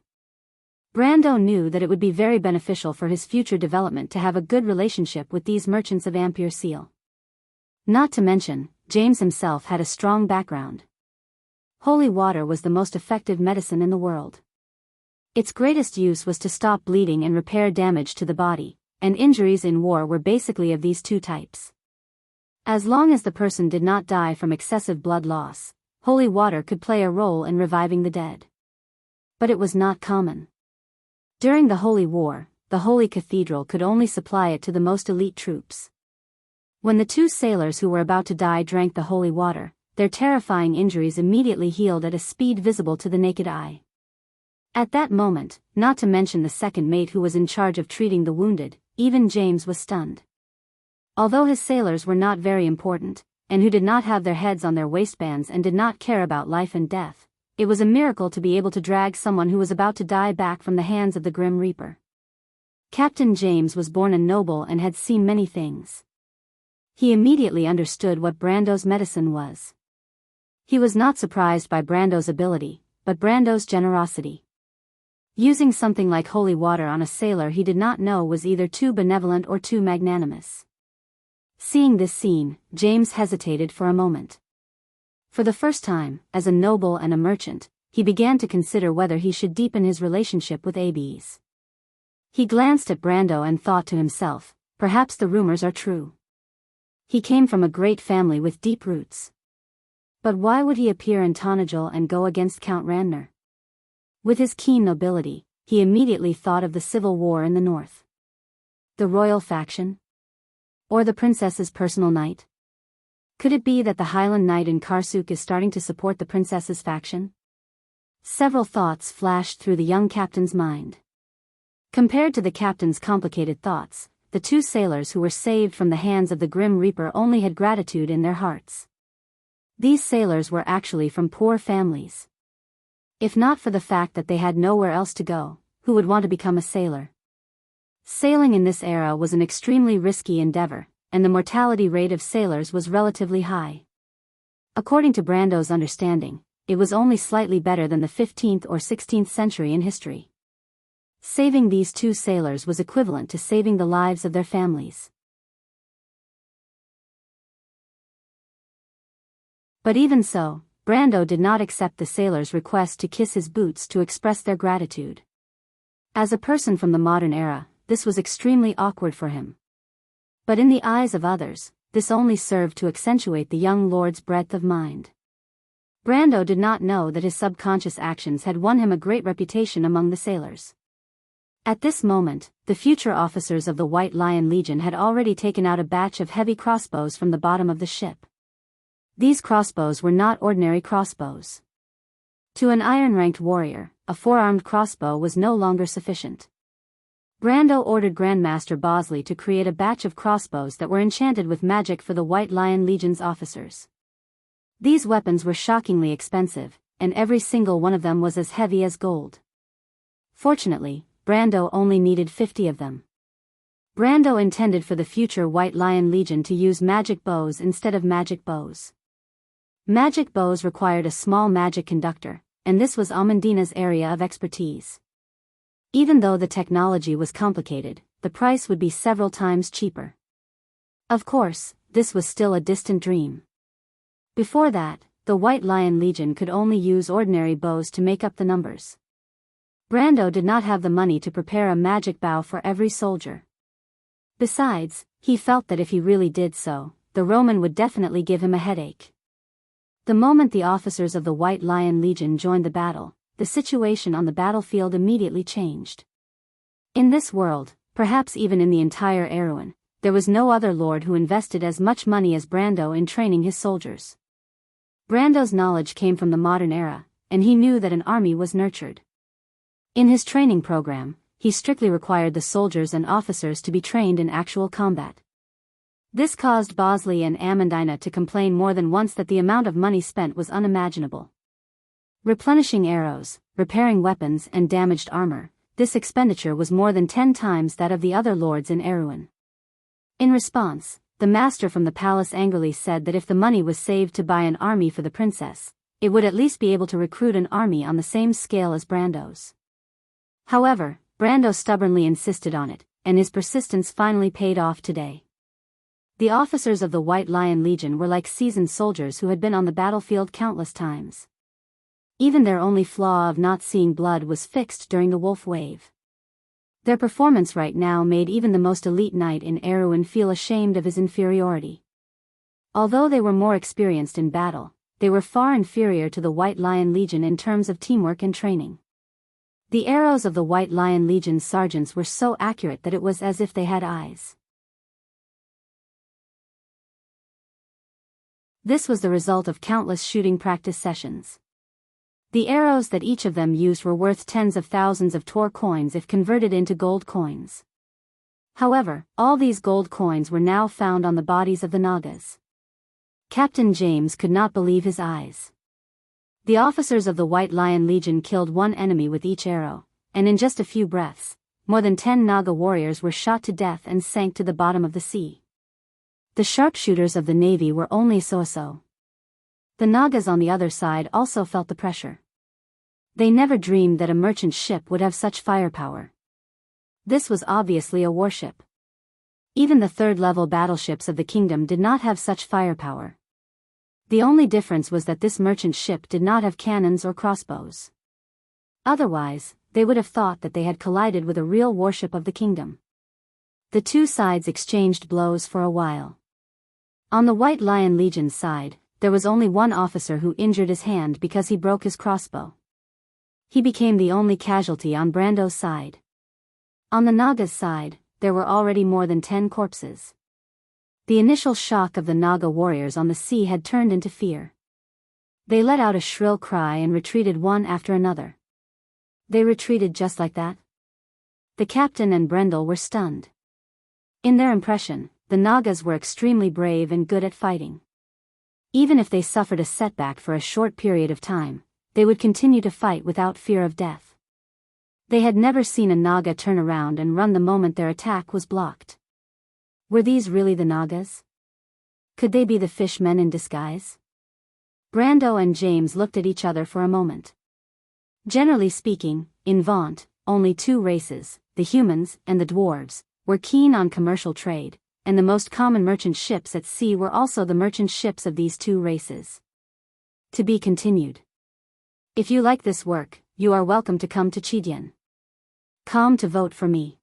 Brando knew that it would be very beneficial for his future development to have a good relationship with these merchants of Ampere Seal. Not to mention, James himself had a strong background. Holy water was the most effective medicine in the world. Its greatest use was to stop bleeding and repair damage to the body, and injuries in war were basically of these two types. As long as the person did not die from excessive blood loss, holy water could play a role in reviving the dead. But it was not common. During the Holy War, the Holy Cathedral could only supply it to the most elite troops. When the 2 sailors who were about to die drank the holy water, their terrifying injuries immediately healed at a speed visible to the naked eye. At that moment, not to mention the second mate who was in charge of treating the wounded, even James was stunned. Although his sailors were not very important, and who did not have their heads on their waistbands and did not care about life and death, it was a miracle to be able to drag someone who was about to die back from the hands of the Grim Reaper. Captain James was born a noble and had seen many things. He immediately understood what Brando's medicine was. He was not surprised by Brando's ability, but Brando's generosity. Using something like holy water on a sailor he did not know was either too benevolent or too magnanimous. Seeing this scene, James hesitated for a moment. For the first time, as a noble and a merchant, he began to consider whether he should deepen his relationship with Abes. He glanced at Brando and thought to himself, perhaps the rumors are true. He came from a great family with deep roots. But why would he appear in Tonagel and go against Count Randner? With his keen nobility, he immediately thought of the civil war in the north. The royal faction? Or the princess's personal knight? Could it be that the Highland Knight in Karsuk is starting to support the princess's faction? Several thoughts flashed through the young captain's mind. Compared to the captain's complicated thoughts, the 2 sailors who were saved from the hands of the Grim Reaper only had gratitude in their hearts. These sailors were actually from poor families. If not for the fact that they had nowhere else to go, who would want to become a sailor? Sailing in this era was an extremely risky endeavor, and the mortality rate of sailors was relatively high. According to Brando's understanding, it was only slightly better than the 15th or 16th century in history. Saving these 2 sailors was equivalent to saving the lives of their families. But even so, Brando did not accept the sailors' request to kiss his boots to express their gratitude. As a person from the modern era, this was extremely awkward for him. But in the eyes of others, this only served to accentuate the young lord's breadth of mind. Brando did not know that his subconscious actions had won him a great reputation among the sailors. At this moment, the future officers of the White Lion Legion had already taken out a batch of heavy crossbows from the bottom of the ship. These crossbows were not ordinary crossbows. To an iron-ranked warrior, a four-armed crossbow was no longer sufficient. Brando ordered Grandmaster Bosley to create a batch of crossbows that were enchanted with magic for the White Lion Legion's officers. These weapons were shockingly expensive, and every single one of them was as heavy as gold. Fortunately, Brando only needed 50 of them. Brando intended for the future White Lion Legion to use magic bows instead of magic bows. Magic bows required a small magic conductor, and this was Amandina's area of expertise. Even though the technology was complicated, the price would be several times cheaper. Of course, this was still a distant dream. Before that, the White Lion Legion could only use ordinary bows to make up the numbers. Brando did not have the money to prepare a magic bow for every soldier. Besides, he felt that if he really did so, the Roman would definitely give him a headache. The moment the officers of the White Lion Legion joined the battle, the situation on the battlefield immediately changed. In this world, perhaps even in the entire Erewhon, there was no other lord who invested as much money as Brando in training his soldiers. Brando's knowledge came from the modern era, and he knew that an army was nurtured. In his training program, he strictly required the soldiers and officers to be trained in actual combat. This caused Bosley and Amandina to complain more than once that the amount of money spent was unimaginable. Replenishing arrows, repairing weapons and damaged armor, this expenditure was more than 10 times that of the other lords in Erewhon. In response, the master from the palace angrily said that if the money was saved to buy an army for the princess, it would at least be able to recruit an army on the same scale as Brando's. However, Brando stubbornly insisted on it, and his persistence finally paid off today. The officers of the White Lion Legion were like seasoned soldiers who had been on the battlefield countless times. Even their only flaw of not seeing blood was fixed during the Wolf Wave. Their performance right now made even the most elite knight in Erewhon feel ashamed of his inferiority. Although they were more experienced in battle, they were far inferior to the White Lion Legion in terms of teamwork and training. The arrows of the White Lion Legion's sergeants were so accurate that it was as if they had eyes. This was the result of countless shooting practice sessions. The arrows that each of them used were worth tens of thousands of Tor coins if converted into gold coins. However, all these gold coins were now found on the bodies of the Nagas. Captain James could not believe his eyes. The officers of the White Lion Legion killed one enemy with each arrow, and in just a few breaths, more than 10 Naga warriors were shot to death and sank to the bottom of the sea. The sharpshooters of the navy were only so-so. The Nagas on the other side also felt the pressure. They never dreamed that a merchant ship would have such firepower. This was obviously a warship. Even the third-level battleships of the kingdom did not have such firepower. The only difference was that this merchant ship did not have cannons or crossbows. Otherwise, they would have thought that they had collided with a real warship of the kingdom. The two sides exchanged blows for a while. On the White Lion Legion's side, there was only one officer who injured his hand because he broke his crossbow. He became the only casualty on Brando's side. On the Naga's side, there were already more than 10 corpses. The initial shock of the Naga warriors on the sea had turned into fear. They let out a shrill cry and retreated one after another. They retreated just like that? The captain and Brendel were stunned. In their impression, the Nagas were extremely brave and good at fighting. Even if they suffered a setback for a short period of time, they would continue to fight without fear of death. They had never seen a Naga turn around and run the moment their attack was blocked. Were these really the Nagas? Could they be the fishmen in disguise? Brando and James looked at each other for a moment. Generally speaking, in Vaunt, only two races, the humans and the dwarves, were keen on commercial trade, and the most common merchant ships at sea were also the merchant ships of these two races. To be continued. If you like this work, you are welcome to come to Chidian. Come to vote for me.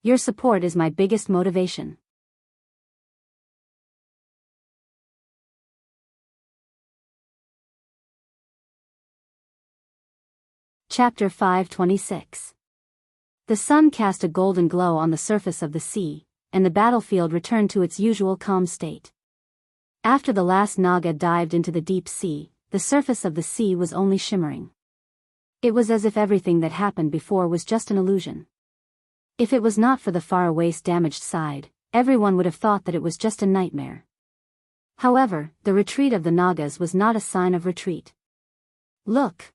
Your support is my biggest motivation. Chapter 526. The sun cast a golden glow on the surface of the sea, and the battlefield returned to its usual calm state. After the last Naga dived into the deep sea, the surface of the sea was only shimmering. It was as if everything that happened before was just an illusion. If it was not for the faraway damaged side, everyone would have thought that it was just a nightmare. However, the retreat of the Nagas was not a sign of retreat. "Look!"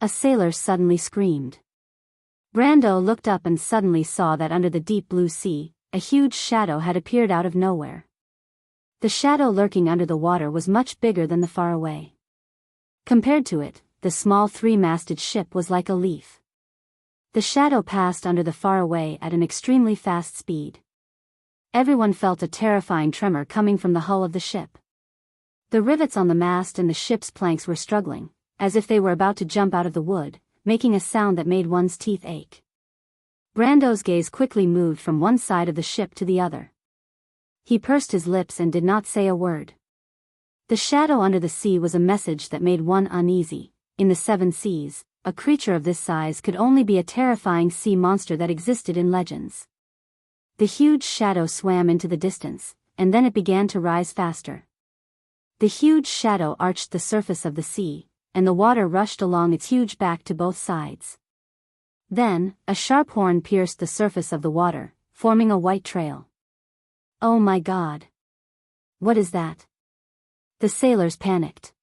a sailor suddenly screamed. Brando looked up and suddenly saw that under the deep blue sea, a huge shadow had appeared out of nowhere. The shadow lurking under the water was much bigger than the faraway. Compared to it, the small three-masted ship was like a leaf. The shadow passed under the faraway at an extremely fast speed. Everyone felt a terrifying tremor coming from the hull of the ship. The rivets on the mast and the ship's planks were struggling, as if they were about to jump out of the wood, making a sound that made one's teeth ache. Brando's gaze quickly moved from one side of the ship to the other. He pursed his lips and did not say a word. The shadow under the sea was a message that made one uneasy. In the seven seas, a creature of this size could only be a terrifying sea monster that existed in legends. The huge shadow swam into the distance, and then it began to rise faster. The huge shadow arched the surface of the sea, and the water rushed along its huge back to both sides. Then, a sharp horn pierced the surface of the water, forming a white trail. "Oh my God! What is that?" The sailors panicked.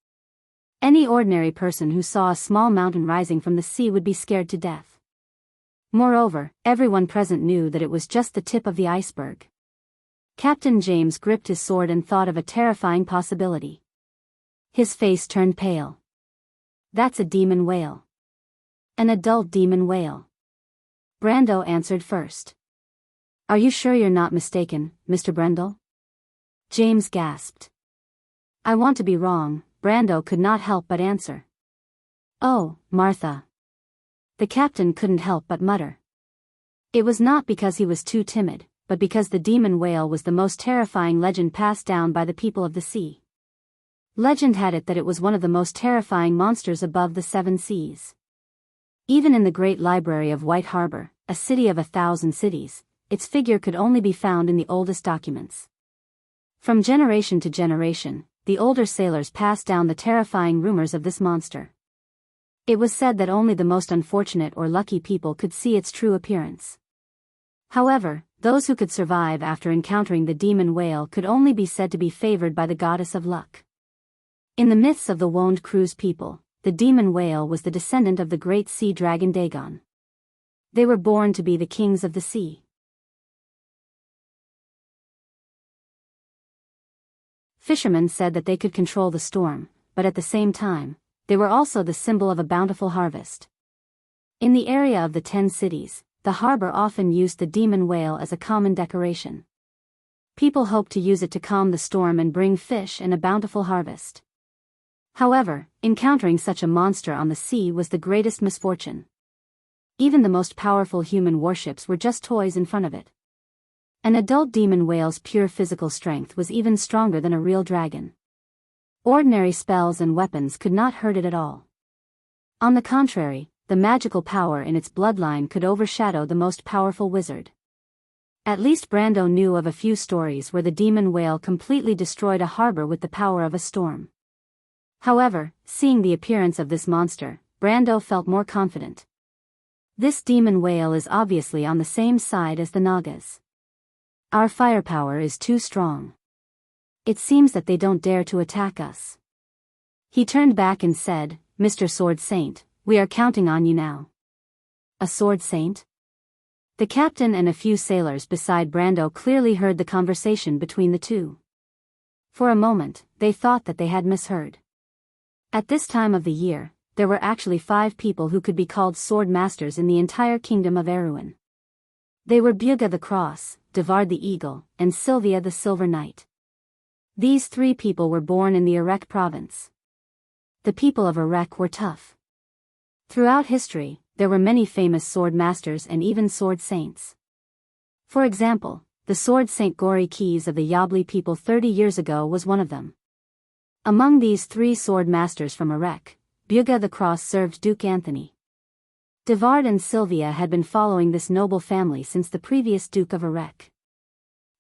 Any ordinary person who saw a small mountain rising from the sea would be scared to death. Moreover, everyone present knew that it was just the tip of the iceberg. Captain James gripped his sword and thought of a terrifying possibility. His face turned pale. "That's a demon whale. An adult demon whale." Brando answered first. "Are you sure you're not mistaken, Mr. Brendel?" James gasped. "I want to be wrong," Brando could not help but answer. "Oh, Martha." The captain couldn't help but mutter. It was not because he was too timid, but because the demon whale was the most terrifying legend passed down by the people of the sea. Legend had it that it was one of the most terrifying monsters above the seven seas. Even in the great library of White Harbor, a city of 1,000 cities, its figure could only be found in the oldest documents. From generation to generation, the older sailors passed down the terrifying rumors of this monster. It was said that only the most unfortunate or lucky people could see its true appearance. However, those who could survive after encountering the demon whale could only be said to be favored by the goddess of luck. In the myths of the Woned Cruz people, the demon whale was the descendant of the great sea dragon Dagon. They were born to be the kings of the sea. Fishermen said that they could control the storm, but at the same time, they were also the symbol of a bountiful harvest. In the area of the 10 cities, the harbor often used the demon whale as a common decoration. People hoped to use it to calm the storm and bring fish and a bountiful harvest. However, encountering such a monster on the sea was the greatest misfortune. Even the most powerful human warships were just toys in front of it. An adult demon whale's pure physical strength was even stronger than a real dragon. Ordinary spells and weapons could not hurt it at all. On the contrary, the magical power in its bloodline could overshadow the most powerful wizard. At least Brando knew of a few stories where the demon whale completely destroyed a harbor with the power of a storm. However, seeing the appearance of this monster, Brando felt more confident. This demon whale is obviously on the same side as the Nagas. Our firepower is too strong. It seems that they don't dare to attack us. He turned back and said, "Mr. Sword Saint, we are counting on you now." A sword saint? The captain and a few sailors beside Brando clearly heard the conversation between the two. For a moment, they thought that they had misheard. At this time of the year, there were actually 5 people who could be called sword masters in the entire kingdom of Erewhon. They were Bugha the Cross, Devard the Eagle, and Sylvia the Silver Knight. These 3 people were born in the Erech province. The people of Erech were tough. Throughout history, there were many famous sword masters and even sword saints. For example, the sword saint Gori Keys of the Yabli people 30 years ago was one of them. Among these 3 sword masters from Erech, Bugha the Cross served Duke Anthony. Devard and Sylvia had been following this noble family since the previous Duke of Arec.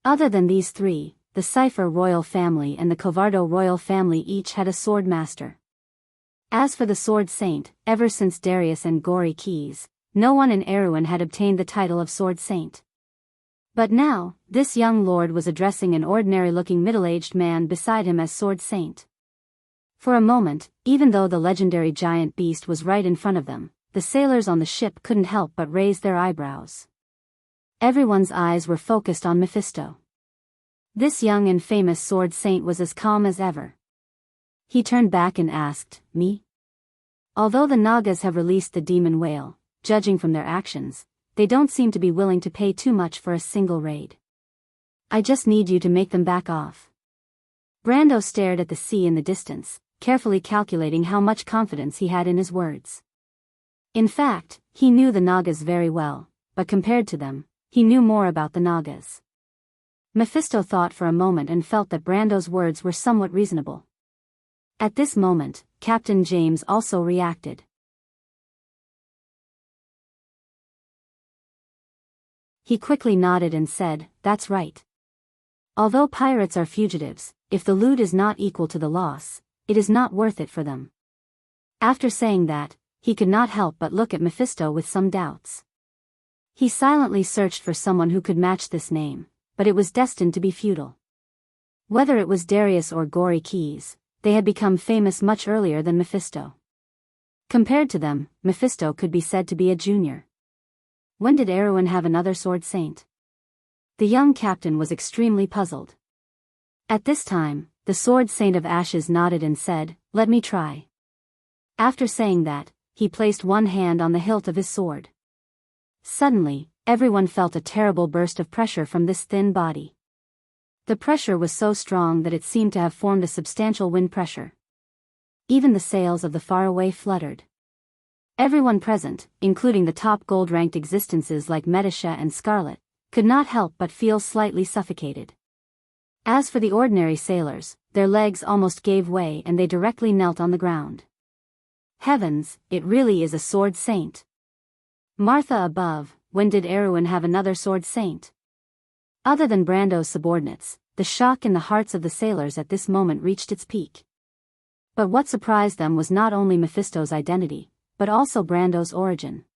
Other than these three, the Cipher royal family and the Covardo royal family each had a sword master. As for the Sword Saint, ever since Darius and Gory Keys, no one in Erewhon had obtained the title of Sword Saint. But now, this young lord was addressing an ordinary-looking middle-aged man beside him as Sword Saint. For a moment, even though the legendary giant beast was right in front of them, the sailors on the ship couldn't help but raise their eyebrows. Everyone's eyes were focused on Mephisto. This young and famous Sword Saint was as calm as ever. He turned back and asked, "Me?" Although the Nagas have released the demon whale, judging from their actions, they don't seem to be willing to pay too much for a single raid. I just need you to make them back off. Brando stared at the sea in the distance, carefully calculating how much confidence he had in his words. In fact, he knew the Nagas very well, but compared to them, he knew more about the Nagas. Mephisto thought for a moment and felt that Brando's words were somewhat reasonable. At this moment, Captain James also reacted. He quickly nodded and said, "That's right. Although pirates are fugitives, if the loot is not equal to the loss, it is not worth it for them." After saying that, he could not help but look at Mephisto with some doubts. He silently searched for someone who could match this name, but it was destined to be futile. Whether it was Darius or Gory Keys, they had become famous much earlier than Mephisto. Compared to them, Mephisto could be said to be a junior. When did Erewhon have another Sword Saint? The young captain was extremely puzzled. At this time, the Sword Saint of Ashes nodded and said, "Let me try." After saying that, he placed one hand on the hilt of his sword. Suddenly, everyone felt a terrible burst of pressure from this thin body. The pressure was so strong that it seemed to have formed a substantial wind pressure. Even the sails of the faraway fluttered. Everyone present, including the top gold-ranked existences like Metasha and Scarlet, could not help but feel slightly suffocated. As for the ordinary sailors, their legs almost gave way and they directly knelt on the ground. Heavens, it really is a Sword Saint. Martha above, when did Erewhon have another Sword Saint? Other than Brando's subordinates, the shock in the hearts of the sailors at this moment reached its peak. But what surprised them was not only Mephisto's identity, but also Brando's origin.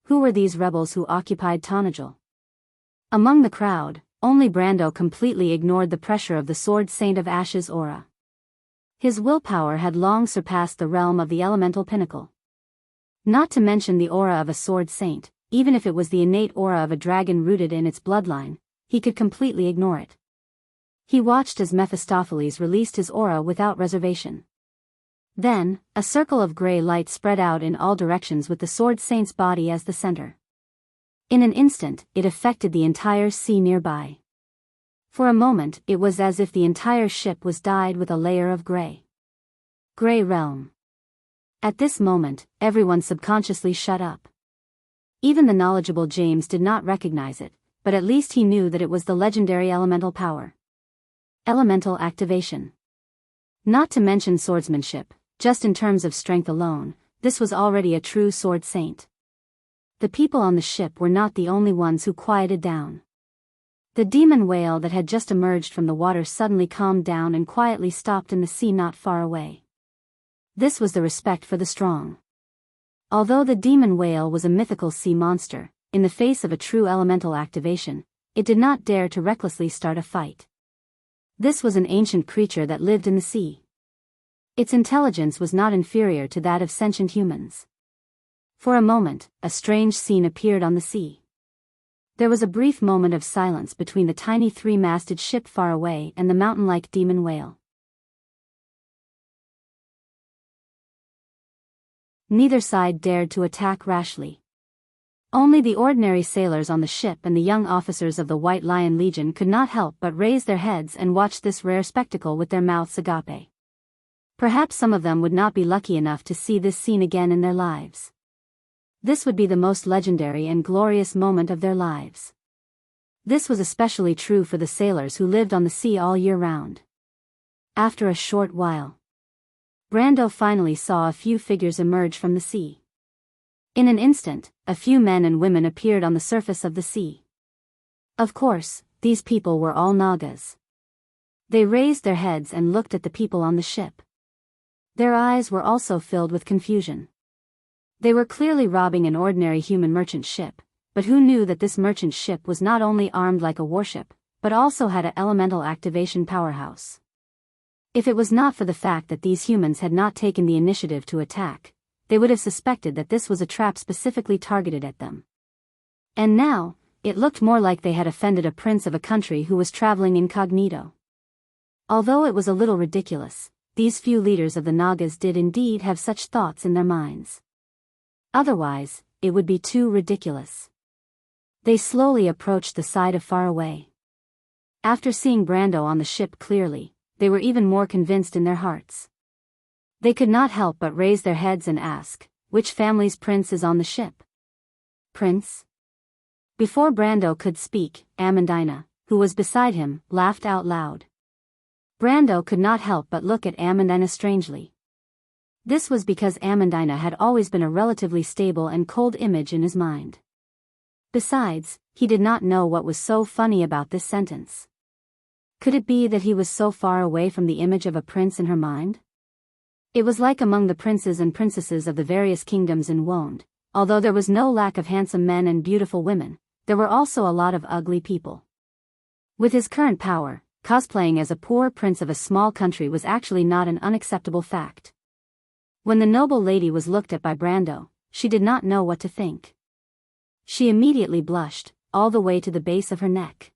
Who were these rebels who occupied Tonagel? Among the crowd, only Brando completely ignored the pressure of the Sword Saint of Ashes' aura. His willpower had long surpassed the realm of the elemental pinnacle. Not to mention the aura of a Sword Saint, even if it was the innate aura of a dragon rooted in its bloodline, he could completely ignore it. He watched as Mephistopheles released his aura without reservation. Then, a circle of gray light spread out in all directions with the Sword Saint's body as the center. In an instant, it affected the entire sea nearby. For a moment, it was as if the entire ship was dyed with a layer of gray. Gray Realm. At this moment, everyone subconsciously shut up. Even the knowledgeable James did not recognize it, but at least he knew that it was the legendary elemental power. Elemental activation. Not to mention swordsmanship, just in terms of strength alone, this was already a true Sword Saint. The people on the ship were not the only ones who quieted down. The demon whale that had just emerged from the water suddenly calmed down and quietly stopped in the sea not far away. This was the respect for the strong. Although the demon whale was a mythical sea monster, in the face of a true elemental activation, it did not dare to recklessly start a fight. This was an ancient creature that lived in the sea. Its intelligence was not inferior to that of sentient humans. For a moment, a strange scene appeared on the sea. There was a brief moment of silence between the tiny three-masted ship far away and the mountain-like demon whale. Neither side dared to attack rashly. Only the ordinary sailors on the ship and the young officers of the White Lion Legion could not help but raise their heads and watch this rare spectacle with their mouths agape. Perhaps some of them would not be lucky enough to see this scene again in their lives. This would be the most legendary and glorious moment of their lives. This was especially true for the sailors who lived on the sea all year round. After a short while, Brando finally saw a few figures emerge from the sea. In an instant, a few men and women appeared on the surface of the sea. Of course, these people were all Nagas. They raised their heads and looked at the people on the ship. Their eyes were also filled with confusion. They were clearly robbing an ordinary human merchant ship, but who knew that this merchant ship was not only armed like a warship, but also had an elemental activation powerhouse. If it was not for the fact that these humans had not taken the initiative to attack, they would have suspected that this was a trap specifically targeted at them. And now, it looked more like they had offended a prince of a country who was traveling incognito. Although it was a little ridiculous, these few leaders of the Nagas did indeed have such thoughts in their minds. Otherwise, it would be too ridiculous. They slowly approached the side of far away. After seeing Brando on the ship clearly, they were even more convinced in their hearts. They could not help but raise their heads and ask, which family's prince is on the ship? Prince? Before Brando could speak, Amandina, who was beside him, laughed out loud. Brando could not help but look at Amandina strangely. This was because Amandina had always been a relatively stable and cold image in his mind. Besides, he did not know what was so funny about this sentence. Could it be that he was so far away from the image of a prince in her mind? It was like among the princes and princesses of the various kingdoms in Wonde, although there was no lack of handsome men and beautiful women, there were also a lot of ugly people. With his current power, cosplaying as a poor prince of a small country was actually not an unacceptable fact. When the noble lady was looked at by Brando, she did not know what to think. She immediately blushed, all the way to the base of her neck.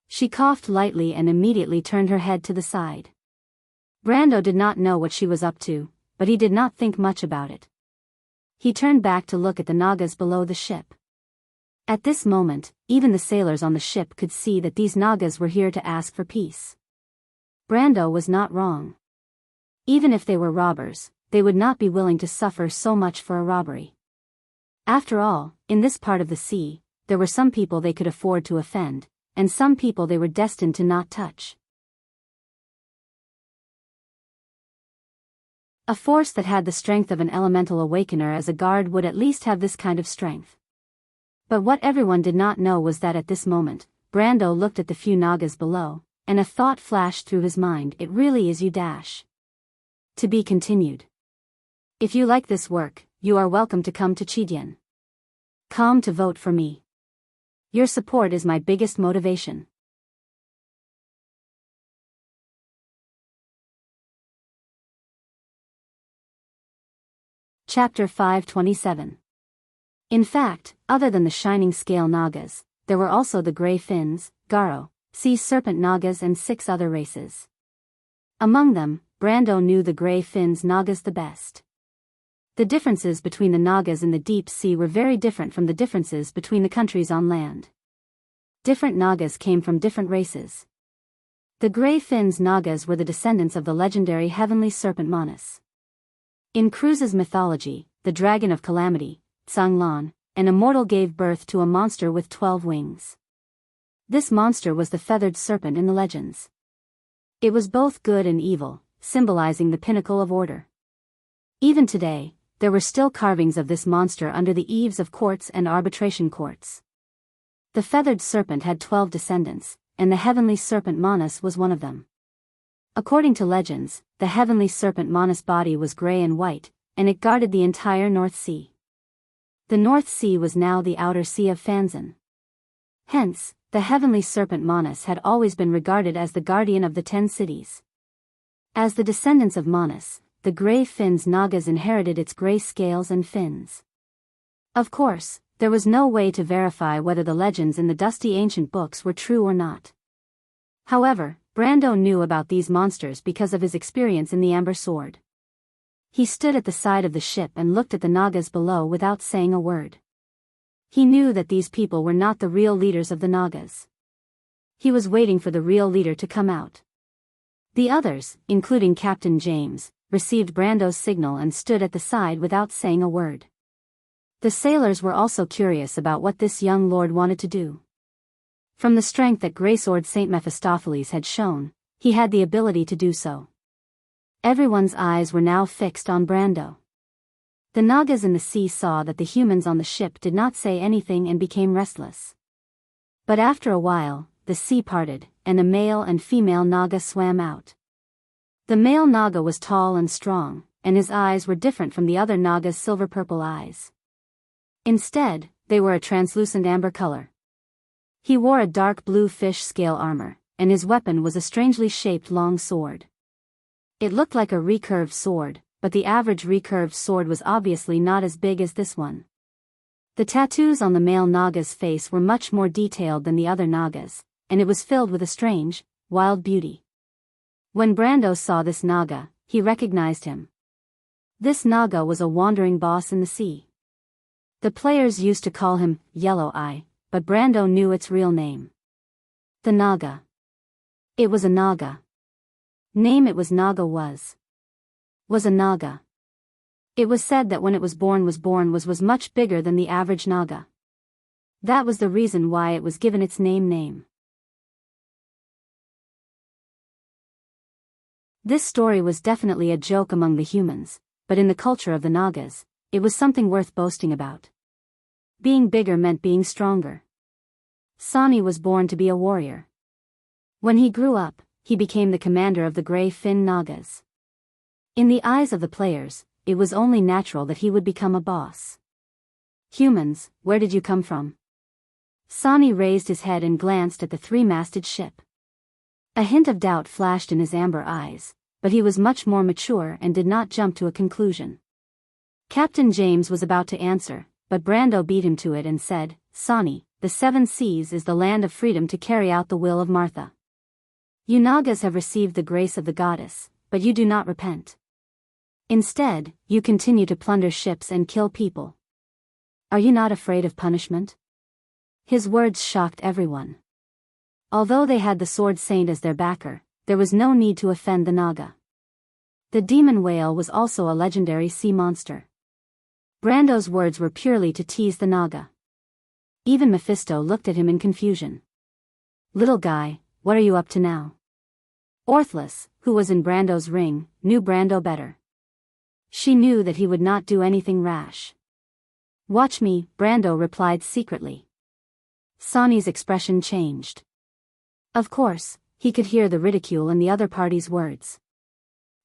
She coughed lightly and immediately turned her head to the side. Brando did not know what she was up to, but he did not think much about it. He turned back to look at the Nagas below the ship. At this moment, even the sailors on the ship could see that these Nagas were here to ask for peace. Brando was not wrong. Even if they were robbers, they would not be willing to suffer so much for a robbery. After all, in this part of the sea, there were some people they could afford to offend, and some people they were destined to not touch. A force that had the strength of an elemental awakener as a guard would at least have this kind of strength. But what everyone did not know was that at this moment, Brando looked at the few Nagas below, and a thought flashed through his mind: it really is you dash. To be continued. If you like this work, you are welcome to come to Chidian. Come to vote for me. Your support is my biggest motivation. Chapter 527. In fact, other than the shining scale Nagas, there were also the Grey Fins, Garo, Sea Serpent Nagas and 6 other races. Among them, Brando knew the Grey Fins Nagas the best. The differences between the Nagas in the deep sea were very different from the differences between the countries on land. Different Nagas came from different races. The Grey Fins Nagas were the descendants of the legendary heavenly serpent Manus. In Cruz's mythology, the dragon of calamity, Tsanglan, an immortal, gave birth to a monster with 12 wings. This monster was the feathered serpent in the legends. It was both good and evil, symbolizing the pinnacle of order. Even today, there were still carvings of this monster under the eaves of courts and arbitration courts. The feathered serpent had 12 descendants, and the heavenly serpent Manus was one of them. According to legends, the heavenly serpent Manus' body was gray and white, and it guarded the entire North Sea. The North Sea was now the outer sea of Fanzan. Hence, the heavenly serpent Manus had always been regarded as the guardian of the 10 cities. As the descendants of Manus, the Grey Fins Nagas inherited its gray scales and fins. Of course, there was no way to verify whether the legends in the dusty ancient books were true or not. However, Brando knew about these monsters because of his experience in the Amber Sword. He stood at the side of the ship and looked at the Nagas below without saying a word. He knew that these people were not the real leaders of the Nagas. He was waiting for the real leader to come out. The others, including Captain James, received Brando's signal and stood at the side without saying a word. The sailors were also curious about what this young lord wanted to do. From the strength that Greysword Saint Mephistopheles had shown, he had the ability to do so. Everyone's eyes were now fixed on Brando. The Nagas in the sea saw that the humans on the ship did not say anything and became restless. But after a while, the sea parted, and a male and female Naga swam out. The male Naga was tall and strong, and his eyes were different from the other Naga's silver-purple eyes. Instead, they were a translucent amber color. He wore a dark blue fish scale armor, and his weapon was a strangely shaped long sword. It looked like a recurved sword, but the average recurved sword was obviously not as big as this one. The tattoos on the male Naga's face were much more detailed than the other Nagas, and it was filled with a strange, wild beauty. When Brando saw this Naga, he recognized him. This Naga was a wandering boss in the sea. The players used to call him Yellow Eye, but Brando knew its real name. The Naga. It was a Naga. Name it was Naga was a Naga. It was said that when it was was much bigger than the average Naga. That was the reason why it was given its name. This story was definitely a joke among the humans, but in the culture of the Nagas, it was something worth boasting about. Being bigger meant being stronger. Sani was born to be a warrior. When he grew up, he became the commander of the Grey Fin Nagas. In the eyes of the players, it was only natural that he would become a boss. Humans, where did you come from? Sani raised his head and glanced at the three-masted ship. A hint of doubt flashed in his amber eyes, but he was much more mature and did not jump to a conclusion. Captain James was about to answer, but Brando beat him to it and said, "Sani, the Seven Seas is the land of freedom to carry out the will of Martha. You Nagas have received the grace of the goddess, but you do not repent. Instead, you continue to plunder ships and kill people. Are you not afraid of punishment?" His words shocked everyone. Although they had the Sword Saint as their backer, there was no need to offend the Naga. The demon whale was also a legendary sea monster. Brando's words were purely to tease the Naga. Even Mephisto looked at him in confusion. "Little guy, what are you up to now?" Orthlis, who was in Brando's ring, knew Brando better. She knew that he would not do anything rash. "Watch me," Brando replied secretly. Sani's expression changed. Of course, he could hear the ridicule in the other party's words.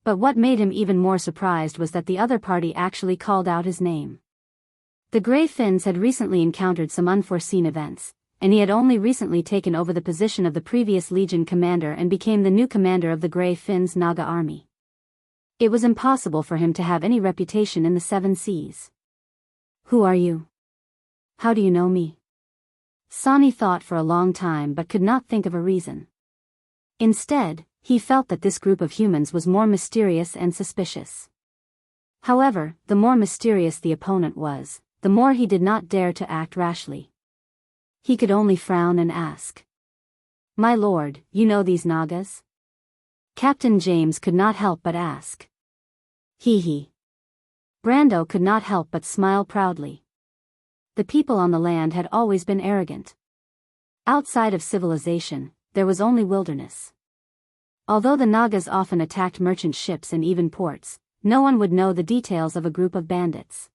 But what made him even more surprised was that the other party actually called out his name. The Grey Finns had recently encountered some unforeseen events, and he had only recently taken over the position of the previous Legion commander and became the new commander of the Grey Finns Naga army. It was impossible for him to have any reputation in the Seven Seas. "Who are you? How do you know me?" Sani thought for a long time but could not think of a reason. Instead, he felt that this group of humans was more mysterious and suspicious. However, the more mysterious the opponent was, the more he did not dare to act rashly. He could only frown and ask, "My lord, you know these Nagas?" Captain James could not help but ask. He. Brando could not help but smile proudly. The people on the land had always been arrogant. Outside of civilization, there was only wilderness. Although the Nagas often attacked merchant ships and even ports, no one would know the details of a group of bandits.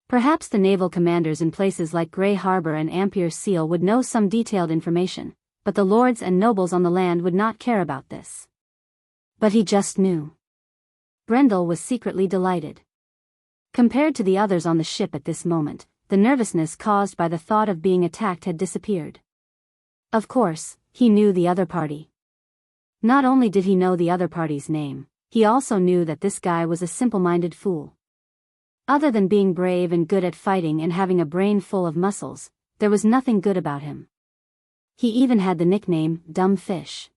Perhaps the naval commanders in places like Grey Harbor and Ampere Seal would know some detailed information, but the lords and nobles on the land would not care about this. But he just knew. Brendel was secretly delighted. Compared to the others on the ship at this moment, the nervousness caused by the thought of being attacked had disappeared. Of course, he knew the other party. Not only did he know the other party's name, he also knew that this guy was a simple-minded fool. Other than being brave and good at fighting and having a brain full of muscles, there was nothing good about him. He even had the nickname, Dumb Fish.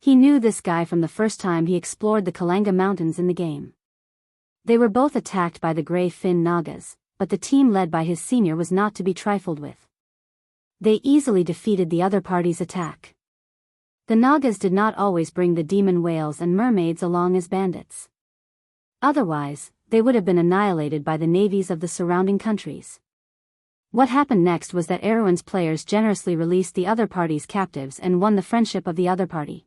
He knew this guy from the first time he explored the Kalanga Mountains in the game. They were both attacked by the Grey Fin Nagas, but the team led by his senior was not to be trifled with. They easily defeated the other party's attack. The Nagas did not always bring the demon whales and mermaids along as bandits. Otherwise, they would have been annihilated by the navies of the surrounding countries. What happened next was that Erewhon's players generously released the other party's captives and won the friendship of the other party.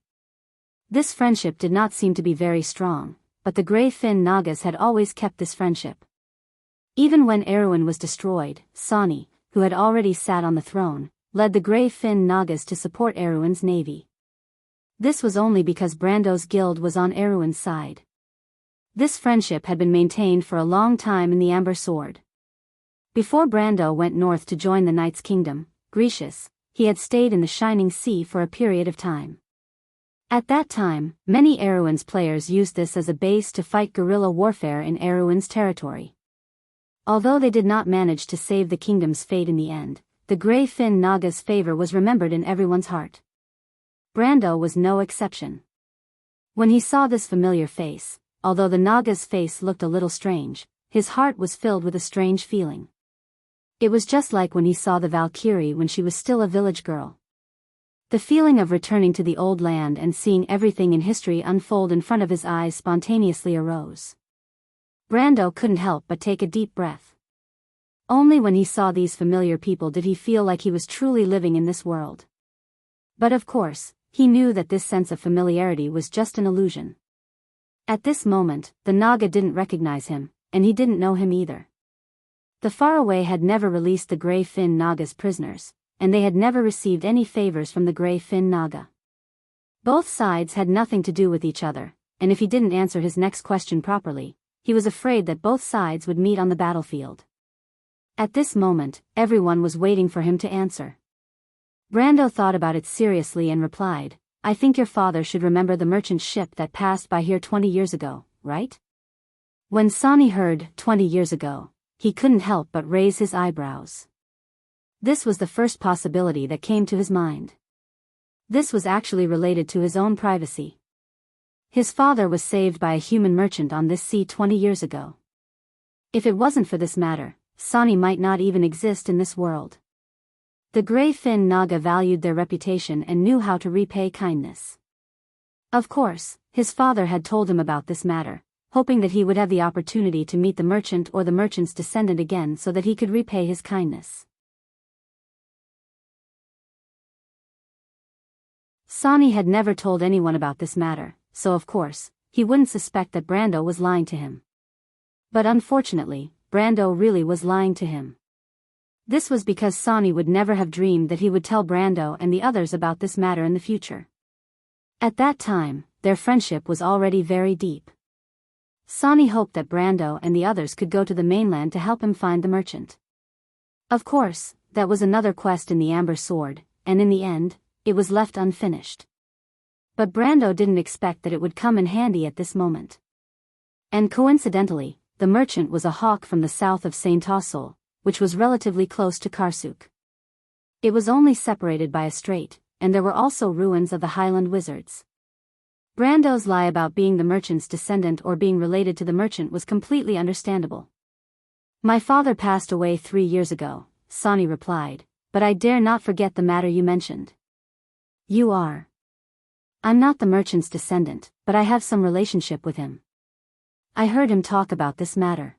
This friendship did not seem to be very strong, but the Grey Fin Nagas had always kept this friendship. Even when Erewhon was destroyed, Sani, who had already sat on the throne, led the Grey Fin Nagas to support Erewhon's navy. This was only because Brando's guild was on Erewhon's side. This friendship had been maintained for a long time in the Amber Sword. Before Brando went north to join the Knight's Kingdom, Grecius, he had stayed in the Shining Sea for a period of time. At that time, many Erewhon's players used this as a base to fight guerrilla warfare in Erewhon's territory. Although they did not manage to save the kingdom's fate in the end, the Grey Fin Naga's favor was remembered in everyone's heart. Brando was no exception. When he saw this familiar face, although the Naga's face looked a little strange, his heart was filled with a strange feeling. It was just like when he saw the Valkyrie when she was still a village girl. The feeling of returning to the old land and seeing everything in history unfold in front of his eyes spontaneously arose. Brando couldn't help but take a deep breath. Only when he saw these familiar people did he feel like he was truly living in this world. But of course, he knew that this sense of familiarity was just an illusion. At this moment, the Naga didn't recognize him, and he didn't know him either. The Faraway had never released the Grey Fin Naga's prisoners, and they had never received any favors from the Grey Fin Naga. Both sides had nothing to do with each other, and if he didn't answer his next question properly, he was afraid that both sides would meet on the battlefield. At this moment, everyone was waiting for him to answer. Brando thought about it seriously and replied, "I think your father should remember the merchant ship that passed by here 20 years ago, right?" When Sani heard 20 years ago, he couldn't help but raise his eyebrows. This was the first possibility that came to his mind. This was actually related to his own privacy. His father was saved by a human merchant on this sea 20 years ago. If it wasn't for this matter, Sani might not even exist in this world. The Grey Fin Naga valued their reputation and knew how to repay kindness. Of course, his father had told him about this matter, hoping that he would have the opportunity to meet the merchant or the merchant's descendant again so that he could repay his kindness. Sani had never told anyone about this matter, so of course, he wouldn't suspect that Brando was lying to him. But unfortunately, Brando really was lying to him. This was because Sani would never have dreamed that he would tell Brando and the others about this matter in the future. At that time, their friendship was already very deep. Sani hoped that Brando and the others could go to the mainland to help him find the merchant. Of course, that was another quest in the Amber Sword, and in the end, it was left unfinished. But Brando didn't expect that it would come in handy at this moment. And coincidentally, the merchant was a hawk from the south of Saint Tassel, which was relatively close to Karsuk. It was only separated by a strait, and there were also ruins of the Highland Wizards. Brando's lie about being the merchant's descendant or being related to the merchant was completely understandable. "My father passed away 3 years ago," Sani replied, "but I dare not forget the matter you mentioned." "You are." "I'm not the merchant's descendant, but I have some relationship with him. I heard him talk about this matter.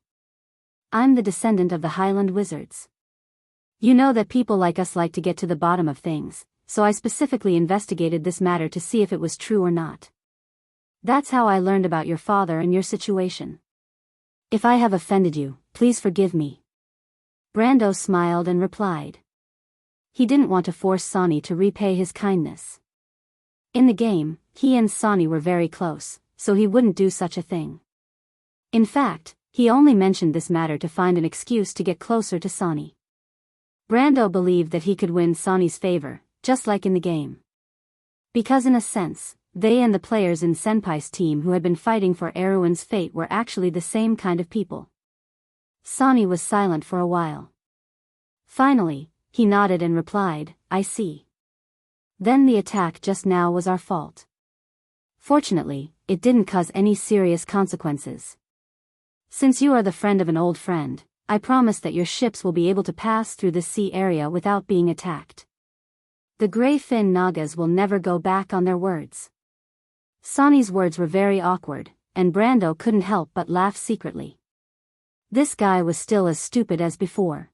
I'm the descendant of the Highland Wizards. You know that people like us like to get to the bottom of things, so I specifically investigated this matter to see if it was true or not. That's how I learned about your father and your situation. If I have offended you, please forgive me." Brando smiled and replied. He didn't want to force Sani to repay his kindness. In the game, he and Sani were very close, so he wouldn't do such a thing. In fact, he only mentioned this matter to find an excuse to get closer to Sani. Brando believed that he could win Sani's favor, just like in the game. Because in a sense, they and the players in Senpai's team who had been fighting for Erewhon's fate were actually the same kind of people. Sani was silent for a while. Finally, he nodded and replied, "I see. Then the attack just now was our fault. Fortunately, it didn't cause any serious consequences. Since you are the friend of an old friend, I promise that your ships will be able to pass through the sea area without being attacked. The Grey Fin Nagas will never go back on their words." Sani's words were very awkward, and Brando couldn't help but laugh secretly. This guy was still as stupid as before.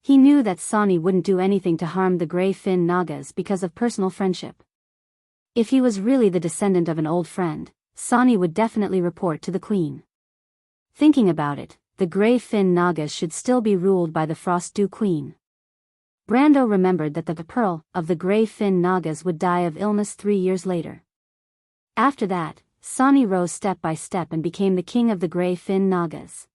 He knew that Sani wouldn't do anything to harm the Grey Fin Nagas because of personal friendship. If he was really the descendant of an old friend, Sani would definitely report to the queen. Thinking about it, the Grey Fin Nagas should still be ruled by the Frost Dew Queen. Brando remembered that the pearl of the Grey Fin Nagas would die of illness 3 years later. After that, Sani rose step by step and became the king of the Grey Fin Nagas.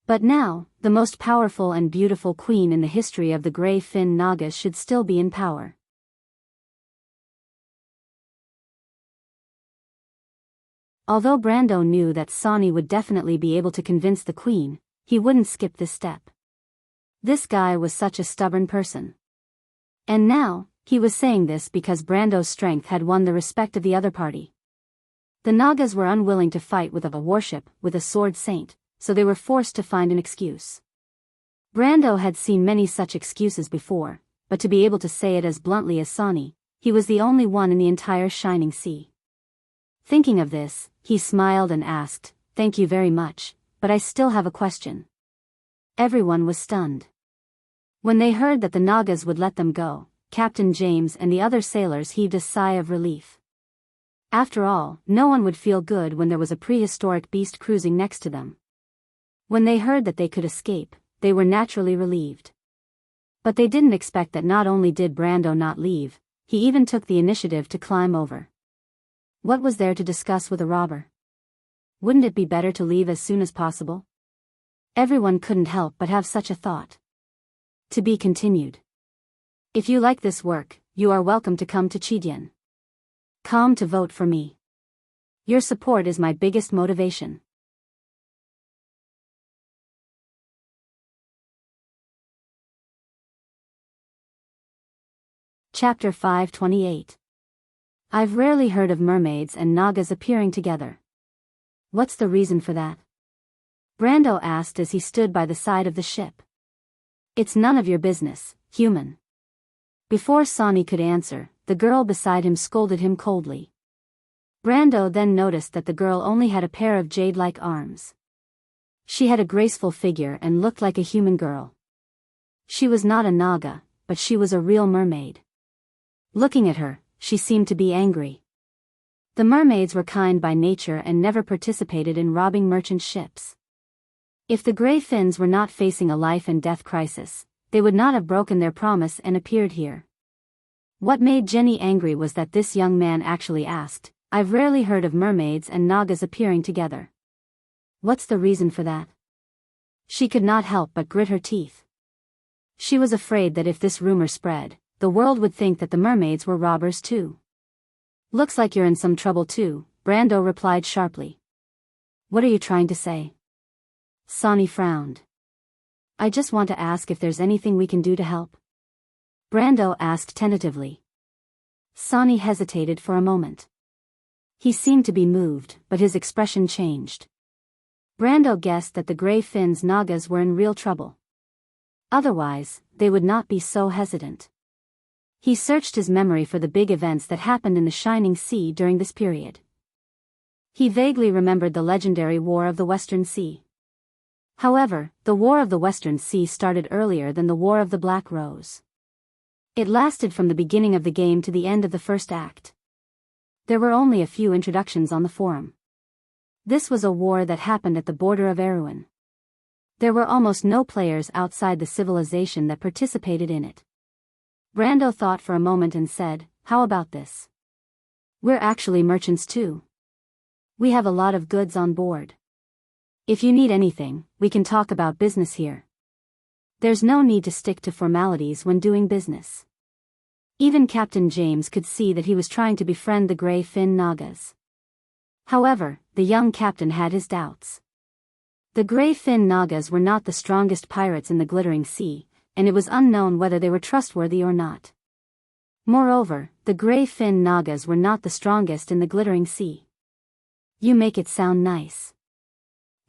But now, the most powerful and beautiful queen in the history of the Grey Fin Nagas should still be in power. Although Brando knew that Sani would definitely be able to convince the queen, he wouldn't skip this step. This guy was such a stubborn person. And now, he was saying this because Brando's strength had won the respect of the other party. The Nagas were unwilling to fight with a warship with a sword saint, so they were forced to find an excuse. Brando had seen many such excuses before, but to be able to say it as bluntly as Sani, he was the only one in the entire Shining Sea. Thinking of this, he smiled and asked, "Thank you very much, but I still have a question." Everyone was stunned. When they heard that the Nagas would let them go, Captain James and the other sailors heaved a sigh of relief. After all, no one would feel good when there was a prehistoric beast cruising next to them. When they heard that they could escape, they were naturally relieved. But they didn't expect that not only did Brando not leave, he even took the initiative to climb over. What was there to discuss with a robber? Wouldn't it be better to leave as soon as possible? Everyone couldn't help but have such a thought. To be continued. If you like this work, you are welcome to come to Chidian.com to vote for me. Your support is my biggest motivation. Chapter 528. I've rarely heard of mermaids and Nagas appearing together. What's the reason for that? Brando asked as he stood by the side of the ship. It's none of your business, human. Before Sani could answer, the girl beside him scolded him coldly. Brando then noticed that the girl only had a pair of jade-like arms. She had a graceful figure and looked like a human girl. She was not a Naga, but she was a real mermaid. Looking at her, she seemed to be angry. The mermaids were kind by nature and never participated in robbing merchant ships. If the Grey Fins were not facing a life and death crisis, they would not have broken their promise and appeared here. What made Jenny angry was that this young man actually asked, "I've rarely heard of mermaids and Nagas appearing together. What's the reason for that?" She could not help but grit her teeth. She was afraid that if this rumor spread, the world would think that the mermaids were robbers too. "Looks like you're in some trouble too," Brando replied sharply. "What are you trying to say?" Sani frowned. "I just want to ask if there's anything we can do to help." Brando asked tentatively. Sani hesitated for a moment. He seemed to be moved, but his expression changed. Brando guessed that the Grey Fins Nagas were in real trouble. Otherwise, they would not be so hesitant. He searched his memory for the big events that happened in the Shining Sea during this period. He vaguely remembered the legendary War of the Western Sea. However, the War of the Western Sea started earlier than the War of the Black Rose. It lasted from the beginning of the game to the end of the first act. There were only a few introductions on the forum. This was a war that happened at the border of Erewhon. There were almost no players outside the civilization that participated in it. Brando thought for a moment and said, "How about this? We're actually merchants too. We have a lot of goods on board. If you need anything, we can talk about business here. There's no need to stick to formalities when doing business." Even Captain James could see that he was trying to befriend the Grey Fin Nagas. However, the young captain had his doubts. The Grey Fin Nagas were not the strongest pirates in the Glittering Sea, and it was unknown whether they were trustworthy or not. Moreover, the Grey Fin Nagas were not the strongest in the Glittering Sea. "You make it sound nice."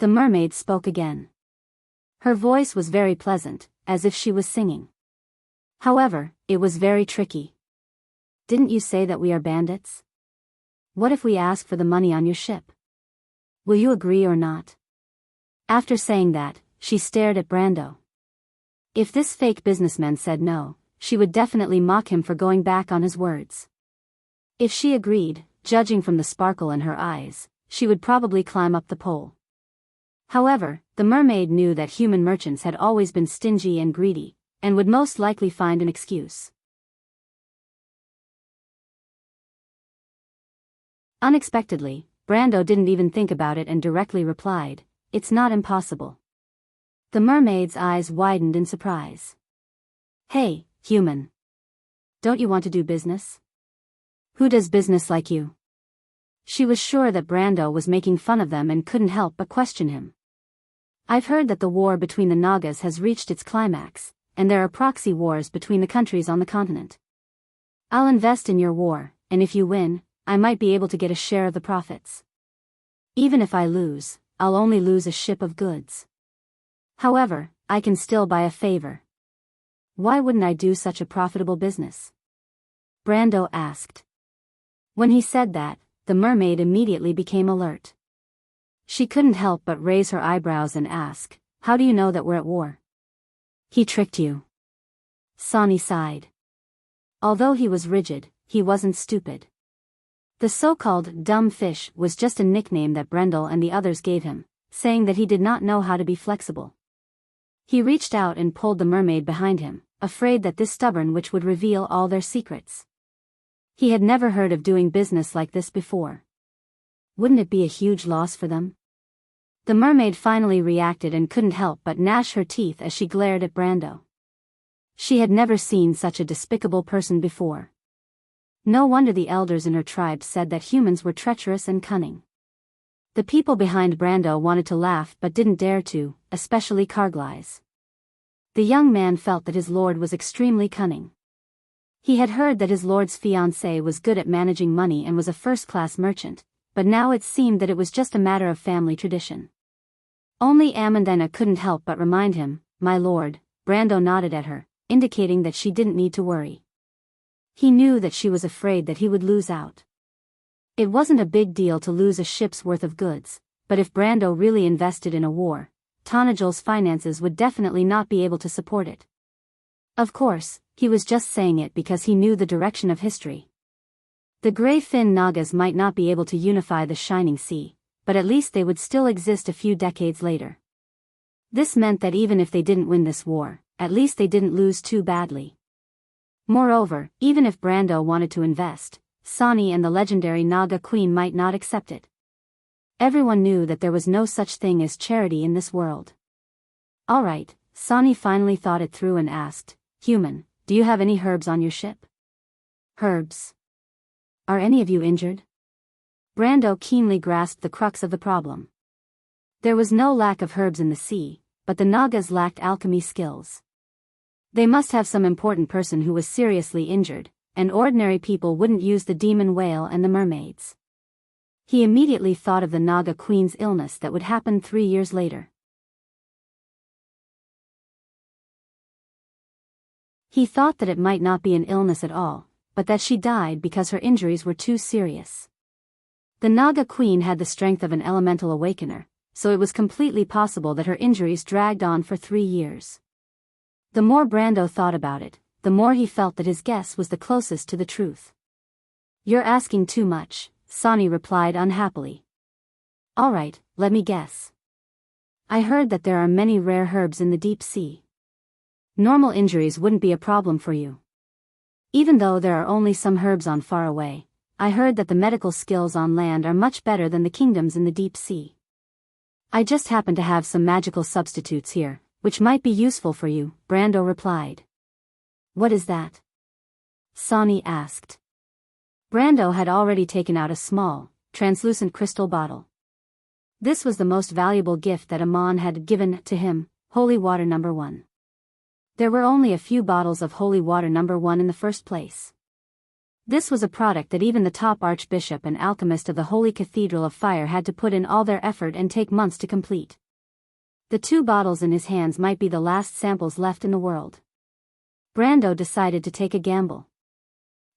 The mermaid spoke again. Her voice was very pleasant, as if she was singing. However, it was very tricky. "Didn't you say that we are bandits? What if we ask for the money on your ship? Will you agree or not?" After saying that, she stared at Brando. If this fake businessman said no, she would definitely mock him for going back on his words. If she agreed, judging from the sparkle in her eyes, she would probably climb up the pole. However, the mermaid knew that human merchants had always been stingy and greedy, and would most likely find an excuse. Unexpectedly, Brando didn't even think about it and directly replied, "It's not impossible." The mermaid's eyes widened in surprise. "Hey, human. Don't you want to do business? Who does business like you?" She was sure that Brando was making fun of them and couldn't help but question him. "I've heard that the war between the Nagas has reached its climax, and there are proxy wars between the countries on the continent. I'll invest in your war, and if you win, I might be able to get a share of the profits. Even if I lose, I'll only lose a ship of goods. However, I can still buy a favor." "Why wouldn't I do such a profitable business?" Brando asked. When he said that, the mermaid immediately became alert. She couldn't help but raise her eyebrows and ask, "How do you know that we're at war?" "He tricked you." Sonny sighed. Although he was rigid, he wasn't stupid. The so-called dumb fish was just a nickname that Brendel and the others gave him, saying that he did not know how to be flexible. He reached out and pulled the mermaid behind him, afraid that this stubborn witch would reveal all their secrets. He had never heard of doing business like this before. Wouldn't it be a huge loss for them? The mermaid finally reacted and couldn't help but gnash her teeth as she glared at Brando. She had never seen such a despicable person before. No wonder the elders in her tribe said that humans were treacherous and cunning. The people behind Brando wanted to laugh but didn't dare to, especially Carglass. The young man felt that his lord was extremely cunning. He had heard that his lord's fiancée was good at managing money and was a first-class merchant, but now it seemed that it was just a matter of family tradition. Only Amandana couldn't help but remind him, "My lord." Brando nodded at her, indicating that she didn't need to worry. He knew that she was afraid that he would lose out. It wasn't a big deal to lose a ship's worth of goods, but if Brando really invested in a war, Tanajal's finances would definitely not be able to support it. Of course, he was just saying it because he knew the direction of history. The gray-fin Nagas might not be able to unify the Shining Sea, but at least they would still exist a few decades later. This meant that even if they didn't win this war, at least they didn't lose too badly. Moreover, even if Brando wanted to invest, Sani and the legendary Naga Queen might not accept it. Everyone knew that there was no such thing as charity in this world. "Alright," Sani finally thought it through and asked, "Human, do you have any herbs on your ship?" "Herbs? Are any of you injured?" Brando keenly grasped the crux of the problem. There was no lack of herbs in the sea, but the Nagas lacked alchemy skills. They must have some important person who was seriously injured, and ordinary people wouldn't use the demon whale and the mermaids. He immediately thought of the Naga Queen's illness that would happen 3 years later. He thought that it might not be an illness at all, but that she died because her injuries were too serious. The Naga Queen had the strength of an elemental awakener, so it was completely possible that her injuries dragged on for 3 years. The more Brando thought about it, the more he felt that his guess was the closest to the truth. "You're asking too much," Sani replied unhappily. "Alright, let me guess. I heard that there are many rare herbs in the deep sea. Normal injuries wouldn't be a problem for you. Even though there are only some herbs on far away, I heard that the medical skills on land are much better than the kingdoms in the deep sea. I just happen to have some magical substitutes here, which might be useful for you," Brando replied. "What is that?" Sani asked. Brando had already taken out a small, translucent crystal bottle. This was the most valuable gift that Amon had given to him, holy water number 1. There were only a few bottles of holy water number 1 in the first place. This was a product that even the top archbishop and alchemist of the Holy Cathedral of Fire had to put in all their effort and take months to complete. The 2 bottles in his hands might be the last samples left in the world. Brando decided to take a gamble.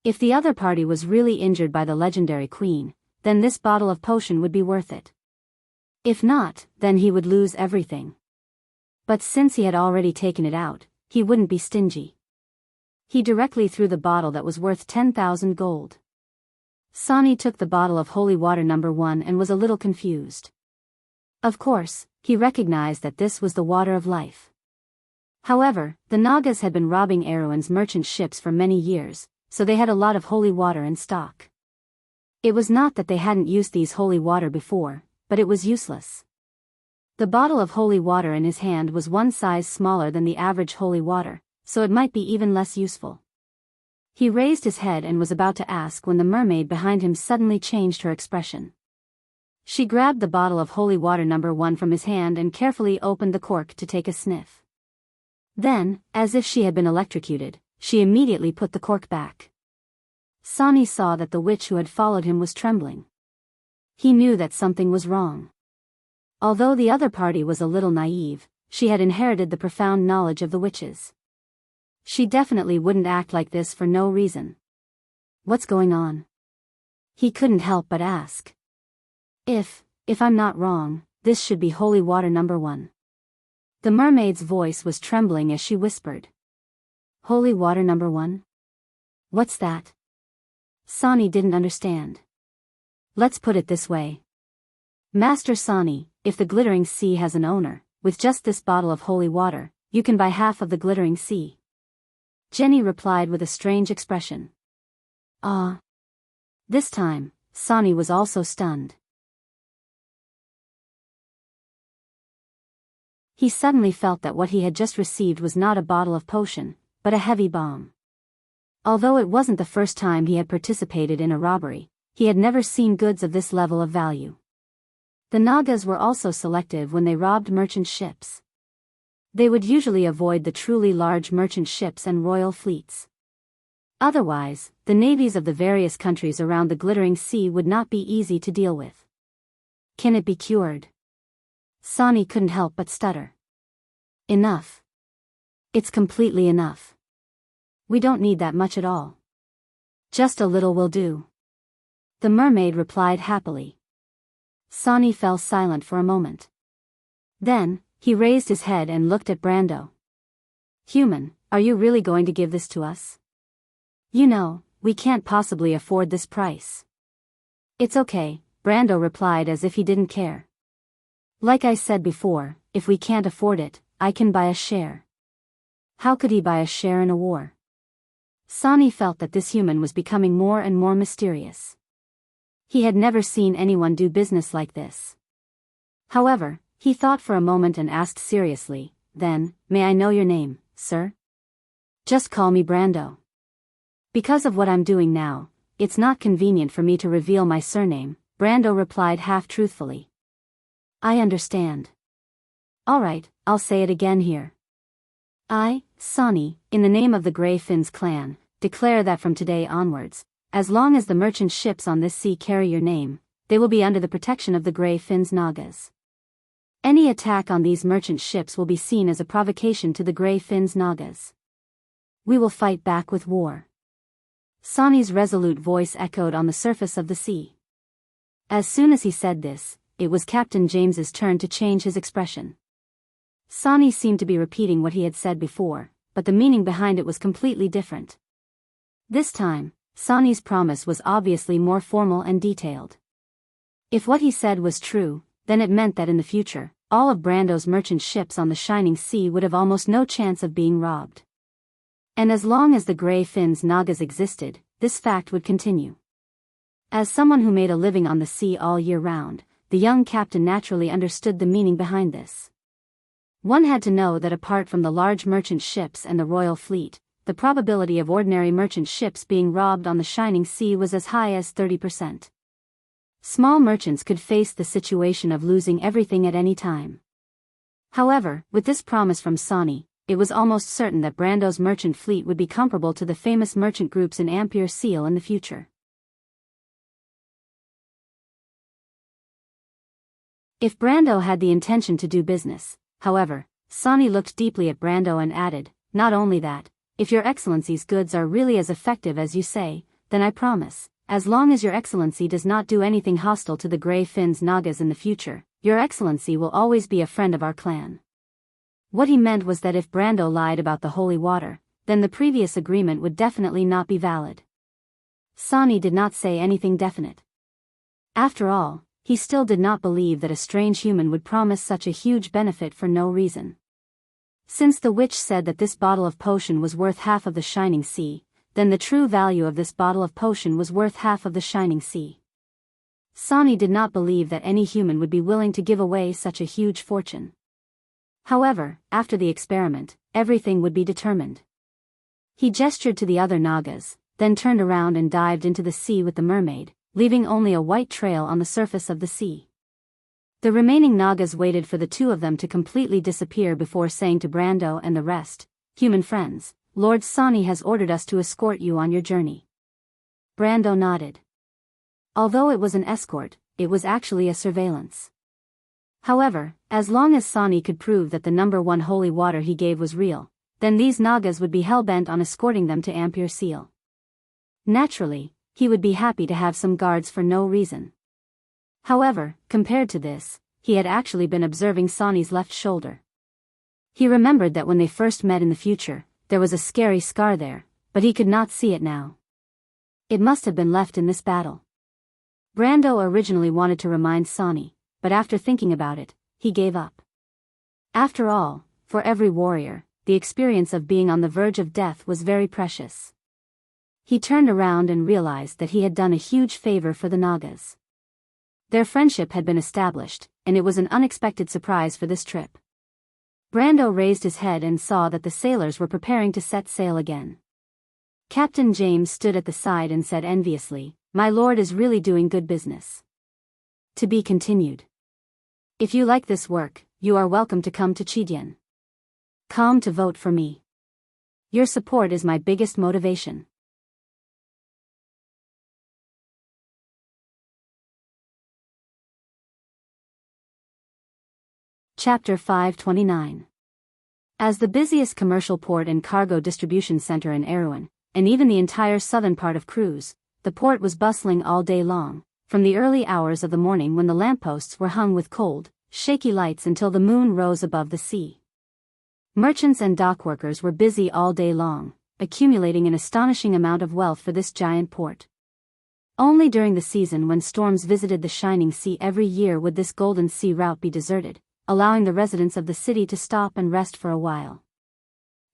If the other party was really injured by the legendary queen, then this bottle of potion would be worth it. If not, then he would lose everything. But since he had already taken it out, he wouldn't be stingy. He directly threw the bottle that was worth 10,000 gold. Sani took the bottle of holy water number 1 and was a little confused. Of course, he recognized that this was the water of life. However, the Nagas had been robbing Erewhon's merchant ships for many years, so they had a lot of holy water in stock. It was not that they hadn't used these holy water before, but it was useless. The bottle of holy water in his hand was one size smaller than the average holy water, so it might be even less useful. He raised his head and was about to ask when the mermaid behind him suddenly changed her expression. She grabbed the bottle of holy water number 1 from his hand and carefully opened the cork to take a sniff. Then, as if she had been electrocuted, she immediately put the cork back. Sani saw that the witch who had followed him was trembling. He knew that something was wrong. Although the other party was a little naive, she had inherited the profound knowledge of the witches. She definitely wouldn't act like this for no reason. What's going on? He couldn't help but ask. If I'm not wrong, this should be holy water number 1. The mermaid's voice was trembling as she whispered. Holy water number 1? What's that? Sani didn't understand. Let's put it this way. Master Sani, if the glittering sea has an owner, with just this bottle of holy water, you can buy half of the glittering sea. Jenny replied with a strange expression. Ah. This time, Sani was also stunned. He suddenly felt that what he had just received was not a bottle of potion, but a heavy bomb. Although it wasn't the first time he had participated in a robbery, he had never seen goods of this level of value. The Nagas were also selective when they robbed merchant ships. They would usually avoid the truly large merchant ships and royal fleets. Otherwise, the navies of the various countries around the glittering sea would not be easy to deal with. Can it be cured? Sani couldn't help but stutter. Enough. It's completely enough. We don't need that much at all. Just a little will do. The mermaid replied happily. Sani fell silent for a moment. Then, he raised his head and looked at Brando. Human, are you really going to give this to us? You know, we can't possibly afford this price. It's okay, Brando replied as if he didn't care. Like I said before, if we can't afford it, I can buy a share. How could he buy a share in a war? Sani felt that this human was becoming more and more mysterious. He had never seen anyone do business like this. However, he thought for a moment and asked seriously, then, may I know your name, sir? Just call me Brando. Because of what I'm doing now, it's not convenient for me to reveal my surname, Brando replied half-truthfully. I understand. Alright, I'll say it again here. I, Sani, in the name of the Grey Finns clan, declare that from today onwards, as long as the merchant ships on this sea carry your name, they will be under the protection of the Grey Finns Nagas. Any attack on these merchant ships will be seen as a provocation to the Grey Finns Nagas. We will fight back with war. Sani's resolute voice echoed on the surface of the sea. As soon as he said this, it was Captain James's turn to change his expression. Sani seemed to be repeating what he had said before, but the meaning behind it was completely different. This time, Sani's promise was obviously more formal and detailed. If what he said was true, then it meant that in the future, all of Brando's merchant ships on the shining sea would have almost no chance of being robbed. And as long as the Grey Finns Nagas existed, this fact would continue. As someone who made a living on the sea all year round, the young captain naturally understood the meaning behind this. One had to know that apart from the large merchant ships and the royal fleet, the probability of ordinary merchant ships being robbed on the shining sea was as high as 30%. Small merchants could face the situation of losing everything at any time. However, with this promise from Sani, it was almost certain that Brando's merchant fleet would be comparable to the famous merchant groups in Ampere Seal in the future. If Brando had the intention to do business, however, Sani looked deeply at Brando and added, not only that, if your excellency's goods are really as effective as you say, then I promise, as long as your excellency does not do anything hostile to the Grey Finns Nagas in the future, your excellency will always be a friend of our clan. What he meant was that if Brando lied about the holy water, then the previous agreement would definitely not be valid. Sani did not say anything definite. After all, he still did not believe that a strange human would promise such a huge benefit for no reason. Since the witch said that this bottle of potion was worth half of the Shining Sea, then the true value of this bottle of potion was worth half of the Shining Sea. Sani did not believe that any human would be willing to give away such a huge fortune. However, after the experiment, everything would be determined. He gestured to the other Nagas, then turned around and dived into the sea with the mermaid, leaving only a white trail on the surface of the sea. The remaining Nagas waited for the two of them to completely disappear before saying to Brando and the rest, "Human friends, Lord Sani has ordered us to escort you on your journey." Brando nodded. Although it was an escort, it was actually a surveillance. However, as long as Sani could prove that the number 1 holy water he gave was real, then these Nagas would be hell-bent on escorting them to Ampere Seal. Naturally, he would be happy to have some guards for no reason. However, compared to this, he had actually been observing Sani's left shoulder. He remembered that when they first met in the future, there was a scary scar there, but he could not see it now. It must have been left in this battle. Brando originally wanted to remind Sani, but after thinking about it, he gave up. After all, for every warrior, the experience of being on the verge of death was very precious. He turned around and realized that he had done a huge favor for the Nagas. Their friendship had been established, and it was an unexpected surprise for this trip. Brando raised his head and saw that the sailors were preparing to set sail again. Captain James stood at the side and said enviously, "My lord is really doing good business." To be continued. If you like this work, you are welcome to come to Chidian. Come to vote for me. Your support is my biggest motivation. Chapter 529. As the busiest commercial port and cargo distribution center in Erewhon, and even the entire southern part of Cruz, the port was bustling all day long, from the early hours of the morning when the lampposts were hung with cold, shaky lights until the moon rose above the sea. Merchants and dockworkers were busy all day long, accumulating an astonishing amount of wealth for this giant port. Only during the season when storms visited the Shining Sea every year would this Golden Sea route be deserted, allowing the residents of the city to stop and rest for a while.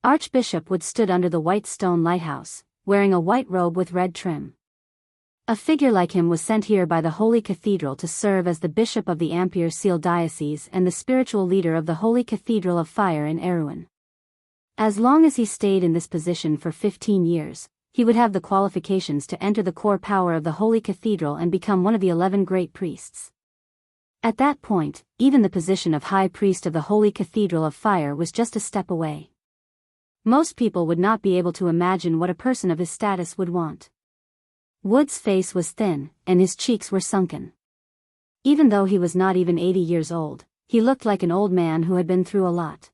Archbishop Wood stood under the white stone lighthouse, wearing a white robe with red trim. A figure like him was sent here by the Holy Cathedral to serve as the bishop of the Ampere Seal Diocese and the spiritual leader of the Holy Cathedral of Fire in Erewhon. As long as he stayed in this position for 15 years, he would have the qualifications to enter the core power of the Holy Cathedral and become one of the 11 great priests. At that point, even the position of High Priest of the Holy Cathedral of Fire was just a step away. Most people would not be able to imagine what a person of his status would want. Wood's face was thin, and his cheeks were sunken. Even though he was not even 80 years old, he looked like an old man who had been through a lot.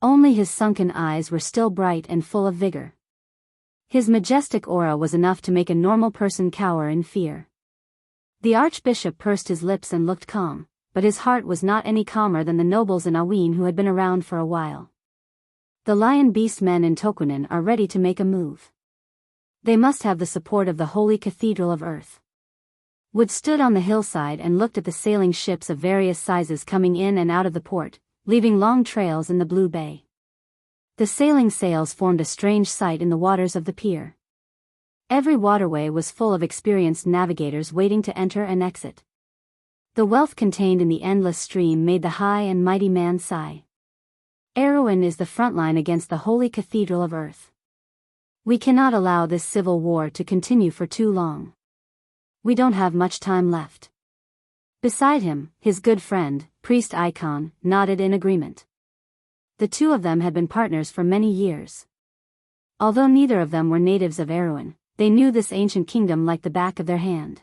Only his sunken eyes were still bright and full of vigor. His majestic aura was enough to make a normal person cower in fear. The archbishop pursed his lips and looked calm, but his heart was not any calmer than the nobles in Awin who had been around for a while. The lion beast men in Tokunin are ready to make a move. They must have the support of the Holy Cathedral of Earth. Wood stood on the hillside and looked at the sailing ships of various sizes coming in and out of the port, leaving long trails in the blue bay. The sailing sails formed a strange sight in the waters of the pier. Every waterway was full of experienced navigators waiting to enter and exit. The wealth contained in the endless stream made the high and mighty man sigh. Erewhon is the front line against the Holy Cathedral of Earth. We cannot allow this civil war to continue for too long. We don't have much time left. Beside him, his good friend, Priest Icon, nodded in agreement. The two of them had been partners for many years. Although neither of them were natives of Erewhon, they knew this ancient kingdom like the back of their hand.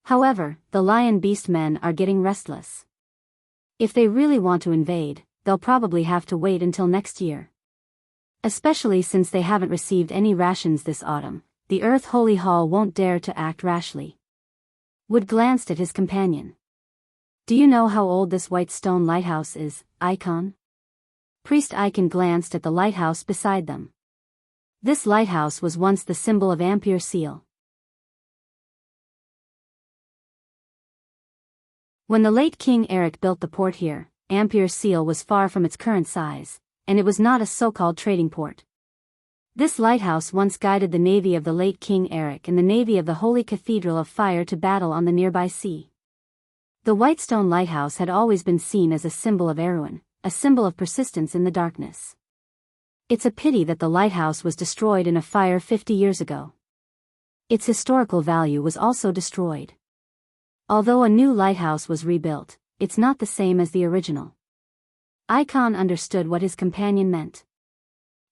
However, the lion beast men are getting restless. If they really want to invade, they'll probably have to wait until next year. Especially since they haven't received any rations this autumn, the Earth Holy Hall won't dare to act rashly. Wood glanced at his companion. Do you know how old this white stone lighthouse is, Icon? Priest Icon glanced at the lighthouse beside them. This lighthouse was once the symbol of Ampere Seal, When the late King Eric built the port here, Ampere Seal was far from its current size, and it was not a so-called trading port. This lighthouse once guided the navy of the late King Eric and the navy of the Holy Cathedral of Fire to battle on the nearby sea. The Whitestone Lighthouse had always been seen as a symbol of Erewhon, a symbol of persistence in the darkness. It's a pity that the lighthouse was destroyed in a fire 50 years ago. Its historical value was also destroyed. Although a new lighthouse was rebuilt, it's not the same as the original. Icon understood what his companion meant.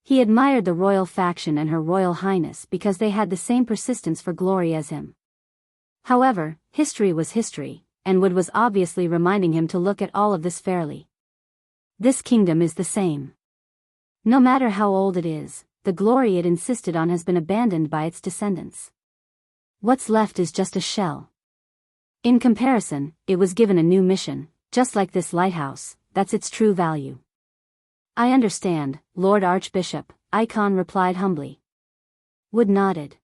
He admired the royal faction and Her Royal Highness because they had the same persistence for glory as him. However, history was history, and Wood was obviously reminding him to look at all of this fairly. This kingdom is the same. No matter how old it is, the glory it insisted on has been abandoned by its descendants. What's left is just a shell. In comparison, it was given a new mission, just like this lighthouse, that's its true value. I understand, Lord Archbishop, Icon replied humbly. Wood nodded.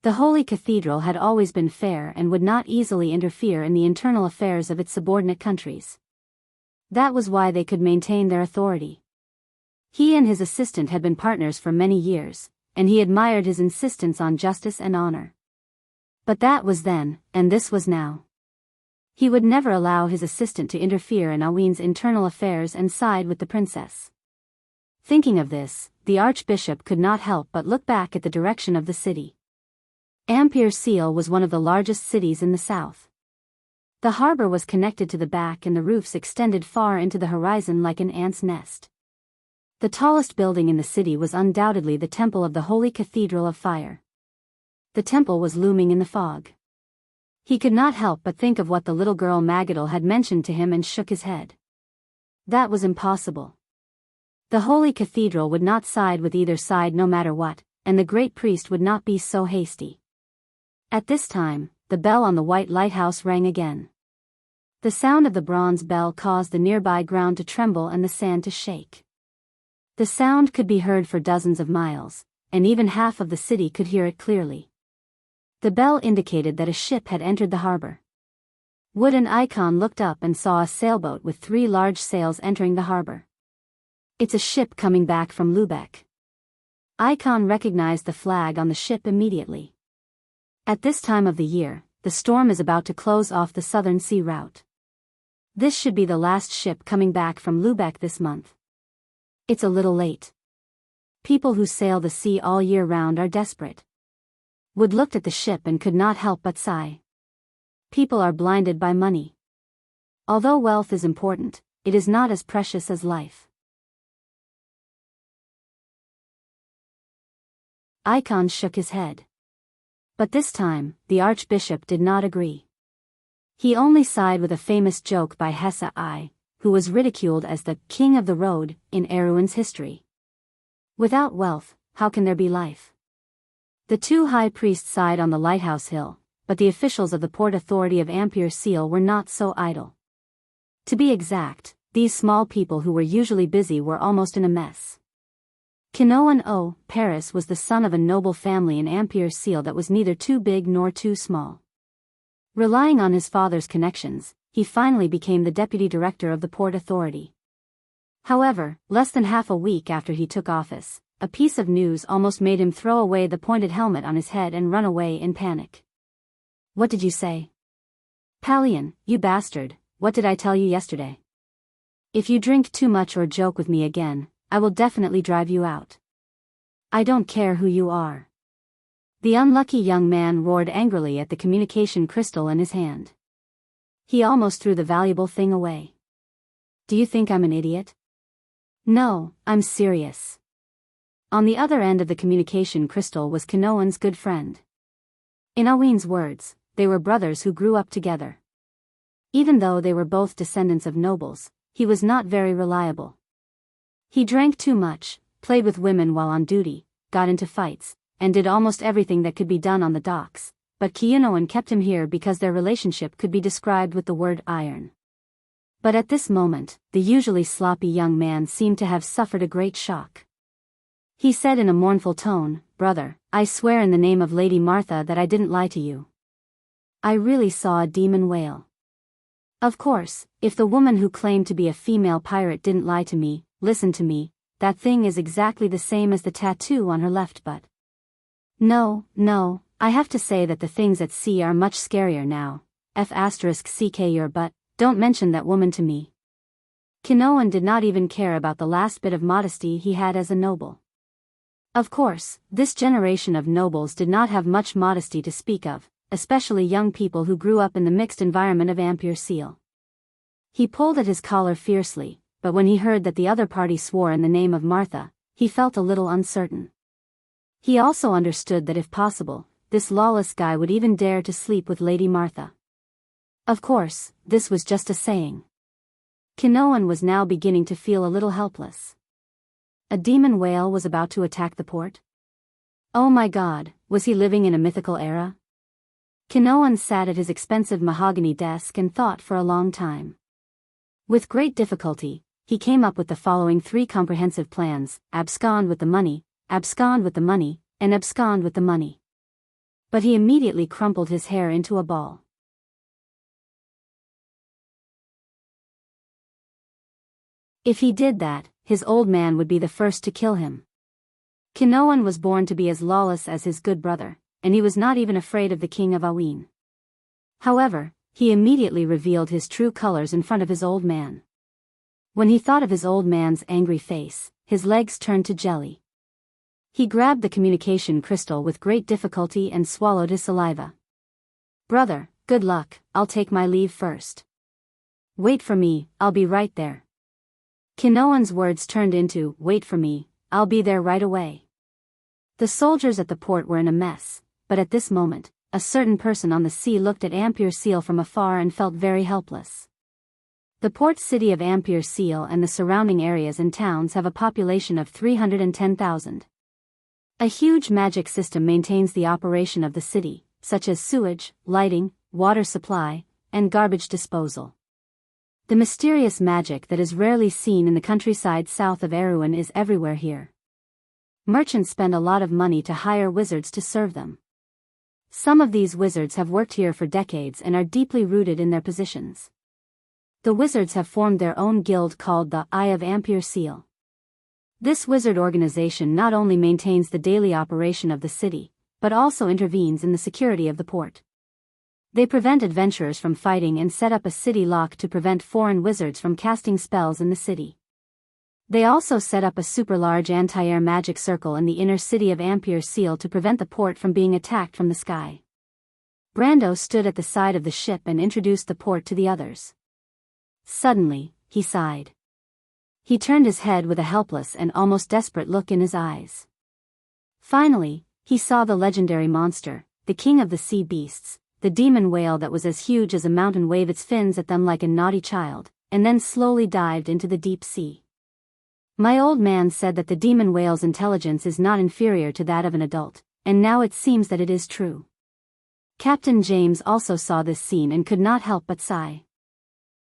The Holy Cathedral had always been fair and would not easily interfere in the internal affairs of its subordinate countries. That was why they could maintain their authority. He and his assistant had been partners for many years, and he admired his insistence on justice and honor. But that was then, and this was now. He would never allow his assistant to interfere in Aween's internal affairs and side with the princess. Thinking of this, the archbishop could not help but look back at the direction of the city. Ampere Seal was one of the largest cities in the south. The harbor was connected to the back and the roofs extended far into the horizon like an ant's nest. The tallest building in the city was undoubtedly the Temple of the Holy Cathedral of Fire. The temple was looming in the fog. He could not help but think of what the little girl Magadal had mentioned to him and shook his head. That was impossible. The Holy Cathedral would not side with either side no matter what, and the great priest would not be so hasty. At this time, the bell on the white lighthouse rang again. The sound of the bronze bell caused the nearby ground to tremble and the sand to shake. The sound could be heard for dozens of miles, and even half of the city could hear it clearly. The bell indicated that a ship had entered the harbor. Wood and Icon looked up and saw a sailboat with 3 large sails entering the harbor. It's a ship coming back from Lübeck. Icon recognized the flag on the ship immediately. At this time of the year, the storm is about to close off the southern sea route. This should be the last ship coming back from Lübeck this month. It's a little late. People who sail the sea all year round are desperate. Wood looked at the ship and could not help but sigh. People are blinded by money. Although wealth is important, it is not as precious as life. Icon shook his head. But this time, the archbishop did not agree. He only sighed with a famous joke by Hesse I, who was ridiculed as the king of the road in Erewhon's history. Without wealth, how can there be life? The 2 high priests sighed on the lighthouse hill, but the officials of the Port Authority of Ampere Seal were not so idle. To be exact, these small people who were usually busy were almost in a mess. Kinoan O. Paris was the son of a noble family in Ampere Seal that was neither too big nor too small. Relying on his father's connections, he finally became the deputy director of the Port Authority. However, less than half a week after he took office, a piece of news almost made him throw away the pointed helmet on his head and run away in panic. What did you say? Pallion, you bastard, what did I tell you yesterday? If you drink too much or joke with me again, I will definitely drive you out. I don't care who you are. The unlucky young man roared angrily at the communication crystal in his hand. He almost threw the valuable thing away. Do you think I'm an idiot? No, I'm serious. On the other end of the communication crystal was Kinoan's good friend. In Aween's words, they were brothers who grew up together. Even though they were both descendants of nobles, he was not very reliable. He drank too much, played with women while on duty, got into fights, and did almost everything that could be done on the docks, but Kinoan kept him here because their relationship could be described with the word iron. But at this moment, the usually sloppy young man seemed to have suffered a great shock. He said in a mournful tone, "Brother, I swear in the name of Lady Martha that I didn't lie to you. I really saw a demon whale." Of course, if the woman who claimed to be a female pirate didn't lie to me, listen to me, that thing is exactly the same as the tattoo on her left butt. No, I have to say that the things at sea are much scarier now. *ck your butt, don't mention that woman to me. Kinoan did not even care about the last bit of modesty he had as a noble. Of course, this generation of nobles did not have much modesty to speak of, especially young people who grew up in the mixed environment of Ampere Seal. He pulled at his collar fiercely, but when he heard that the other party swore in the name of Martha, he felt a little uncertain. He also understood that if possible, this lawless guy would even dare to sleep with Lady Martha. Of course, this was just a saying. Kinoan was now beginning to feel a little helpless. A demon whale was about to attack the port? Oh my God, was he living in a mythical era? Kinoan sat at his expensive mahogany desk and thought for a long time. With great difficulty, he came up with the following 3 comprehensive plans: abscond with the money, abscond with the money, and abscond with the money. But he immediately crumpled his hair into a ball. If he did that, his old man would be the first to kill him. Kinoan was born to be as lawless as his good brother, and he was not even afraid of the king of Awin. However, he immediately revealed his true colors in front of his old man. When he thought of his old man's angry face, his legs turned to jelly. He grabbed the communication crystal with great difficulty and swallowed his saliva. Brother, good luck, I'll take my leave first. Wait for me, I'll be right there. Kinoan's words turned into, wait for me, I'll be there right away. The soldiers at the port were in a mess, but at this moment, a certain person on the sea looked at Ampere Seal from afar and felt very helpless. The port city of Ampere Seal and the surrounding areas and towns have a population of 310,000. A huge magic system maintains the operation of the city, such as sewage, lighting, water supply, and garbage disposal. The mysterious magic that is rarely seen in the countryside south of Erewhon is everywhere here. Merchants spend a lot of money to hire wizards to serve them. Some of these wizards have worked here for decades and are deeply rooted in their positions. The wizards have formed their own guild called the Eye of Ampere Seal. This wizard organization not only maintains the daily operation of the city, but also intervenes in the security of the port. They prevent adventurers from fighting and set up a city lock to prevent foreign wizards from casting spells in the city. They also set up a super large anti-air magic circle in the inner city of Ampere Seal to prevent the port from being attacked from the sky. Brando stood at the side of the ship and introduced the port to the others. Suddenly, he sighed. He turned his head with a helpless and almost desperate look in his eyes. Finally, he saw the legendary monster, the king of the sea beasts, the demon whale that was as huge as a mountain, wave its fins at them like a naughty child, and then slowly dived into the deep sea. My old man said that the demon whale's intelligence is not inferior to that of an adult, and now it seems that it is true. Captain James also saw this scene and could not help but sigh.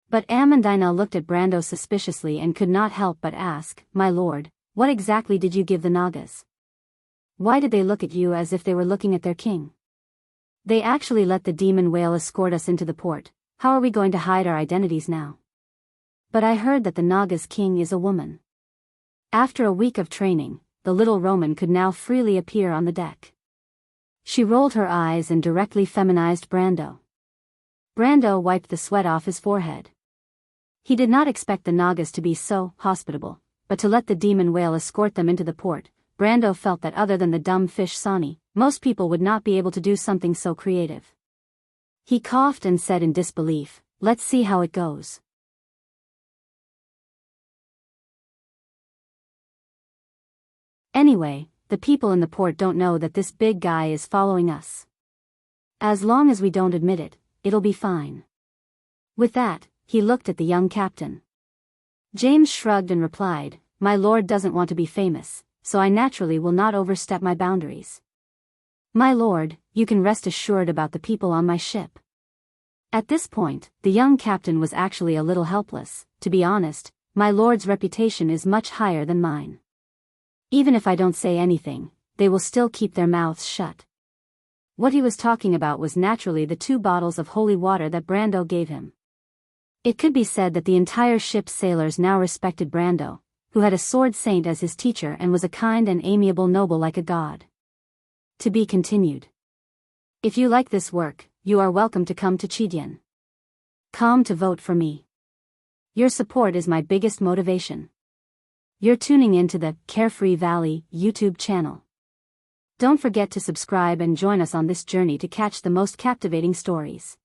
But Amandina looked at Brando suspiciously and could not help but ask, "My lord, what exactly did you give the Nagas? Why did they look at you as if they were looking at their king? They actually let the demon whale escort us into the port. How are we going to hide our identities now? But I heard that the Nagas' king is a woman." After a week of training, the little Roman could now freely appear on the deck. She rolled her eyes and directly feminized Brando. Brando wiped the sweat off his forehead. He did not expect the Nagas to be so hospitable, but to let the demon whale escort them into the port, Brando felt that other than the dumb fish Sani, most people would not be able to do something so creative. He coughed and said in disbelief, "Let's see how it goes." Anyway, the people in the port don't know that this big guy is following us. As long as we don't admit it, it'll be fine. With that, he looked at the young captain. James shrugged and replied, "My lord doesn't want to be famous, so I naturally will not overstep my boundaries. My lord, you can rest assured about the people on my ship." At this point, the young captain was actually a little helpless. To be honest, my lord's reputation is much higher than mine. Even if I don't say anything, they will still keep their mouths shut. What he was talking about was naturally the 2 bottles of holy water that Brando gave him. It could be said that the entire ship's sailors now respected Brando, who had a sword saint as his teacher and was a kind and amiable noble like a god. To be continued. If you like this work, you are welcome to come to Chidian. Come to vote for me. Your support is my biggest motivation. You're tuning in to the Carefree Valley YouTube channel. Don't forget to subscribe and join us on this journey to catch the most captivating stories.